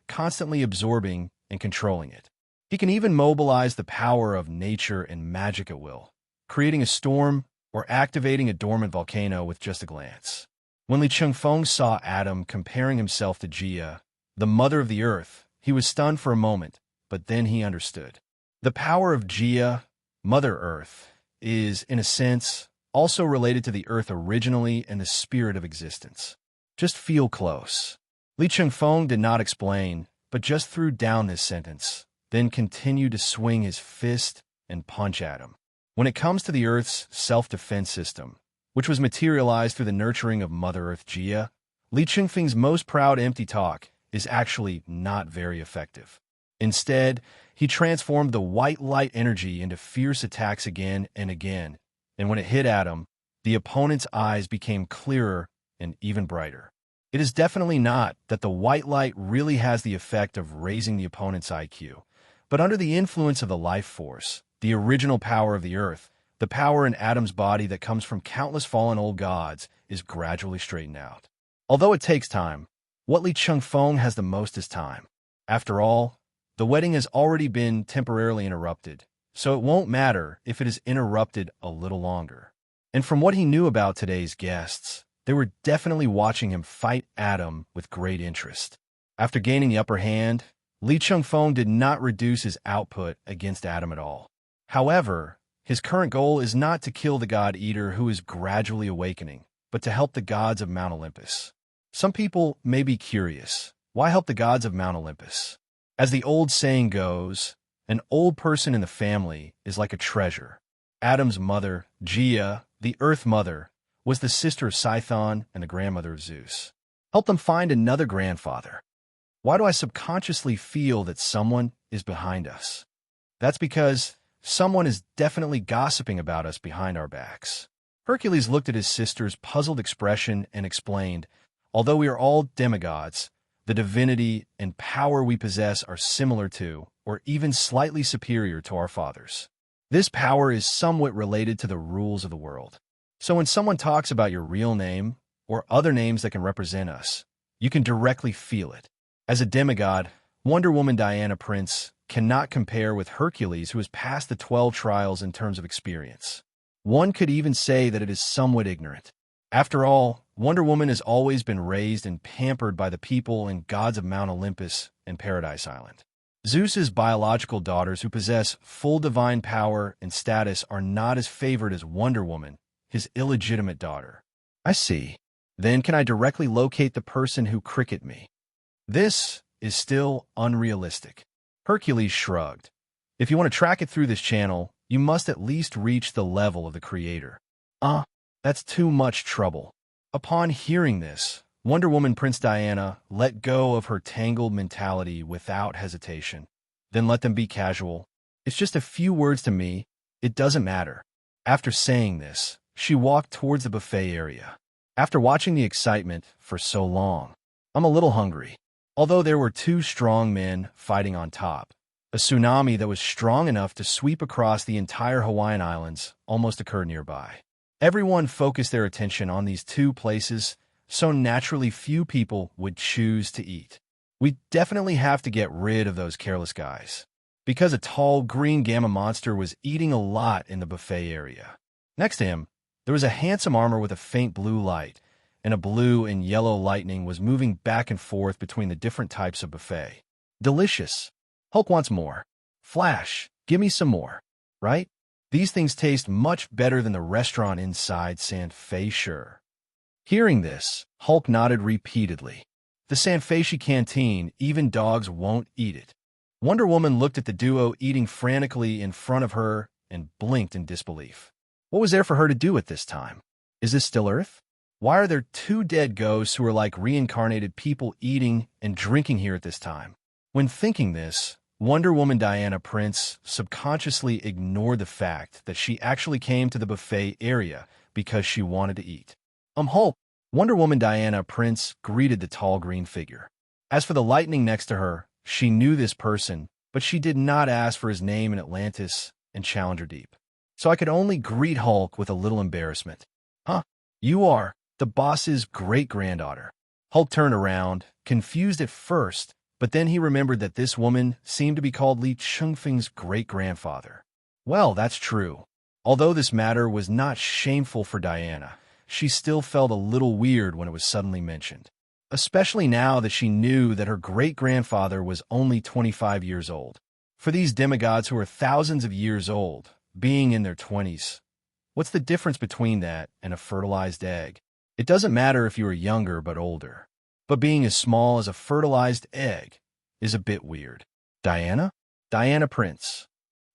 constantly absorbing and controlling it. He can even mobilize the power of nature and magic at will, creating a storm or activating a dormant volcano with just a glance. When Li Chengfeng saw Adam comparing himself to Gia, the mother of the earth, he was stunned for a moment, but then he understood. The power of Gia, Mother Earth, is, in a sense, also related to the earth originally and the spirit of existence. Just feel close. Li Chengfeng did not explain, but just threw down this sentence, then continued to swing his fist and punch at him. When it comes to the Earth's self-defense system, which was materialized through the nurturing of Mother Earth Gia, Li Chengfeng's most proud empty talk is actually not very effective. Instead, he transformed the white light energy into fierce attacks again and again, and when it hit Adam, the opponent's eyes became clearer and even brighter. It is definitely not that the white light really has the effect of raising the opponent's IQ, but under the influence of the life force, the original power of the earth, the power in Adam's body that comes from countless fallen old gods is gradually straightened out. Although it takes time, what Li Chengfeng has the most is time. After all, the wedding has already been temporarily interrupted, so it won't matter if it is interrupted a little longer. And from what he knew about today's guests, they were definitely watching him fight Adam with great interest. After gaining the upper hand, Li Chengfeng did not reduce his output against Adam at all. However, his current goal is not to kill the God-Eater who is gradually awakening, but to help the gods of Mount Olympus. Some people may be curious, why help the gods of Mount Olympus? As the old saying goes, an old person in the family is like a treasure. Adam's mother, Gia, the Earth Mother, was the sister of Scython and the grandmother of Zeus. Help them find another grandfather. Why do I subconsciously feel that someone is behind us? That's because someone is definitely gossiping about us behind our backs. Hercules looked at his sister's puzzled expression and explained, although we are all demigods, the divinity and power we possess are similar to, or even slightly superior to our fathers. This power is somewhat related to the rules of the world. So when someone talks about your real name, or other names that can represent us, you can directly feel it. As a demigod, Wonder Woman Diana Prince cannot compare with Hercules, who has passed the 12 trials in terms of experience. One could even say that it is somewhat ignorant. After all, Wonder Woman has always been raised and pampered by the people and gods of Mount Olympus and Paradise Island. Zeus's biological daughters who possess full divine power and status are not as favored as Wonder Woman, his illegitimate daughter. I see. Then can I directly locate the person who cricket me? This is still unrealistic. Hercules shrugged. If you want to track it through this channel, you must at least reach the level of the creator. That's too much trouble. Upon hearing this, Wonder Woman Prince Diana let go of her tangled mentality without hesitation. Then let them be casual. It's just a few words to me. It doesn't matter. After saying this, she walked towards the buffet area. After watching the excitement for so long, I'm a little hungry. Although there were two strong men fighting on top, a tsunami that was strong enough to sweep across the entire Hawaiian Islands almost occurred nearby. Everyone focused their attention on these two places, so naturally few people would choose to eat. We definitely have to get rid of those careless guys, because a tall green gamma monster was eating a lot in the buffet area. Next to him, there was a handsome armor with a faint blue light, and a blue and yellow lightning was moving back and forth between the different types of buffet. Delicious. Hulk wants more. Flash, give me some more. Right? These things taste much better than the restaurant inside FanFic, sure. Hearing this, Hulk nodded repeatedly. The FanFic canteen, even dogs won't eat it. Wonder Woman looked at the duo eating frantically in front of her and blinked in disbelief. What was there for her to do at this time? Is this still Earth? Why are there two dead ghosts who are like reincarnated people eating and drinking here at this time? When thinking this, Wonder Woman Diana Prince subconsciously ignored the fact that she actually came to the buffet area because she wanted to eat. Hulk. Wonder Woman Diana Prince greeted the tall green figure. As for the lightning next to her, she knew this person, but she did not ask for his name in Atlantis and Challenger Deep. So I could only greet Hulk with a little embarrassment. Huh? You are the boss's great-granddaughter. Hulk turned around, confused at first, but then he remembered that this woman seemed to be called Li Chengfeng's great-grandfather. Well, that's true. Although this matter was not shameful for Diana, she still felt a little weird when it was suddenly mentioned, especially now that she knew that her great-grandfather was only 25 years old. For these demigods who are thousands of years old, being in their 20s, what's the difference between that and a fertilized egg? It doesn't matter if you are younger but older. But being as small as a fertilized egg is a bit weird. Diana? Diana Prince.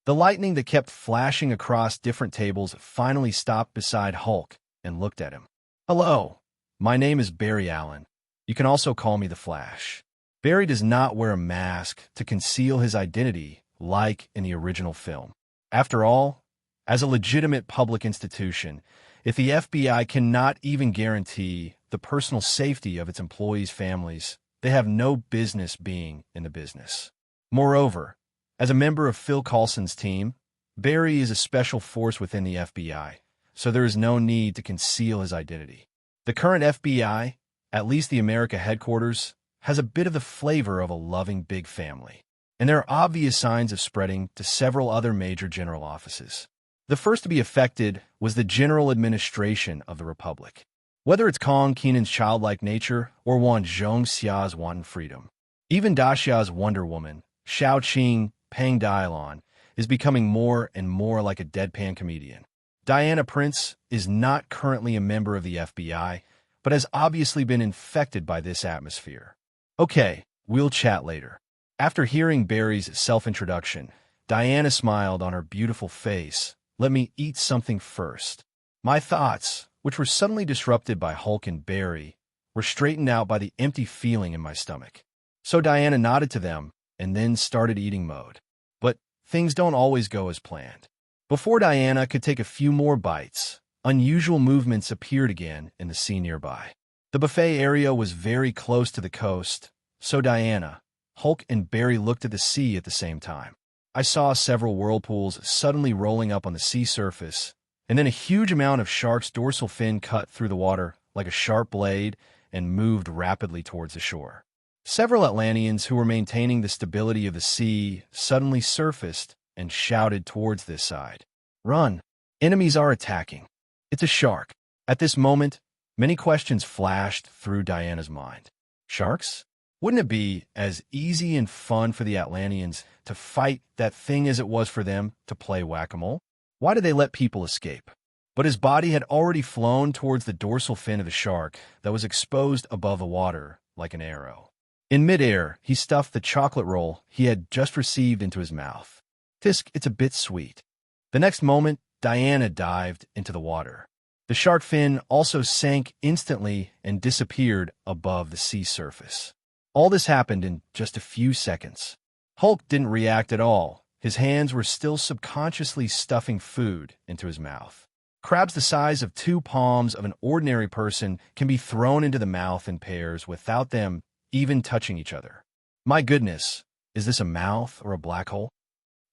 The lightning that kept flashing across different tables finally stopped beside Hulk and looked at him. Hello, my name is Barry Allen. You can also call me the Flash. Barry does not wear a mask to conceal his identity like in the original film. After all, as a legitimate public institution, if the FBI cannot even guarantee the personal safety of its employees' families, they have no business being in the business. Moreover, as a member of Phil Coulson's team, Barry is a special force within the FBI, so there is no need to conceal his identity. The current FBI, at least the America headquarters, has a bit of the flavor of a loving big family, and there are obvious signs of spreading to several other major general offices. The first to be affected was the general administration of the Republic. Whether it's Kong Keenan's childlike nature or Wan Zhongxia's wanton freedom, even Daxia's Wonder Woman, Shao Qing Peng Dailon, is becoming more and more like a deadpan comedian. Diana Prince is not currently a member of the FBI, but has obviously been infected by this atmosphere. Okay, we'll chat later. After hearing Barry's self-introduction, Diana smiled on her beautiful face. Let me eat something first. My thoughts, which were suddenly disrupted by Hulk and Barry, were straightened out by the empty feeling in my stomach. So Diana nodded to them and then started eating mode. But things don't always go as planned. Before Diana could take a few more bites, unusual movements appeared again in the sea nearby. The buffet area was very close to the coast, so Diana, Hulk, and Barry looked at the sea at the same time. I saw several whirlpools suddenly rolling up on the sea surface, and then a huge amount of shark's dorsal fin cut through the water like a sharp blade and moved rapidly towards the shore. Several Atlanteans who were maintaining the stability of the sea suddenly surfaced and shouted towards this side. Run! Enemies are attacking. It's a shark. At this moment, many questions flashed through Diana's mind. Sharks? Wouldn't it be as easy and fun for the Atlanteans to fight that thing as it was for them to play whack-a-mole? Why did they let people escape? But his body had already flown towards the dorsal fin of the shark that was exposed above the water like an arrow. In midair, he stuffed the chocolate roll he had just received into his mouth. Tisk, it's a bit sweet. The next moment, Diana dived into the water. The shark fin also sank instantly and disappeared above the sea surface. All this happened in just a few seconds. Hulk didn't react at all. His hands were still subconsciously stuffing food into his mouth. Crabs the size of 2 palms of an ordinary person can be thrown into the mouth in pairs without them even touching each other. My goodness, is this a mouth or a black hole?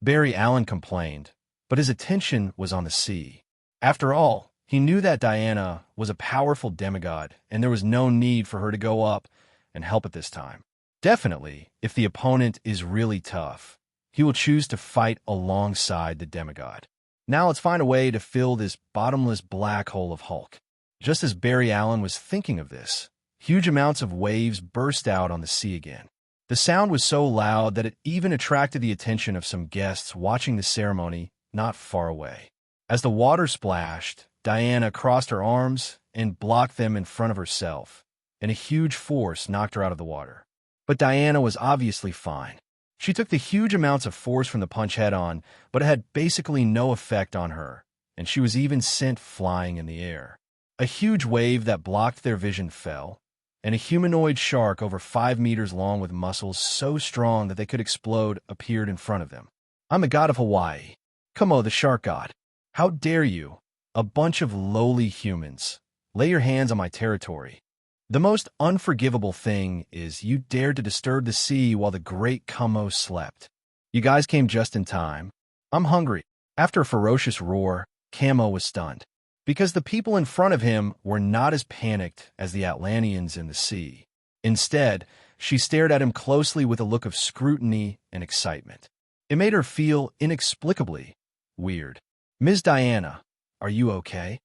Barry Allen complained, but his attention was on the sea. After all, he knew that Diana was a powerful demigod, and there was no need for her to go up and help at this time. Definitely, if the opponent is really tough, he will choose to fight alongside the demigod. Now let's find a way to fill this bottomless black hole of Hulk. Just as Barry Allen was thinking of this, huge amounts of waves burst out on the sea again. The sound was so loud that it even attracted the attention of some guests watching the ceremony not far away. As the water splashed, Diana crossed her arms and blocked them in front of herself, and a huge force knocked her out of the water. But Diana was obviously fine. She took the huge amounts of force from the punch head-on, but it had basically no effect on her, and she was even sent flying in the air. A huge wave that blocked their vision fell, and a humanoid shark over 5 meters long with muscles so strong that they could explode appeared in front of them. "I'm the god of Hawaii. Kumo, the shark god. How dare you, a bunch of lowly humans, lay your hands on my territory? The most unforgivable thing is you dared to disturb the sea while the great Kumo slept. You guys came just in time. I'm hungry." After a ferocious roar, Kamo was stunned, because the people in front of him were not as panicked as the Atlanteans in the sea. Instead, she stared at him closely with a look of scrutiny and excitement. It made her feel inexplicably weird. "Ms. Diana, are you okay?"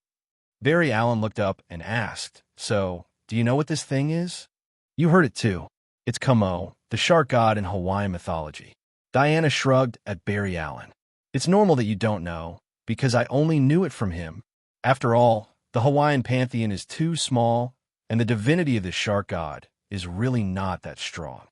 Barry Allen looked up and asked, "So, do you know what this thing is?" "You heard it too. It's Kumo, the shark god in Hawaiian mythology." Diana shrugged at Barry Allen. "It's normal that you don't know, because I only knew it from him. After all, the Hawaiian pantheon is too small, and the divinity of the shark god is really not that strong."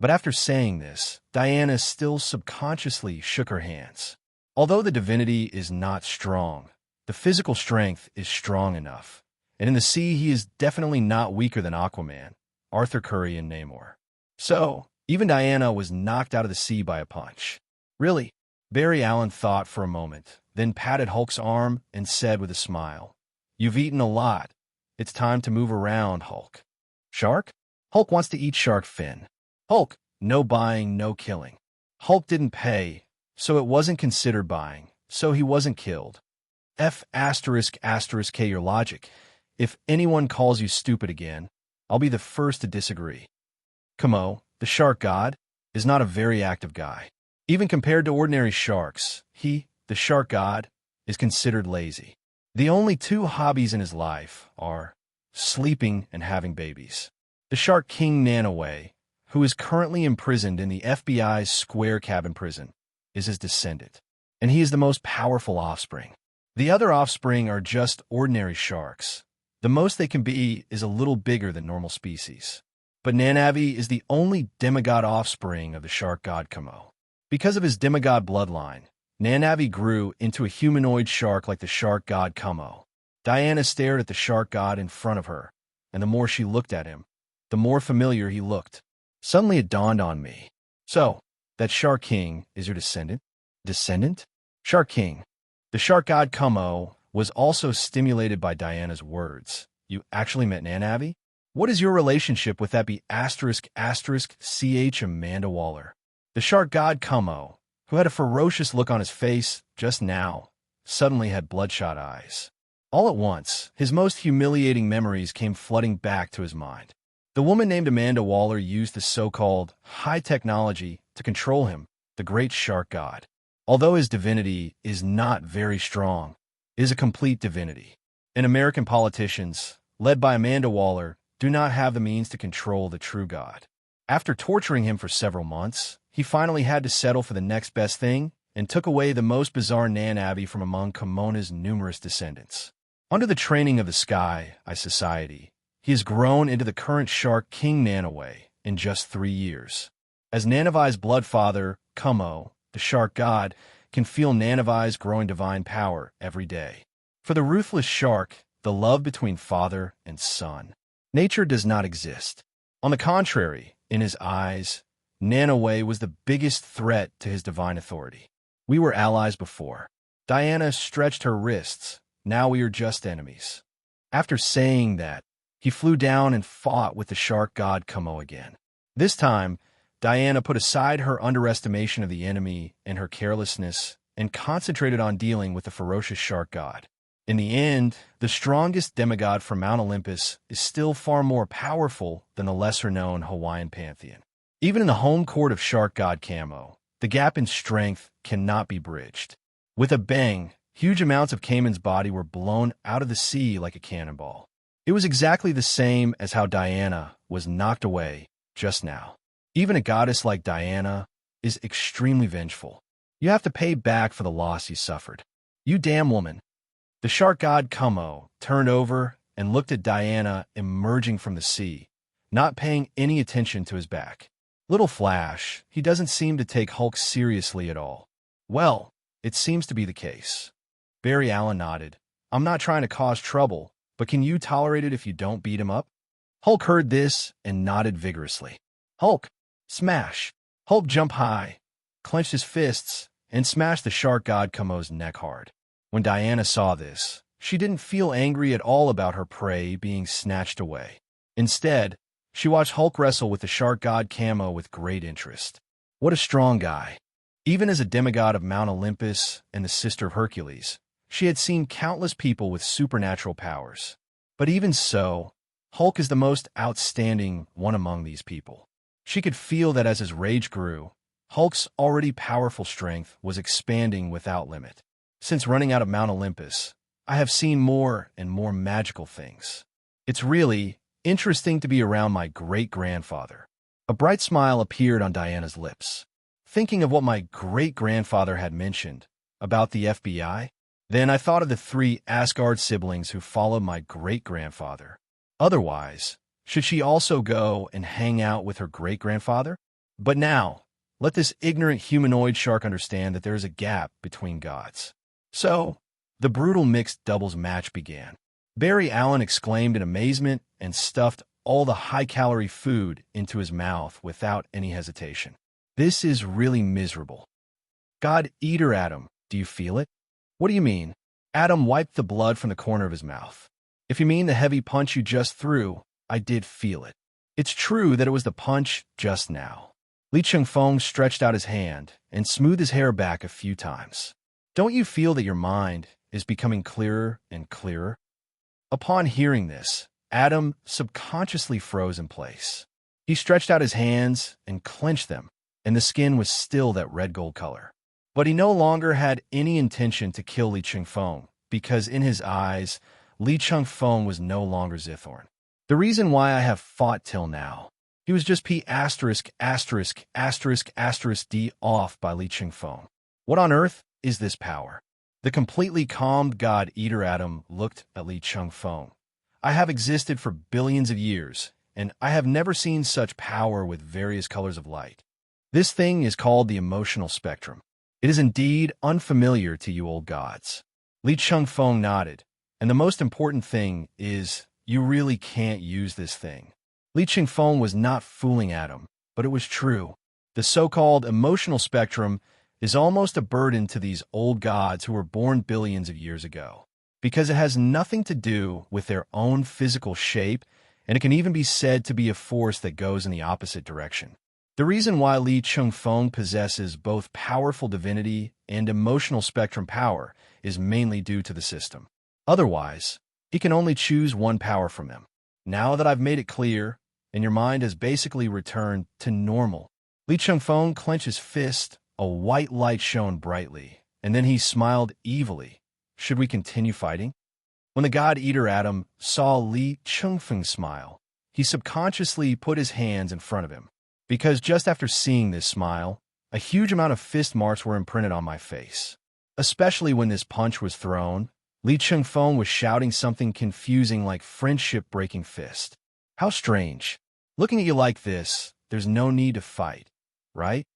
But after saying this, Diana still subconsciously shook her hands. Although the divinity is not strong, the physical strength is strong enough. And in the sea, he is definitely not weaker than Aquaman, Arthur Curry, and Namor. So, even Diana was knocked out of the sea by a punch. "Really?" Barry Allen thought for a moment, then patted Hulk's arm and said with a smile, "You've eaten a lot. It's time to move around, Hulk." "Shark?" "Hulk wants to eat shark fin." "Hulk, no buying, no killing." Hulk didn't pay, so it wasn't considered buying, so he wasn't killed. F***K your logic. If anyone calls you stupid again, I'll be the first to disagree. Kumo, the shark god, is not a very active guy. Even compared to ordinary sharks, he, the shark god, is considered lazy. The only 2 hobbies in his life are sleeping and having babies. The shark king Nanaway, who is currently imprisoned in the FBI's Square Cabin prison, is his descendant, and he is the most powerful offspring. The other offspring are just ordinary sharks. The most they can be is a little bigger than normal species. But Nanavi is the only demigod offspring of the shark god Kumo. Because of his demigod bloodline, Nanavi grew into a humanoid shark like the shark god Kumo. Diana stared at the shark god in front of her, and the more she looked at him, the more familiar he looked. Suddenly it dawned on me. "So, that Shark King is your descendant?" "Descendant?" "Shark King. The shark god Kumo was also stimulated by Diana's words. You actually met Nanavi? What is your relationship with that be ***CH Amanda Waller?" The shark god Kumo, who had a ferocious look on his face just now, suddenly had bloodshot eyes. All at once, his most humiliating memories came flooding back to his mind. The woman named Amanda Waller used the so-called high technology to control him, the great shark god. Although his divinity is not very strong, it is a complete divinity. And American politicians, led by Amanda Waller, do not have the means to control the true god. After torturing him for several months, he finally had to settle for the next best thing and took away the most bizarre Nanavi from among Kimona's numerous descendants. Under the training of the Sky Eye Society, he has grown into the current Shark King Nanaway in just 3 years. As Nanavi's blood father, Kumo, the shark god, can feel Nanavi's growing divine power every day. For the ruthless shark, the love between father and son. Nature does not exist. On the contrary, in his eyes, Nanaway was the biggest threat to his divine authority. We were allies before. Diana stretched her wrists. Now we are just enemies. After saying that, he flew down and fought with the shark god Kumo again. This time, Diana put aside her underestimation of the enemy and her carelessness and concentrated on dealing with the ferocious shark god. In the end, the strongest demigod from Mount Olympus is still far more powerful than the lesser-known Hawaiian pantheon. Even in the home court of shark god Kamo, the gap in strength cannot be bridged. With a bang, Huge amounts of Cayman's body were blown out of the sea like a cannonball. It was exactly the same as how Diana was knocked away just now. Even a goddess like Diana is extremely vengeful. You have to pay back for the loss you suffered. You damn woman. The shark god Como turned over and looked at Diana emerging from the sea, not paying any attention to his back. Little Flash, he doesn't seem to take Hulk seriously at all. Well, it seems to be the case. Barry Allen nodded. I'm not trying to cause trouble, but can you tolerate it if you don't beat him up? Hulk heard this and nodded vigorously. Hulk, smash. Hulk jumped high, clenched his fists, and smashed the shark god Como's neck hard. When Diana saw this, she didn't feel angry at all about her prey being snatched away. Instead, she watched Hulk wrestle with the shark god Camo with great interest. What a strong guy. Even as a demigod of Mount Olympus and the sister of Hercules, she had seen countless people with supernatural powers. But even so, Hulk is the most outstanding one among these people. She could feel that as his rage grew, Hulk's already powerful strength was expanding without limit. Since running out of Mount Olympus, I have seen more and more magical things. It's really interesting to be around my great-grandfather. A bright smile appeared on Diana's lips. Thinking of what my great-grandfather had mentioned about the F.B.I., then I thought of the 3 Asgard siblings who followed my great-grandfather. Otherwise, should she also go and hang out with her great-grandfather? But now, let this ignorant humanoid shark understand that there is a gap between gods. So, the brutal mixed doubles match began. Barry Allen exclaimed in amazement and stuffed all the high-calorie food into his mouth without any hesitation. This is really miserable. God Eater Adam, do you feel it? What do you mean? Adam wiped the blood from the corner of his mouth. If you mean the heavy punch you just threw, I did feel it. It's true that it was the punch just now. Li Chengfeng stretched out his hand and smoothed his hair back a few times. Don't you feel that your mind is becoming clearer and clearer? Upon hearing this, Adam subconsciously froze in place. He stretched out his hands and clenched them, and the skin was still that red gold color. But he no longer had any intention to kill Li Chengfeng, because in his eyes, Li Chengfeng was no longer Zithorn. The reason why I have fought till now, he was just P************ D off by Li Chengfeng. What on earth is this power? The completely calmed God Eater Adam looked at Li Chengfeng. I have existed for billions of years, and I have never seen such power with various colors of light. This thing is called the emotional spectrum. It is indeed unfamiliar to you old gods. Li Chengfeng nodded, and the most important thing is you really can't use this thing. Li Chengfeng was not fooling Adam, but it was true. The so-called emotional spectrum is almost a burden to these old gods who were born billions of years ago, because it has nothing to do with their own physical shape, and it can even be said to be a force that goes in the opposite direction. The reason why Li Chengfeng possesses both powerful divinity and emotional spectrum power is mainly due to the system. Otherwise, he can only choose one power from them. Now that I've made it clear, and your mind has basically returned to normal, Li Chengfeng clenched his fist, a white light shone brightly, and then he smiled evilly. Should we continue fighting? When the God Eater Adam saw Li Chengfeng smile, he subconsciously put his hands in front of him. Because just after seeing this smile, a huge amount of fist marks were imprinted on my face. Especially when this punch was thrown, Li Chengfeng was shouting something confusing like friendship-breaking fist. How strange. Looking at you like this, there's no need to fight, right?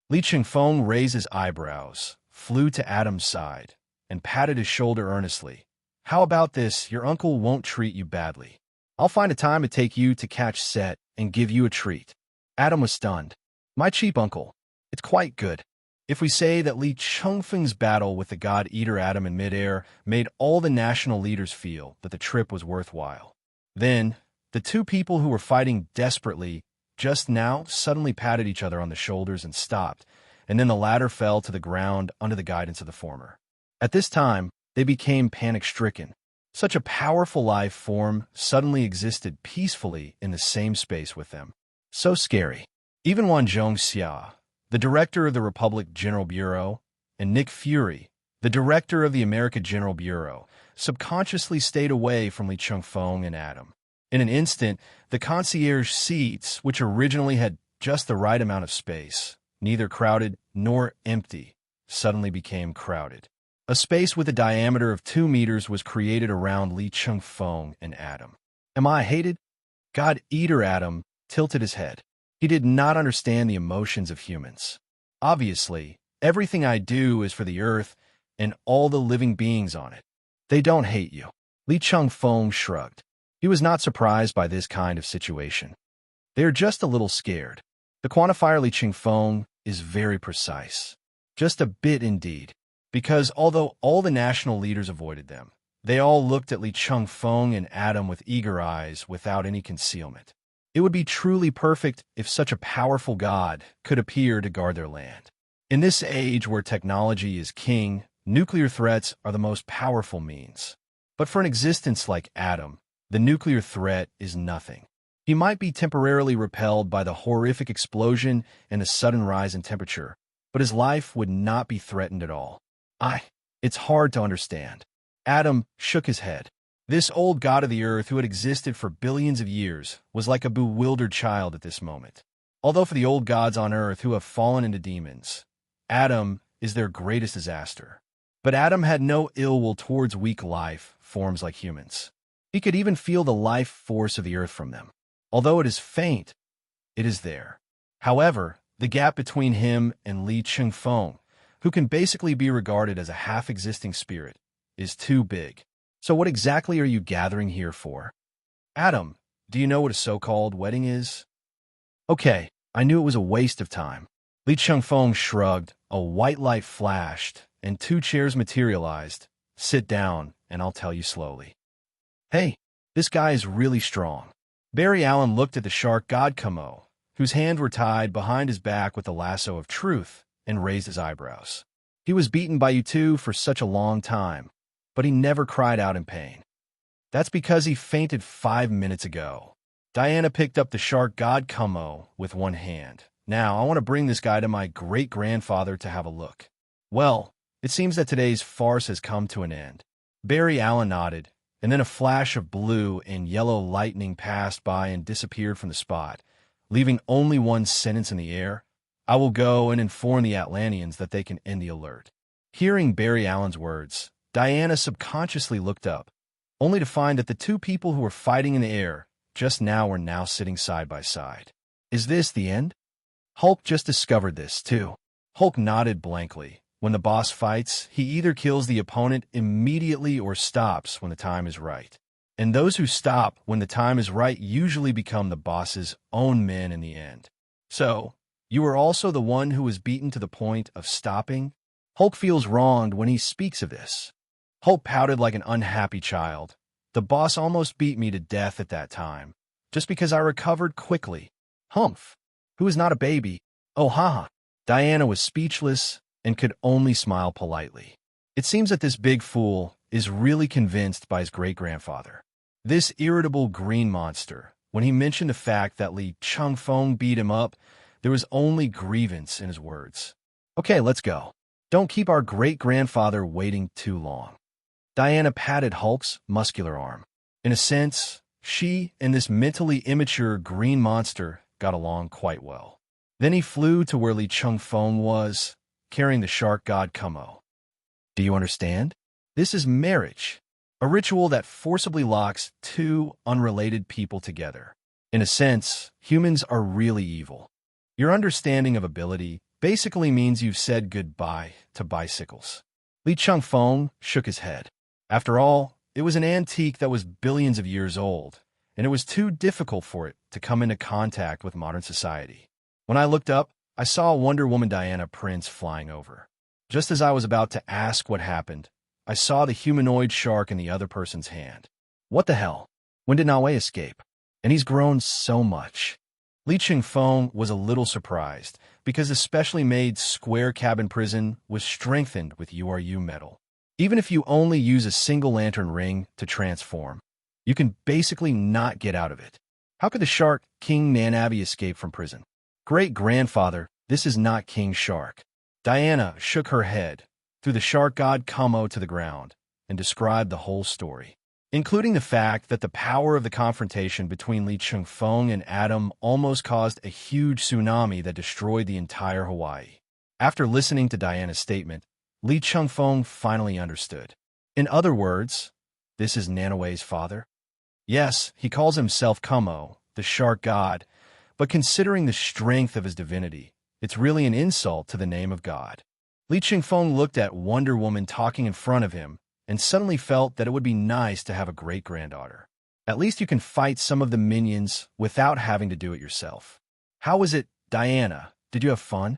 Li Chengfeng raised his eyebrows, flew to Adam's side, and patted his shoulder earnestly. How about this? Your uncle won't treat you badly. I'll find a time to take you to catch Set and give you a treat. Adam was stunned. My cheap uncle. It's quite good. If we say that Li Chengfeng's battle with the God Eater Adam in midair made all the national leaders feel that the trip was worthwhile, then the two people who were fighting desperately just now suddenly patted each other on the shoulders and stopped, and then the latter fell to the ground under the guidance of the former. At this time, they became panic-stricken. Such a powerful life form suddenly existed peacefully in the same space with them. So scary. Even Wan Zhongxia, the director of the Republic General Bureau, and Nick Fury, The director of the American General Bureau, subconsciously stayed away from Li Chengfeng and Adam. In an instant, the concierge seats, which originally had just the right amount of space, neither crowded nor empty, suddenly became crowded. A space with a diameter of 2 meters was created around Li Chengfeng and Adam. Am I hated? God-eater Adam tilted his head. He did not understand the emotions of humans. Obviously, everything I do is for the earth and all the living beings on it. They don't hate you. Li Chengfeng shrugged. He was not surprised by this kind of situation. They are just a little scared. The quantifier Li Chengfeng is very precise. Just a bit indeed. Because although all the national leaders avoided them, they all looked at Li Chengfeng and Adam with eager eyes without any concealment. It would be truly perfect if such a powerful god could appear to guard their land. In this age where technology is king, nuclear threats are the most powerful means. But for an existence like Adam, the nuclear threat is nothing. He might be temporarily repelled by the horrific explosion and the sudden rise in temperature, but his life would not be threatened at all. It's hard to understand. Adam shook his head. This old god of the earth who had existed for billions of years was like a bewildered child at this moment. Although for the old gods on earth who have fallen into demons, Adam is their greatest disaster. But Adam had no ill will towards weak life forms like humans. He could even feel the life force of the earth from them. Although it is faint, it is there. However, the gap between him and Li Chengfeng, who can basically be regarded as a half-existing spirit, is too big. So what exactly are you gathering here for? Adam, do you know what a so-called wedding is? Okay, I knew it was a waste of time. Li Chengfeng shrugged, a white light flashed, and 2 chairs materialized. Sit down, and I'll tell you slowly. Hey, this guy is really strong. Barry Allen looked at the shark god Kamo, whose hands were tied behind his back with the lasso of truth, and raised his eyebrows. He was beaten by you two for such a long time, but he never cried out in pain. That's because he fainted 5 minutes ago. Diana picked up the shark god Kamo with one hand. Now, I want to bring this guy to my great-grandfather to have a look. Well, it seems that today's farce has come to an end. Barry Allen nodded, and then a flash of blue and yellow lightning passed by and disappeared from the spot, leaving only one sentence in the air. I will go and inform the Atlanteans that they can end the alert. Hearing Barry Allen's words, Diana subconsciously looked up, only to find that the 2 people who were fighting in the air just now were now sitting side by side. Is this the end? Hulk just discovered this, too. Hulk nodded blankly. When the boss fights, he either kills the opponent immediately or stops when the time is right. And those who stop when the time is right usually become the boss's own men in the end. So, you were also the one who was beaten to the point of stopping? Hulk feels wronged when he speaks of this. Hulk pouted like an unhappy child. The boss almost beat me to death at that time, just because I recovered quickly. Humph! Who is not a baby? Oh, haha. Diana was speechless and could only smile politely. It seems that this big fool is really convinced by his great-grandfather. This irritable green monster, when he mentioned the fact that Li Chengfeng beat him up, there was only grievance in his words. Okay, let's go. Don't keep our great-grandfather waiting too long. Diana patted Hulk's muscular arm. In a sense, she and this mentally immature green monster got along quite well. Then he flew to where Li Chengfeng was, carrying the shark god Kamo. Do you understand? This is marriage, a ritual that forcibly locks 2 unrelated people together. In a sense, humans are really evil. Your understanding of ability basically means you've said goodbye to bicycles. Li Chengfeng shook his head. After all, it was an antique that was billions of years old, and it was too difficult for it to come into contact with modern society. When I looked up, I saw a Wonder Woman Diana prince flying over. Just as I was about to ask what happened, I saw the humanoid shark in the other person's hand. What the hell? When did Naoe escape? And he's grown so much. Li Chengfeng was a little surprised, because the specially made square cabin prison was strengthened with URU metal. Even if you only use a single lantern ring to transform, you can basically not get out of it. How could the shark King Nanavi escape from prison? Great-grandfather, this is not King Shark. Diana shook her head, threw the shark god Como to the ground and described the whole story, including the fact that the power of the confrontation between Li Chengfeng and Adam almost caused a huge tsunami that destroyed the entire Hawaii. After listening to Diana's statement, Li Chengfeng finally understood. In other words, this is Nanawe's father? Yes, he calls himself Como, the shark god, but considering the strength of his divinity, it's really an insult to the name of God. Li Chengfeng looked at Wonder Woman talking in front of him and suddenly felt that it would be nice to have a great-granddaughter. At least you can fight some of the minions without having to do it yourself. How was it, Diana? Did you have fun?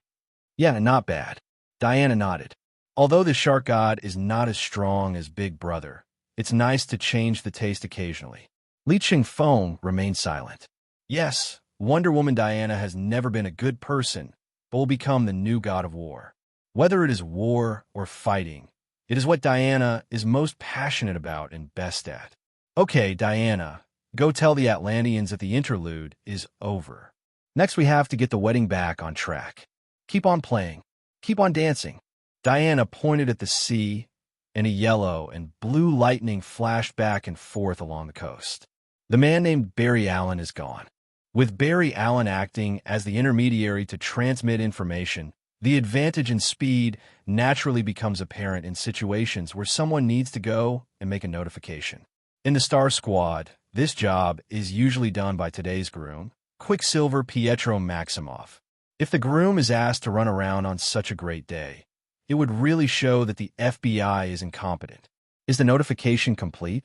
Yeah, not bad. Diana nodded. Although the shark god is not as strong as Big Brother, it's nice to change the taste occasionally. Li Chengfeng remained silent. Yes, Wonder Woman Diana has never been a good person, but will become the new god of war. Whether it is war or fighting, it is what Diana is most passionate about and best at. Okay, Diana, go tell the Atlanteans that the interlude is over. Next we have to get the wedding back on track. Keep on playing. Keep on dancing. Diana pointed at the sea, and a yellow and blue lightning flashed back and forth along the coast. The man named Barry Allen is gone. With Barry Allen acting as the intermediary to transmit information, the advantage in speed naturally becomes apparent in situations where someone needs to go and make a notification. In the Star Squad, this job is usually done by today's groom, Quicksilver Pietro Maximoff. If the groom is asked to run around on such a great day, it would really show that the FBI is incompetent. Is the notification complete?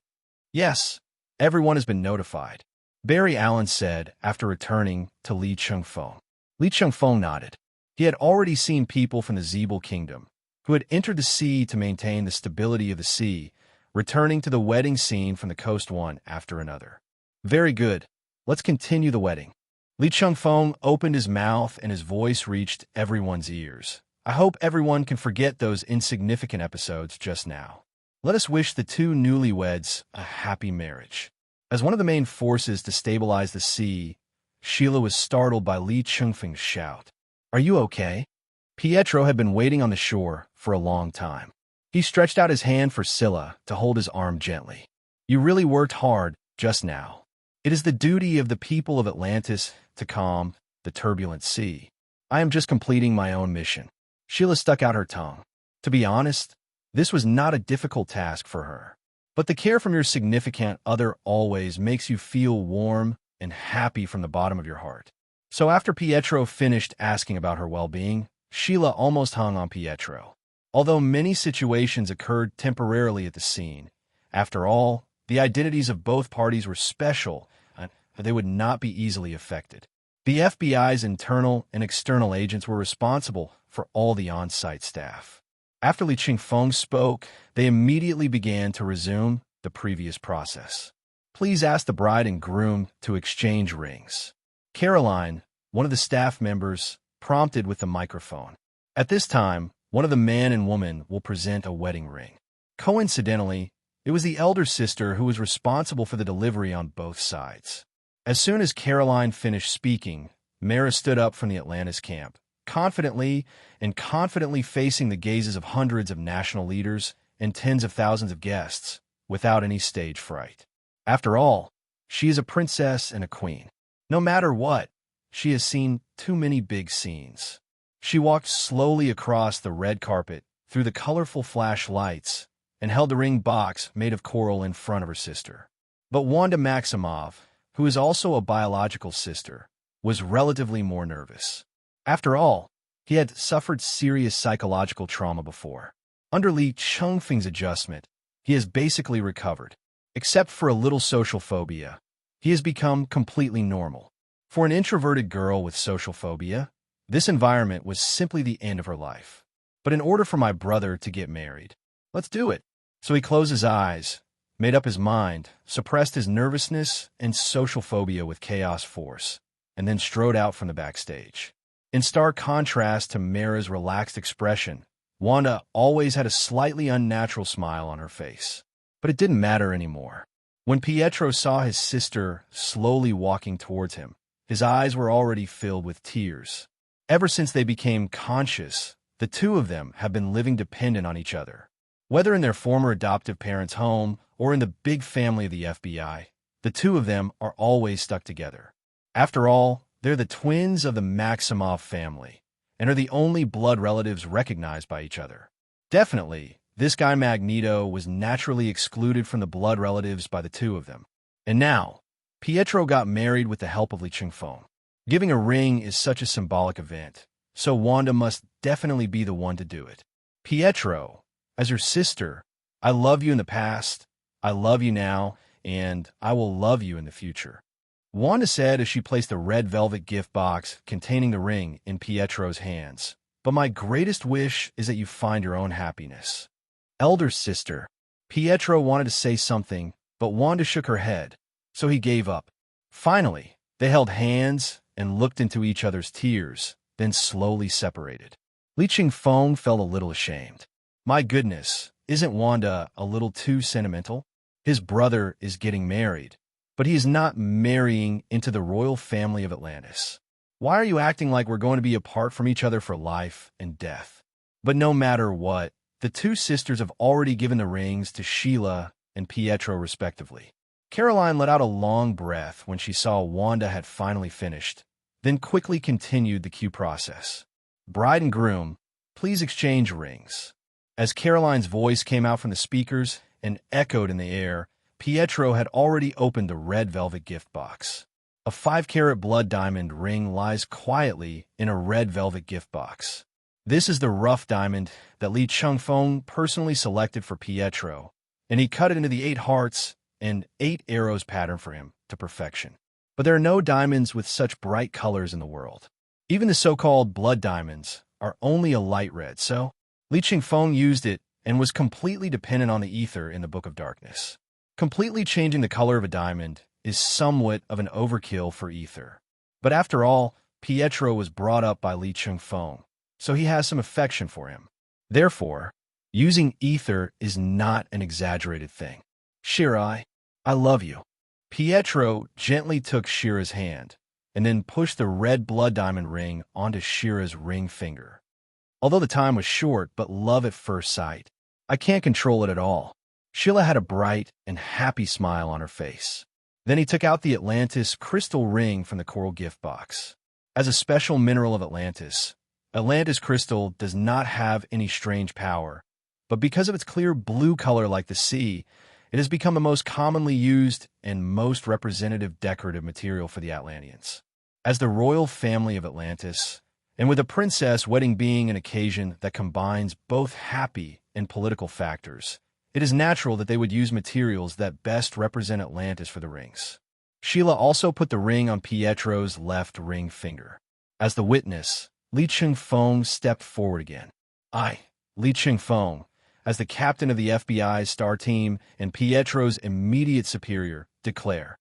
Yes, everyone has been notified, Barry Allen said after returning to Li Chengfeng. Li Chengfeng nodded. He had already seen people from the Zeeble Kingdom, who had entered the sea to maintain the stability of the sea, returning to the wedding scene from the coast one after another. Very good. Let's continue the wedding. Li Chengfeng opened his mouth and his voice reached everyone's ears. I hope everyone can forget those insignificant episodes just now. Let us wish the two newlyweds a happy marriage. As one of the main forces to stabilize the sea, Sheila was startled by Li Chengfeng's shout. Are you okay? Pietro had been waiting on the shore for a long time. He stretched out his hand for Scylla to hold his arm gently. You really worked hard just now. It is the duty of the people of Atlantis to calm the turbulent sea. I am just completing my own mission. Sheila stuck out her tongue. To be honest, this was not a difficult task for her. But the care from your significant other always makes you feel warm and happy from the bottom of your heart. So after Pietro finished asking about her well-being, Sheila almost hung on Pietro. Although many situations occurred temporarily at the scene, after all, the identities of both parties were special and they would not be easily affected. The FBI's internal and external agents were responsible for all the on-site staff. After Li Chengfeng spoke, they immediately began to resume the previous process. Please ask the bride and groom to exchange rings. Caroline, one of the staff members, prompted with the microphone. At this time, one of the man and woman will present a wedding ring. Coincidentally, it was the elder sister who was responsible for the delivery on both sides. As soon as Caroline finished speaking, Mara stood up from the Atlantis camp, confidently facing the gazes of hundreds of national leaders and tens of thousands of guests, without any stage fright. After all, she is a princess and a queen. No matter what, she has seen too many big scenes. She walked slowly across the red carpet, through the colorful flashlights, and held the ring box made of coral in front of her sister. But Wanda Maximoff, who is also a biological sister, was relatively more nervous. After all, he had suffered serious psychological trauma before. Under Li Chengfeng's adjustment, he has basically recovered. Except for a little social phobia, he has become completely normal. For an introverted girl with social phobia, this environment was simply the end of her life. But in order for my brother to get married, let's do it. So he closed his eyes, made up his mind, suppressed his nervousness and social phobia with chaos force, and then strode out from the backstage. In stark contrast to Mara's relaxed expression, Wanda always had a slightly unnatural smile on her face. But it didn't matter anymore. When Pietro saw his sister slowly walking towards him, his eyes were already filled with tears. Ever since they became conscious, the two of them have been living dependent on each other. Whether in their former adoptive parents' home or in the big family of the FBI, the two of them are always stuck together. After all, they're the twins of the Maximoff family and are the only blood relatives recognized by each other. Definitely, this guy Magneto was naturally excluded from the blood relatives by the two of them. And now, Pietro got married with the help of Li Chengfeng. Giving a ring is such a symbolic event, so Wanda must definitely be the one to do it. Pietro, as her sister, I love you in the past, I love you now, and I will love you in the future. Wanda said as she placed a red velvet gift box containing the ring in Pietro's hands. But my greatest wish is that you find your own happiness. Elder sister, Pietro wanted to say something, but Wanda shook her head, so he gave up. Finally, they held hands and looked into each other's tears, then slowly separated. Li Chengfeng felt a little ashamed. My goodness, isn't Wanda a little too sentimental? His brother is getting married, but he is not marrying into the royal family of Atlantis. Why are you acting like we're going to be apart from each other for life and death? But no matter what, the two sisters have already given the rings to Sheila and Pietro respectively. Caroline let out a long breath when she saw Wanda had finally finished, then quickly continued the cue process. Bride and groom, please exchange rings. As Caroline's voice came out from the speakers and echoed in the air, Pietro had already opened the red velvet gift box. A 5-carat blood diamond ring lies quietly in a red velvet gift box. This is the rough diamond that Li Chengfeng personally selected for Pietro, and he cut it into the 8 hearts and 8 arrows pattern for him to perfection. But there are no diamonds with such bright colors in the world. Even the so-called blood diamonds are only a light red, so Li Chengfeng used it and was completely dependent on the ether in the Book of Darkness. Completely changing the color of a diamond is somewhat of an overkill for ether. But after all, Pietro was brought up by Li Chengfeng, so he has some affection for him. Therefore, using ether is not an exaggerated thing. Shira, I love you. Pietro gently took Shira's hand and then pushed the red blood diamond ring onto Shira's ring finger. Although the time was short, but love at first sight. I can't control it at all. Sheila had a bright and happy smile on her face. Then he took out the Atlantis crystal ring from the coral gift box. As a special mineral of Atlantis, Atlantis crystal does not have any strange power, but because of its clear blue color like the sea, it has become the most commonly used and most representative decorative material for the Atlanteans. As the royal family of Atlantis, and with a princess wedding being an occasion that combines both happy and political factors, it is natural that they would use materials that best represent Atlantis for the rings. Sheila also put the ring on Pietro's left ring finger. As the witness, Li Chengfeng stepped forward again. I, Li Chengfeng, as the captain of the FBI's star team and Pietro's immediate superior, declare,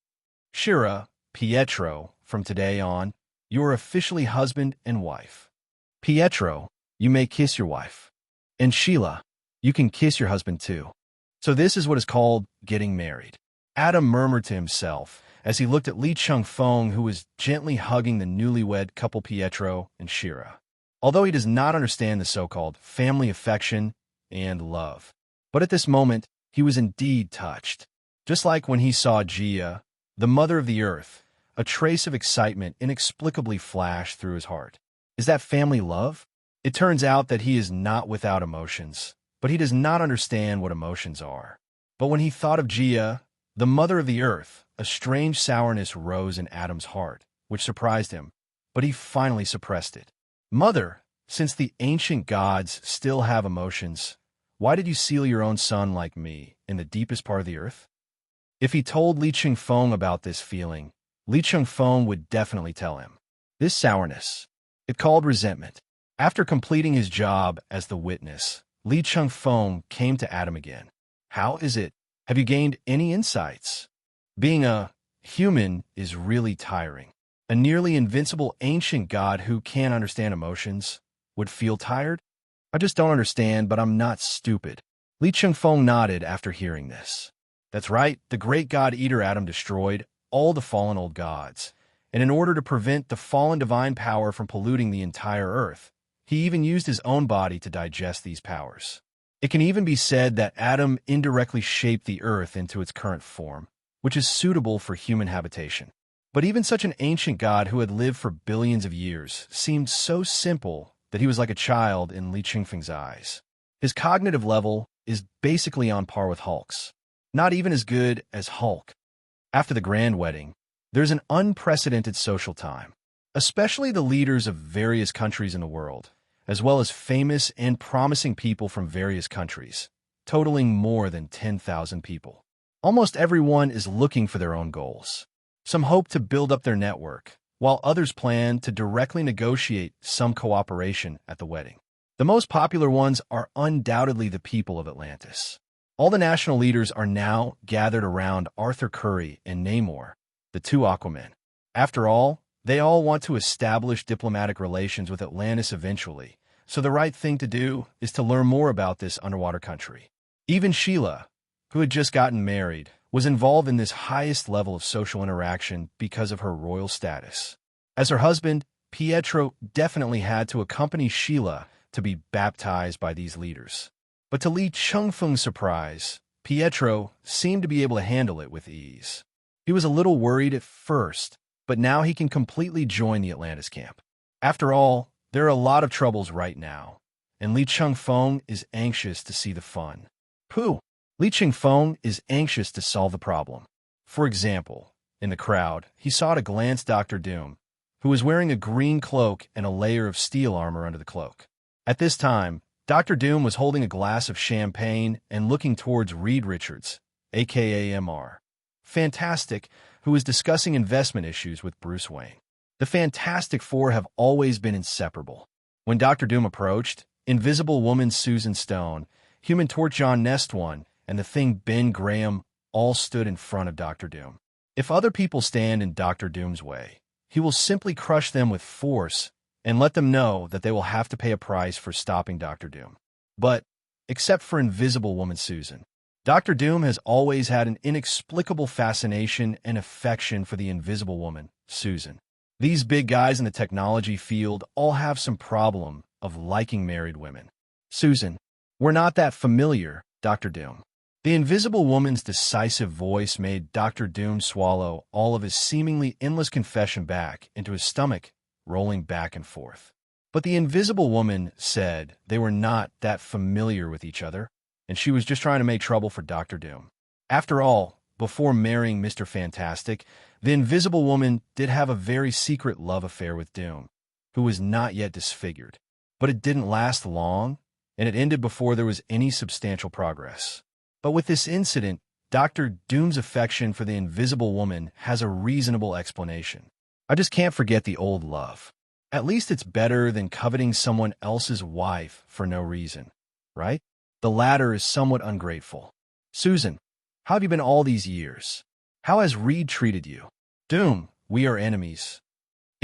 Shira, Pietro, from today on, you are officially husband and wife. Pietro, you may kiss your wife. And Sheila, you can kiss your husband too. So this is what is called getting married. Adam murmured to himself as he looked at Li Chengfeng, who was gently hugging the newlywed couple Pietro and Shira. Although he does not understand the so-called family affection and love. But at this moment, he was indeed touched. Just like when he saw Gia, the mother of the earth, a trace of excitement inexplicably flashed through his heart. Is that family love? It turns out that he is not without emotions, but he does not understand what emotions are. But when he thought of Gia, the mother of the earth, a strange sourness rose in Adam's heart, which surprised him, but he finally suppressed it. Mother, since the ancient gods still have emotions, why did you seal your own son like me in the deepest part of the earth? If he told Li Chengfeng about this feeling, Li Chengfeng would definitely tell him. This sourness, it called resentment. After completing his job as the witness, Li Chengfeng came to Adam again. How is it? Have you gained any insights? Being a human is really tiring. A nearly invincible ancient god who can't understand emotions would feel tired? I just don't understand, but I'm not stupid. Li Chengfeng nodded after hearing this. That's right, the great god eater Adam destroyed all the fallen old gods, and in order to prevent the fallen divine power from polluting the entire earth, He even used his own body to digest these powers. It can even be said that Adam indirectly shaped the earth into its current form, which is suitable for human habitation. But even such an ancient god who had lived for billions of years seemed so simple that he was like a child in Li Chengfeng's eyes. His cognitive level is basically on par with Hulk's. Not even as good as Hulk. After the grand wedding, there's an unprecedented social time. Especially the leaders of various countries in the world, as well as famous and promising people from various countries, totaling more than 10,000 people. Almost everyone is looking for their own goals. Some hope to build up their network, while others plan to directly negotiate some cooperation at the wedding. The most popular ones are undoubtedly the people of Atlantis. All the national leaders are now gathered around Arthur Curry and Namor, the two Aquamen. After all, they all want to establish diplomatic relations with Atlantis eventually, so the right thing to do is to learn more about this underwater country. Even Sheila, who had just gotten married, was involved in this highest level of social interaction because of her royal status. As her husband, Pietro definitely had to accompany Sheila to be baptized by these leaders. But to Li Chengfeng's surprise, Pietro seemed to be able to handle it with ease. He was a little worried at first, but now he can completely join the Atlantis camp. After all, there are a lot of troubles right now, and Li Chengfeng is anxious to see the fun. Li Chengfeng is anxious to solve the problem. For example, in the crowd, he saw at a glance Dr. Doom, who was wearing a green cloak and a layer of steel armor under the cloak. At this time, Dr. Doom was holding a glass of champagne and looking towards Reed Richards, aka MR. Fantastic, who was discussing investment issues with Bruce Wayne. The Fantastic Four have always been inseparable. When Dr. Doom approached, Invisible Woman Susan Stone, Human Torch John Nestone, and the Thing Ben Graham all stood in front of Dr. Doom. If other people stand in Dr. Doom's way, he will simply crush them with force and let them know that they will have to pay a price for stopping Dr. Doom. But, except for Invisible Woman Susan, Dr. Doom has always had an inexplicable fascination and affection for the Invisible Woman, Susan. These big guys in the technology field all have some problem of liking married women. Susan, we're not that familiar, Dr. Doom. The Invisible Woman's decisive voice made Dr. Doom swallow all of his seemingly endless confession back into his stomach, rolling back and forth. But the Invisible Woman said they were not that familiar with each other, and she was just trying to make trouble for Dr. Doom. After all, before marrying Mr. Fantastic, the Invisible Woman did have a very secret love affair with Doom, who was not yet disfigured. But it didn't last long, and it ended before there was any substantial progress. But with this incident, Dr. Doom's affection for the Invisible Woman has a reasonable explanation. I just can't forget the old love. At least it's better than coveting someone else's wife for no reason, right? The latter is somewhat ungrateful. Susan, how have you been all these years? How has Reed treated you? Doom, we are enemies.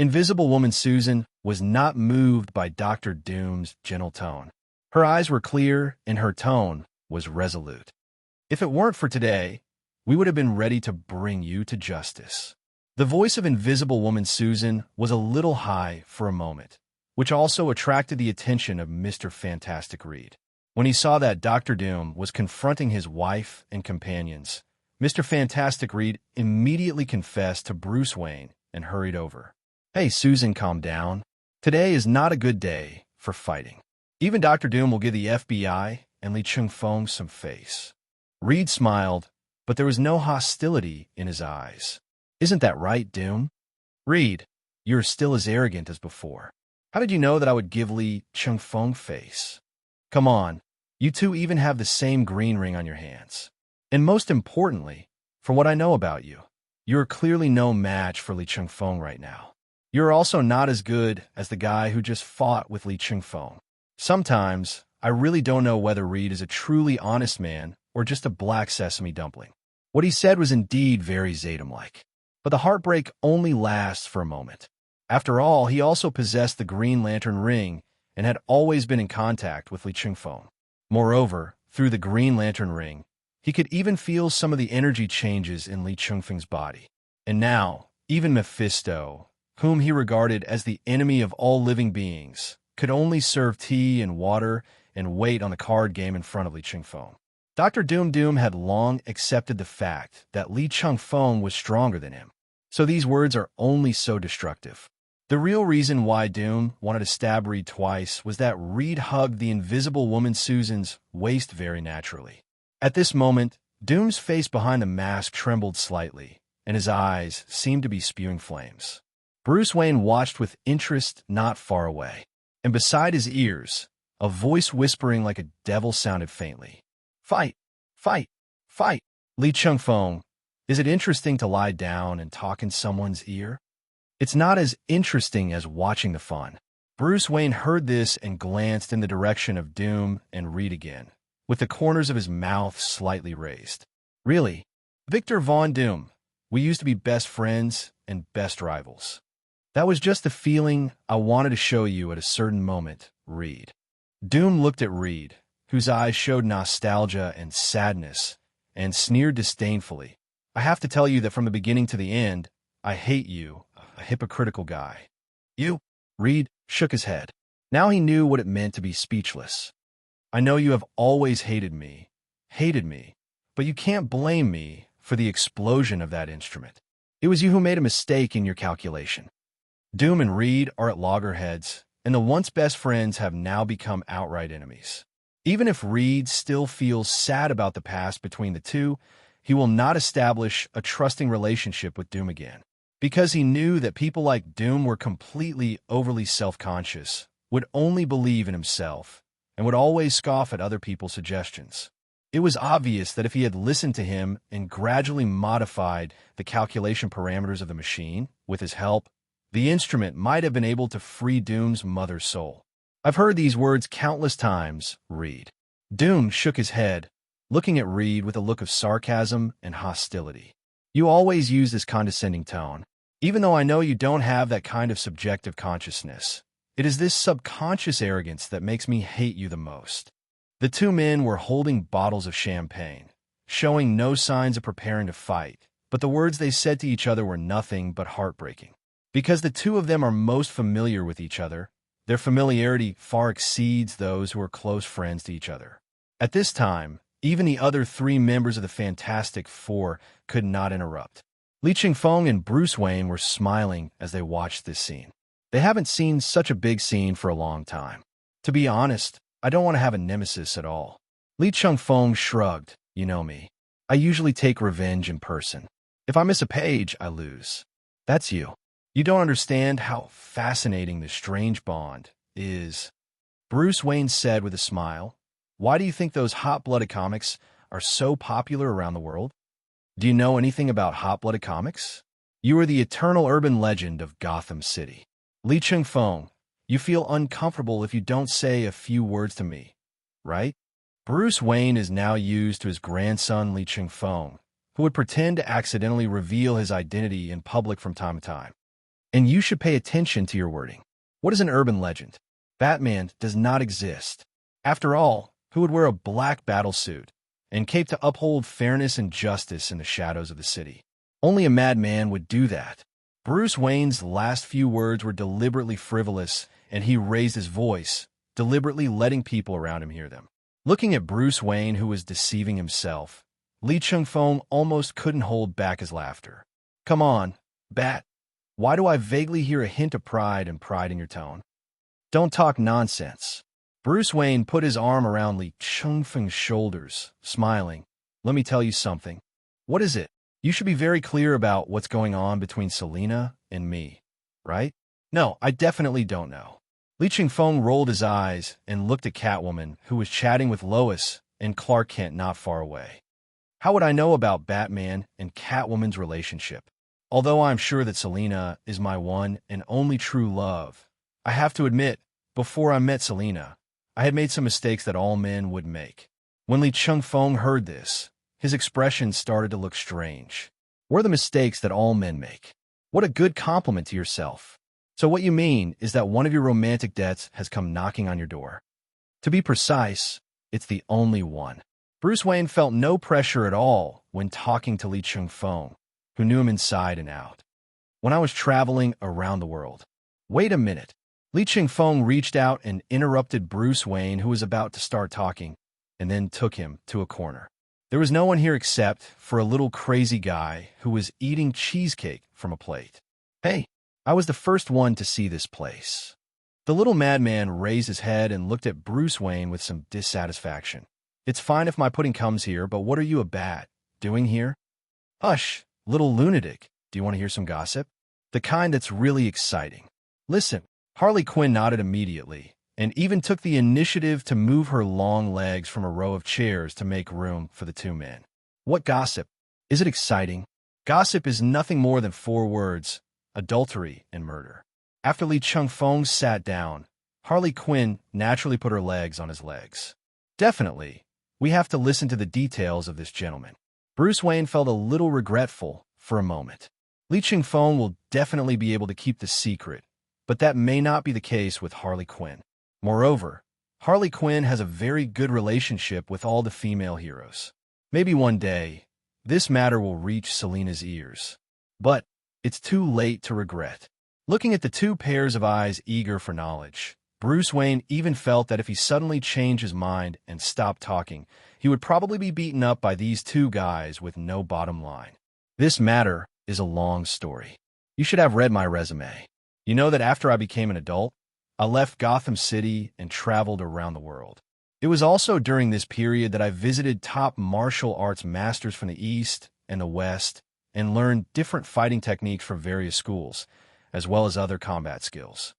Invisible Woman Susan was not moved by Dr. Doom's gentle tone. Her eyes were clear and her tone was resolute. If it weren't for today, we would have been ready to bring you to justice. The voice of Invisible Woman Susan was a little high for a moment, which also attracted the attention of Mr. Fantastic Reed. When he saw that Dr. Doom was confronting his wife and companions, Mr. Fantastic Reed immediately confessed to Bruce Wayne and hurried over. Hey, Susan, calm down. Today is not a good day for fighting. Even Dr. Doom will give the FBI and Li Chengfeng some face. Reed smiled, but there was no hostility in his eyes. Isn't that right, Doom? Reed, you're still as arrogant as before. How did you know that I would give Li Chengfeng face? Come on, you two even have the same green ring on your hands. And most importantly, from what I know about you, you're clearly no match for Li Chengfeng right now. You're also not as good as the guy who just fought with Li Chengfeng. Sometimes, I really don't know whether Reed is a truly honest man or just a black sesame dumpling. What he said was indeed very Zatum-like. But the heartbreak only lasts for a moment. After all, he also possessed the Green Lantern ring and had always been in contact with Li Chengfeng. Moreover, through the Green Lantern ring, he could even feel some of the energy changes in Li Chengfeng's body. And now, even Mephisto, whom he regarded as the enemy of all living beings, could only serve tea and water and wait on the card game in front of Li Chengfeng. Dr. Doom had long accepted the fact that Li Chengfeng was stronger than him, so these words are only so destructive. The real reason why Doom wanted to stab Reed twice was that Reed hugged the invisible woman Susan's waist very naturally. At this moment, Doom's face behind the mask trembled slightly, and his eyes seemed to be spewing flames. Bruce Wayne watched with interest not far away, and beside his ears, a voice whispering like a devil sounded faintly. "Fight! Fight! Fight!" Li Chengfeng, is it interesting to lie down and talk in someone's ear? It's not as interesting as watching the fun. Bruce Wayne heard this and glanced in the direction of Doom and Reed again, with the corners of his mouth slightly raised. "Really? Victor Von Doom, we used to be best friends and best rivals. That was just the feeling I wanted to show you at a certain moment, Reed." Doom looked at Reed, whose eyes showed nostalgia and sadness, and sneered disdainfully. "I have to tell you that from the beginning to the end, I hate you, a hypocritical guy." "You?" Reed shook his head. Now he knew what it meant to be speechless. "I know you have always hated me, but you can't blame me for the explosion of that instrument. It was you who made a mistake in your calculation." Doom and Reed are at loggerheads, and the once best friends have now become outright enemies. Even if Reed still feels sad about the past between the two, he will not establish a trusting relationship with Doom again, because he knew that people like Doom were completely overly self-conscious, would only believe in himself, and would always scoff at other people's suggestions. It was obvious that if he had listened to him and gradually modified the calculation parameters of the machine, with his help, the instrument might have been able to free Doom's mother's soul. "I've heard these words countless times, Reed." Doom shook his head, looking at Reed with a look of sarcasm and hostility. "You always use this condescending tone, even though I know you don't have that kind of subjective consciousness. It is this subconscious arrogance that makes me hate you the most." The two men were holding bottles of champagne, showing no signs of preparing to fight, but the words they said to each other were nothing but heartbreaking. Because the two of them are most familiar with each other, their familiarity far exceeds those who are close friends to each other. At this time, even the other three members of the Fantastic Four could not interrupt. Li Chengfeng and Bruce Wayne were smiling as they watched this scene. They haven't seen such a big scene for a long time. "To be honest, I don't want to have a nemesis at all." Li Chengfeng shrugged. "You know me. I usually take revenge in person. If I miss a page, I lose. That's you. You don't understand how fascinating this strange bond is," Bruce Wayne said with a smile. "Why do you think those hot-blooded comics are so popular around the world? Do you know anything about hot-blooded comics? You are the eternal urban legend of Gotham City. Li Chengfeng, you feel uncomfortable if you don't say a few words to me, right?" Bruce Wayne is now used to his grandson Li Chengfeng, who would pretend to accidentally reveal his identity in public from time to time. "And you should pay attention to your wording. What is an urban legend? Batman does not exist. After all, who would wear a black battlesuit and cape to uphold fairness and justice in the shadows of the city? Only a madman would do that." Bruce Wayne's last few words were deliberately frivolous, and he raised his voice, deliberately letting people around him hear them. Looking at Bruce Wayne, who was deceiving himself, Li Chengfeng almost couldn't hold back his laughter. "Come on, Bat. Why do I vaguely hear a hint of pride in your tone? Don't talk nonsense." Bruce Wayne put his arm around Li Chengfeng's shoulders, smiling. "Let me tell you something." "What is it?" "You should be very clear about what's going on between Selina and me, right?" "No, I definitely don't know." Li Chengfeng rolled his eyes and looked at Catwoman, who was chatting with Lois and Clark Kent not far away. "How would I know about Batman and Catwoman's relationship? Although I'm sure that Selina is my one and only true love, I have to admit, before I met Selina, I had made some mistakes that all men would make." When Li Chengfeng heard this, his expression started to look strange. "What are the mistakes that all men make? What a good compliment to yourself. So what you mean is that one of your romantic debts has come knocking on your door. To be precise, it's the only one." Bruce Wayne felt no pressure at all when talking to Li Chengfeng, who knew him inside and out. "When I was traveling around the world." "Wait a minute. Li Chengfeng reached out and interrupted Bruce Wayne, who was about to start talking, and then took him to a corner. There was no one here except for a little crazy guy who was eating cheesecake from a plate. Hey, I was the first one to see this place. The little madman raised his head and looked at Bruce Wayne with some dissatisfaction. It's fine if my pudding comes here, but what are you a bat doing here? Hush, little lunatic. Do you want to hear some gossip? The kind that's really exciting. Listen, Harley Quinn nodded immediately, and even took the initiative to move her long legs from a row of chairs to make room for the two men. What gossip? Is it exciting? Gossip is nothing more than 4 words: adultery and murder. After Li Chengfeng sat down, Harley Quinn naturally put her legs on his legs. Definitely, we have to listen to the details of this gentleman. Bruce Wayne felt a little regretful for a moment. Li Chengfeng will definitely be able to keep the secret, but that may not be the case with Harley Quinn. Moreover, Harley Quinn has a very good relationship with all the female heroes. Maybe one day, this matter will reach Selina's ears. But it's too late to regret. Looking at the 2 pairs of eyes eager for knowledge, Bruce Wayne even felt that if he suddenly changed his mind and stopped talking, he would probably be beaten up by these 2 guys with no bottom line. This matter is a long story. You should have read my resume. You know that after I became an adult, I left Gotham City and traveled around the world. It was also during this period that I visited top martial arts masters from the East and the West and learned different fighting techniques from various schools, as well as other combat skills.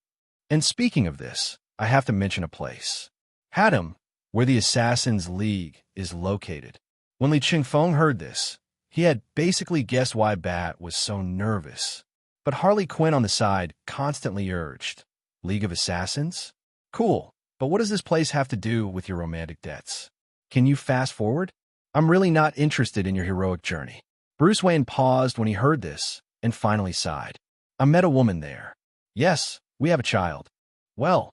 And speaking of this, I have to mention a place. Haddam, where the Assassin's League is located. When Li Chengfeng heard this, he had basically guessed why Bat was so nervous. But Harley Quinn on the side constantly urged, League of Assassins? Cool, but what does this place have to do with your romantic debts? Can you fast forward? I'm really not interested in your heroic journey. Bruce Wayne paused when he heard this and finally sighed. I met a woman there. Yes, we have a child. Well.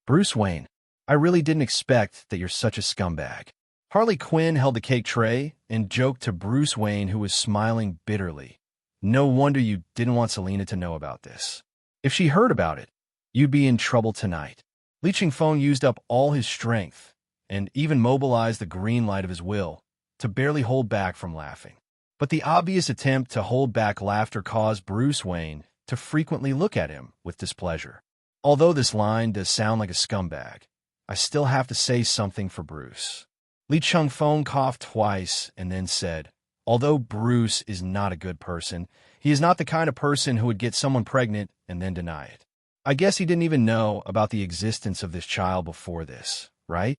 Bruce Wayne, I really didn't expect that you're such a scumbag. Harley Quinn held the cake tray and joked to Bruce Wayne, who was smiling bitterly. No wonder you didn't want Selina to know about this. If she heard about it, you'd be in trouble tonight. Li Chengfeng used up all his strength and even mobilized the green light of his will to barely hold back from laughing. But the obvious attempt to hold back laughter caused Bruce Wayne to frequently look at him with displeasure. Although this line does sound like a scumbag, I still have to say something for Bruce. Li Chengfeng coughed twice and then said, although Bruce is not a good person, he is not the kind of person who would get someone pregnant and then deny it. I guess he didn't even know about the existence of this child before this, right?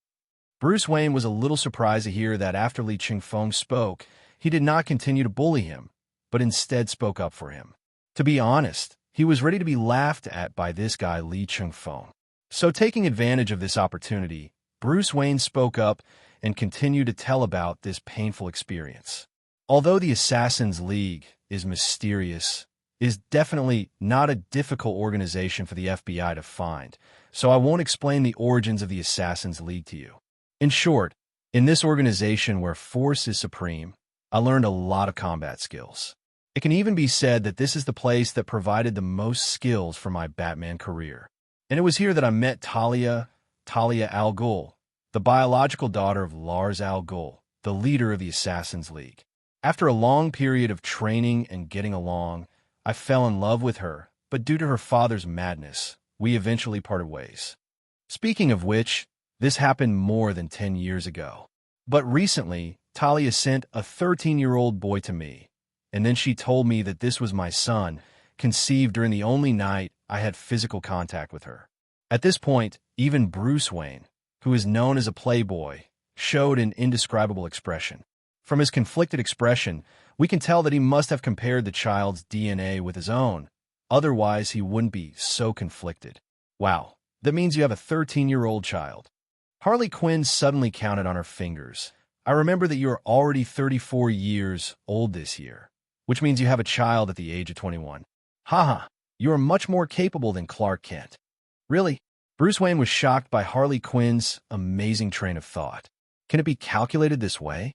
Bruce Wayne was a little surprised to hear that after Li Chengfeng spoke, he did not continue to bully him, but instead spoke up for him. To be honest, he was ready to be laughed at by this guy Li Chengfeng. So taking advantage of this opportunity, Bruce Wayne spoke up and continued to tell about this painful experience. Although the Assassin's League is mysterious, it is definitely not a difficult organization for the FBI to find, so I won't explain the origins of the Assassin's League to you. In short, in this organization where force is supreme, I learned a lot of combat skills. It can even be said that this is the place that provided the most skills for my Batman career. And it was here that I met Talia al Ghul, the biological daughter of Lars al Ghul, the leader of the Assassin's League. After a long period of training and getting along, I fell in love with her, but due to her father's madness, we eventually parted ways. Speaking of which, this happened more than 10 years ago. But recently, Talia sent a 13-year-old boy to me, and then she told me that this was my son, conceived during the only night I had physical contact with her. At this point, even Bruce Wayne, who is known as a playboy, showed an indescribable expression. From his conflicted expression, we can tell that he must have compared the child's DNA with his own, otherwise he wouldn't be so conflicted. Wow, that means you have a 13-year-old child. Harley Quinn suddenly counted on her fingers. I remember that you are already 34 years old this year, which means you have a child at the age of 21. Haha, you are much more capable than Clark Kent. Really? Bruce Wayne was shocked by Harley Quinn's amazing train of thought. Can it be calculated this way?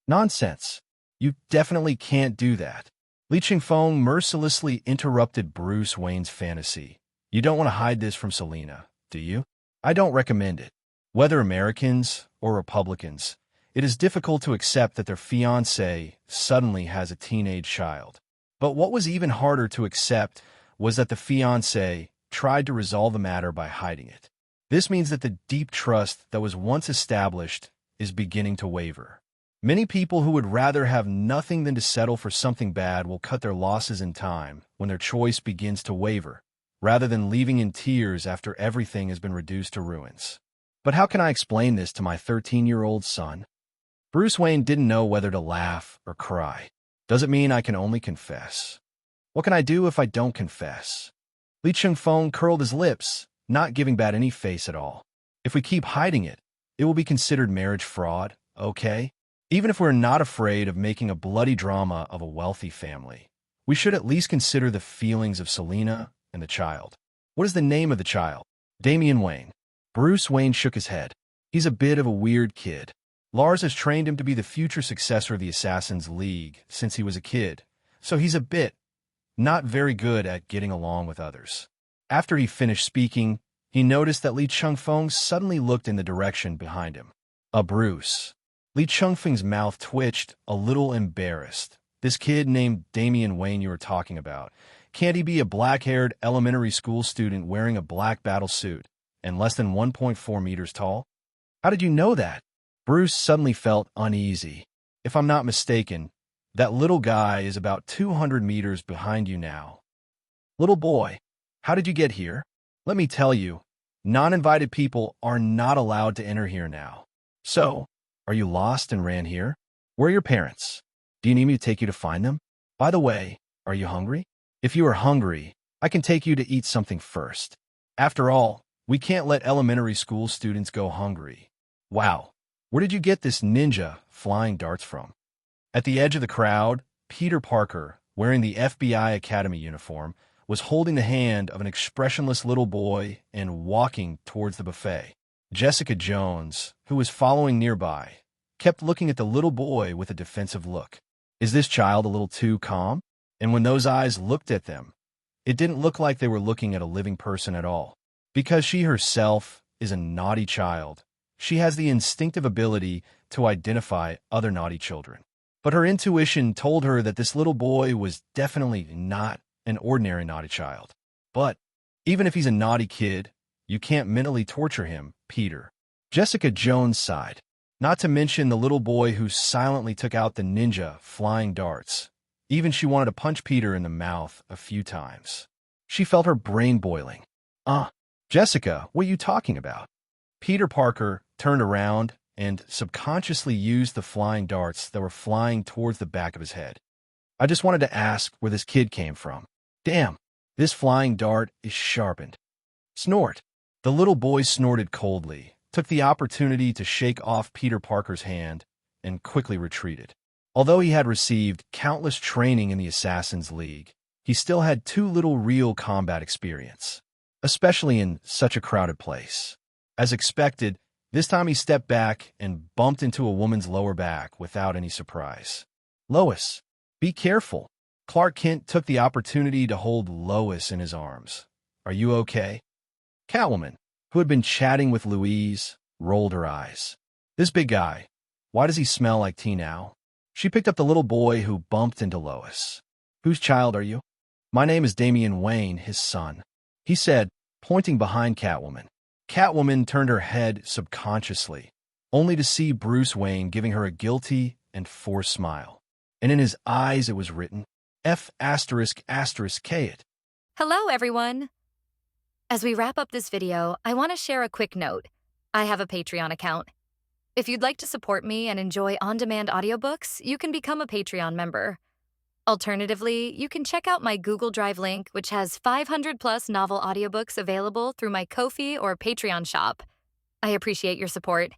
Nonsense. You definitely can't do that. Li Chengfeng mercilessly interrupted Bruce Wayne's fantasy, You don't want to hide this from Selena, do you? I don't recommend it. Whether Americans or Republicans, it is difficult to accept that their fiancé suddenly has a teenage child. But what was even harder to accept was that the fiancé tried to resolve the matter by hiding it. This means that the deep trust that was once established is beginning to waver. Many people who would rather have nothing than to settle for something bad will cut their losses in time when their choice begins to waver, rather than leaving in tears after everything has been reduced to ruins. But how can I explain this to my 13-year-old son? Bruce Wayne didn't know whether to laugh or cry. Does it mean I can only confess? What can I do if I don't confess? Li Chengfeng curled his lips, not giving Bat any face at all. If we keep hiding it, it will be considered marriage fraud, okay? Even if we're not afraid of making a bloody drama of a wealthy family, we should at least consider the feelings of Selena and the child. What is the name of the child? Damian Wayne. Bruce Wayne shook his head. He's a bit of a weird kid. Lars has trained him to be the future successor of the Assassin's League since he was a kid, so he's a bit not very good at getting along with others. After he finished speaking, he noticed that Li Chengfeng suddenly looked in the direction behind him. Bruce. Li Chengfeng's mouth twitched, a little embarrassed. This kid named Damian Wayne you were talking about. Can't he be a black-haired elementary school student wearing a black battle suit and less than 1.4 meters tall? How did you know that? Bruce suddenly felt uneasy. If I'm not mistaken, that little guy is about 200 meters behind you now. Little boy, how did you get here? Let me tell you, non-invited people are not allowed to enter here now. So, are you lost and ran here? Where are your parents? Do you need me to take you to find them? By the way, are you hungry? If you are hungry, I can take you to eat something first. After all, we can't let elementary school students go hungry. Wow, where did you get this ninja flying darts from? At the edge of the crowd, Peter Parker, wearing the FBI Academy uniform, was holding the hand of an expressionless little boy and walking towards the buffet. Jessica Jones, who was following nearby, kept looking at the little boy with a defensive look. Is this child a little too calm? And when those eyes looked at them, it didn't look like they were looking at a living person at all. Because she herself is a naughty child, she has the instinctive ability to identify other naughty children. But her intuition told her that this little boy was definitely not an ordinary naughty child. But even if he's a naughty kid, you can't mentally torture him, Peter. Jessica Jones sighed. Not to mention the little boy who silently took out the ninja flying darts. Even she wanted to punch Peter in the mouth a few times. She felt her brain boiling. Jessica, what are you talking about? Peter Parker turned around and subconsciously used the flying darts that were flying towards the back of his head. I just wanted to ask where this kid came from. Damn, this flying dart is sharpened. Snort. The little boy snorted coldly, took the opportunity to shake off Peter Parker's hand, and quickly retreated. Although he had received countless training in the Assassin's League, he still had too little real combat experience, especially in such a crowded place. As expected, this time he stepped back and bumped into a woman's lower back without any surprise. Lois, be careful. Clark Kent took the opportunity to hold Lois in his arms. Are you okay? Catwoman, who had been chatting with Louise, rolled her eyes. This big guy, why does he smell like tea now? She picked up the little boy who bumped into Lois. Whose child are you? My name is Damian Wayne, his son, he said, pointing behind Catwoman. Catwoman turned her head subconsciously, only to see Bruce Wayne giving her a guilty and forced smile. And in his eyes it was written, F***K it. Hello, everyone. As we wrap up this video, I want to share a quick note. I have a Patreon account. If you'd like to support me and enjoy on-demand audiobooks, you can become a Patreon member. Alternatively, you can check out my Google Drive link, which has 500-plus novel audiobooks available through my Ko-fi or Patreon shop. I appreciate your support.